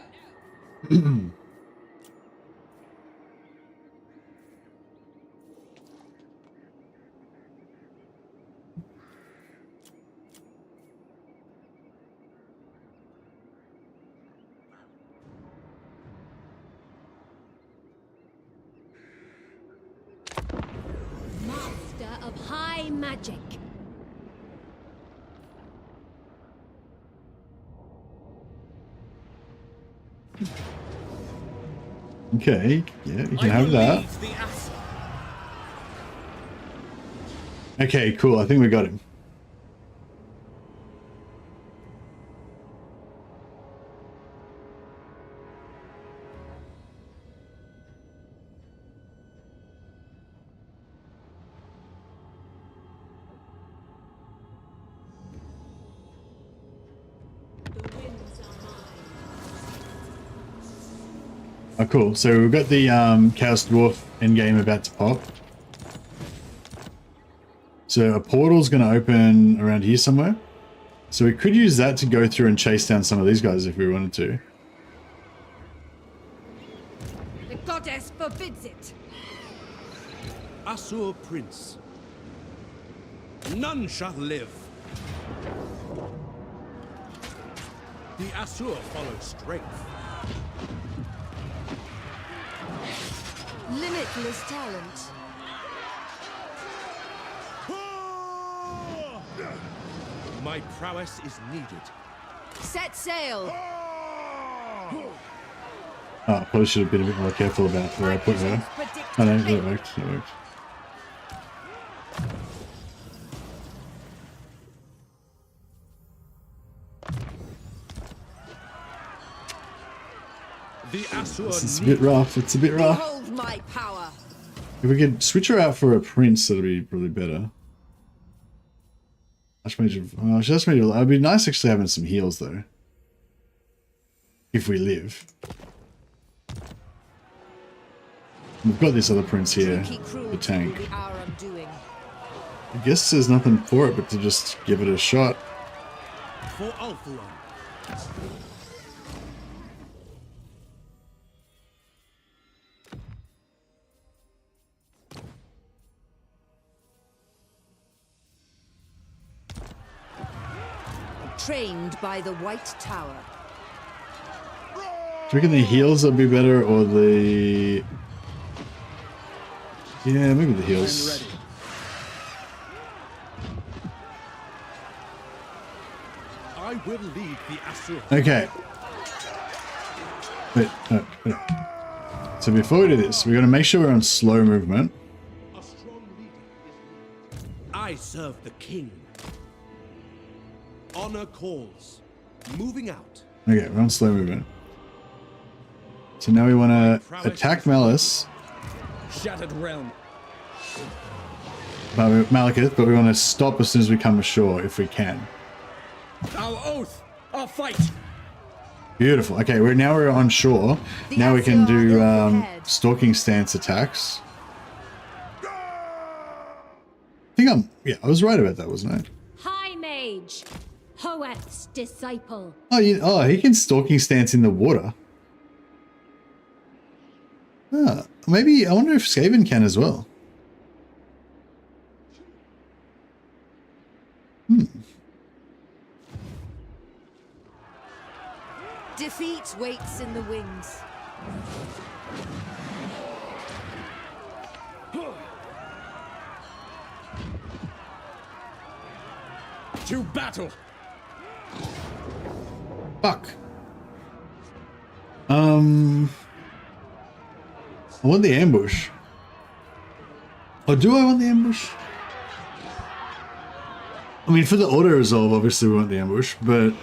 Master of high magic. Okay, yeah, you can have that. Okay, cool. I think we got him. Oh, cool. So we've got the Chaos Dwarf endgame about to pop. So a portal's going to open around here somewhere. So we could use that to go through and chase down some of these guys if we wanted to. The goddess forbids it. Asur Prince. None shall live. The Asur follow strength. Limitless talent. My prowess is needed. Set sail. Oh, I probably should have been a bit more careful about where I put her. Oh no, that worked. That worked. The Asur It's a bit rough. It's a bit rough. Behold my power. If we could switch her out for a prince, that'd be probably better. Archmage, she just made it. It'd be nice actually having some heals though. If we live. We've got this other prince here, the tank. I guess there's nothing for it but to just give it a shot. For Alpha. Trained by the White Tower. Do you reckon the heals would be better or the... Yeah, maybe the heals. I will lead the Asur. Okay. Wait, no, wait. So before we do this, we're going to make sure we're on slow movement. A strong leader is needed. I serve the king. Honor calls. Moving out. Okay, we're on slow movement. So now we want to attack Malice. Shattered realm. Malekith, but we want to stop as soon as we come ashore if we can. Our oath. Our fight. Beautiful. Okay, now we're on shore. Now we can do stalking stance attacks. Yeah, I was right about that, wasn't I? High mage. Hoeth's disciple. Oh, he can stalking stance in the water. Ah, maybe, I wonder if Skaven can as well. Defeat waits in the wings. To battle! Fuck. I want the ambush. Or do I want the ambush? I mean, for the auto resolve, obviously we want the ambush, but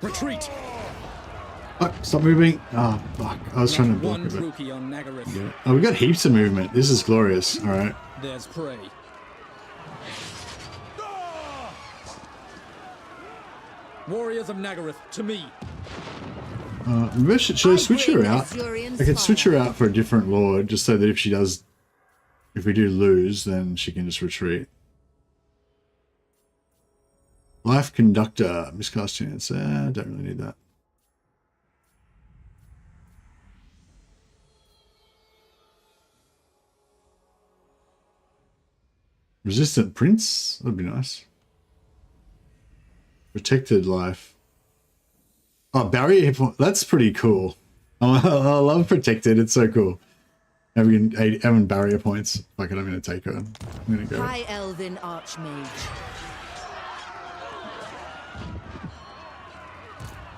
Retreat! fuck, stop moving. Oh, fuck. I was trying to block One it. Druki on Nagaryth. Yeah. Oh, we got heaps of movement. This is glorious. All right. There's prey. Warriors of Nagaryth, to me. Maybe should I switch her out? I could switch her out for a different lord, just so that if we do lose, then she can just retreat. Life Conductor, miscast chance. I don't really need that. Resistant Prince? That'd be nice. Protected Life. Oh, barrier hit point. That's pretty cool. I love Protected. It's so cool. Having barrier points. Fuck it, I'm going to take her. I'm going to go. High Elven Archmage.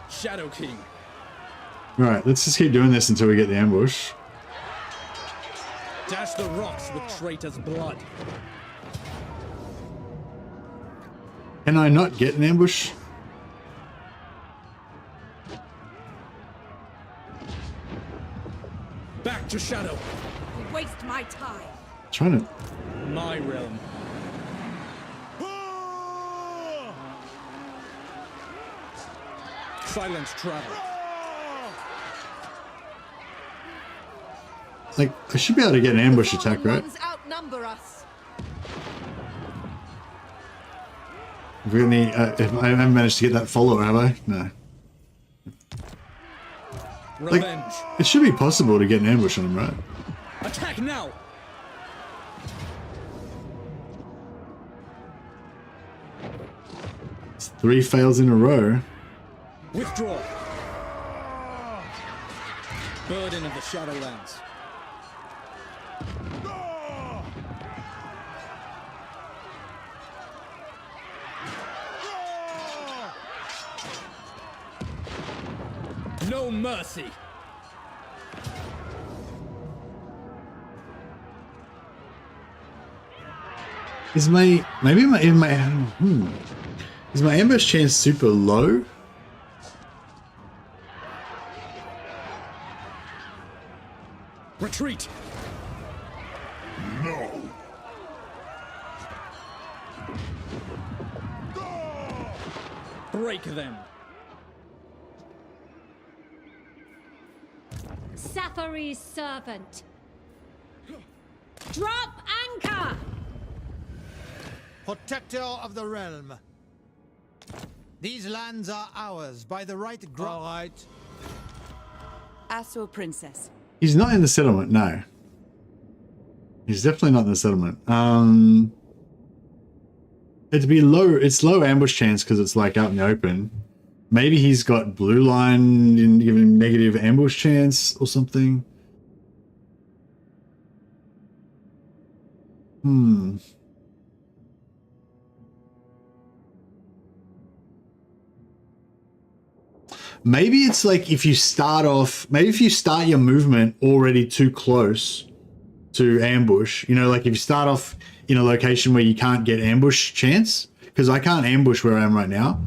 Shadow King. Alright, let's just keep doing this until we get the ambush. Dash the rocks with traitor's blood. Can I not get an ambush? Back to Shadow. Waste my time. Trying to. My realm. Silence travel. Like, I should be able to get an ambush attack, right? Outnumber us. If I haven't managed to get that follower, have I? No. Revenge. Like, it should be possible to get an ambush on him, right? Attack now. It's 3 fails in a row. Withdraw. Burden of the Shadowlands. No mercy. Is my ambush chance super low? Retreat. No. Break them. Safari's servant. Drop anchor! Protector of the realm. These lands are ours by the right All right. Asur Princess. He's not in the settlement, no. He's definitely not in the settlement. It'd be low, it's low ambush chance because it's like out in the open. Maybe he's got blue line and giving him negative ambush chance or something. Maybe it's like if you start your movement already too close to ambush, you know, like if you start off in a location where you can't get ambush chance, because I can't ambush where I am right now.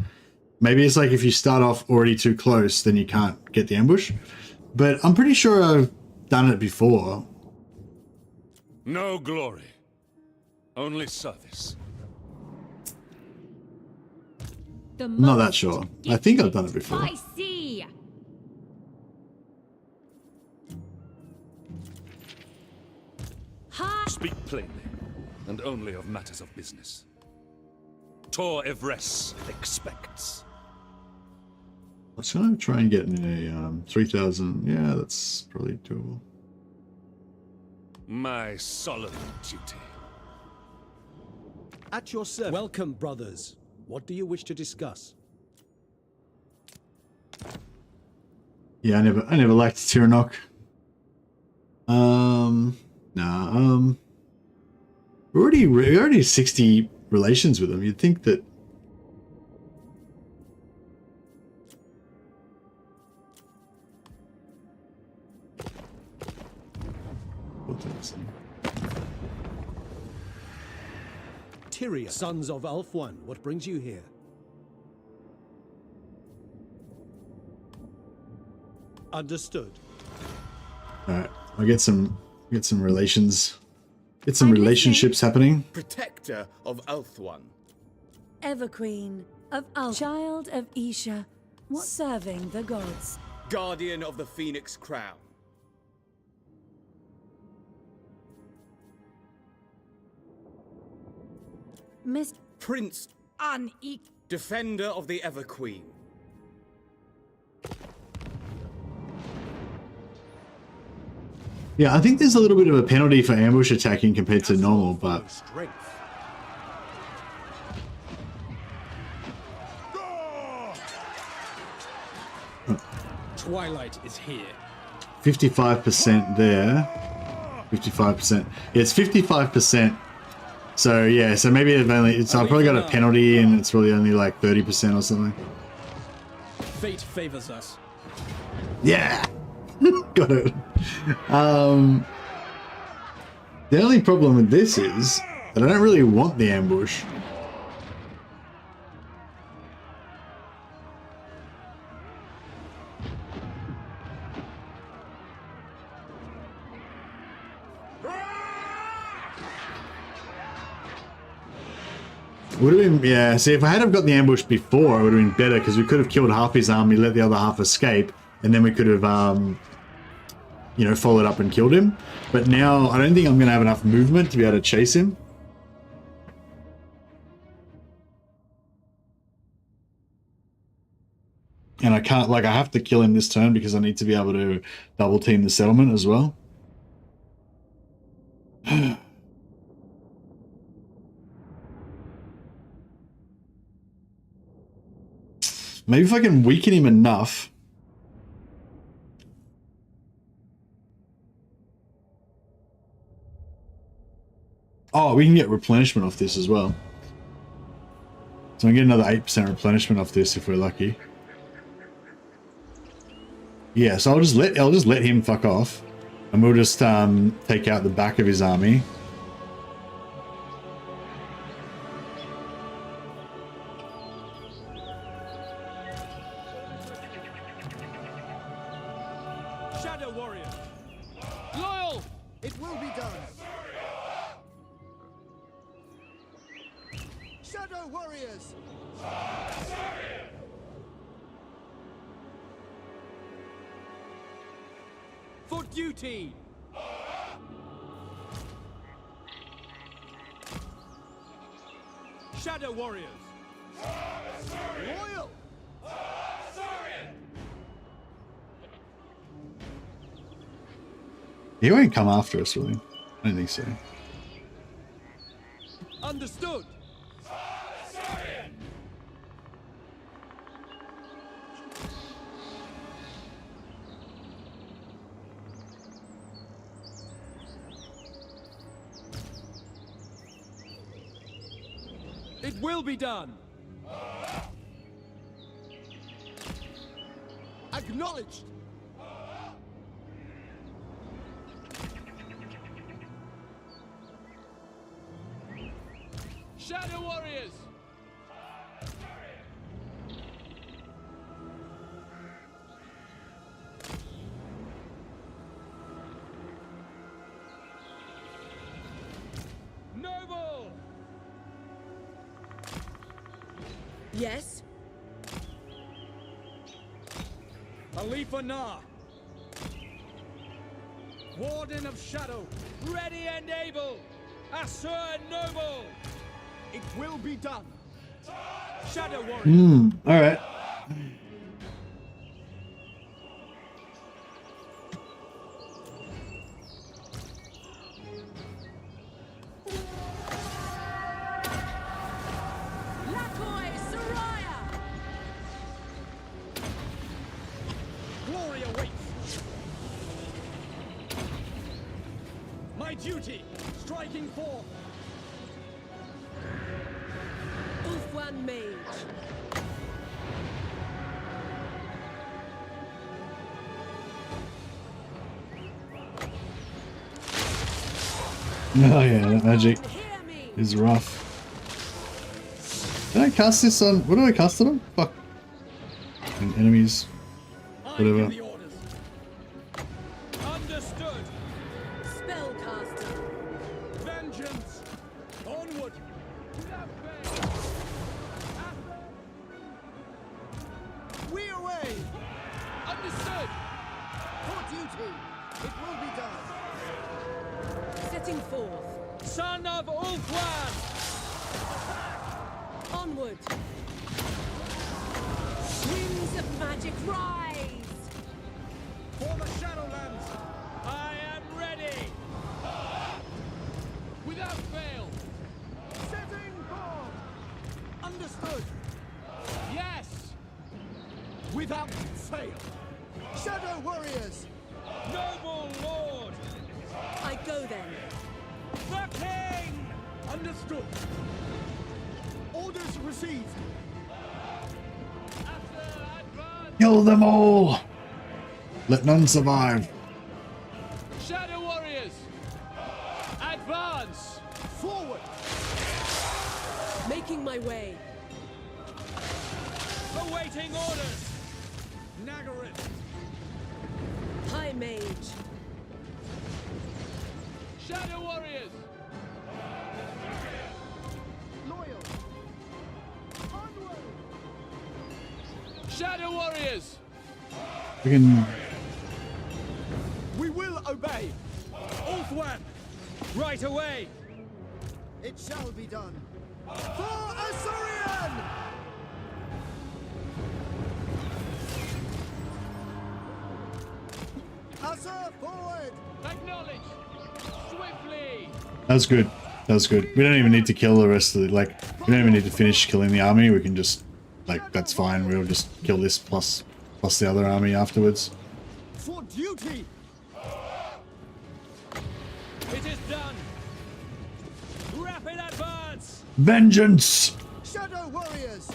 Maybe it's like if you start off already too close, then you can't get the ambush. But I'm pretty sure I've done it before. No glory, only service. I'm not that sure. I think I've done it before. I see. Speak plainly, and only of matters of business. Tor Evres expects. Let's try and get in a 3,000. Yeah, that's probably doable. My solemn duty. At your service. Welcome, brothers. What do you wish to discuss? Yeah, I never liked Tyrannok. Nah. We're already 60 relations with them. You'd think that. Tyria, sons of Ulthuan, what brings you here? Understood. Alright, I'll get some relations. Get some relationships happening. Protector of Ulthuan. Everqueen of Al, child of Isha, serving the gods. Guardian of the Phoenix Crown. Miss Prince Defender of the Everqueen. Yeah, I think there's a little bit of a penalty for ambush attacking compared to normal, but Twilight is here. 55% there. 55%. Yeah, it's 55%. So yeah, so maybe I've probably got a penalty and it's really only like 30% or something. Fate favors us. Yeah. Got it. The only problem with this is that I don't really want the ambush. Would have been, yeah, see, if I had have got the ambush before, it would have been better, because we could have killed half his army, let the other half escape, and then we could have, you know, followed up and killed him. But now, I don't think I'm going to have enough movement to be able to chase him. And I can't, like, I have to kill him this turn because I need to be able to double team the settlement as well. Maybe if I can weaken him enough. Oh, we can get replenishment off this as well. So I can get another 8% replenishment off this if we're lucky. Yeah, so I'll just let him fuck off. And we'll just take out the back of his army. Shadow Warrior! Loyal! It will be done! Shadow Warriors! For duty! Shadow Warriors! Loyal! He won't come after us, really. I don't think so. Understood! It will be done! Acknowledged! Shadow Warriors! Noble! Yes? ALITH, Warden of Shadow, ready and able! Assur and Noble! It will be done! Shadow warrior. All right. Lakoi Soraya! Glory awaits. My duty, striking forth. Ulfwan Mage. Oh yeah, that magic is rough. Did I cast this on? What do I cast it on? Fuck. And enemies. Whatever. The orders. Understood. Spellcaster. Vengeance. Onward. We away! Understood. For duty! It will be done! Setting forth. Son of Ulfwan. Onward. Winds of magic rise. For the Shadowlands. I am ready. Without fail. Setting forth! Understood! Yes. Without fail! Shadow warriors! Noble lord. I go then. The king. Understood. Orders received! Kill them all. Let none survive. Shadow warriors. Advance. Forward! Making my way. Awaiting orders. Nagarin. High Mage. Shadow warriors. Loyal! Onward! Shadow warriors. Freaking. We will obey. Ulfwan. Right away. It shall be done! For Azorian! Asa forward! Acknowledge. Swiftly. That was good. That was good. We don't even need to kill the rest of the, like, we don't even need to finish killing the army. We can just, like, that's fine. We'll just kill this plus the other army afterwards. For duty! It is done. Rapid advance. Vengeance! Shadow warriors!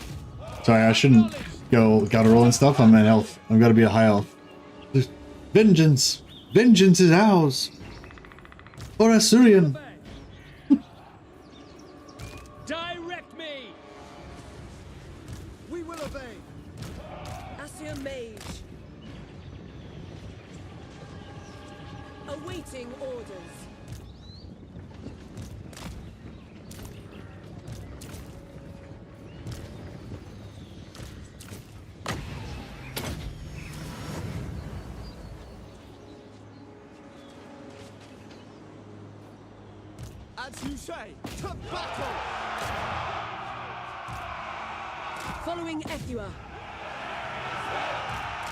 Sorry, I shouldn't go guttural and stuff. I'm at health. I've got to be a high elf. Vengeance! Vengeance is ours! For Assyrian! Direct me. We will obey! Asir Mage. Awaiting orders. As you say, to battle! Following Ethua.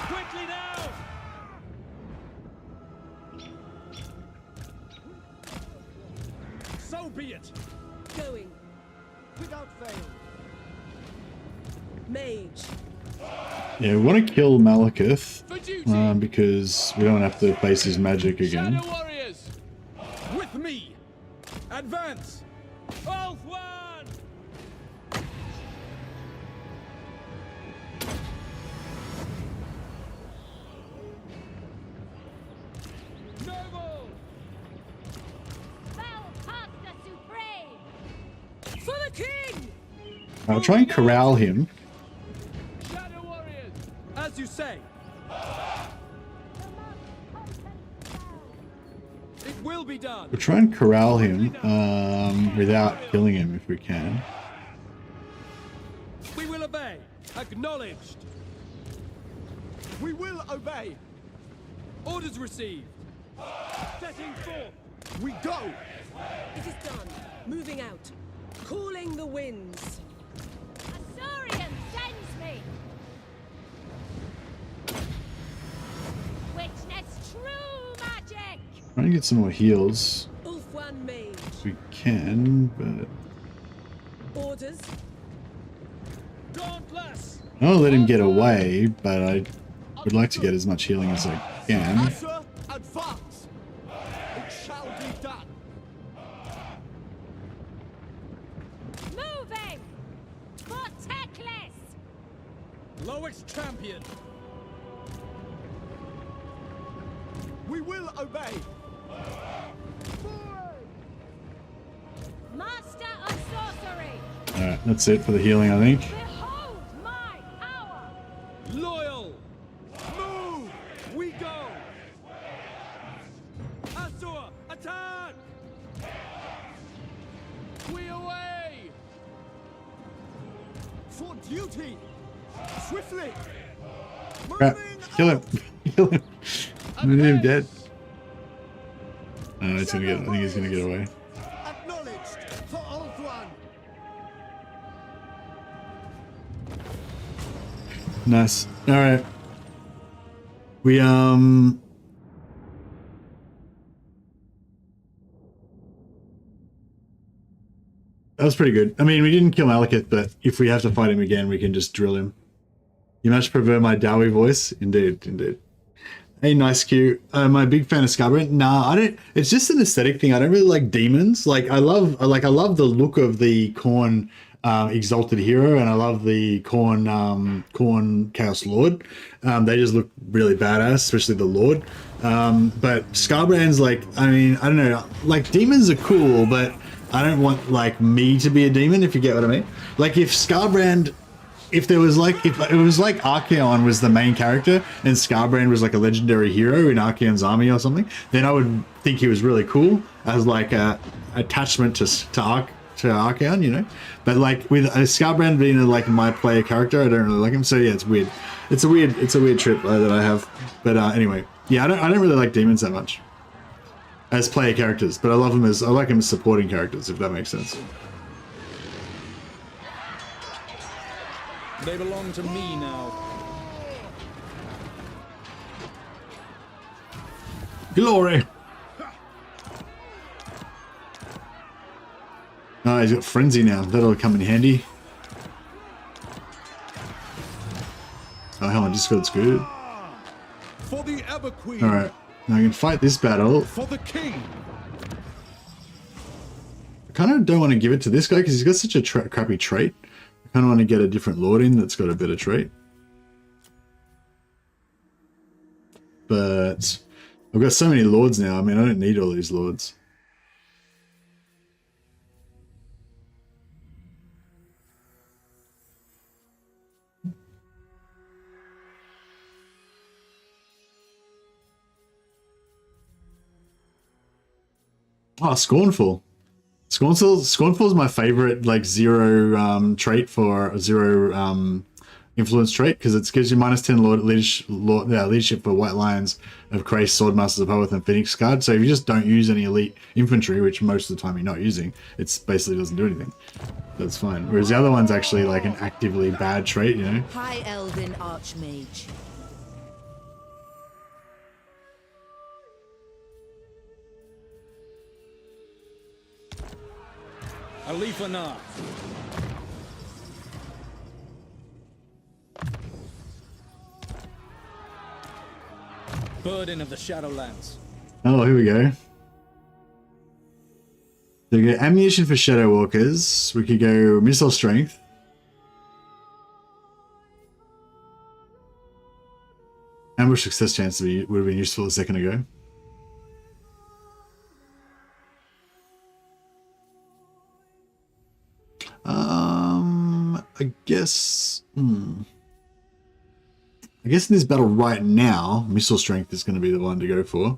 Quickly now. So be it. Going. Without fail! Mage. Yeah, we want to kill Malekith, For duty. because we don't have to face his magic again. Shadow warriors. With me. Advance. Ulfwan. Noble. For the king! I'll try and corral him. Shadow warriors. As you say. It will be done. We'll try and corral him without killing him if we can. We will obey. Acknowledged. We will obey. Orders received. Setting forth. We go! It is done. Moving out. Calling the winds. Trying to get some more heals. If we can, but Orders. I don't let him get away, but I would like to get as much healing as I can. Advance. It shall be done. Moving. For Teclis. Lowest champion. We will obey. Master of sorcery. Alright, that's it for the healing, I think. Behold my power. Loyal. Move. We go. Asura, attack. We away. For duty. Swiftly. Crap. Kill him. Kill him. I need him dead. No, he's gonna get. I think he's gonna get away. Acknowledged for Old One. Nice. All right. We that was pretty good. I mean, we didn't kill Malekith, but if we have to fight him again, we can just drill him. You much prefer my Dowie voice? Indeed, indeed. Hey, nice Q. Am I a big fan of Scarbrand? Nah, I don't. It's just an aesthetic thing. I don't really like demons. Like I love the look of the Khorne exalted hero, and I love the Khorne Chaos Lord. They just look really badass, especially the Lord. But Scarbrand's like, I mean, I don't know. Like demons are cool, but I don't want like me to be a demon. If you get what I mean. Like if Scarbrand. If it was like Archaon was the main character and Scarbrand was like a legendary hero in Archaon's army or something, then I would think he was really cool as like a attachment to Archaon, you know. But like with Scarbrand being like my player character, I don't really like him. So yeah, it's weird. It's a weird trip that I have. But anyway, yeah, I don't really like demons that much as player characters, but I like them as supporting characters, if that makes sense. They belong to me now. Glory! Oh, he's got Frenzy now. That'll come in handy. Oh, hell, I just got good. For the Ever Queen. Alright, now I can fight this battle. For the king. I kind of don't want to give it to this guy because he's got such a crappy trait. I kind of want to get a different lord in that's got a better trait. But I've got so many lords now. I mean, I don't need all these lords. Oh, Scornful. Scornful is my favorite, like, zero trait for zero influence trait, because it gives you -10 leadership for White Lions of Krace, Swordmasters of Hoeth, and Phoenix Guard. So if you just don't use any elite infantry, which most of the time you're not using, it basically doesn't do anything. That's fine. Whereas the other one's actually like an actively bad trait, you know? High Elven Archmage. ALITH. Burden of the Shadowlands. Oh, here we go. So we get ammunition for Shadow Walkers. We could go missile strength. Ambush success chance would have been useful a second ago. I guess. I guess in this battle right now, missile strength is going to be the one to go for.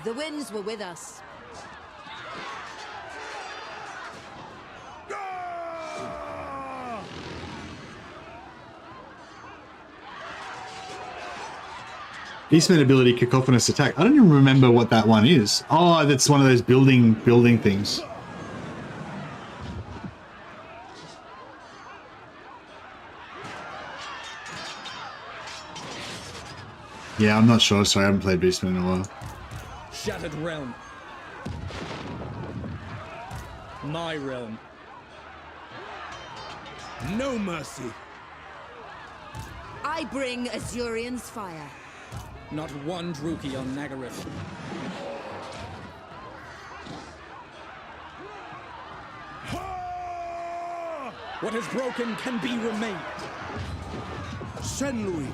The winds were with us. Beastman ability, Cacophonous Attack. I don't even remember what that one is. Oh, that's one of those building things. Yeah, I'm not sure. Sorry, I haven't played Beastman in a while. Shattered realm. My realm. No mercy. I bring Azurian's fire. Not one Druki on Nagaryth. What is broken can be remade. Shenlui.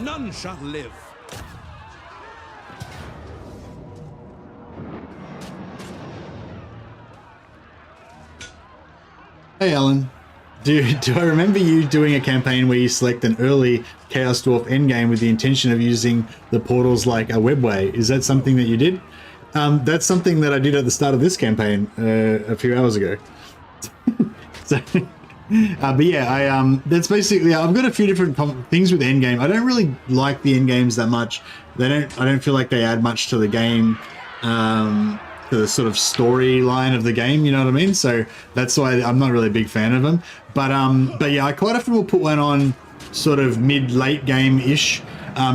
None shall live. Hey Alan, do I remember you doing a campaign where you select an early Chaos Dwarf endgame with the intention of using the portals like a webway? Is that something that you did? That's something that I did at the start of this campaign a few hours ago. So, but yeah, that's basically, I've got a few different things with the endgame. I don't really like the endgames that much. I don't feel like they add much to the game. To the sort of storyline of the game, you know what I mean? So that's why I'm not really a big fan of them. But yeah, I quite often will put one on sort of mid-late game-ish,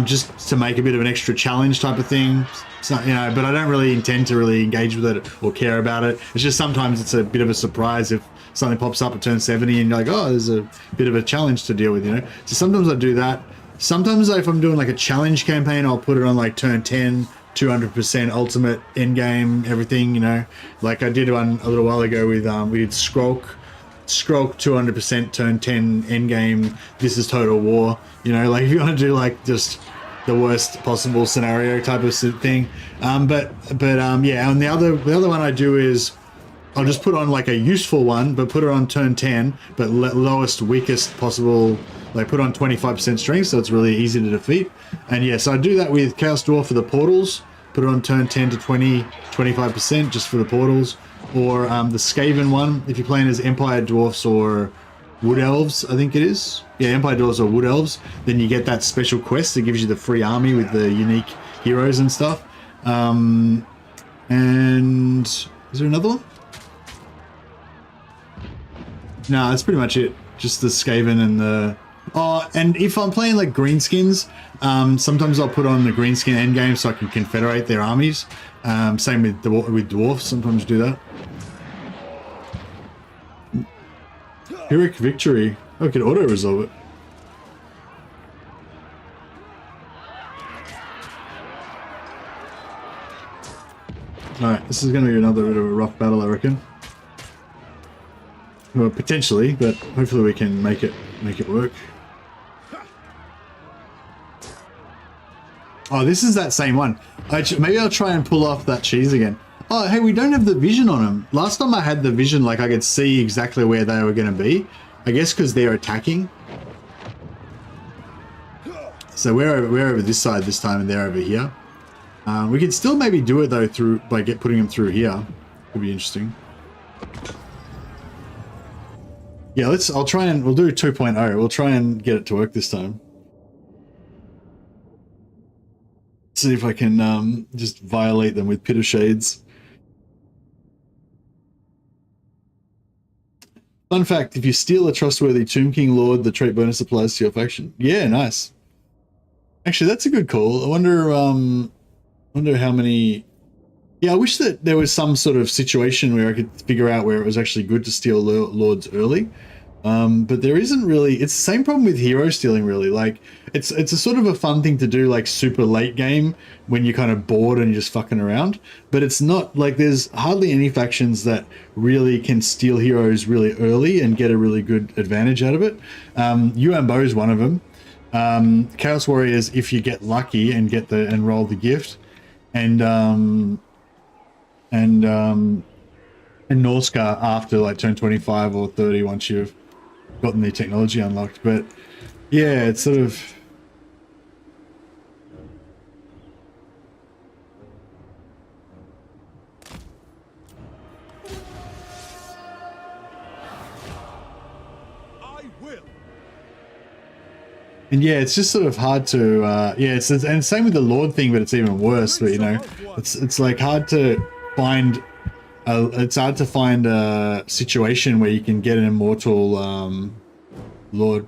just to make a bit of an extra challenge type of thing. So, you know, but I don't really intend to really engage with it or care about it. It's just sometimes it's a bit of a surprise if something pops up at turn 70 and you're like, oh, there's a bit of a challenge to deal with, you know? So sometimes I do that. Sometimes if I'm doing like a challenge campaign, I'll put it on like turn 10, 200% ultimate endgame, everything, you know, like I did one a little while ago with we did Skrulk 200% turn 10 endgame. This is total war, you know, like if you want to do like just the worst possible scenario type of thing. Yeah, and the other one I do is I'll just put on like a useful one, but put it on turn 10, but lowest, weakest possible, like put on 25% strength, so it's really easy to defeat. And yeah, so I do that with Chaos Dwarf for the portals, put it on turn 10 to 25% just for the portals, or the Skaven one, if you're playing as Empire Dwarfs or Wood Elves, I think it is. Yeah, Empire Dwarfs or Wood Elves, then you get that special quest that gives you the free army with the unique heroes and stuff. And is there another one? No, that's pretty much it. Just the Skaven and the... Oh, and if I'm playing like greenskins, sometimes I'll put on the greenskin endgame so I can confederate their armies. Same with dwarfs, sometimes do that. Pyrrhic Victory. I could auto-resolve it. Alright, this is going to be another bit of a rough battle, I reckon. Well, potentially, but hopefully we can make it work. Oh, this is that same one. Maybe I'll try and pull off that cheese again. Oh, hey, we don't have the vision on them. Last time I had the vision, like I could see exactly where they were going to be. I guess because they're attacking. So we're over this side this time, and they're over here. We could still maybe do it though through by putting them through here. Could be interesting. Yeah, we'll do 2.0. We'll try and get it to work this time. See if I can just violate them with Pit of Shades. Fun fact, if you steal a trustworthy Tomb King Lord, the trait bonus applies to your faction. Yeah, nice. Actually, that's a good call. I wonder how many... Yeah, I wish that there was some sort of situation where I could figure out where it was actually good to steal lords early. But there isn't really. It's the same problem with hero stealing, really. Like, it's a sort of a fun thing to do, like super late game when you're kind of bored and you're just fucking around. But it's not like there's hardly any factions that really can steal heroes really early and get a really good advantage out of it. UMBO is one of them. Chaos Warriors, if you get lucky and roll the gift, and Norscar after like turn 25 or 30 once you've gotten the technology unlocked. But Yeah, it's sort of. I will. And yeah, it's just sort of hard to, yeah, and same with the Lord thing, but it's even worse. But you know, it's like hard to find, it's hard to find a situation where you can get an immortal Lord.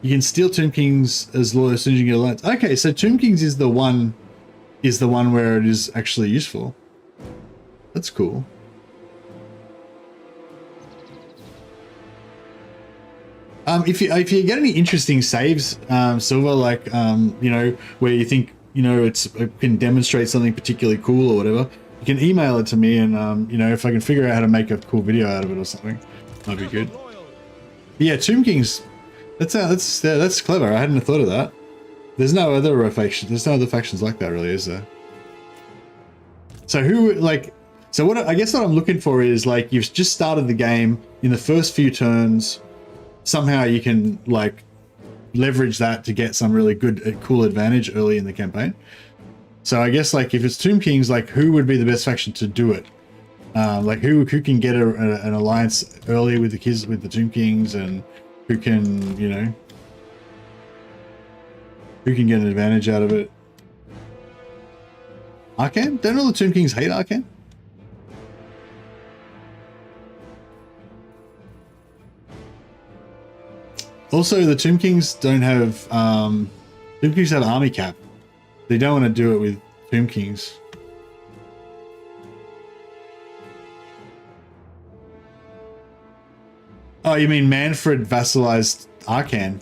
You can steal Tomb Kings as Lord as soon as you get alliance. Okay, so Tomb Kings is the one where it is actually useful. That's cool. If you get any interesting saves, Silver, like you know, where you think it can demonstrate something particularly cool or whatever, you can email it to me, and you know, if I can figure out how to make a cool video out of it or something, that'd be good. Yeah, Tomb Kings. That's clever. I hadn't thought of that. There's no other factions. There's no other factions like that, really, is there? So what I guess what I'm looking for is, like, you've just started the game. In the first few turns, somehow you can like leverage that to get some really good, cool advantage early in the campaign. So I guess, like, if it's Tomb Kings, like, who would be the best faction to do it? Like, who can get an alliance early with the Tomb Kings, and who can, you know, who can get an advantage out of it? Arcan? Don't all the Tomb Kings hate Arcan? Also, the Tomb Kings don't have, Tomb Kings have army cap. They don't want to do it with Tomb Kings. Oh, you mean Manfred vassalized Arcan?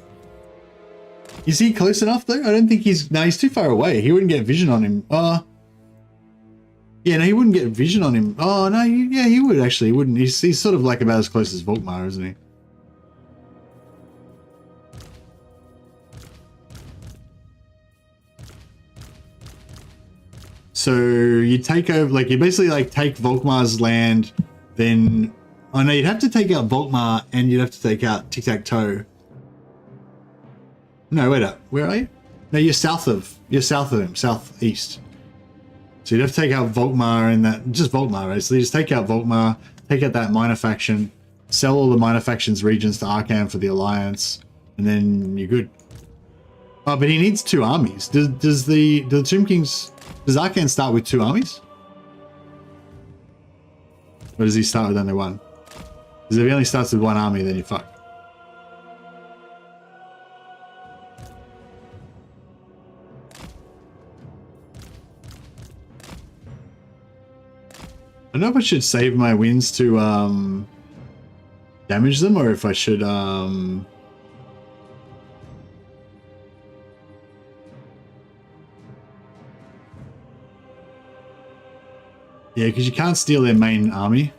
Is he close enough though? I don't think he's too far away. He wouldn't get vision on him. Yeah, no, he wouldn't get vision on him. Oh, no, yeah, he would actually. He wouldn't. He's sort of like about as close as Volkmar, isn't he? So you take over, like, you basically like take Volkmar's land, then, oh no, you'd have to take out Volkmar and you'd have to take out Tic-Tac-Toe. No, wait up, where are you? No, you're south of him, southeast. So you'd have to take out Volkmar and that, just Volkmar, right? So you just take out Volkmar, take out that minor faction, sell all the minor factions regions to Arcan for the alliance, and then you're good. Oh, but he needs 2 armies. Does the Tomb Kings, does Arcan start with 2 armies? Or does he start with only 1? Because if he only starts with 1 army, then you're fucked. I don't know if I should save my wins to damage them, or if I should yeah, because you can't steal their main army.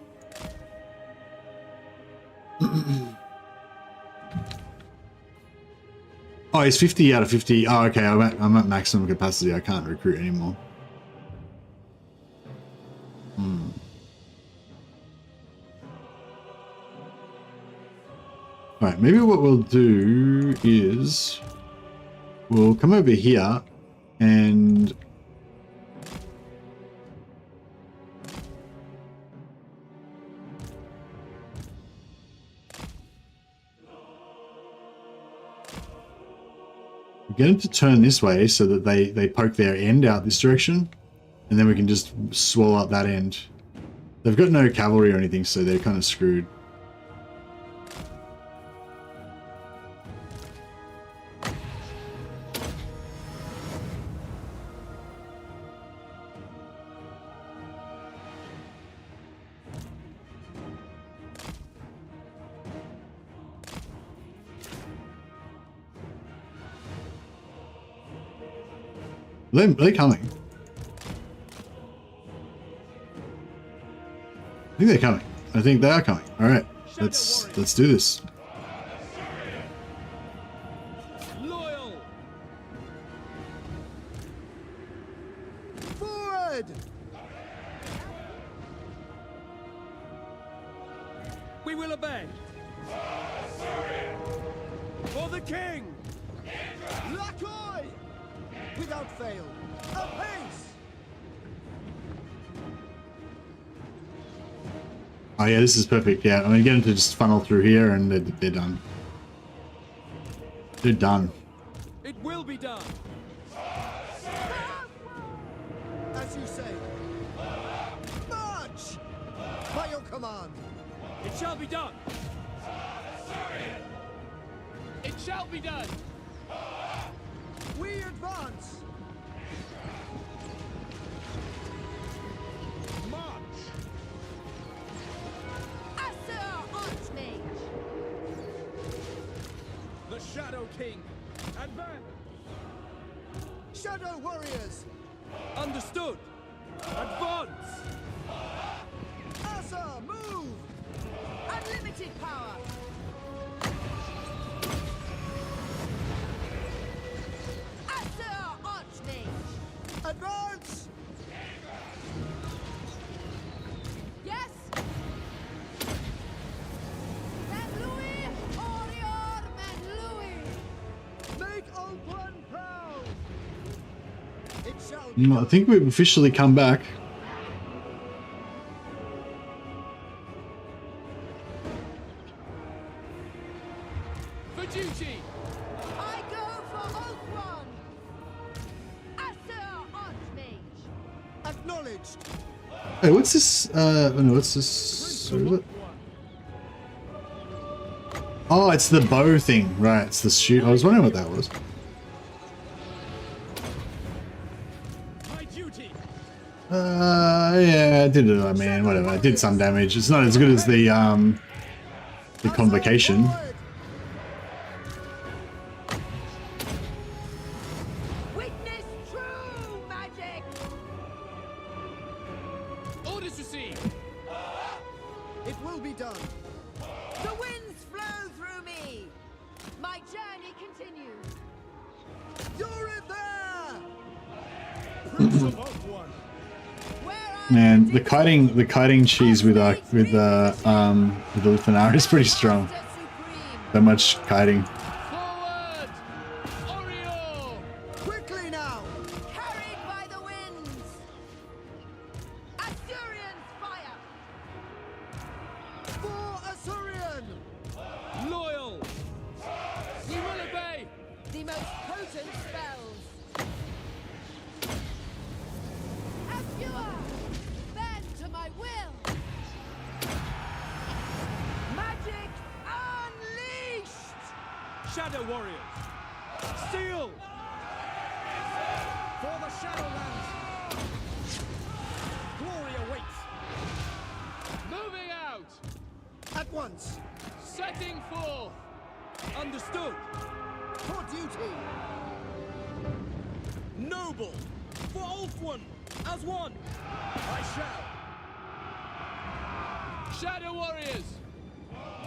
Oh, it's 50 out of 50. Oh, okay, I'm at maximum capacity. I can't recruit anymore. Alright, maybe what we'll do is we'll come over here and get them to turn this way so that they poke their end out this direction, and then we can just swallow up that end. They've got no cavalry or anything, so they're kind of screwed. They're coming. I think they're coming. I think they are coming. All right, let's do this. Loyal. Forward! We will obey. For the king. Lakoy! Without fail. Apace! Oh yeah, this is perfect. Yeah, I'm gonna get them to just funnel through here, and they're done. They're done. It will be done. As you say. March! By your command. It shall be done. It shall be done. We advance. March. The Shadow King. Advance. Shadow warriors. Understood. Advance. Asa, move. Unlimited power. Asa, Archmage. Advance. Yes. Manlui, Orior, Manlui. Make Oakland proud. It shall be I think we've officially come back. For duty. I go for Oakron. Asa, Archmage. acknowledged. Hey, what's this? No, what's this? What is it? Oh, it's the bow thing, right? It's the shoot. I was wondering what that was. My duty. Yeah, I did it. I mean, whatever. I did some damage. It's not as good as the convocation. Witness true magic. Orders received. It will be done. The winds flow through me. My journey continues. You're in there. Prince of Oakwan. Man, the kiting cheese with the ANAR is pretty strong. So much kiting. Forward. Oriole. Quickly now. Carried by the winds. Asturian fire. For Assyrian. Loyal. We will obey. The most potent spells. Assure. Bend to my will. Magic unleashed. Shadow warriors. Steel. For the Shadowlands. Glory awaits. Moving out. At once. Setting forth. Understood. For duty. Noble. For Ulfwan. As one. I shall. Shadow warriors.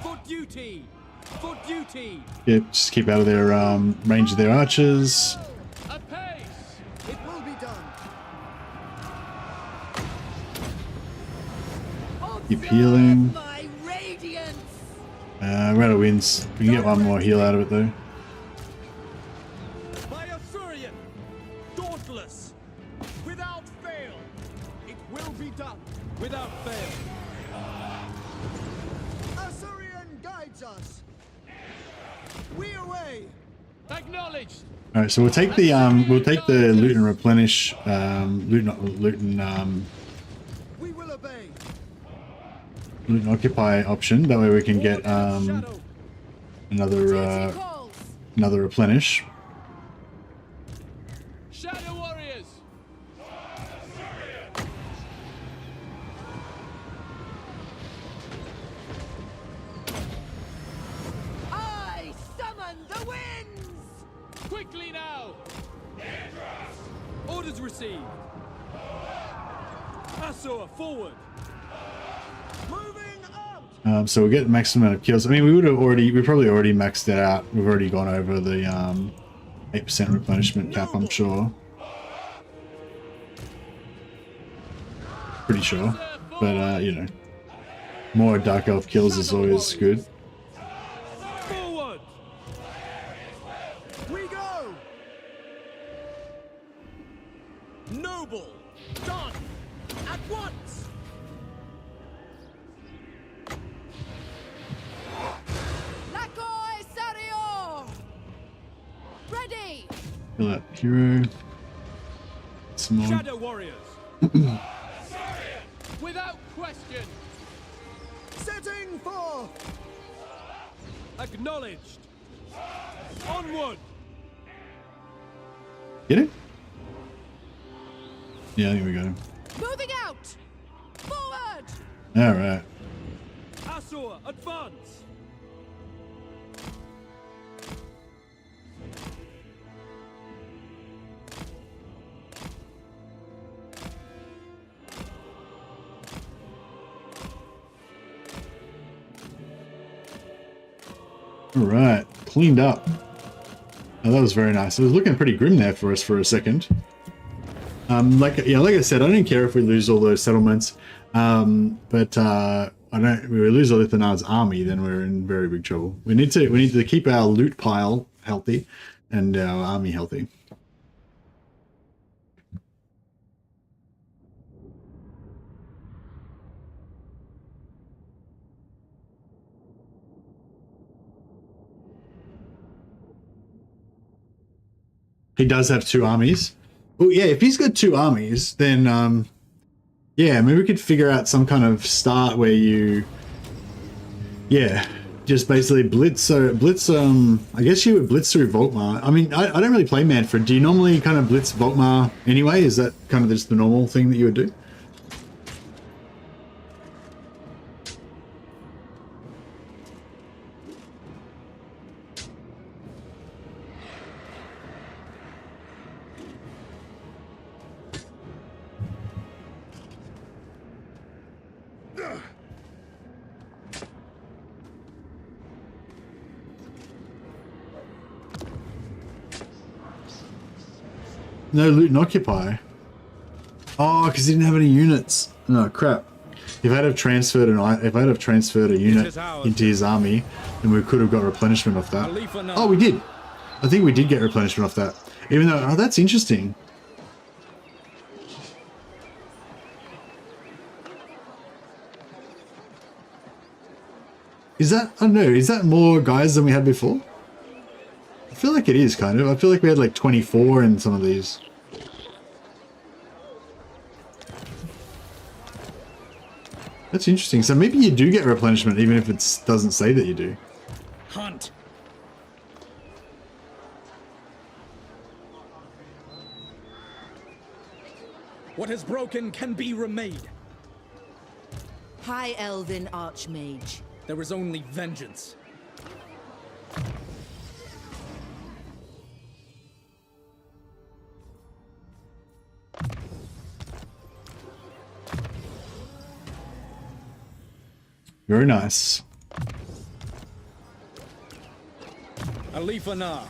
For duty. For duty. Yeah, just keep out of their range of their archers. Apace. It will be done. Keep healing. My radiance. We're out of wins. We can get one more heal out of it though. By Assyrian. Dauntless. Without fail. It will be done. Without fail. Assyrian guides us. We away. Acknowledged. All right, so we'll take the loot and replenish, loot and We will obey. loot and occupy option. That way we can get Shadow. another replenish. Shadow warriors. I summon the winds. Quickly now. Orders received. Assur, forward. Moving out. So we'll get maximum amount of kills. I mean, we probably already maxed it out. We've already gone over the 8% replenishment cap, I'm sure. Pretty sure. But, you know, more Dark Elf kills is always good. Forward. We go. Noble! Done! At once! Lakoi Sario! Ready! Kill that hero. Some more. Shadow Warriors! Without question! Setting forth! Acknowledged! Onward! Get it? Yeah, I think we got him. Moving out! Forward! Alright. Asur, advance! Alright. Cleaned up. Oh, that was very nice. It was looking pretty grim there for us for a second. Like I said, I don't care if we lose all those settlements. But if we lose ALITH and ANAR's army, then we're in very big trouble. We need to keep our loot pile healthy and our army healthy. He does have 2 armies. Well, yeah, if he's got 2 armies, then yeah, maybe we could figure out some kind of start where you, yeah, just basically blitz. I guess you would blitz through Volkmar. I mean, I don't really play Manfred. Do you normally kind of blitz Volkmar anyway? Is that kind of just the normal thing that you would do? No loot and occupy. Oh, because he didn't have any units. Oh crap! If I'd have transferred a unit into his army, then we could have got replenishment off that. Oh, we did. I think we did get replenishment off that. Even though, oh, that's interesting. Is that, I don't know, is that more guys than we had before? I feel like it is, kind of. I feel like we had like 24 in some of these. That's interesting. So maybe you do get replenishment even if it doesn't say that you do. Hunt. What is broken can be remade. High Elven Archmage. There is only vengeance. Very nice. ALITH ANAR.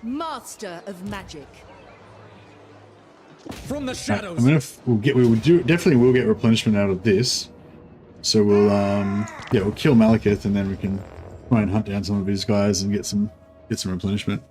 Master of Magic. From the shadows. Definitely will get replenishment out of this. So we'll we'll kill Malekith and then we can try and hunt down some of his guys and get some replenishment.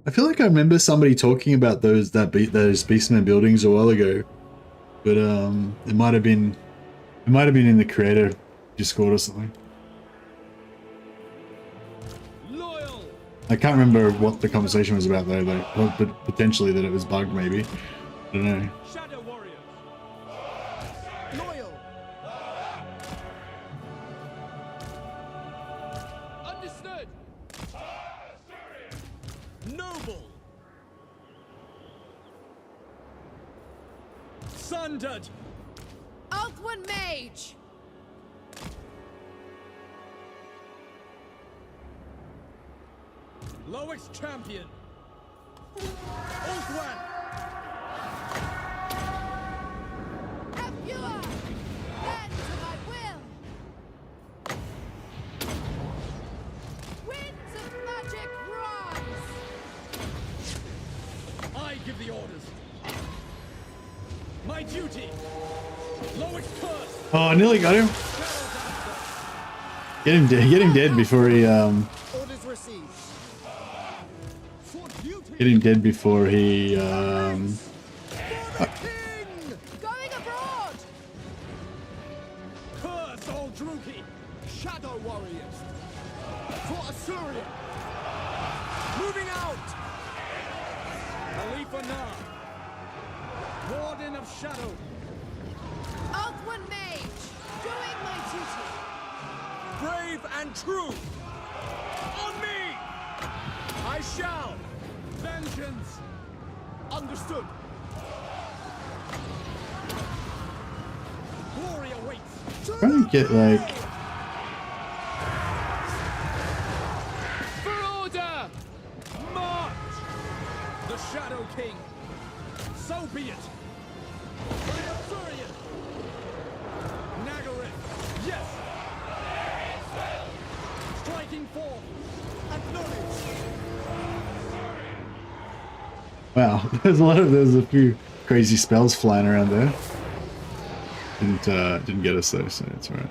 I feel like I remember somebody talking about those Beastman buildings a while ago, but it might have been in the creator Discord or something. Loyal. I can't remember what the conversation was about though. But potentially that it was bugged, maybe. I don't know. Shadow Warriors. Loyal. Understood. Noble! Sundered! Althwin Mage. Lowest champion! Althwan! give the orders. My duty. Lowest curse. Oh, I nearly got him. Get him dead before he Orders received. For duty. get him dead before he Going abroad! Curse all Druki! Shadow warriors. For Assyria. Moving out. ANAR! Warden of Shadow! Earthwind Mage! Doing my duty! Brave and true! On me! I shall! Vengeance! Understood. Glory awaits! trying to get like For order! March! The Shadow King! So be it! Arthurian! Nagaryth! Yes! Striking forth! wow. There's a few crazy spells flying around there. Didn't get us though, so it's alright.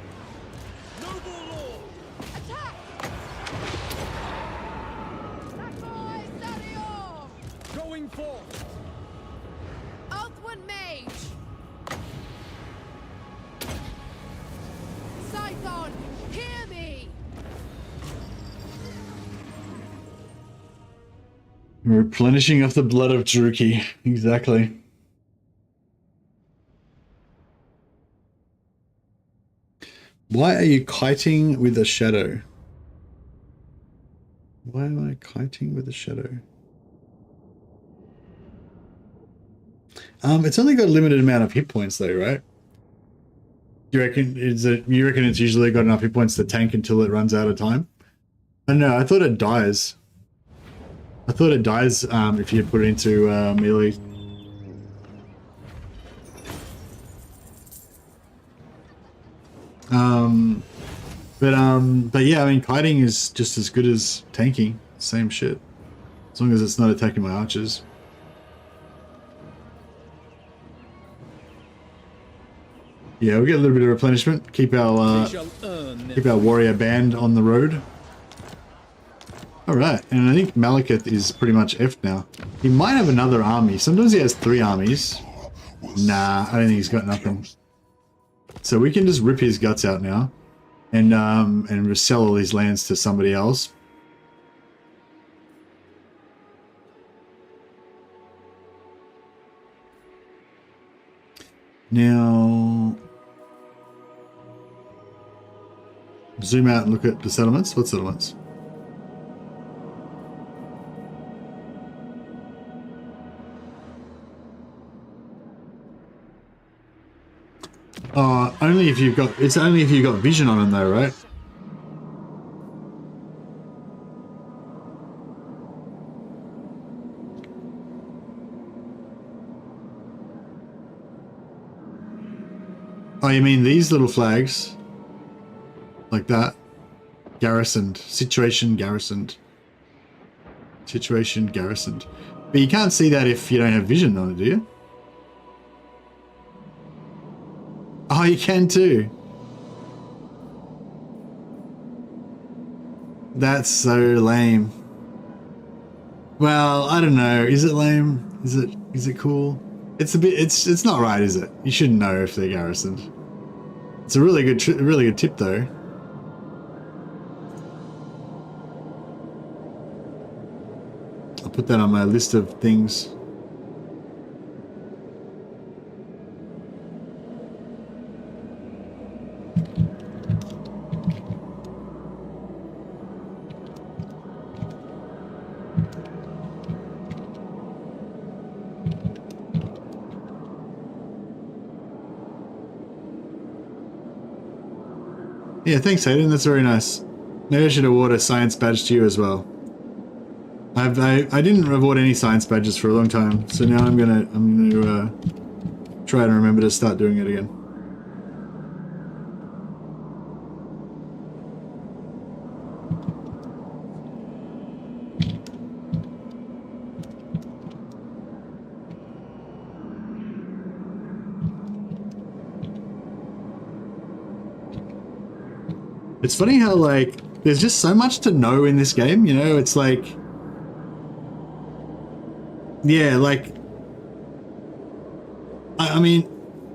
Noble Lord! Attack! Attack, boys! Going forth! Earthwind Mage! Scython, hear me! Replenishing of the blood of Druki. Exactly. Why are you kiting with a shadow? Why am I kiting with a shadow? It's only got a limited amount of hit points though, right? You reckon it's usually got enough hit points to tank until it runs out of time? I don't know, I thought it dies. I thought it dies if you put it into melee. But yeah, I mean, kiting is just as good as tanking. Same shit. As long as it's not attacking my archers. Yeah, we'll get a little bit of replenishment. Keep our warrior band on the road. Alright, and I think Malekith is pretty much effed now. He might have another army. Sometimes he has 3 armies. Nah, I don't think he's got nothing. So we can just rip his guts out now. And resell all these lands to somebody else. Now... zoom out and look at the settlements. What settlements? Only if you've got, it's only if you've got vision on them though, right? Oh, you mean these little flags? Like that? Garrisoned. Situation garrisoned. Situation garrisoned. But you can't see that if you don't have vision on it, do you? Oh, you can too. That's so lame. Well, I don't know. Is it lame? Is it cool? It's a bit. It's not right, is it? You shouldn't know if they're garrisoned. It's a really good tip though. I'll put that on my list of things. Yeah, thanks, Hayden. That's very nice. Maybe I should award a science badge to you as well. I didn't award any science badges for a long time, so now I'm gonna try to remember to start doing it again. It's funny how, like, there's just so much to know in this game, you know? It's like... Yeah, like... I mean,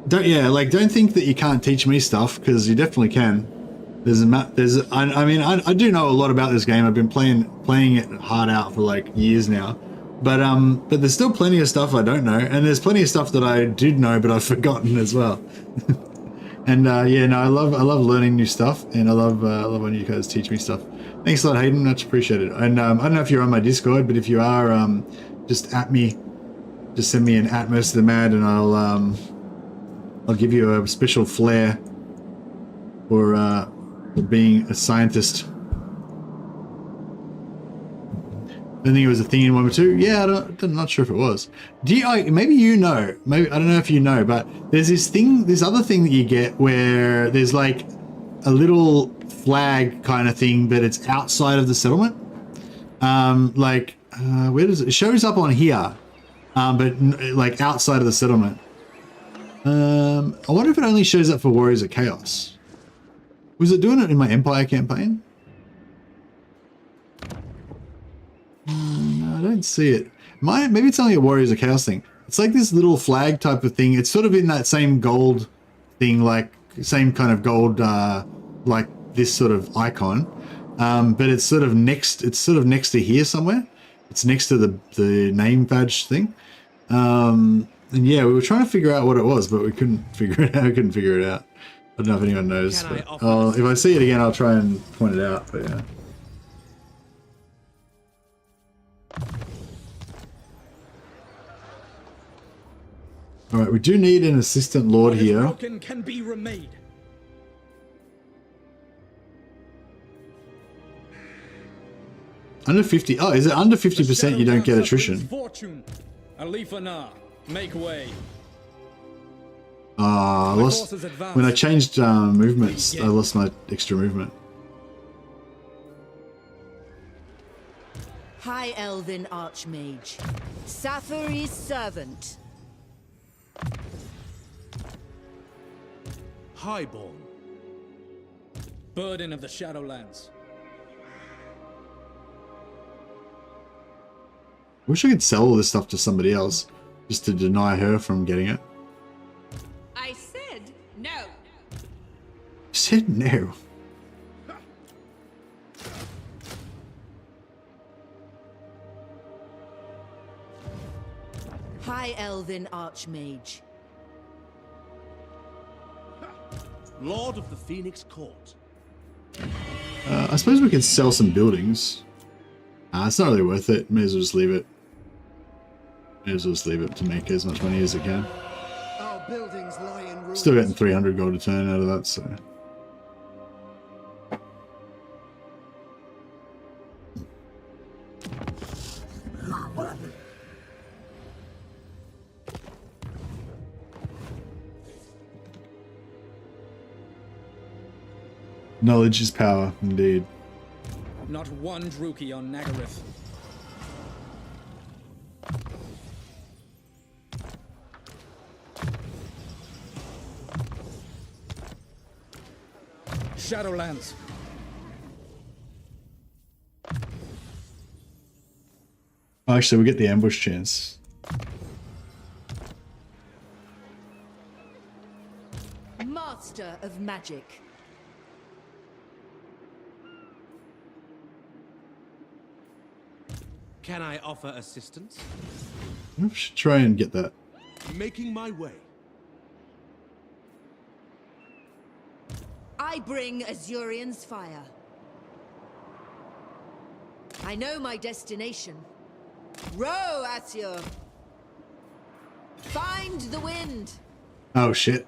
don't think that you can't teach me stuff, because you definitely can. I do know a lot about this game. I've been playing it hard out for like years now, but there's still plenty of stuff I don't know, and there's plenty of stuff that I did know but I've forgotten as well. And yeah, no, I love learning new stuff, and I love when you guys teach me stuff. Thanks a lot, Hayden. Much appreciated. And I don't know if you're on my Discord, but if you are, just at me, just send me an @ most of the mad, and I'll give you a special flair for being a scientist. I think it was a thing in 1.2. Yeah, I'm not sure if it was. Maybe you know. Maybe I don't know if you know, but there's this other thing that you get where there's like a little flag kind of thing, but it's outside of the settlement. Where does it shows up on here, but like outside of the settlement. I wonder if it only shows up for Warriors of Chaos. Was it doing it in my Empire campaign? No, I don't see it. Maybe it's only a Warriors of Chaos thing. It's like this little flag type of thing. It's sort of in that same gold thing, like same kind of gold, like this sort of icon. But it's sort of next. It's sort of next to here somewhere. It's next to the name badge thing. And yeah, we were trying to figure out what it was, but we couldn't figure it out. I couldn't figure it out. I don't know if anyone knows. But, if I see it again, I'll try and point it out. But yeah. All right, we do need an assistant lord here. Broken can be remade. Under 50. Oh, is it under 50%? You don't get attrition. Fortune. ANAR, make way. I lost when I changed movements. I lost my extra movement. High Elven Archmage, Safari's servant. Highborn. Burden of the Shadowlands. Wish I could sell all this stuff to somebody else, just to deny her from getting it. I said no. Said no. High Elven Archmage. Lord of the Phoenix Court. I suppose we can sell some buildings. It's not really worth it. May as well just leave it. May as well just leave it to make as much money as it can. Our buildings lie in ruins. Still getting 300 gold a turn out of that, so. Knowledge is power, indeed. Not one Druki on Nagareth. Shadowlands. Actually, we get the ambush chance. Master of Magic. Can I offer assistance? I should try and get that. Making my way. I bring Azurian's fire. I know my destination. Row, Azure. Find the wind. Oh shit.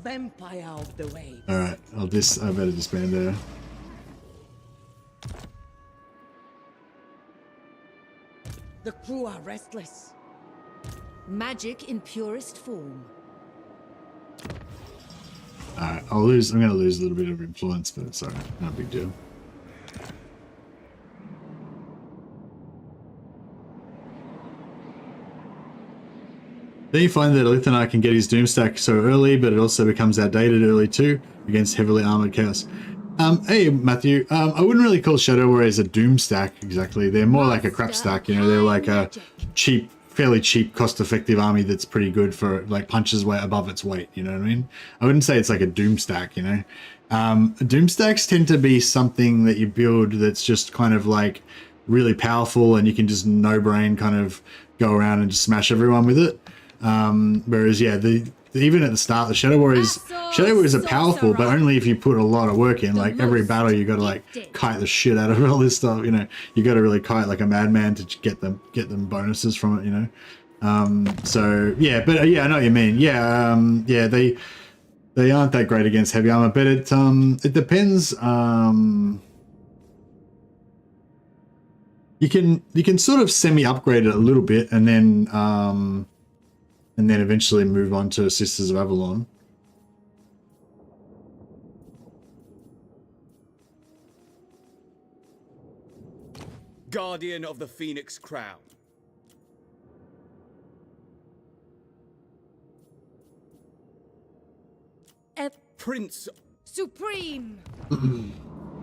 Vampire of the waves. Alright, I better disband there. The crew are restless. Magic in purest form. Alright, I'm gonna lose a little bit of influence, but it's alright, not a big deal. Then you find that ALITH can get his Doomstack so early, but it also becomes outdated early too, against heavily armored chaos. Hey Matthew, I wouldn't really call Shadow Warriors a doom stack exactly. They're more like a crap stack, you know. They're like a cheap, fairly cheap, cost-effective army that's pretty good for like punches way above its weight. You know what I mean? I wouldn't say it's like a doom stack, you know. Doom stacks tend to be something that you build that's just kind of like really powerful, and you can just no-brain kind of go around and just smash everyone with it. Whereas yeah, even at the start, the Shadow Warriors are powerful, but only if you put a lot of work in. Like every battle, you got to like kite the shit out of all this stuff. You know, you got to really kite like a madman to get them bonuses from it. You know, so yeah, but yeah, I know what you mean. Yeah, yeah, they aren't that great against heavy armor, but it depends. You can sort of semi-upgrade it a little bit, and then eventually move on to Sisters of Avalon. Guardian of the Phoenix Crown. Prince Supreme. All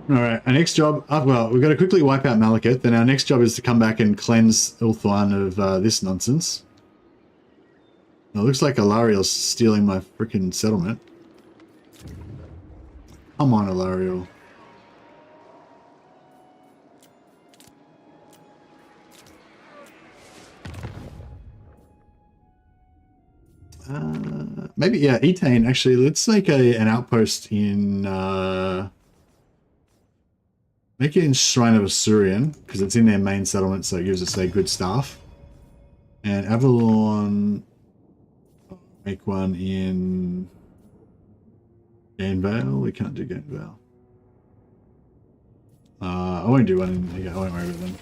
right, our next job. Well, we've got to quickly wipe out Malekith. Then our next job is to come back and cleanse Ulthuan of this nonsense. It looks like Alariel's stealing my freaking settlement. Come on, Alariel. Maybe, yeah, Etane, actually, let's make an outpost in, make it in Shrine of Asurian, because it's in their main settlement, so it gives us a good staff. And Avalon, make one in Ganvale. We can't do Ganvale. I won't do one in, yeah, I won't worry about them.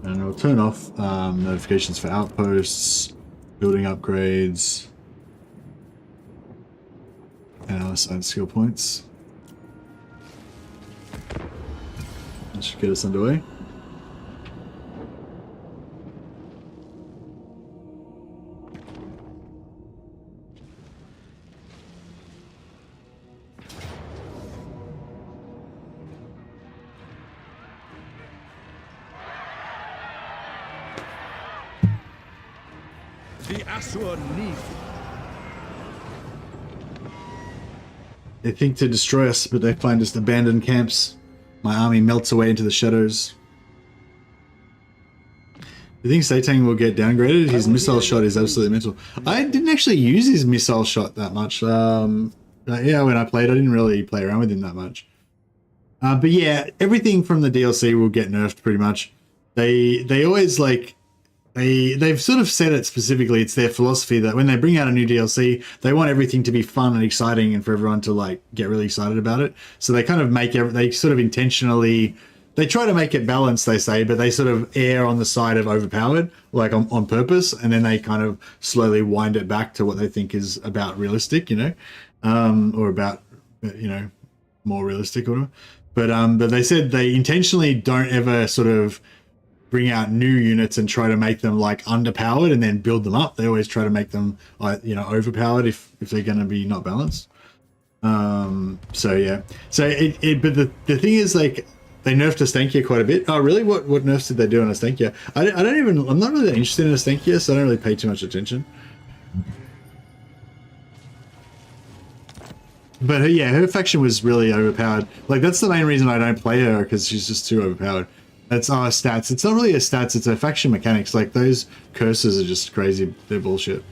And I'll turn off notifications for outposts, building upgrades, and assign skill points. That should get us underway. They think to destroy us, but they find just abandoned camps. My army melts away into the shadows. You think Satang will get downgraded? His missile shot is absolutely mental. I didn't actually use his missile shot that much. Yeah, when I played, I didn't really play around with him that much. But yeah, everything from the DLC will get nerfed pretty much. They always like... They've sort of said it specifically. It's their philosophy that when they bring out a new DLC, they want everything to be fun and exciting and for everyone to like get really excited about it. So they kind of they sort of intentionally, they try to make it balanced, they say, but they sort of err on the side of overpowered, like on purpose, and then they kind of slowly wind it back to what they think is about realistic, you know, or about, you know, more realistic or whatever. But they said they intentionally don't ever sort of bring out new units and try to make them like underpowered and then build them up. They always try to make them, you know, overpowered if they're going to be not balanced. So yeah. So but the thing is, like, they nerfed Astankia quite a bit. Oh really? What nerfs did they do on Astankia? I'm not really interested in Astankia, so I don't really pay too much attention. But yeah, her faction was really overpowered. Like, that's the main reason I don't play her, because she's just too overpowered. That's our stats. It's not really a stats, it's a faction mechanics. Like, those curses are just crazy. They're bullshit.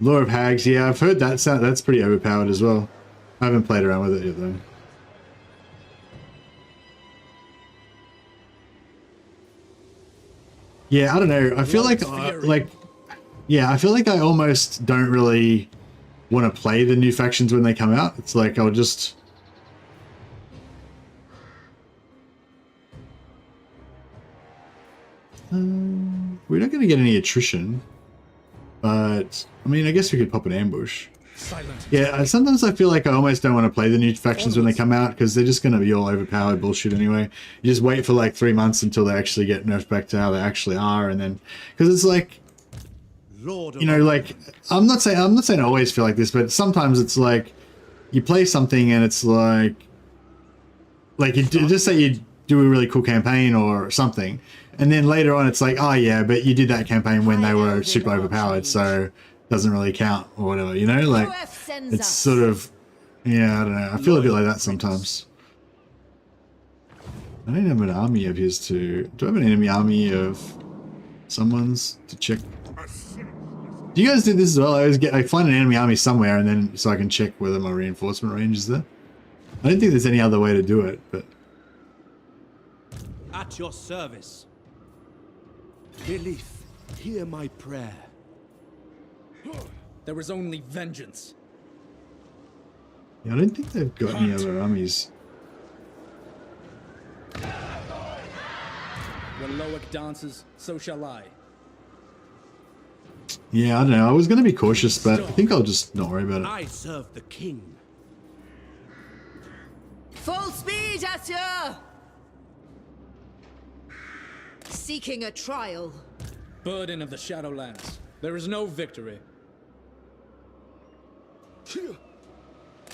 Lore of Hags, yeah, I've heard that sound. That's pretty overpowered as well. I haven't played around with it yet though. Yeah, I don't know. I feel I feel like I almost don't really want to play the new factions when they come out. It's like I'll just... we're not going to get any attrition, but I mean, I guess we could pop an ambush. Silent. Yeah, sometimes I feel like I almost don't want to play the new factions when they come out because they're just going to be all overpowered bullshit anyway. You just wait for like 3 months until they actually get nerfed back to how they actually are, and then because it's like, you know, like I'm not saying I always feel like this, but sometimes it's like you play something and it's like you just say you do a really cool campaign or something, and then later on it's like, oh yeah, but you did that campaign when they were super overpowered, so doesn't really count or whatever, you know, like it's sort of, yeah, I don't know, I feel a bit like that sometimes. I don't have an army of his to, do I have an enemy army of someone's to check? Do you guys do this as well? I find an enemy army somewhere and then so I can check whether my reinforcement range is there. I don't think there's any other way to do it, but At your service. ALITH, hear my prayer. There is only vengeance. yeah, I don't think they've got any other armies. When Loic dances, so shall I. Yeah, I don't know. I was going to be cautious, but I think I'll just not worry about it. I serve the king. Full speed, Asher! Seeking a trial. Burden of the Shadowlands. There is no victory.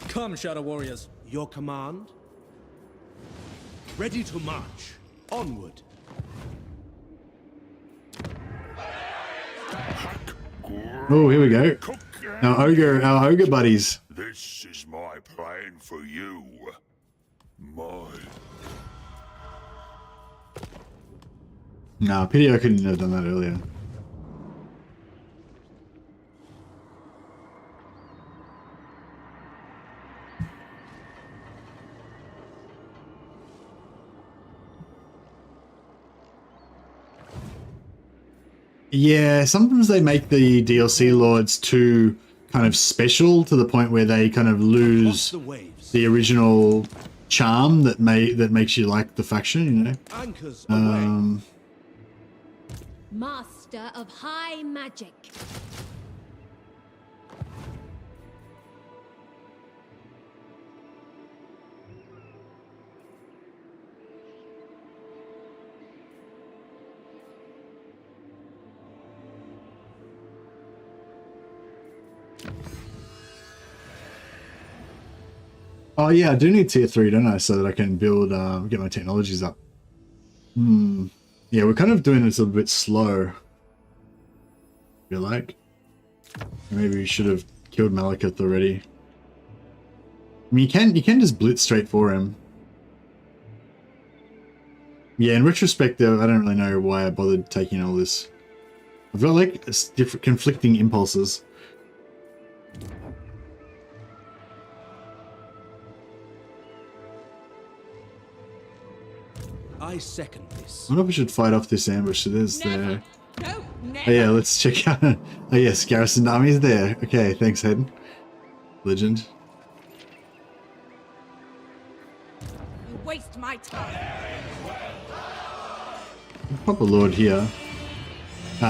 Come, Shadow Warriors. Your command? Ready to march. Onward. Oh, here we go. Our ogre buddies. This is my plan for you. Nah, pity I couldn't have done that earlier. Yeah, sometimes they make the DLC lords too kind of special to the point where they kind of lose the original charm that makes you like the faction, you know. Anchors away. Master of high magic. Oh yeah, I do need tier 3, don't I, so that I can build, get my technologies up. Yeah, we're kind of doing this a bit slow. I feel like. Maybe we should have killed Malekith already. I mean, you can just blitz straight for him. Yeah, in retrospect, though, I don't really know why I bothered taking all this. I've got like different conflicting impulses. I second this. I wonder if we should fight off this ambush. So there's there. No, never. Oh yeah, let's check out. Oh yes, garrison army's there. Okay, thanks, Hayden. Legend. You waste my time. Pop a lord here.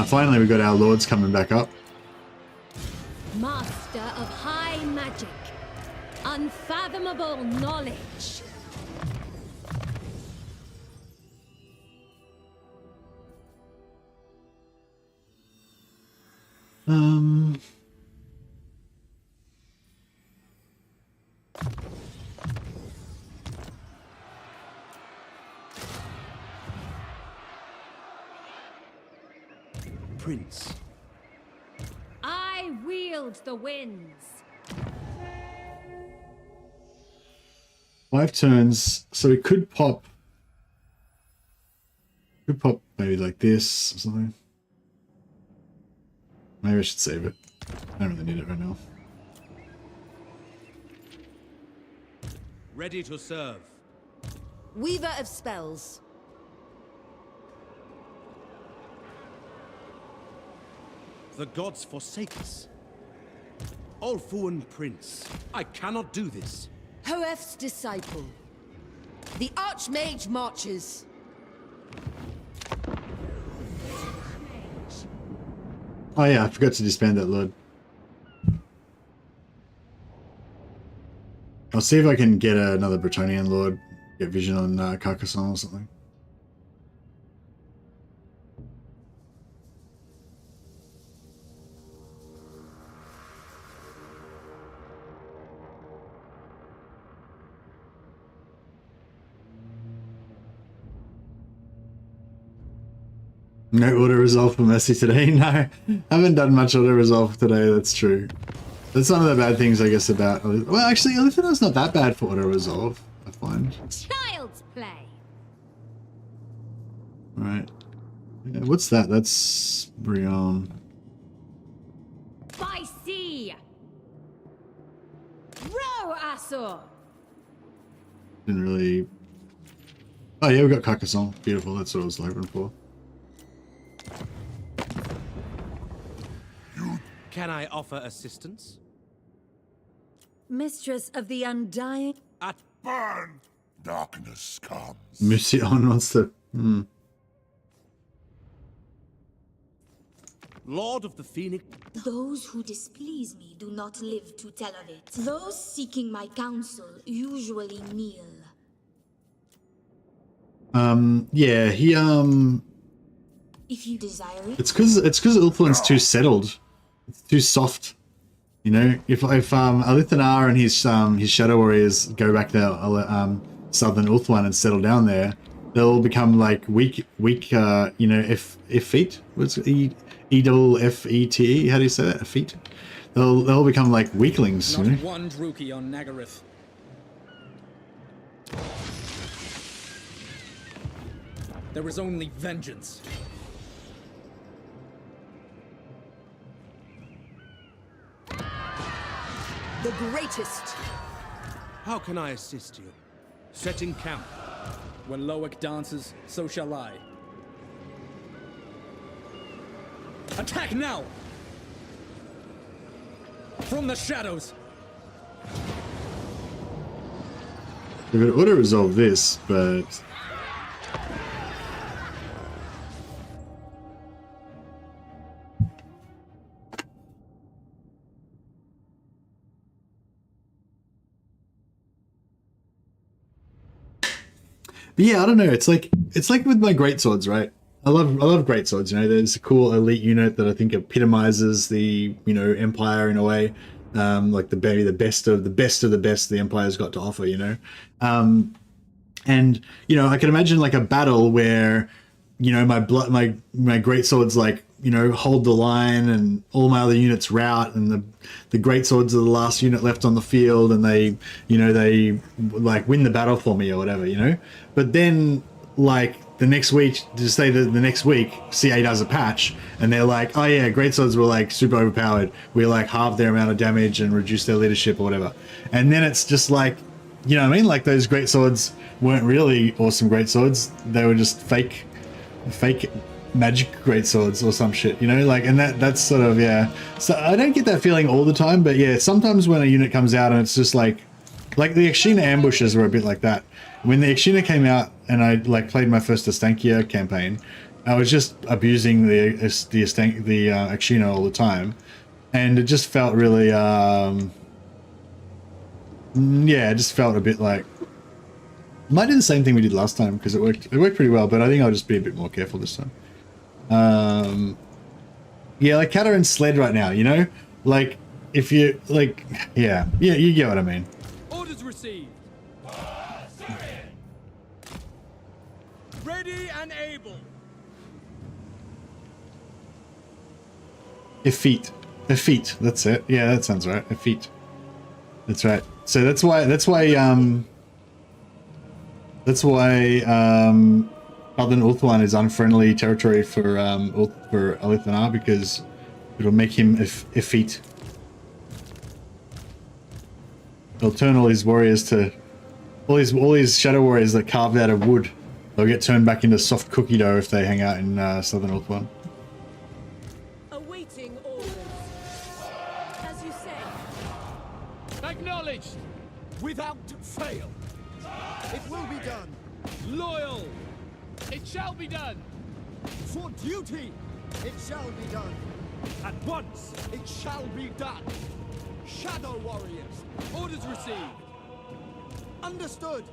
Finally, we got our lords coming back up. Master of high magic. Unfathomable knowledge. Prince. I wield the winds. 5 turns, so it could pop. Could pop maybe like this or something. Maybe I should save it. I don't really need it right now. Ready to serve. Weaver of spells. The gods forsake us. Ulfuan Prince. I cannot do this. Hoef's disciple. The Archmage marches. Oh yeah, I forgot to disband that lord. I'll see if I can get another Bretonnian Lord, get vision on Carcassonne or something. No auto resolve for Mercy today. No, I haven't done much auto resolve today. That's true. That's one of the bad things, I guess, about. Well, actually, ALITH's not that bad for auto resolve, I find. Child's play. Right. Yeah, what's that? That's Brion. By sea. Row, Asur. Didn't really. Oh yeah, we got Carcassonne. Beautiful. That's what I was hoping for. Can I offer assistance? Mistress of the Undying. At Burn! Darkness comes. Mission wants to. Lord of the Phoenix. Those who displease me do not live to tell of it. Those seeking my counsel usually kneel. Yeah, he If you desire it. It's because Ulthuan's too settled. It's too soft. You know, if ALITH and ANAR and his Shadow Warriors go back to Southern Ulthuan and settle down there, they'll become like weak. You know, effete. What's EFFETE? How do you say that? Effete. They'll become like weaklings. Not you know? one Druki on Nagaryth. There is only vengeance. The greatest. How can I assist you? Setting camp. When Loic dances, so shall I. Attack now! From the shadows! We could auto resolve this, but yeah, I don't know. It's like with my greatswords, right? I love greatswords. You know, there's a cool elite unit that I think epitomizes the Empire in a way, like the best of the best the Empire's got to offer. You know, and I can imagine like a battle where my greatswords like hold the line and all my other units rout, and the greatswords are the last unit left on the field, and they like win the battle for me or whatever, But then like the next week, just say that the next week CA does a patch and they're like, oh yeah, greatswords were like super overpowered. We like halved their amount of damage and reduced their leadership or whatever. And then it's just like, you know what I mean? Like those greatswords weren't really awesome greatswords. They were just fake magic greatswords or some shit, like, and that's sort of, yeah. So I don't get that feeling all the time, but yeah, sometimes when a unit comes out and it's just like the Akshina ambushes were a bit like that. When the Akshina came out and I like played my first Astankia campaign, I was just abusing the Akshina all the time, and it just felt really, yeah, it just felt a bit like. Might do the same thing we did last time because it worked pretty well, but I think I'll just be a bit more careful this time. Yeah, like Cata and Sled right now, like if you like, yeah, you get what I mean. Orders received. Ready and able. Effete, that's it. Yeah, that sounds right. Effete. That's right. So that's why Southern Ulthuan is unfriendly territory for ALITH and ANAR, because it'll make him effete. It'll turn all his warriors to all these shadow warriors that carved out of wood. They'll get turned back into soft cookie dough if they hang out in Southern Ulthuan. Awaiting orders. As you say. Acknowledged. Without fail. It will be done. Loyal. It shall be done. For duty. It shall be done. At once. It shall be done. Shadow warriors. Orders received. Understood.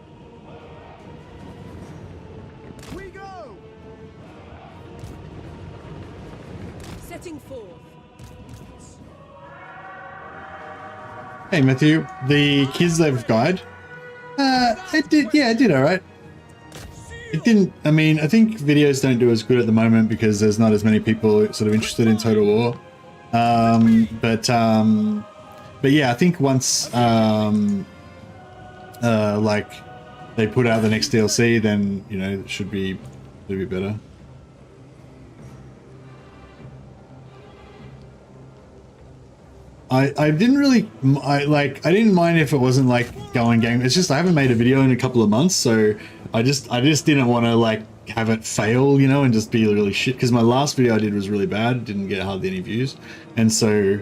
We go. Setting forth. Hey Matthew, the Kislev guide. It did alright. It didn't, I mean, I think videos don't do as good at the moment because there's not as many people sort of interested in Total War. But yeah, I think once like they put out the next DLC, then you know it should be better. I didn't really I didn't mind if it wasn't like going game. It's just I haven't made a video in a couple of months, so I just didn't want to like have it fail, you know, and just be really shit, because my last video I did was really bad, didn't get hardly any views, and so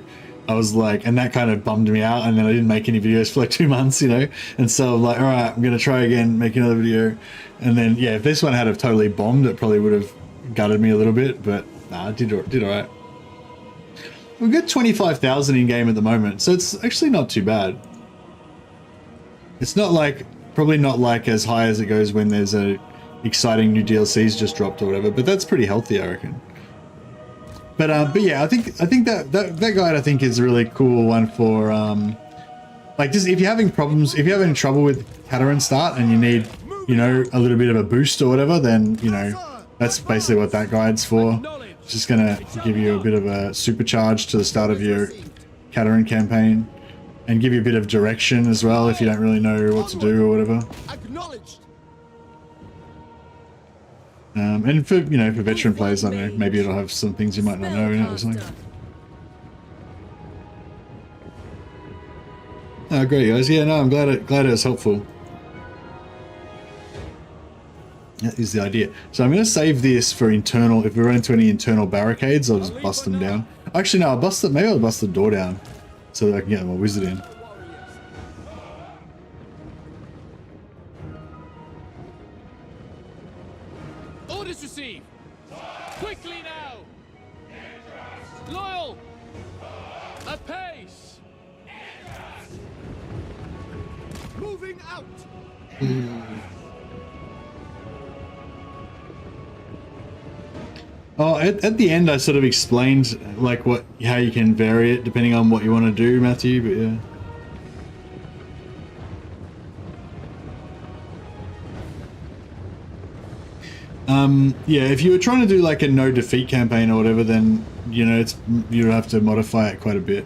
I was like, and that kind of bummed me out, and then I didn't make any videos for like 2 months, you know, and so I'm like, all right, I'm gonna try again, make another video, and then yeah, if this one had have totally bombed, it probably would have gutted me a little bit, but nah, it did all right. We've got 25,000 in game at the moment, so it's actually not too bad. It's not like, probably not like as high as it goes when there's a exciting new DLCs just dropped or whatever, but that's pretty healthy, I reckon. But yeah, I think that guide I think is a really cool one for like, just if you're having problems, if you're having trouble with Kataryn start and you need, you know, a little bit of a boost or whatever, then you know that's basically what that guide's for. It's just gonna give you a bit of a supercharge to the start of your Kataryn campaign, and give you a bit of direction as well if you don't really know what to do or whatever. And for, you know, for veteran players, I don't know, maybe it'll have some things you might not know in it or something. Oh, great guys. Yeah, no, I'm glad it was helpful. That is the idea. So I'm going to save this for internal. If we run into any internal barricades, I'll just bust them down. Actually, no, maybe I'll bust the door down so that I can get my wizard in. Orders received. Quickly now. Loyal. Apace. Moving out. Oh, at the end I sort of explained like how you can vary it depending on what you want to do, Matthew, but yeah. Yeah, if you were trying to do like a no defeat campaign or whatever, then you know you'd have to modify it quite a bit.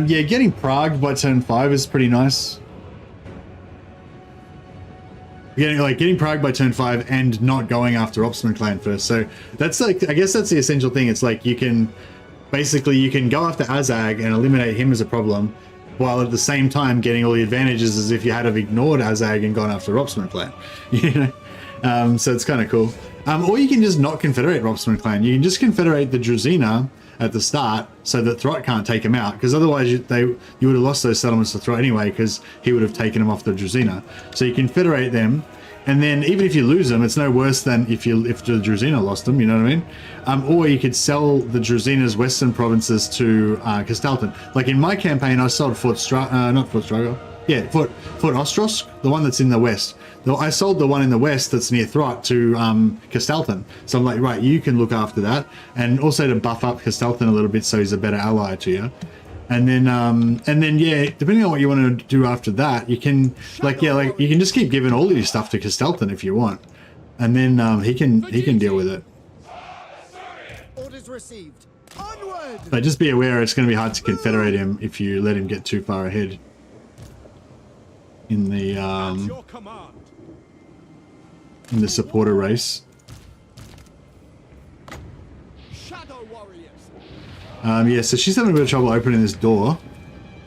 Yeah, getting Prague by turn 5 is pretty nice. Getting Prague by turn 5 and not going after Opsman clan first. So that's like, I guess that's the essential thing. It's like you can go after Azag and eliminate him as a problem, while at the same time getting all the advantages as if you had have ignored Azag and gone after Opsman clan. You know, so it's kind of cool. Or you can just not confederate Opsman clan. You can just confederate the Druzina at the start so that Throt can't take him out, because otherwise you would have lost those settlements to Throt anyway, because he would have taken them off the Druzina. So you confederate them, and then even if you lose them, it's no worse than if the Druzina lost them, you know what I mean? Or you could sell the Druzina's western provinces to Castalton. Like in my campaign, I sold Fort Ostros, the one that's in the west. I sold the one in the west that's near Throt to Castalton. So I'm like, right, you can look after that, and also to buff up Castalton a little bit so he's a better ally to you. And then yeah, depending on what you want to do after that, you can you can just keep giving all of your stuff to Castalton if you want, and then he can deal with it. Orders received. Onward. But just be aware, it's going to be hard to confederate him if you let him get too far ahead in the supporter race. Shadow warriors. Yeah, so she's having a bit of trouble opening this door,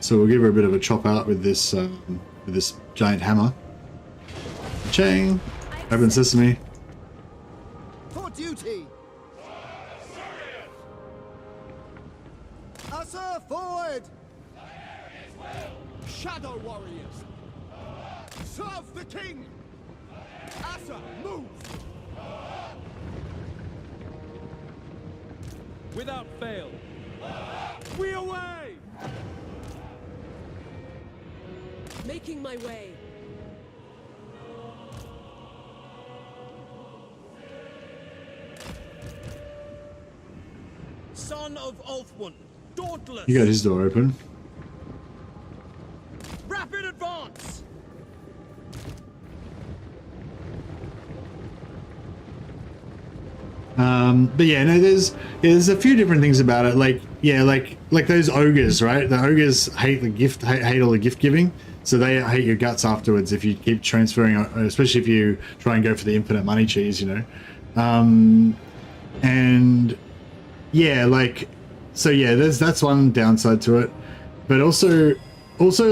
so we'll give her a bit of a chop out with this giant hammer. Chang, open sesame. For duty. Asa forward. Shadow warriors. Serve the king. Asa, move. Without fail. We away! Making my way. Son of Ulthwyn, dauntless. You got his door open. Rapid advance. But yeah, no, there's a few different things about it. Like, yeah, like those ogres, right? The ogres hate the gift, hate all the gift giving, so they hate your guts afterwards if you keep transferring, especially if you try and go for the infinite money cheese, you know. And yeah, like, so yeah, that's one downside to it. But also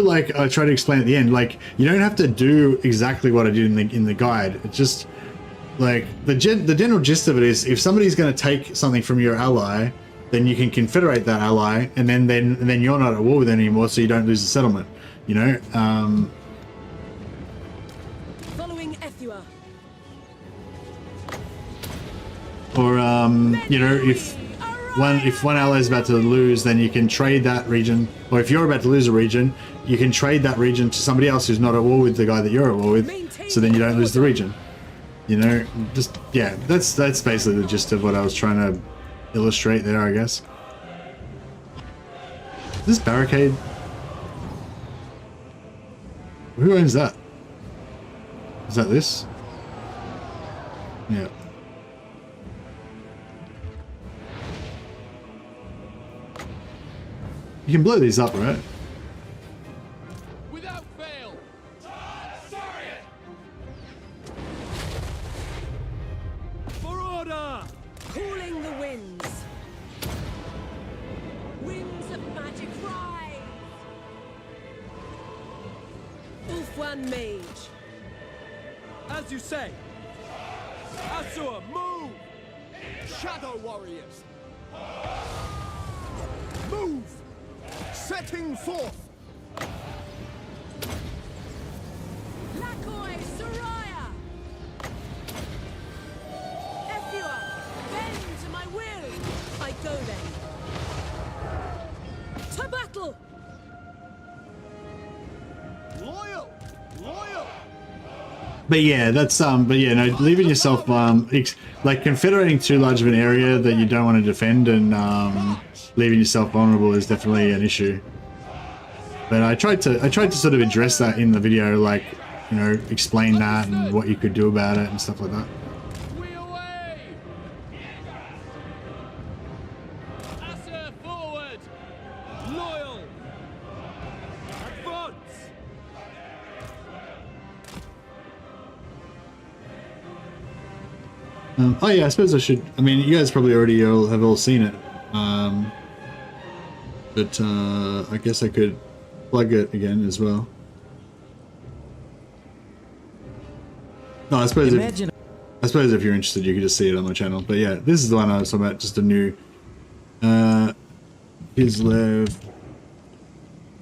like I try to explain at the end, like you don't have to do exactly what I did in the guide. It's just like the general gist of it is, if somebody's going to take something from your ally, then you can confederate that ally, and then you're not at war with them anymore, so you don't lose the settlement. You know. Following Ethua. Or you know, if one ally is about to lose, then you can trade that region, or if you're about to lose a region, you can trade that region to somebody else who's not at war with the guy that you're at war with, so then you don't lose the region. You know, just, yeah, that's basically the gist of what I was trying to illustrate there, I guess. This barricade, who owns that? Is that this? Yeah. You can blow these up, right? Without fail. For order. Cooling the winds. Winds of magic rise. Ulthwan Mage. As you say. Asua, move. Shadow warriors. Move. Setting forth. Lakoi Soraya. Ethua, bend to my will. I go then. To battle. Loyal. Loyal. But yeah, that's but yeah, no, leaving yourself like confederating too large of an area that you don't want to defend, and leaving yourself vulnerable is definitely an issue. But I tried to sort of address that in the video, like, you know, explain that and what you could do about it and stuff like that. We away. Asa forward. Loyal. Advance. Oh yeah, I suppose I should. I mean, you guys probably already have all seen it, but I guess I could plug it again as well. No, I suppose if you're interested, you could just see it on my channel. But yeah, this is the one I was talking about. Just a new Kislev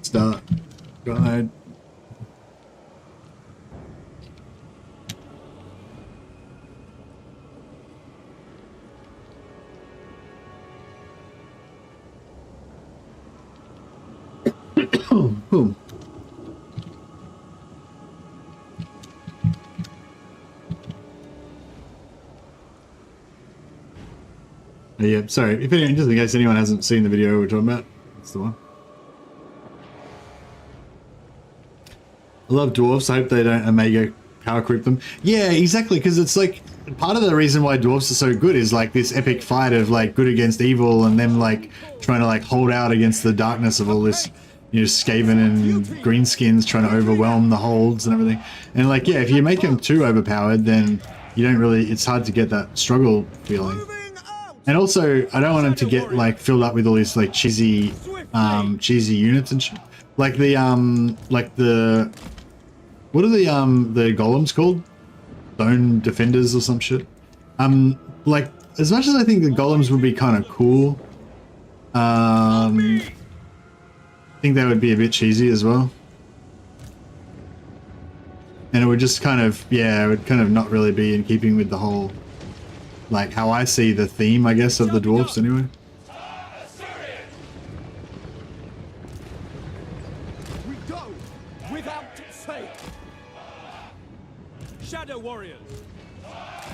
start guide. Boom. Yeah, sorry. If anyone, just in case anyone hasn't seen the video we're talking about, that's the one. I love dwarves. I hope they don't Omega power creep them. Yeah, exactly. Because it's like part of the reason why dwarves are so good is like this epic fight of like good against evil, and them like trying to like hold out against the darkness of all this, you know, Skaven and greenskins trying to overwhelm the holds and everything. And like, yeah, if you make them too overpowered, then you don't really, it's hard to get that struggle feeling. And also, I don't want them to get like filled up with all these like cheesy units and shit. Like the what are the golems called? Stone defenders or some shit. Like, as much as I think the golems would be kind of cool, I think they would be a bit cheesy as well. And it would just kind of, yeah, it would kind of not really be in keeping with the whole, like, how I see the theme, I guess, of the dwarfs anyway. Go! Without fail! Shadow warriors,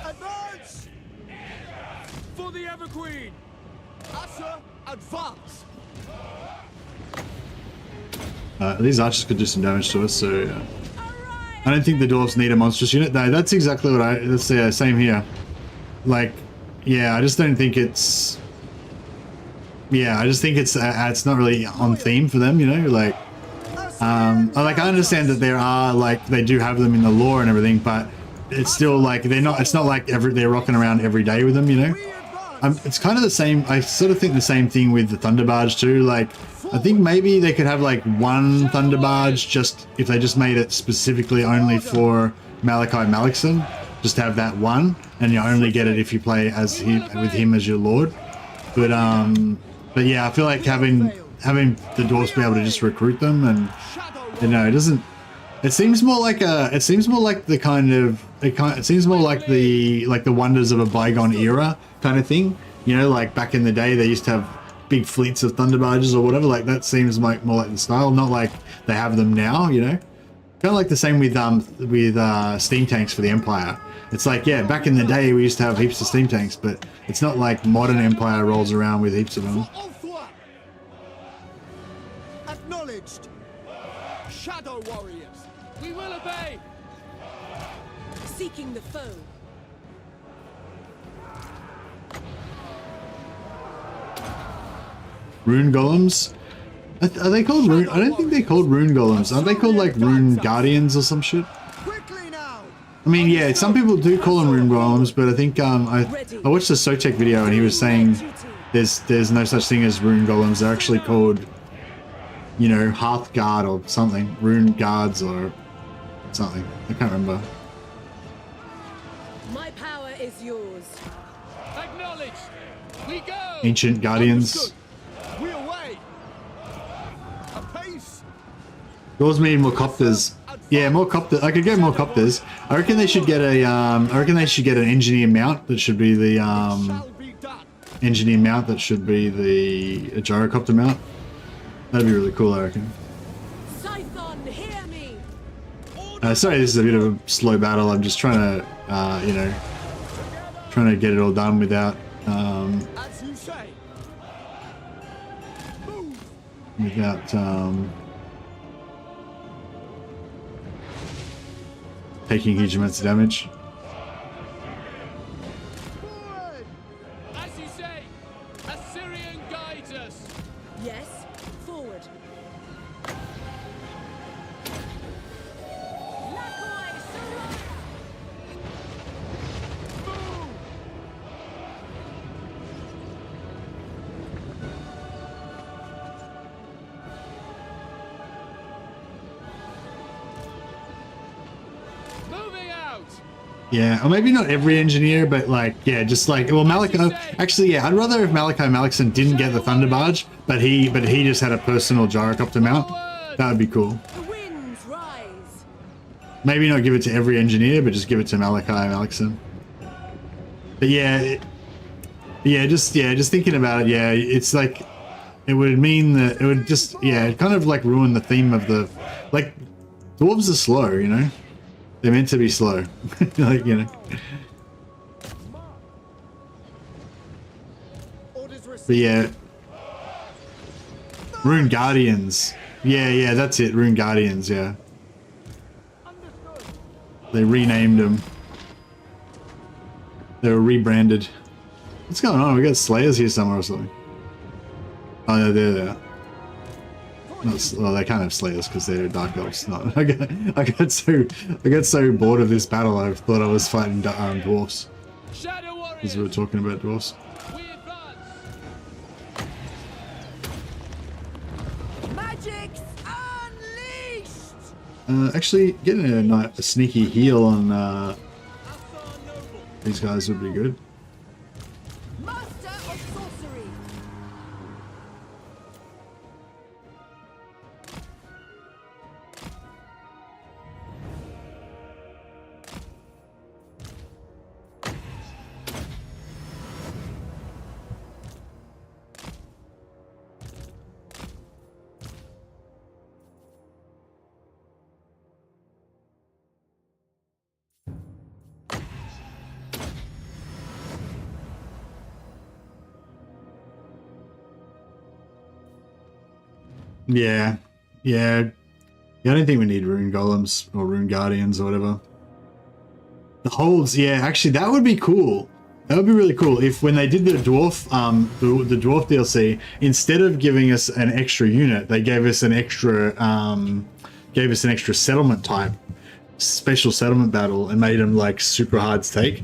Advance! for the Ever Queen. Asher, advance! These archers could do some damage to us, so I don't think the dwarves need a monstrous unit. No, that's exactly what that's the same here. Like, yeah, I just don't think it's. Yeah, I just think it's not really on theme for them, you know. Like, I understand that there are like they do have them in the lore and everything, but it's still like they're not. It's not like they're rocking around every day with them, you know. It's kind of the same. I sort of think the same thing with the Thunder Barge too. Like, I think maybe they could have like one Thunder Barge, just if they just made it specifically only for Malachi Malekith, just have that one, and you only get it if you play as with him as your lord. But yeah, I feel like having the dwarves be able to just recruit them, and you know, it doesn't. It seems more like a. It seems more like the kind of. It seems more like the wonders of a bygone era kind of thing. You know, like back in the day, they used to have big fleets of thunder barges or whatever. Like that seems like more like the style, not like they have them now. You know, kind of like the same with steam tanks for the Empire. It's like, yeah, back in the day we used to have heaps of steam tanks, but it's not like modern Empire rolls around with heaps of them. Acknowledged. Shadow warriors. We will obey. Seeking the foe. Rune golems? Are they called rune? I don't think they're called rune golems. Aren't they called like rune guardians or some shit? I mean, yeah, some people do call them rune golems, but I think I watched a Sotek video and he was saying there's no such thing as rune golems. They're actually called, you know, hearth guard or something, rune guards or something. I can't remember. My power is yours. Acknowledged. We go. Ancient guardians. We away. Apace. Yours need more copters. Yeah, more copters. I could get more copters. I reckon they should get a. I reckon they should get an engineer mount that should be the engineer mount that should be the gyrocopter mount. That'd be really cool, I reckon. Scython, hear me. Sorry, this is a bit of a slow battle. I'm just trying to, you know, trying to get it all done without, As you say. without taking huge amounts of damage. As you say, Assyrian guides us. Yes, forward. Yeah, or maybe not every engineer, but like, yeah, just like, well, Malachi, actually, yeah, I'd rather if Malachi Malekith didn't get the Thunder Barge, but he just had a personal gyrocopter mount. That would be cool. The winds rise. Maybe not give it to every engineer, but just give it to Malachi Malekith. But yeah, just thinking about it, yeah, it's like, it would mean that it would just, yeah, it kind of like ruin the theme of the, like, dwarves are slow, you know? They're meant to be slow, like, you know. But yeah, Rune Guardians. Yeah, that's it. Rune Guardians. Yeah, they renamed them. They were rebranded. What's going on? We got Slayers here somewhere or something. Oh no, they're there. Well, they can't have Slayers because they're Dark Elves. No, I got so bored of this battle. I thought I was fighting dwarfs. Because we were talking about dwarfs. Magic's unleashed. Actually, getting a sneaky heal on these guys would be good. Master of sorcery. Yeah. Yeah. Yeah, I don't think we need rune golems or rune guardians or whatever. The holds, yeah, actually that would be cool. That would be really cool if when they did the dwarf the dwarf DLC, instead of giving us an extra unit, they gave us an extra settlement type, special settlement battle, and made them like super hard to take.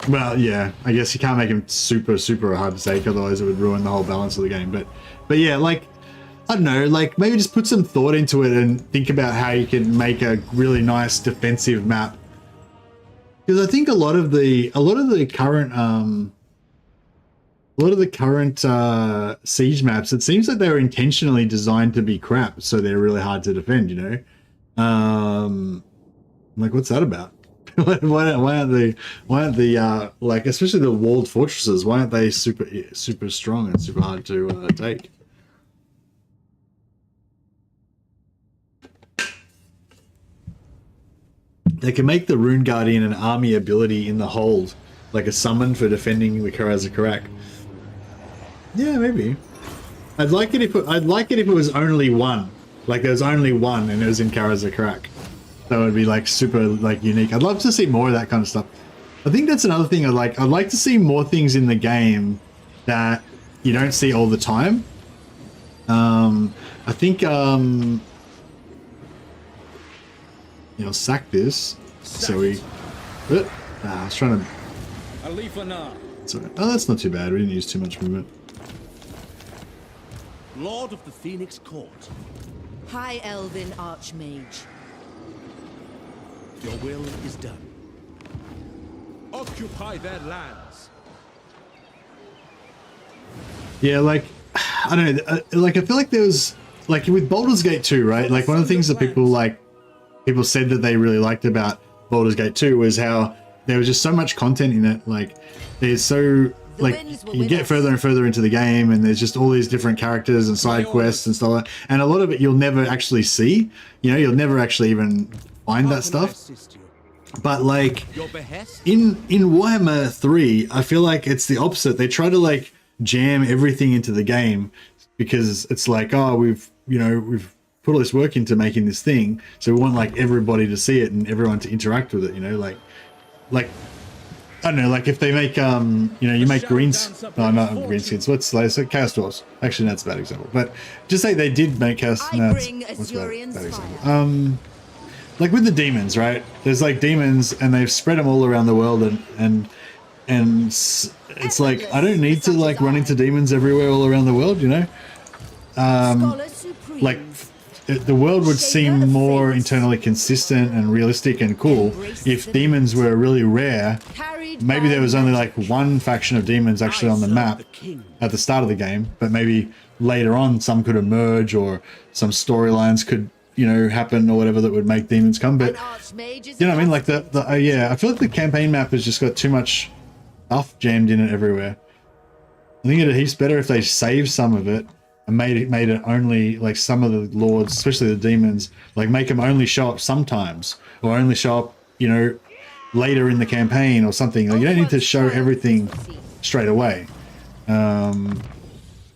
Well, yeah, I guess you can't make them super hard to take, otherwise it would ruin the whole balance of the game. But yeah, like, I don't know, like maybe just put some thought into it and think about how you can make a really nice defensive map. Because I think a lot of the current siege maps, it seems like they're intentionally designed to be crap, so they're really hard to defend, you know. Like, what's that about? why aren't the like, especially the walled fortresses, why aren't they super strong and super hard to take? They can make the Rune Guardian an army ability in the hold, like a summon for defending the Karazakarak. Yeah, maybe. I'd like it if it was only one. Like there was only one and it was in Karazakarak. That would be like super like unique. I'd love to see more of that kind of stuff. I think that's another thing I'd like to see more things in the game that you don't see all the time. I think you know, sack this. So we I was trying to ANAR. sorry. Oh, that's not too bad. We didn't use too much movement. Lord of the Phoenix Court. High Elven Archmage. Your will is done. Occupy their lands. Yeah, like, I don't know, like, I feel like there was, like, with Baldur's Gate 2, right? Like, one of the things that people said that they really liked about Baldur's Gate 2 was how there was just so much content in it. Like, there's so, like, you get further and further into the game and there's just all these different characters and side quests and stuff like that. And a lot of it you'll never actually see. You know, you'll never actually even find that stuff. But like in Warhammer 3, I feel like it's the opposite. They try to like jam everything into the game because it's like, oh, we've put all this work into making this thing, so we want like everybody to see it and everyone to interact with it, you know, like I don't know, like if they make you make not greenskins, what's so Chaos Dwarfs. Actually, that's a bad example. But just say they did make Chaos. No, that's bad example. Like with the demons, right? There's like demons, and they've spread them all around the world, and it's like I don't need to like run into demons everywhere all around the world, you know. Like the world would seem more internally consistent and realistic and cool if demons were really rare. Maybe there was only like one faction of demons actually on the map at the start of the game, but maybe later on some could emerge or some storylines could, you know, happen or whatever that would make demons come. But you know what I mean? Like yeah, I feel like the campaign map has just got too much stuff jammed in it everywhere. I think it'd heaps better if they saved some of it and made it only like some of the lords, especially the demons, like make them only show up sometimes or only show up, you know, later in the campaign or something. Like, you don't need to show everything straight away. And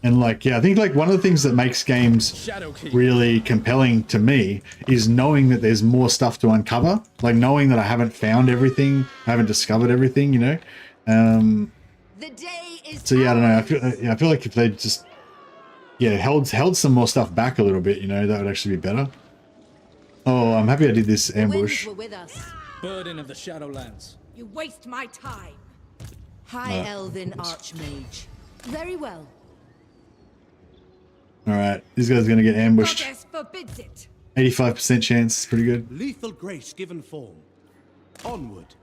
like, yeah, I think like one of the things that makes games really compelling to me is knowing that there's more stuff to uncover, like knowing that I haven't found everything, I haven't discovered everything, you know. So yeah, I don't know. I feel like if they just held some more stuff back a little bit, you know, that would actually be better. Oh, I'm happy I did this ambush. Burden of the Shadowlands. You waste my time. High Elven Archmage. Very well. All right, this guy's gonna get ambushed. 85% chance, pretty good. Lethal grace given form. Onward.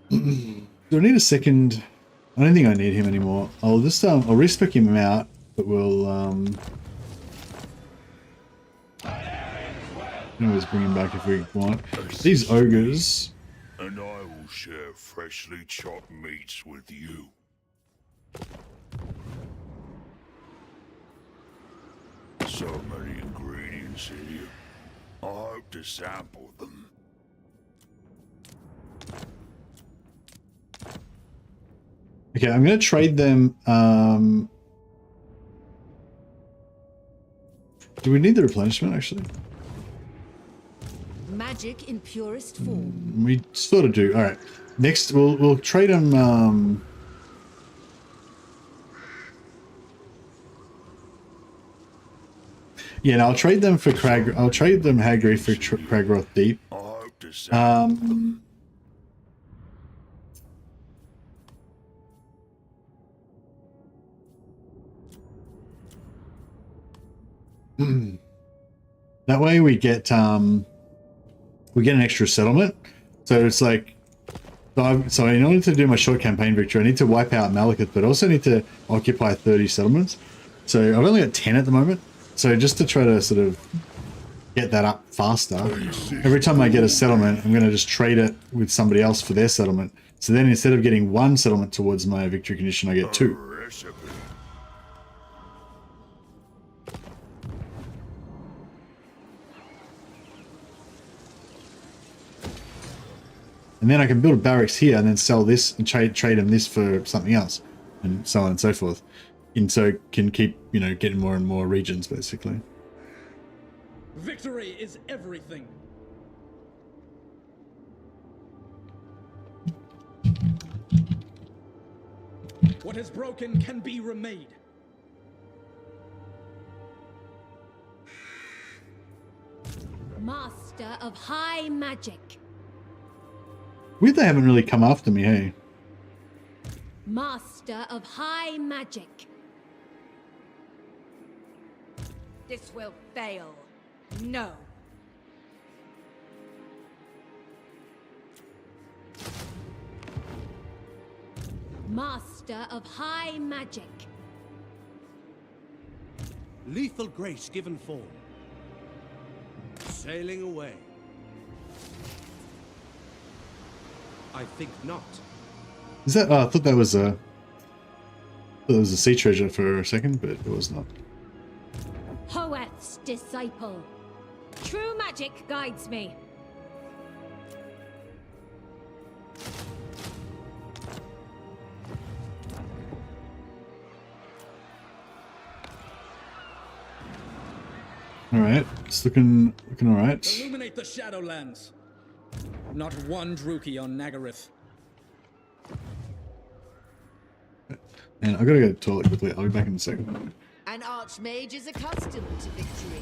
Do I need a second? I don't think I need him anymore. I'll just I'll respec him out, but we'll always bring him back if we want. These ogres. And I will share freshly chopped meats with you. So many ingredients in here. I hope to sample them. Okay, I'm going to trade them. Do we need the replenishment, actually? Magic in purest form. We sort of do. All right. Next, we'll trade them. Yeah, no, I'll trade them for Crag. I'll trade them Hagri for Cragroth Deep. That way we get an extra settlement. So it's like, so in order to do my short campaign victory, I need to wipe out Malekith, but I also need to occupy 30 settlements. So I've only got 10 at the moment. So just to try to sort of get that up faster, every time I get a settlement, I'm going to just trade it with somebody else for their settlement. So then instead of getting one settlement towards my victory condition, I get 2. And then I can build a barracks here and then sell this and trade them this for something else, and so on and so forth. And so can keep, you know, getting more and more regions, basically. Victory is everything. What is broken can be remade. Master of high magic. Weird they haven't really come after me, hey? Master of high magic. This will fail. No. Master of high magic. Lethal grace given form. Sailing away. I think not. Is that? Oh, I thought that was a sea treasure for a second, but it was not. Hoeth's disciple. True magic guides me. All right, it's looking all right. Illuminate the Shadowlands. Not one Druki on Nagaryth. And I gotta go to the toilet quickly. I'll be back in a second. An archmage is accustomed to victory.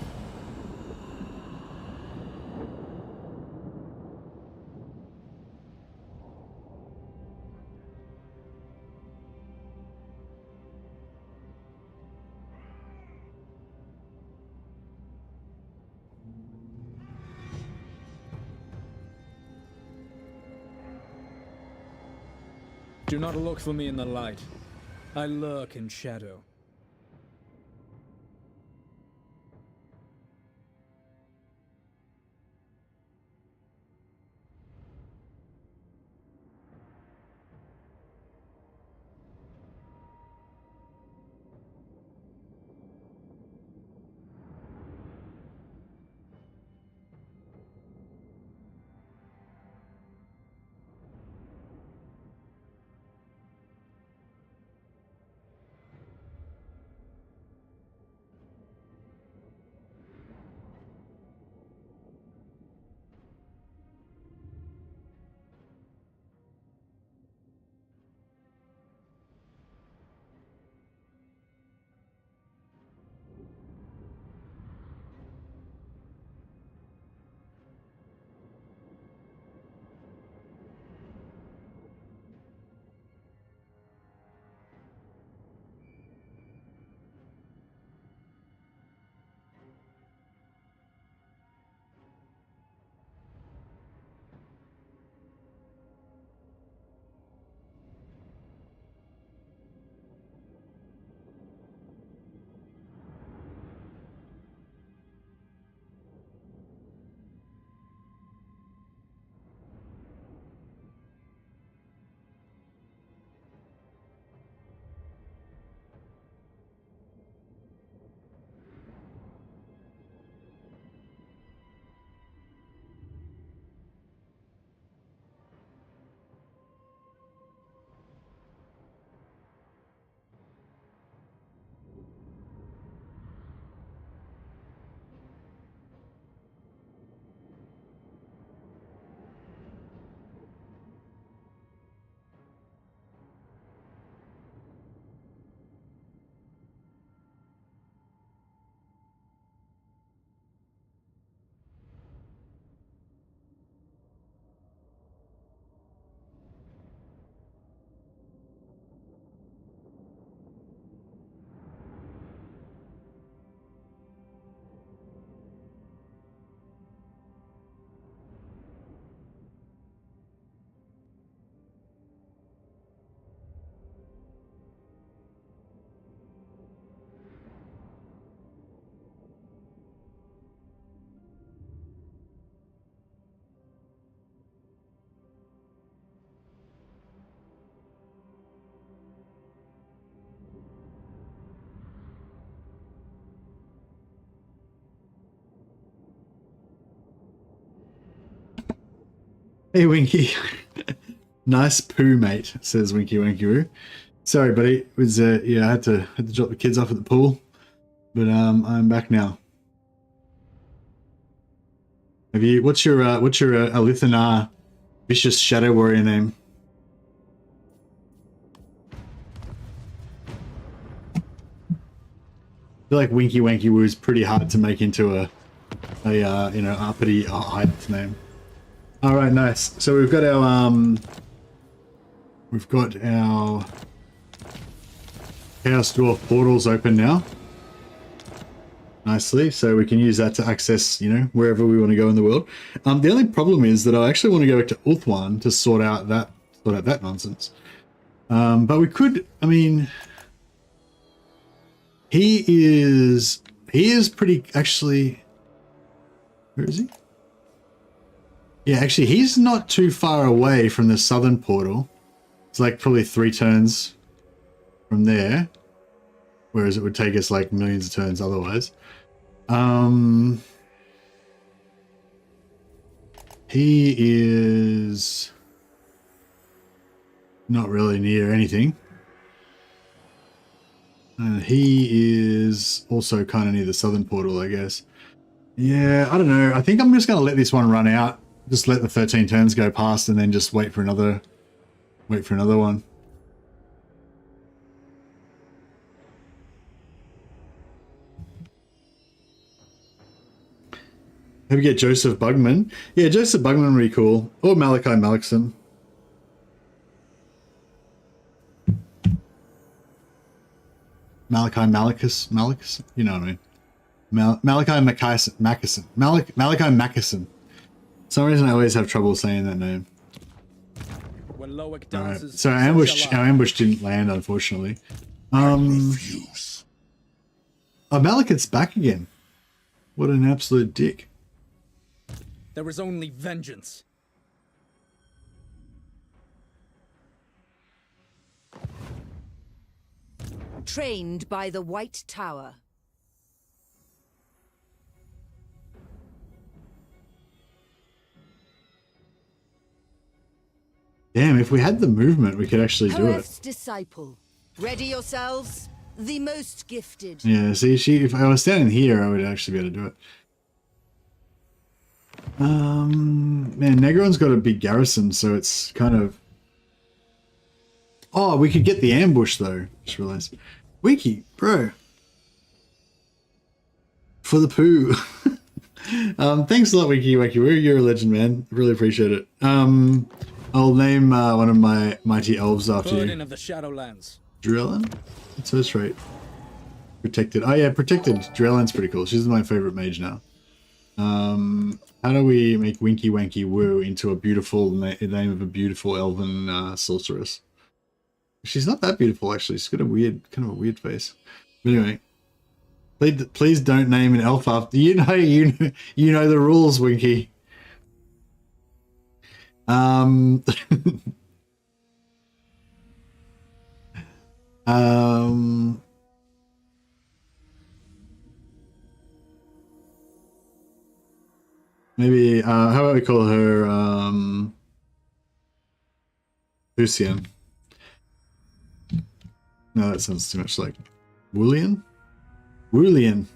Do not look for me in the light. I lurk in shadow. Hey, Winky. Nice poo, mate, says Winky Winky Woo. Sorry, buddy. It was, yeah, I had to drop the kids off at the pool. But, I'm back now. Have you, what's your ALITH ANAR vicious shadow warrior name? I feel like Winky Wanky Woo is pretty hard to make into a you know, uppity ALITH name. All right, nice. So we've got our Chaos Dwarf portals open now. Nicely, so we can use that to access, you know, wherever we want to go in the world. The only problem is that I actually want to go back to Ulthuan to sort out that nonsense. But we could, I mean, he is pretty, actually, where is he? Yeah, actually, he's not too far away from the southern portal. It's like probably 3 turns from there, whereas it would take us like millions of turns otherwise. He is not really near anything. And he is also kind of near the southern portal, I guess. Yeah, I don't know. I think I'm just going to let this one run out. Just let the 13 turns go past and then just wait for another one. Maybe get Joseph Bugman. Yeah, Joseph Bugman would be cool. Or Malachi Malekson. Malachi Malekis? You know what I mean. Malachi Mackeson. Malachi Mackeson. For some reason I always have trouble saying that name. Alright, so our ambush didn't land, unfortunately. Malekith's back again. What an absolute dick. There is only vengeance. Trained by the White Tower. Damn, if we had the movement, we could actually do it. Disciple. Ready yourselves. The most gifted. Yeah, see, if I was standing here, I would actually be able to do it. Man, Negron's got a big garrison, so it's kind of... Oh, we could get the ambush, though. Just realized. Wiki, bro. For the poo. Thanks a lot, Wiki Wiki. You're a legend, man. Really appreciate it. I'll name one of my mighty elves after you. Burden of the Shadowlands. Drellin? That's her trait. Protected. Oh yeah, protected. Drellin's pretty cool. She's my favorite mage now. How do we make Winky Wanky Woo into a beautiful name of a beautiful elven sorceress? She's not that beautiful, actually. She's got a weird, kind of a weird face. But anyway, please don't name an elf after you know the rules, Winky. Maybe how about we call her Lucian? No, that sounds too much like Woolian. Woolian.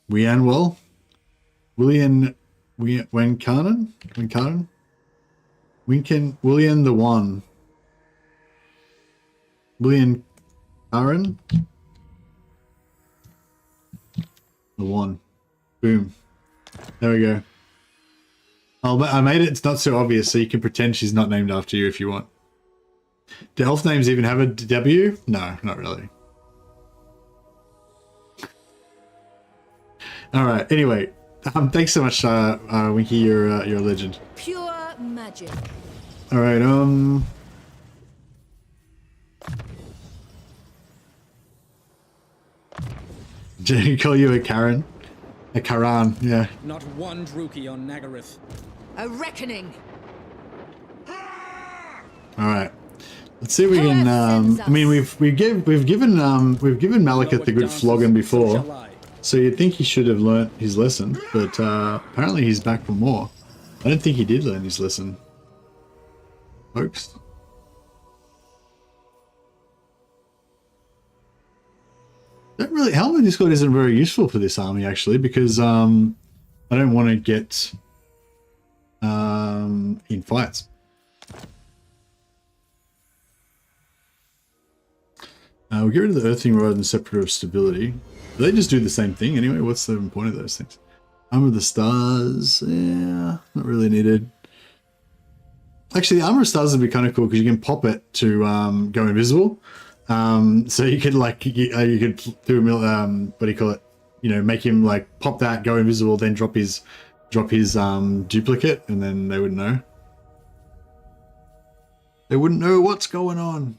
Wianwell? Willian Wencarnan? Willian the One. Willian Aaron? The One. Boom. There we go. Oh, but I made it. It's not so obvious, so you can pretend she's not named after you if you want. Do elf names even have a W? No, not really. All right. Anyway, thanks so much, Winky. You're a legend. Pure magic. All right. Did he call you a Karen? A Karan? Yeah. Not one Druki on Nagaryth. A reckoning. All right. Let's see if we can. I mean, we've given Malekith a good flogging before, so you'd think he should have learnt his lesson, but apparently he's back for more. I don't think he did learn his lesson, folks. Don't really. Helmet Discord isn't very useful for this army actually, because I don't want to get in fights. We'll get rid of the Earthing Rod and Scepter of Stability. Do they just do the same thing anyway? What's the point of those things? Armor of the Stars, yeah, not really needed. Actually, the Armor of Stars would be kind of cool because you can pop it to go invisible. So you could like you could do what do you call it? You know, make him like pop that, go invisible, then drop his duplicate, and then they wouldn't know. They wouldn't know what's going on.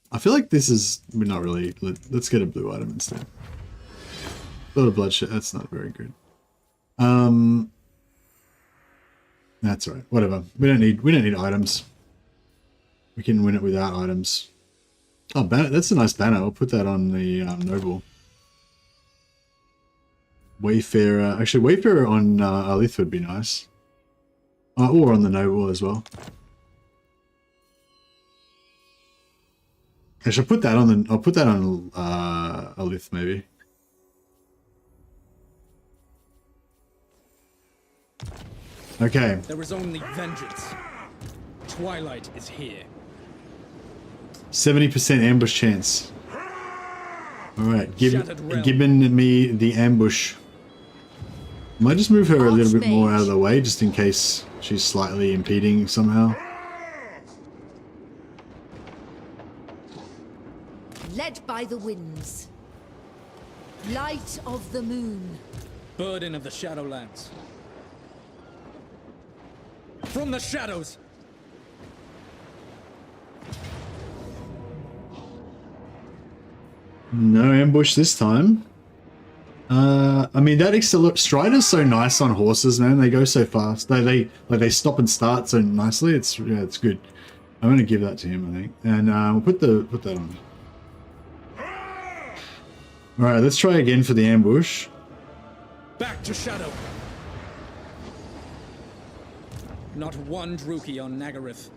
I feel like this is not really. Let's get a blue item instead. A lot of bloodshed. That's not very good. That's all right. Whatever. We don't need items. We can win it without items. Oh, banner. That's a nice banner. I'll put that on the noble. Wayfarer. Actually, Wayfarer on ALITH would be nice. Or on the noble as well. I should put that on the. I'll put that on ALITH maybe. Okay. There is only vengeance. Twilight is here. 70% ambush chance. All right, given me the ambush. Might just move her a little bit more out of the way, just in case she's slightly impeding somehow. Led by the winds. Light of the moon. Burden of the Shadowlands. From the shadows. No ambush this time. I mean, that Strider's so nice on horses, man. They go so fast. They stop and start so nicely. It's good. I'm gonna give that to him, I think. And we'll put that on. All right, let's try again for the ambush. Back to shadow. Not one Druki on Nagaryth.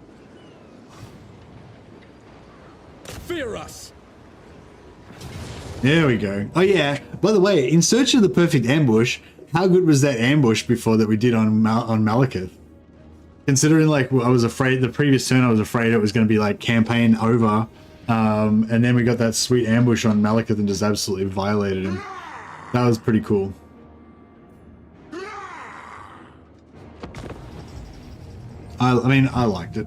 Fear us. There we go. Oh yeah. By the way, in search of the perfect ambush, how good was that ambush before that we did on Malekith? Considering like I was afraid the previous turn, I was afraid it was going to be like campaign over, and then we got that sweet ambush on Malekith and just absolutely violated him. That was pretty cool. I mean, I liked it.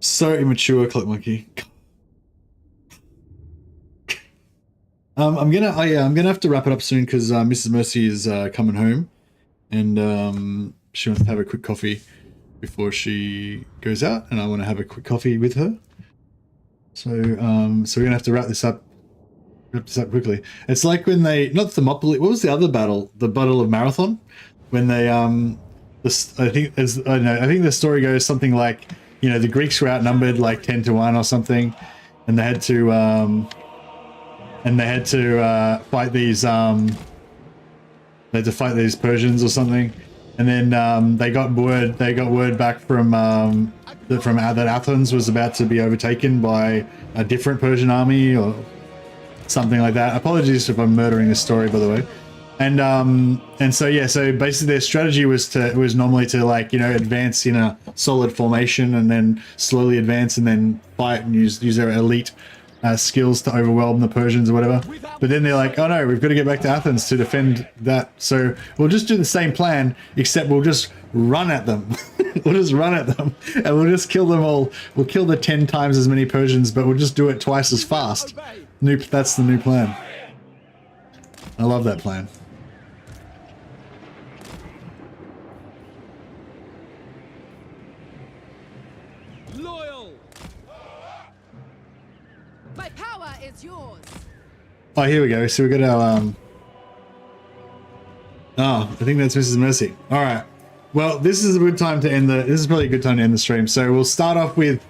So immature, Click Monkey. I'm gonna have to wrap it up soon because Mrs. Mercy is coming home, and she wants to have a quick coffee before she goes out, and I want to have a quick coffee with her. So we're gonna have to wrap this up quickly. It's like when they, not Thermopylae, what was the other battle? The Battle of Marathon, when they I think the story goes something like, you know, the Greeks were outnumbered like 10-1 or something, and they had to fight these Persians or something, and then they got word back from that Athens was about to be overtaken by a different Persian army or something like that. Apologies if I'm murdering this story, by the way. And so yeah, so basically their strategy was normally to, like, you know, advance in a solid formation and then slowly advance and then fight and use their elite skills to overwhelm the Persians or whatever. But then they're like, oh no, we've got to get back to Athens to defend that. So we'll just do the same plan, except we'll just run at them. We'll just run at them and we'll just kill them all. We'll kill the 10 times as many Persians, but we'll just do it twice as fast. That's the new plan. I love that plan. Loyal. My power is yours. Oh, here we go. So we got our Oh, I think that's Mrs. Mercy. All right. Well, this is a good time to end the. This is probably a good time to end the stream. So we'll start off with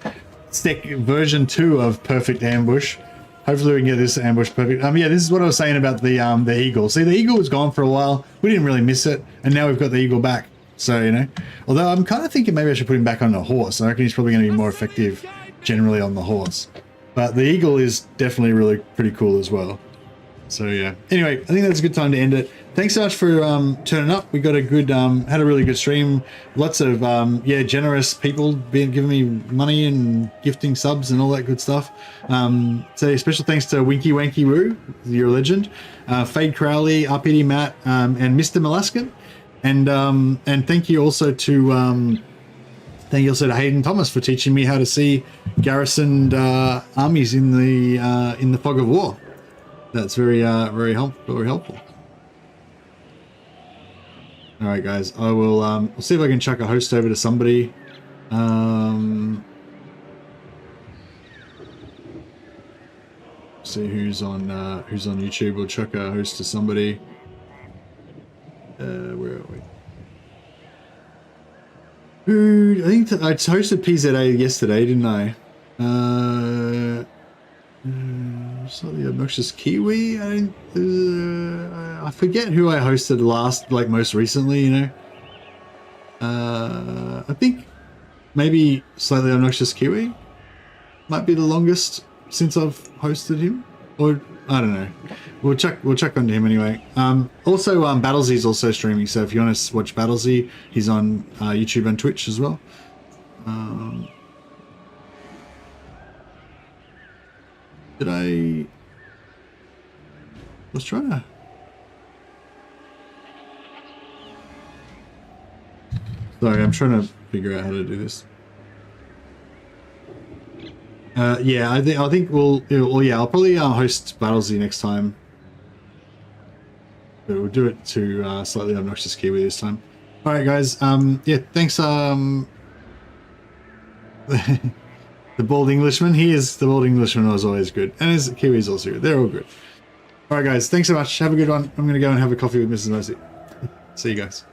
version 2 of Perfect Ambush. Hopefully we can get this ambush perfect. Yeah, this is what I was saying about the eagle. See, the eagle was gone for a while. We didn't really miss it, and now we've got the eagle back. So, you know, although I'm kind of thinking maybe I should put him back on a horse. I reckon he's probably going to be more effective generally on the horse. But the eagle is definitely really pretty cool as well. So yeah. Anyway, I think that's a good time to end it. Thanks so much for turning up. We got a good, had a really good stream. Lots of yeah, generous people giving me money and gifting subs and all that good stuff. So special thanks to Winky Wanky Woo, you're a legend. Fade Crowley, RPD Matt, and Mr. Malaskin. And thank you also to Hayden Thomas for teaching me how to see garrisoned armies in the fog of war. That's very helpful. All right, guys. I will. I'll see if I can chuck a host over to somebody. See who's on YouTube. We'll chuck a host to somebody. Where are we? Who? I think I hosted PZA yesterday, didn't I? Slightly obnoxious Kiwi. I forget who I hosted last, like most recently. You know. I think maybe slightly obnoxious Kiwi might be the longest since I've hosted him, or I don't know. We'll check onto him anyway. Also, Battlesy's also streaming, so if you want to watch Battlesy, he's on YouTube and Twitch as well. I was trying to. Sorry, I'm trying to figure out how to do this. Yeah, I think we'll yeah, I'll probably host Battlesy next time. But we'll do it to slightly obnoxious Kiwi this time. All right, guys. Yeah, thanks. The bald Englishman. The bald Englishman was always good, and his Kiwi's also good. They're all good. All right, guys. Thanks so much. Have a good one. I'm gonna go and have a coffee with Mrs. Mercy. See you guys.